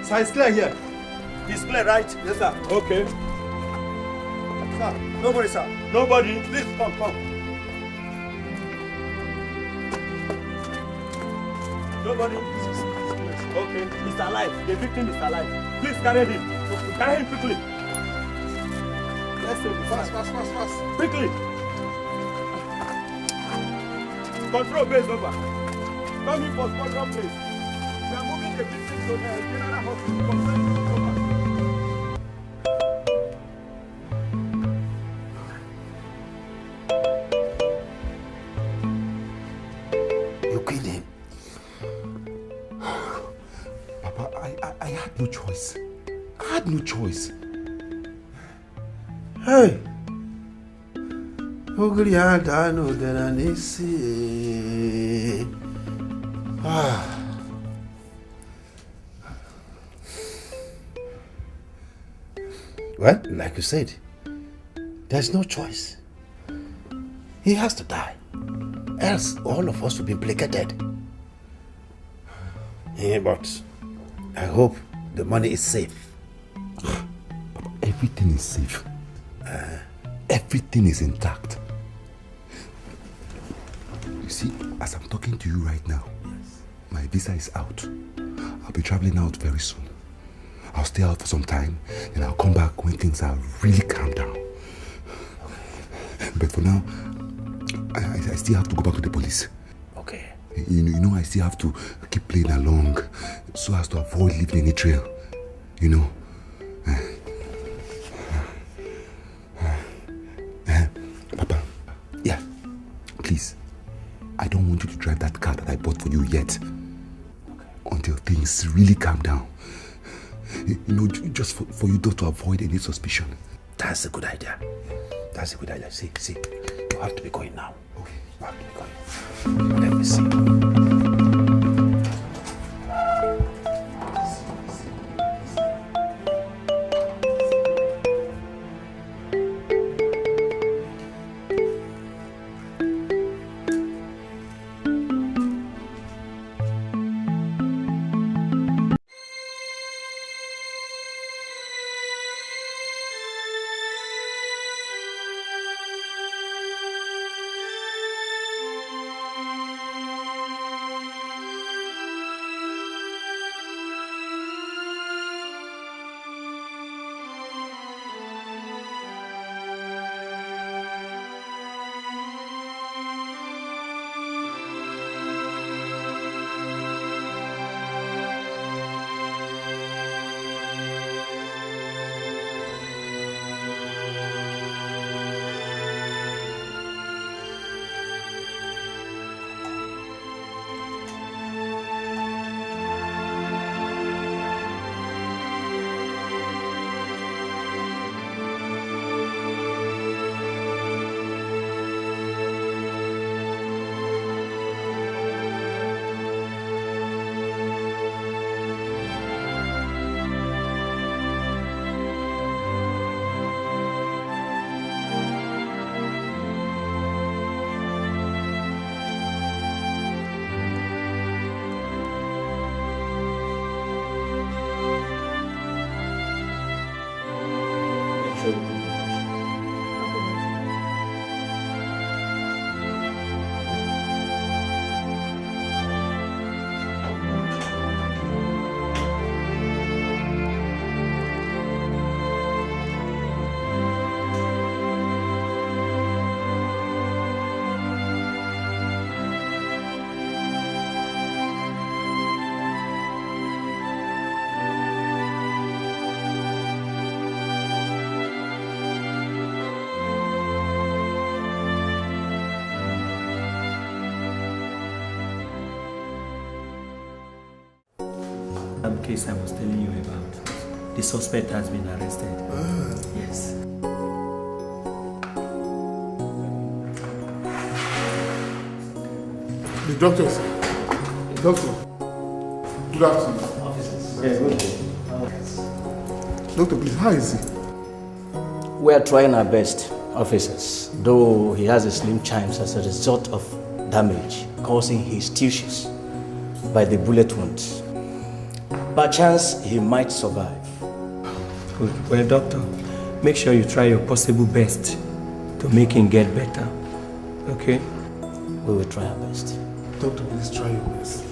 Speaker 11: Sir, it's clear here.
Speaker 4: It's clear, right?
Speaker 11: Yes, sir.
Speaker 4: Okay.
Speaker 11: Sir, nobody, sir.
Speaker 4: Nobody?
Speaker 11: Please, come.
Speaker 4: Nobody? Okay, he's alive. The victim is alive. Please carry him. Carry him quickly. Let's take it.
Speaker 11: Fast.
Speaker 4: Quickly. Control base over. Come in for control place. We are moving the victim to the general hospital. Control over.
Speaker 13: You killed him. Papa, I had no choice. I had no choice. Hey. Well, like you said, there's no choice. He has to die. Else all of us will be implicated. Yeah, but I hope the money is safe.
Speaker 20: Everything is safe. Everything is intact. You see, as I'm talking to you right now, my visa is out. I'll be traveling out very soon. I'll stay out for some time, and I'll come back when things are really calmed down. But for now, I still have to go back to the police.
Speaker 13: Okay.
Speaker 20: You know, I still have to keep playing along so as to avoid leaving any trail. You know? Papa, yeah, please. I don't want you to drive that car that I bought for you yet. Until things really calm down. You know, just for you to avoid any suspicion.
Speaker 13: That's a good idea. That's a good idea. See, you have to be going now.
Speaker 20: Okay.
Speaker 13: You have to be going. Let me see.
Speaker 4: case I was telling you about. The suspect has been arrested. Yes.
Speaker 10: The doctor, sir. Doctor. Good afternoon.
Speaker 4: Officers. Yeah, good day.
Speaker 10: Doctor, please, how is he?
Speaker 5: We are trying our best, officers, though he has a slim chance as a result of damage causing his tissues by the bullet wounds. By chance, he might survive.
Speaker 4: Good. Well, doctor, make sure you try your possible best to make him get better. Okay?
Speaker 5: We will try our best.
Speaker 10: Doctor, please try your best.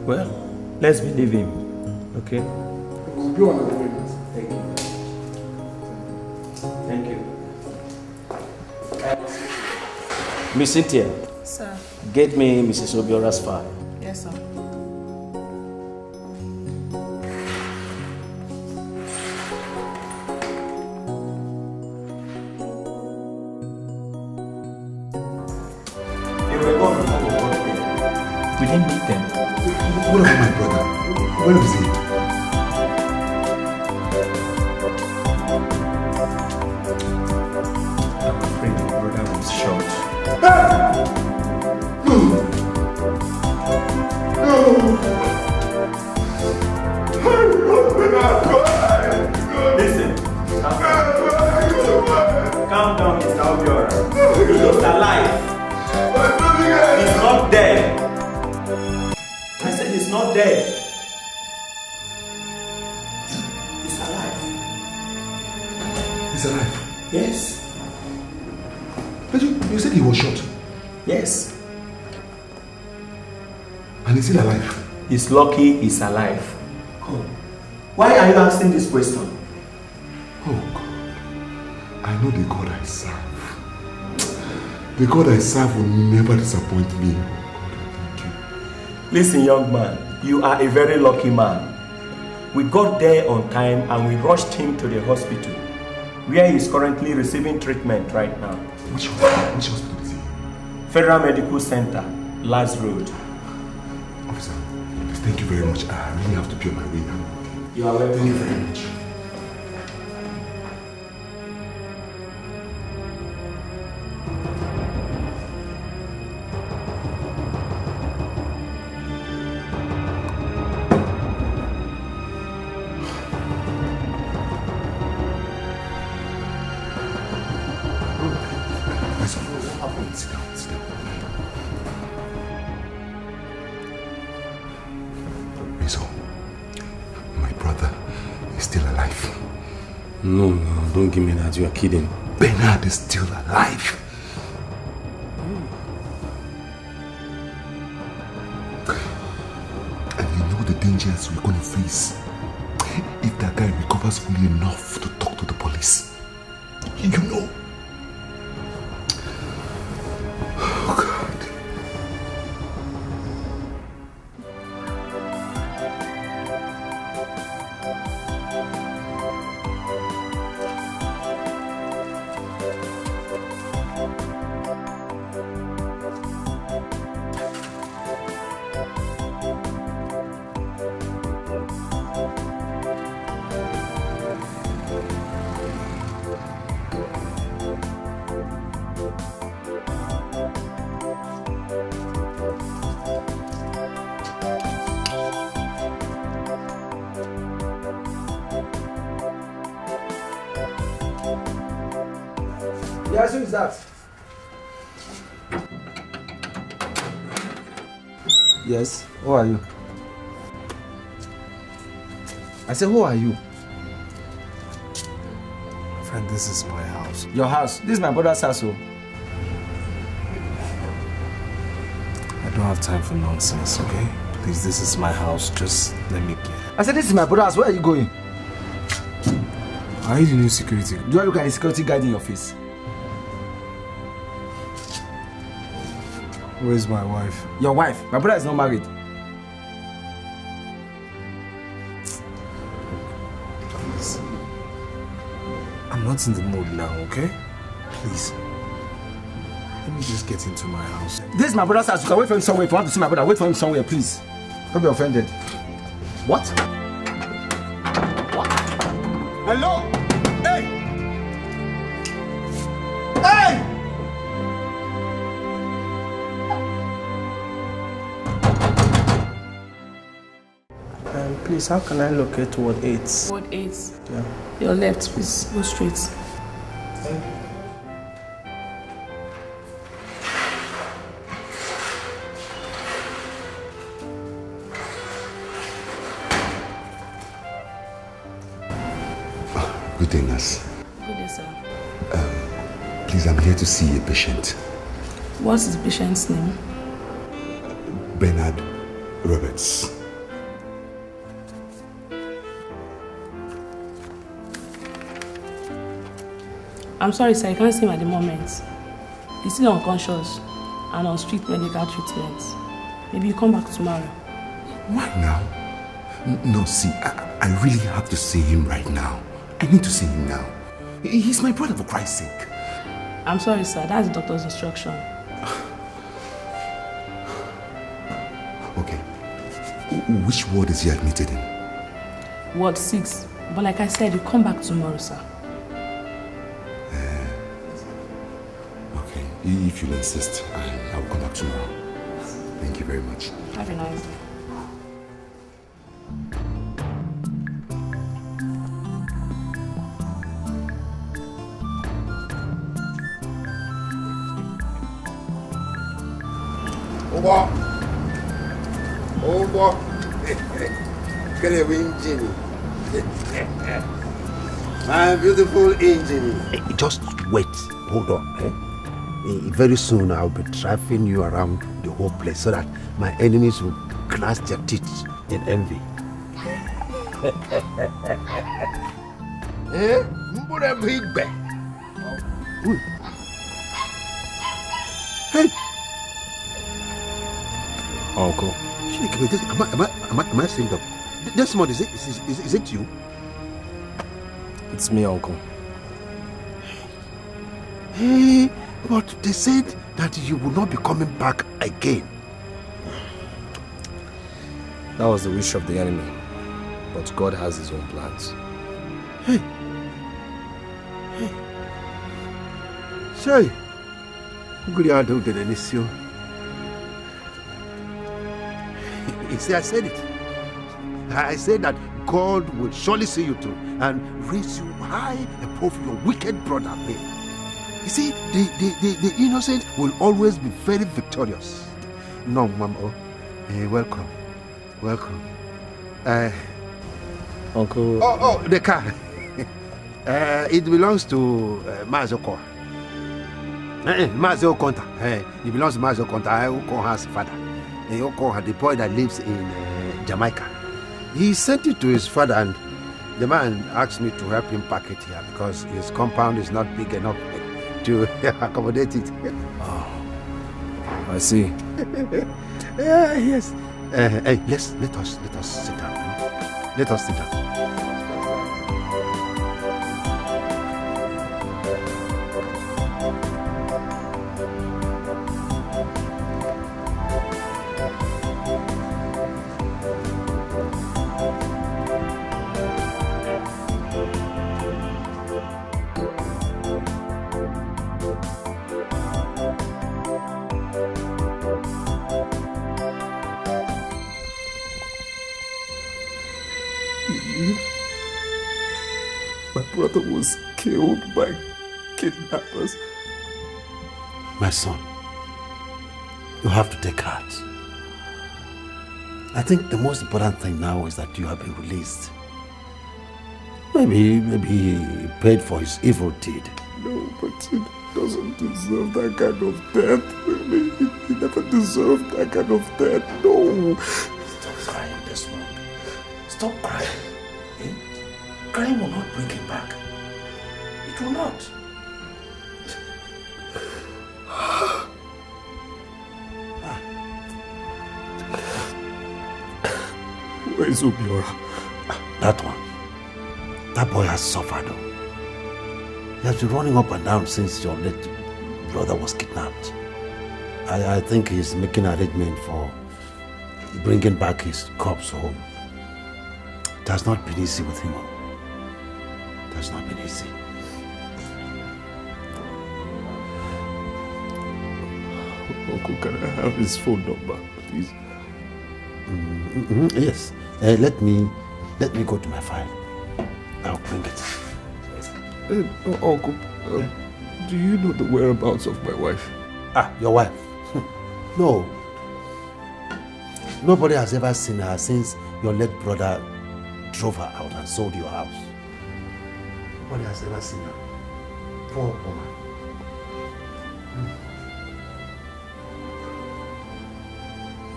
Speaker 4: Well, let's believe him. Okay?
Speaker 10: We'll be on the way.
Speaker 4: Thank you. Thank you.
Speaker 5: Miss Cynthia.
Speaker 9: Sir.
Speaker 5: Get me Mrs. Obiora's file.
Speaker 9: Yes, sir.
Speaker 4: They were gone before we got there. We didn't meet them.
Speaker 13: What about my brother? Where is he?
Speaker 4: I'm afraid my brother was shot. Listen. Calm down, Mr. Obiora. He's alive. He's not dead. I said he's not dead. He's alive.
Speaker 13: He's alive?
Speaker 4: Yes.
Speaker 13: But you said he was shot.
Speaker 4: Yes.
Speaker 13: And he's still alive?
Speaker 4: He's lucky he's alive. Oh. Why are you asking this question?
Speaker 13: Oh God. I know the God I serve. The God I serve will never disappoint me.
Speaker 4: Listen, young man, you are a very lucky man. We got there on time and we rushed him to the hospital, where he is currently receiving treatment right now.
Speaker 13: Which hospital is he?
Speaker 4: Federal Medical Center, Last Road.
Speaker 13: Officer, thank you very much. I really have to be on my way now.
Speaker 4: You are welcome.
Speaker 13: Thank you very much. Sit down, sit down. Rizzo, my brother is still alive.
Speaker 2: No, don't give me that. You are kidding.
Speaker 13: Bernard is still alive. And you know the dangers we're going to face if that guy recovers fully enough to talk to the police. You know. Oh, God.
Speaker 6: Yes, who is that? Yes, who are you? I said, who are you?
Speaker 10: Friend, this is my house.
Speaker 6: Your house? This is my brother's house.
Speaker 10: I don't have time for nonsense, okay? Please, this is my house. Just let me get.
Speaker 6: I said, this is my brother's house. Where are you going?
Speaker 10: Are you the new security?
Speaker 6: Do I look like a security guard in your face?
Speaker 10: Where's my wife?
Speaker 6: Your wife? My brother is not married.
Speaker 10: Please. I'm not in the mood now, okay? Please. Let me just get into my house.
Speaker 6: This is my brother's house. You can wait for him somewhere. If you want to see my brother, wait for him somewhere, please. Don't be offended.
Speaker 13: What? What? Hello? Hey! Hey!
Speaker 15: Please, how can I locate Ward 8?
Speaker 21: Ward 8?
Speaker 15: Yeah.
Speaker 21: Your left, please. Go straight.
Speaker 20: Good day, nurse.
Speaker 21: Good day, sir.
Speaker 20: Please, I'm here to see a patient.
Speaker 21: What's the patient's name?
Speaker 20: Bernard Roberts.
Speaker 21: I'm sorry, sir. I can't see him at the moment. He's still unconscious and on street medical treatment. Maybe you come back tomorrow.
Speaker 20: Why now? No, see, I really have to see him right now. I need to see him now. He's my brother, for Christ's sake.
Speaker 21: I'm sorry, sir. That's the doctor's instruction.
Speaker 20: Okay. Which ward is he admitted in?
Speaker 21: Ward 6. But like I said, you come back tomorrow, sir.
Speaker 20: Okay. If you'll insist, I will come back tomorrow. Thank you very much.
Speaker 21: Have a nice day.
Speaker 13: Over. Get a engine. My beautiful engine. Just wait. Hold on. Very soon I'll be driving you around the whole place so that my enemies will clench their teeth in envy. Hey!
Speaker 11: Uncle.
Speaker 13: Am I saying that? Desmond, is it you?
Speaker 11: It's me, Uncle.
Speaker 13: Hey, but they said that you will not be coming back again.
Speaker 11: That was the wish of the enemy. But God has his own plans.
Speaker 13: Hey. Say, good you do the issue. You see, I said it. I said that God will surely see you through and raise you high above your wicked brother. You see, the innocent will always be very victorious. No, Mama. Welcome. Welcome.
Speaker 11: Uncle.
Speaker 13: Oh, the car. It belongs to Mazoko. Mazio Konta. It belongs to Mazio Konta. I will call her father. The boy that lives in Jamaica. He sent it to his father and the man asked me to help him pack it here because his compound is not big enough to accommodate it.
Speaker 11: Oh, I see.
Speaker 13: Yes. Hey, let us sit down. Let us sit down.
Speaker 19: My brother was killed by kidnappers.
Speaker 13: My son, you have to take heart. I think the most important thing now is that you have been released. Maybe he paid for his evil deed.
Speaker 19: No, but he doesn't deserve that kind of death. He never deserved that kind of death. No.
Speaker 13: Stop crying, Desmond. Stop crying. Crying will not bring him back. It will not.
Speaker 19: Where is Obiora?
Speaker 13: That one. That boy has suffered. He has been running up and down since your late brother was kidnapped. I think he's making arrangement for bringing back his corpse home. It has not been easy with him. It has not been easy.
Speaker 10: Uncle, can I have his phone number, please?
Speaker 13: Yes. Let me go to my file. I'll bring it.
Speaker 10: Uncle, do you know the whereabouts of my wife?
Speaker 13: Your wife? No. Nobody has ever seen her since your late brother drove her out and sold your house. Nobody has ever seen her. Poor woman.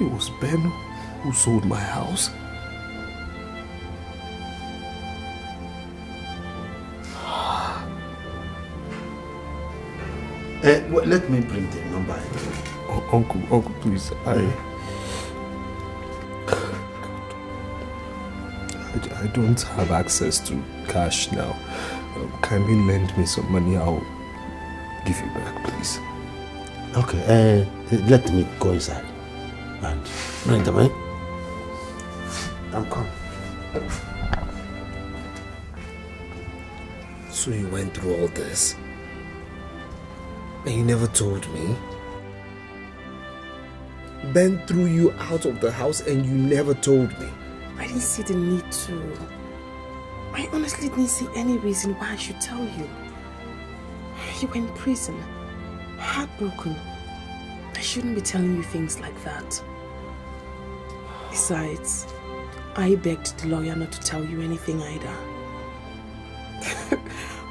Speaker 10: It was Ben who sold my house.
Speaker 13: Let me bring the number.
Speaker 10: Uncle, please, I don't have access to cash now. Kindly lend me some money. I'll give you back, please.
Speaker 13: Okay, let me go inside and bring them in. I'm coming.
Speaker 10: So you went through all this? And you never told me? Ben threw you out of the house and you never told me?
Speaker 17: I didn't see the need to. I honestly didn't see any reason why I should tell you. You were in prison, heartbroken. I shouldn't be telling you things like that. Besides, I begged the lawyer not to tell you anything either.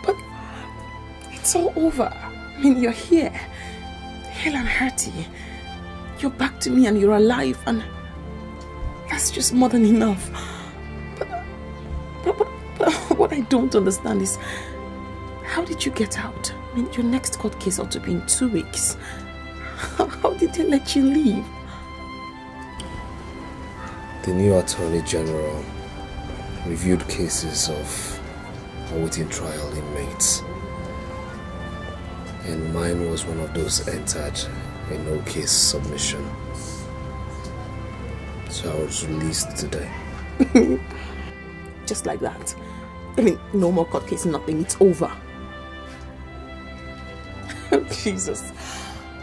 Speaker 17: But it's all over. I mean, you're here, hale and hearty. You're back to me and you're alive, and that's just more than enough. But what I don't understand is, how did you get out? I mean, your next court case ought to be in 2 weeks. How did they let you leave?
Speaker 10: The new Attorney General reviewed cases of awaiting trial inmates. And mine was one of those entered a no-case submission. So I was released today.
Speaker 17: Just like that. I mean, no more court case, nothing. It's over. Jesus.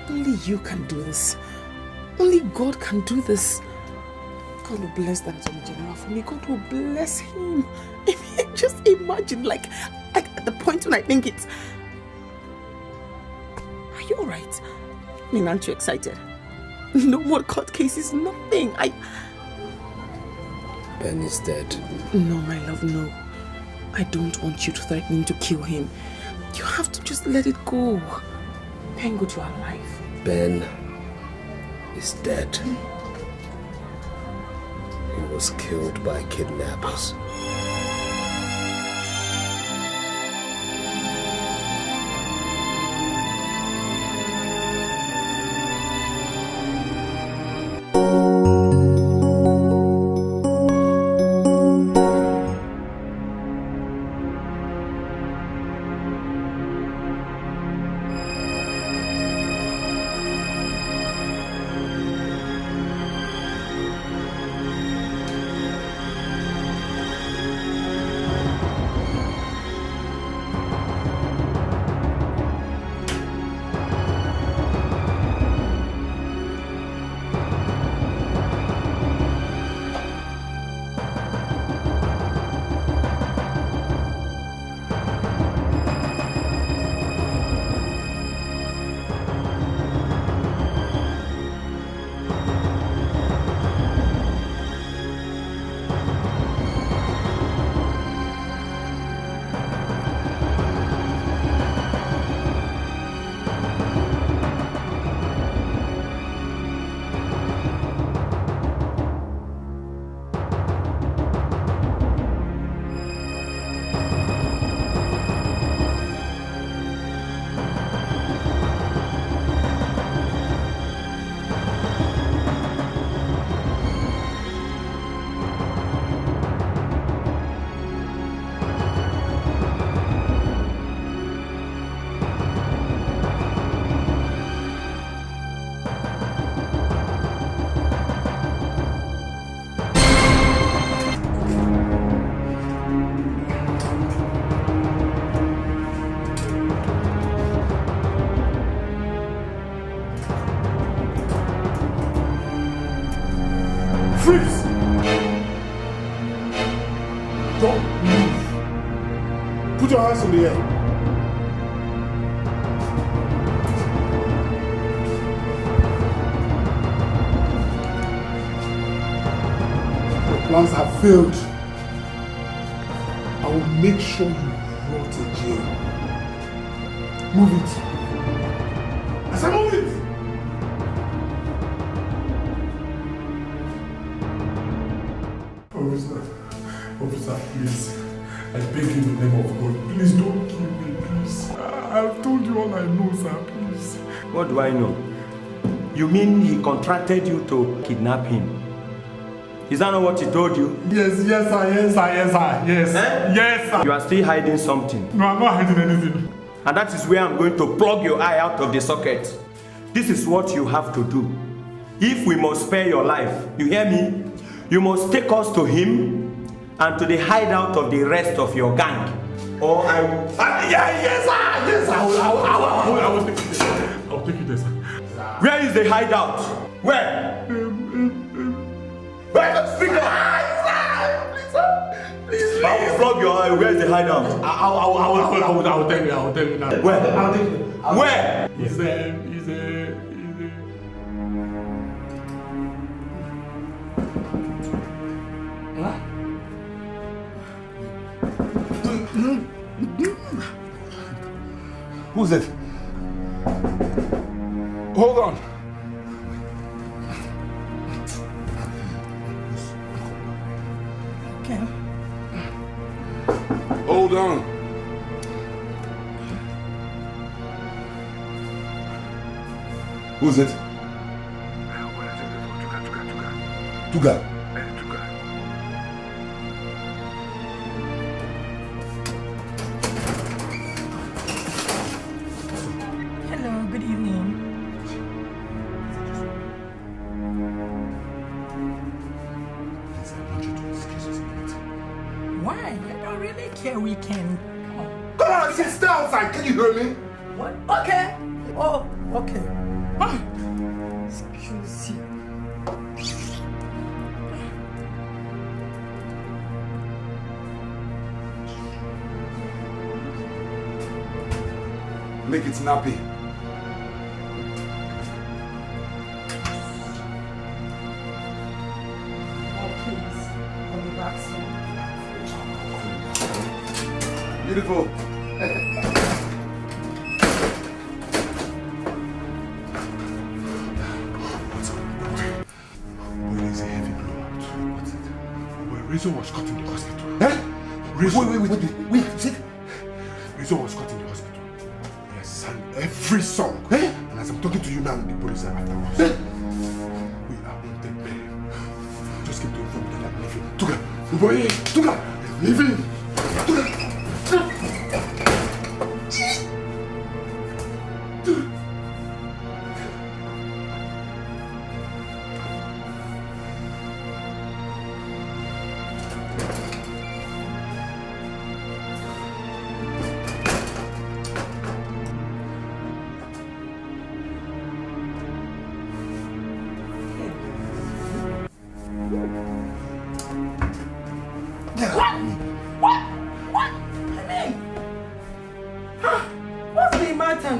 Speaker 17: Only you can do this. Only God can do this. God will bless that Attorney General for me. God will bless him. I mean, just imagine, like at the point when I think it's... Are you alright? I mean, aren't you excited? No more court cases, nothing.
Speaker 10: Ben is dead.
Speaker 17: No, my love, no. I don't want you to threaten to kill him. You have to just let it go. Thank God you are alive.
Speaker 10: Ben is dead. He was killed by kidnappers. Freeze! Don't move. Put your hands in the air. Your plans have failed. I will make sure you rot in jail. Move it. I said move it! Officer, please. I beg you in the name of God. Please don't kill me, please. I've told you all I know, sir, please.
Speaker 4: What do I know? You mean he contracted you to kidnap him? Is that not what he told you?
Speaker 10: Yes, sir, yes,
Speaker 4: Eh?
Speaker 10: Yes, sir.
Speaker 4: You are still hiding something.
Speaker 10: No, I'm not hiding anything.
Speaker 4: And that is where I'm going to plug your eye out of the socket. This is what you have to do. If we must spare your life, you hear me? You must take us to him and to the hideout of the rest of your gang. Or I will...
Speaker 10: Yes, sir. I will take you there. I will take you there, sir.
Speaker 4: Where is the hideout? Where? Where? Speak up! Please. I will plug your eye. Where is the hideout?
Speaker 10: I will tell you. I will tell you now.
Speaker 4: Where?
Speaker 10: I'll tell you.
Speaker 4: Where?
Speaker 10: He's
Speaker 11: Who's it? Hold on.
Speaker 17: Okay.
Speaker 11: Hold on. Who's it? Tuga.
Speaker 17: Hello, good evening. Why? I don't really care. We can.
Speaker 10: Come on, I said stay outside. Can you hear me?
Speaker 17: What? Okay. Oh, okay. Excuse you.
Speaker 10: Make it snappy.
Speaker 17: Oh, please. I'll be back soon.
Speaker 10: Beautiful. Rizzo was caught in the hospital. Eh? Wait, sit. Rizzo was caught in the hospital. He has sang every song. Eh? And as I'm talking to you now, the police are after us. Eh? We are on the bed. Just keep doing from that I'm leaving. Tuga! Boy! Tuga! I'm leaving! Tuga!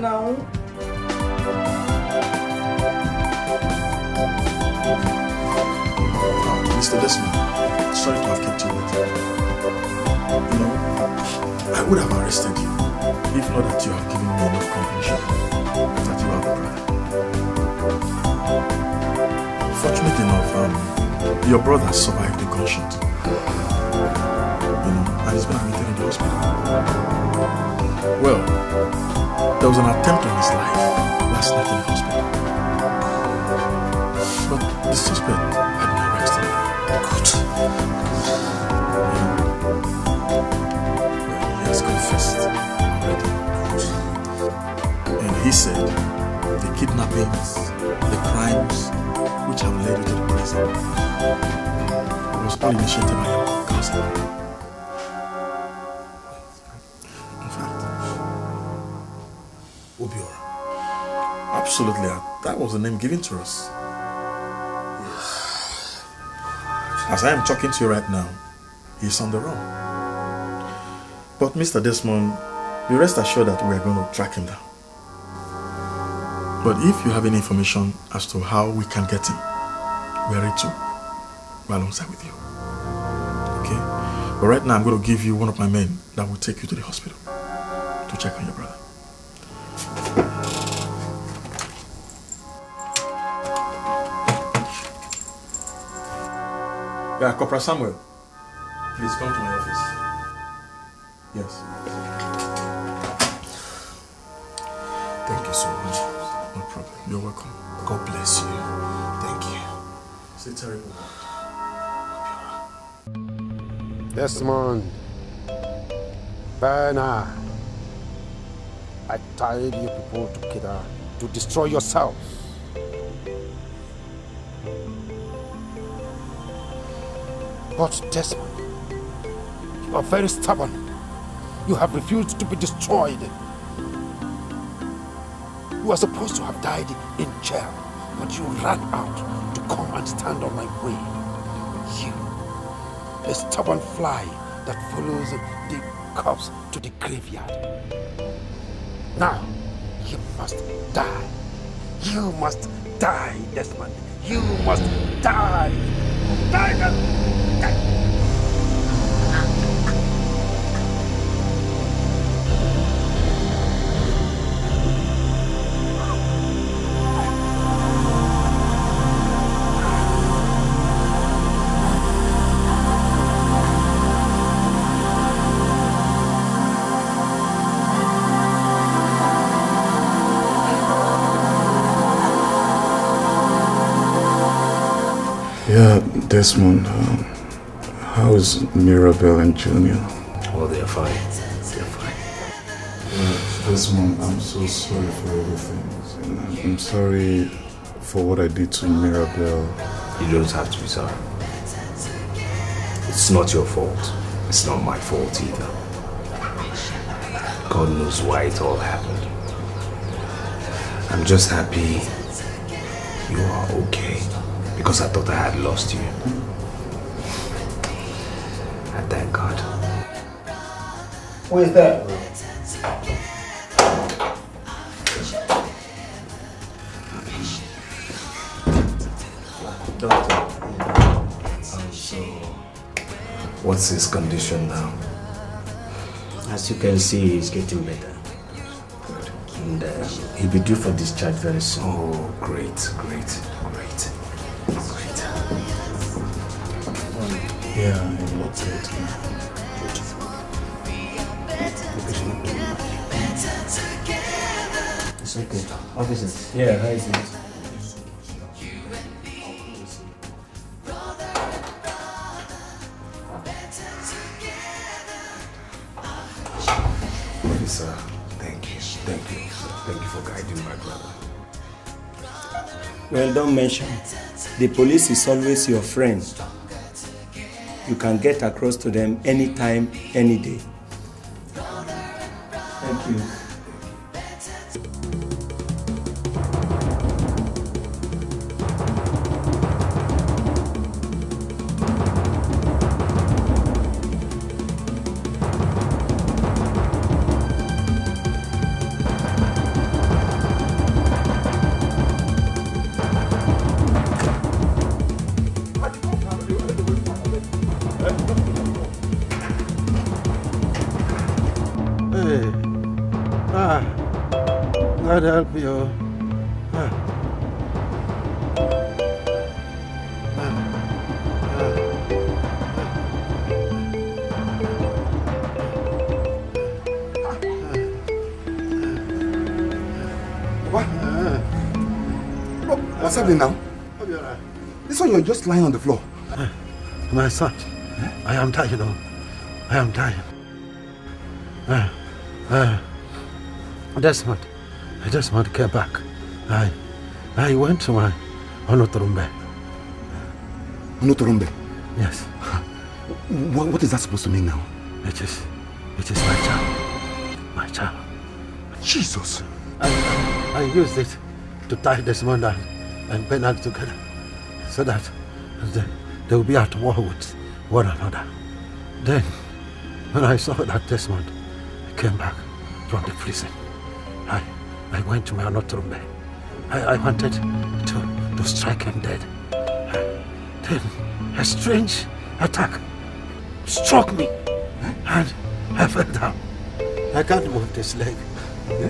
Speaker 17: Now.
Speaker 8: Mr. Desmond, sorry to have kept you waiting. You know, I would have arrested you if not that you have given me enough confirmation that you are the brother. Fortunately enough, your brother survived the gunshot. You know, and he's been admitted in the hospital. Well, there was an attempt on his life last night in the hospital. But the suspect had been arrested. Good. Well, he has confessed already. And he said the kidnappings, the crimes which have led you to the prison was all initiated by your cousin. Obiora. Absolutely, that was the name given to us.
Speaker 15: As I am talking to you right now, he's on the run. But Mr. Desmond, be rest assured that we are going to track him down. But if you have any information as to how we can get him, we are ready to go alongside with you. Okay? But right now I'm going to give you one of my men that will take you to the hospital to check on your brother. Yeah, Corporal Samuel, please come to my office. Yes.
Speaker 10: Thank you so much.
Speaker 15: No problem. You're welcome.
Speaker 10: God bless you. Thank you.
Speaker 15: It's a terrible one.
Speaker 13: Desmond, Bernard, I tired you people together to destroy yourselves. But Desmond, you are very stubborn. You have refused to be destroyed. You are supposed to have died in jail, but you ran out to come and stand on my way. You, a stubborn fly that follows the corpse to the graveyard. Now, you must die. You must die, Desmond. You must die. Die, Desmond. Die.
Speaker 19: Yeah, Desmond, how is Mirabelle and Junior?
Speaker 2: Oh, they're fine. They're fine.
Speaker 19: Desmond, I'm so sorry for everything. I'm sorry for what I did to Mirabelle.
Speaker 2: You don't have to be sorry. It's not your fault. It's not my fault either. God knows why it all happened. I'm just happy you are okay. Because I thought I had lost you. I thank God.
Speaker 6: Who is that?
Speaker 2: Doctor. So, what's his condition now?
Speaker 5: As you can see, he's getting better.
Speaker 2: Good.
Speaker 5: And he'll be due for discharge very soon.
Speaker 2: Oh, great, great.
Speaker 19: Yeah, I look good.
Speaker 5: It's okay. Officers.
Speaker 4: Yeah, how is it?
Speaker 2: Officer, thank you. Thank you. Thank you for guiding my brother.
Speaker 4: Well, don't mention. The police is always your friend. You can get across to them anytime, any day. Thank you.
Speaker 13: God help you.
Speaker 11: What? What's happening now? This one, you're just lying on the floor.
Speaker 13: My son, I am tired. I am tired. Desmond came back. I went to my Onotorumbe.
Speaker 11: Onotorumbe?
Speaker 13: Yes.
Speaker 11: What is that supposed to mean now?
Speaker 13: It is my charm. My charm.
Speaker 11: Jesus.
Speaker 13: I used it to tie Desmond and Bernard together so that they will be at war with one another. Then, when I saw that Desmond came back from the prison, I went to my another room. I wanted to strike him dead. Then a strange attack struck me and I fell down. I can't move this leg.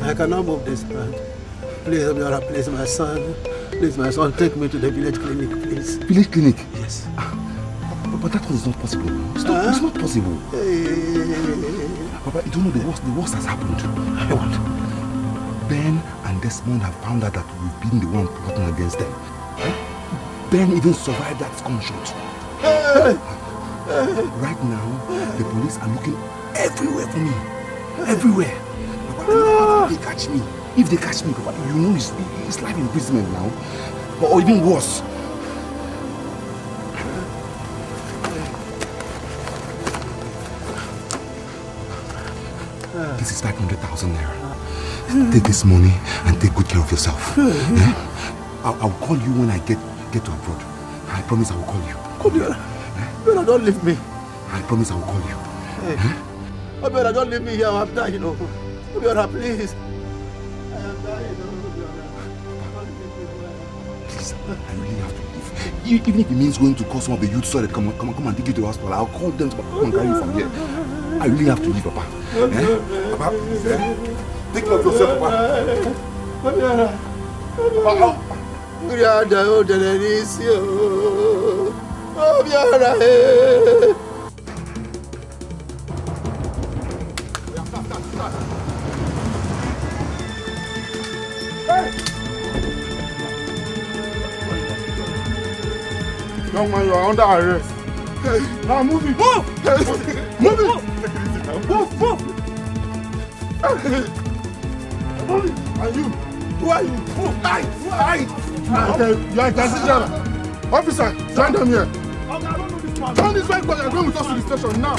Speaker 13: I cannot move this hand. Please, Obiora, please, my son. Please, my son, take me to the village clinic, please.
Speaker 20: Village clinic?
Speaker 13: Yes.
Speaker 20: But that one is not possible. It's not possible. Papa, you don't know the worst has happened. What? Ben and Desmond have found out that we've been the one plotting against them. Ben even survived that gunshot. Right now, the police are looking everywhere for me. Everywhere. Papa, if they catch me, Papa, you know it's life imprisonment now. Or even worse. This is 500,000 naira. Take this money and take good care of yourself. Yeah? I'll call you when I get to abroad. I promise I will call you.
Speaker 13: Obiora, don't leave me.
Speaker 20: I promise I will call you.
Speaker 13: Hey. Obiora, don't leave me here. I'm dying. Obiora, please. I am dying.
Speaker 20: Please, I really have to leave. Even if it means going to call some of the youth so that come and take you to the hospital, I'll call them to come and carry you from here. I really have to leave, Papa. Papa, take care of yourself, Papa.
Speaker 13: Obiora. Papa. Obiora,
Speaker 10: Young man, you are under arrest. Now move it. Move! Move it! Move! And you? Who are you? Move! Okay, you are a taxi driver. Officer, join them here. Turn this way because you are going with us to the station now.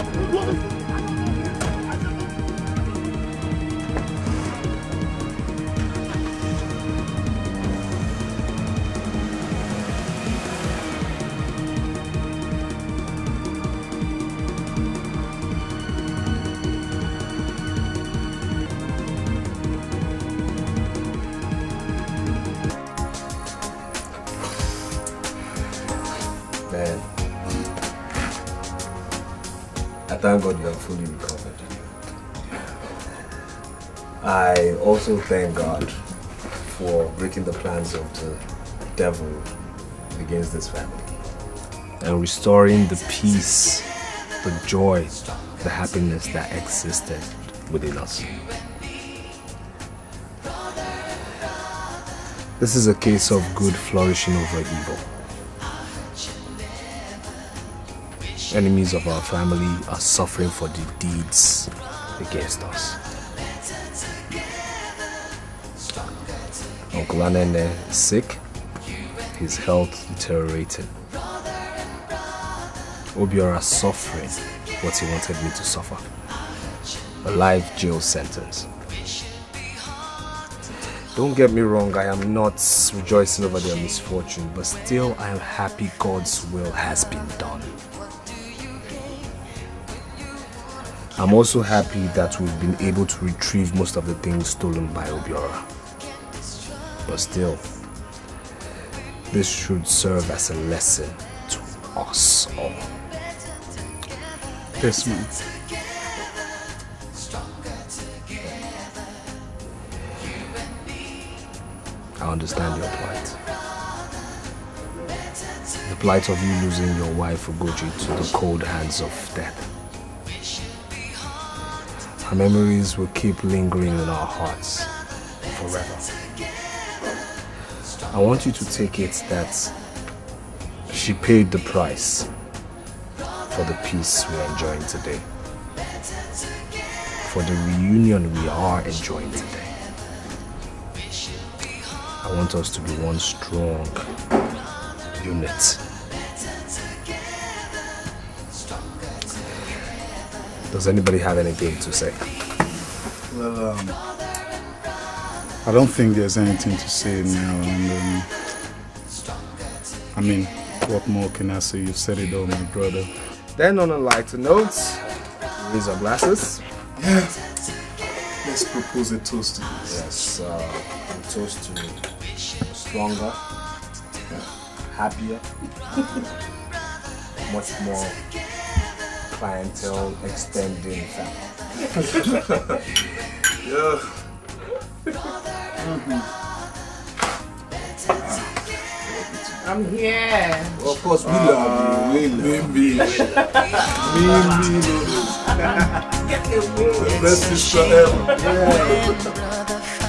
Speaker 2: Thank God you are fully recovered. I also thank God for breaking the plans of the devil against this family and restoring the peace, the joy, the happiness that existed within us. This is a case of good flourishing over evil. Enemies of our family are suffering for the deeds against us. Uncle Anene is sick, his health deteriorating. Obiora is suffering what he wanted me to suffer. A life jail sentence. Don't get me wrong, I am not rejoicing over their misfortune, but still I am happy God's will has been done. I'm also happy that we've been able to retrieve most of the things stolen by Obiora. But still, this should serve as a lesson to us all.
Speaker 10: Desmond.
Speaker 2: I understand your plight. The plight of you losing your wife Ugochi to the cold hands of death. Her memories will keep lingering in our hearts forever. I want you to take it that she paid the price for the peace we're enjoying today, for the reunion we are enjoying today. I want us to be one strong unit. Does anybody have anything to say?
Speaker 19: Well, I don't think there's anything to say now. And I mean, What more can I say? You've said it all, my brother.
Speaker 11: Then on a lighter note, raise our glasses.
Speaker 19: Yeah. Let's propose a toast to this.
Speaker 11: Yes, a toast to a stronger, happier, much more clientele extending family.
Speaker 19: Yeah.
Speaker 17: I'm here.
Speaker 11: Well, of course, we love you. We love you.
Speaker 19: The best sister ever.
Speaker 11: Yeah.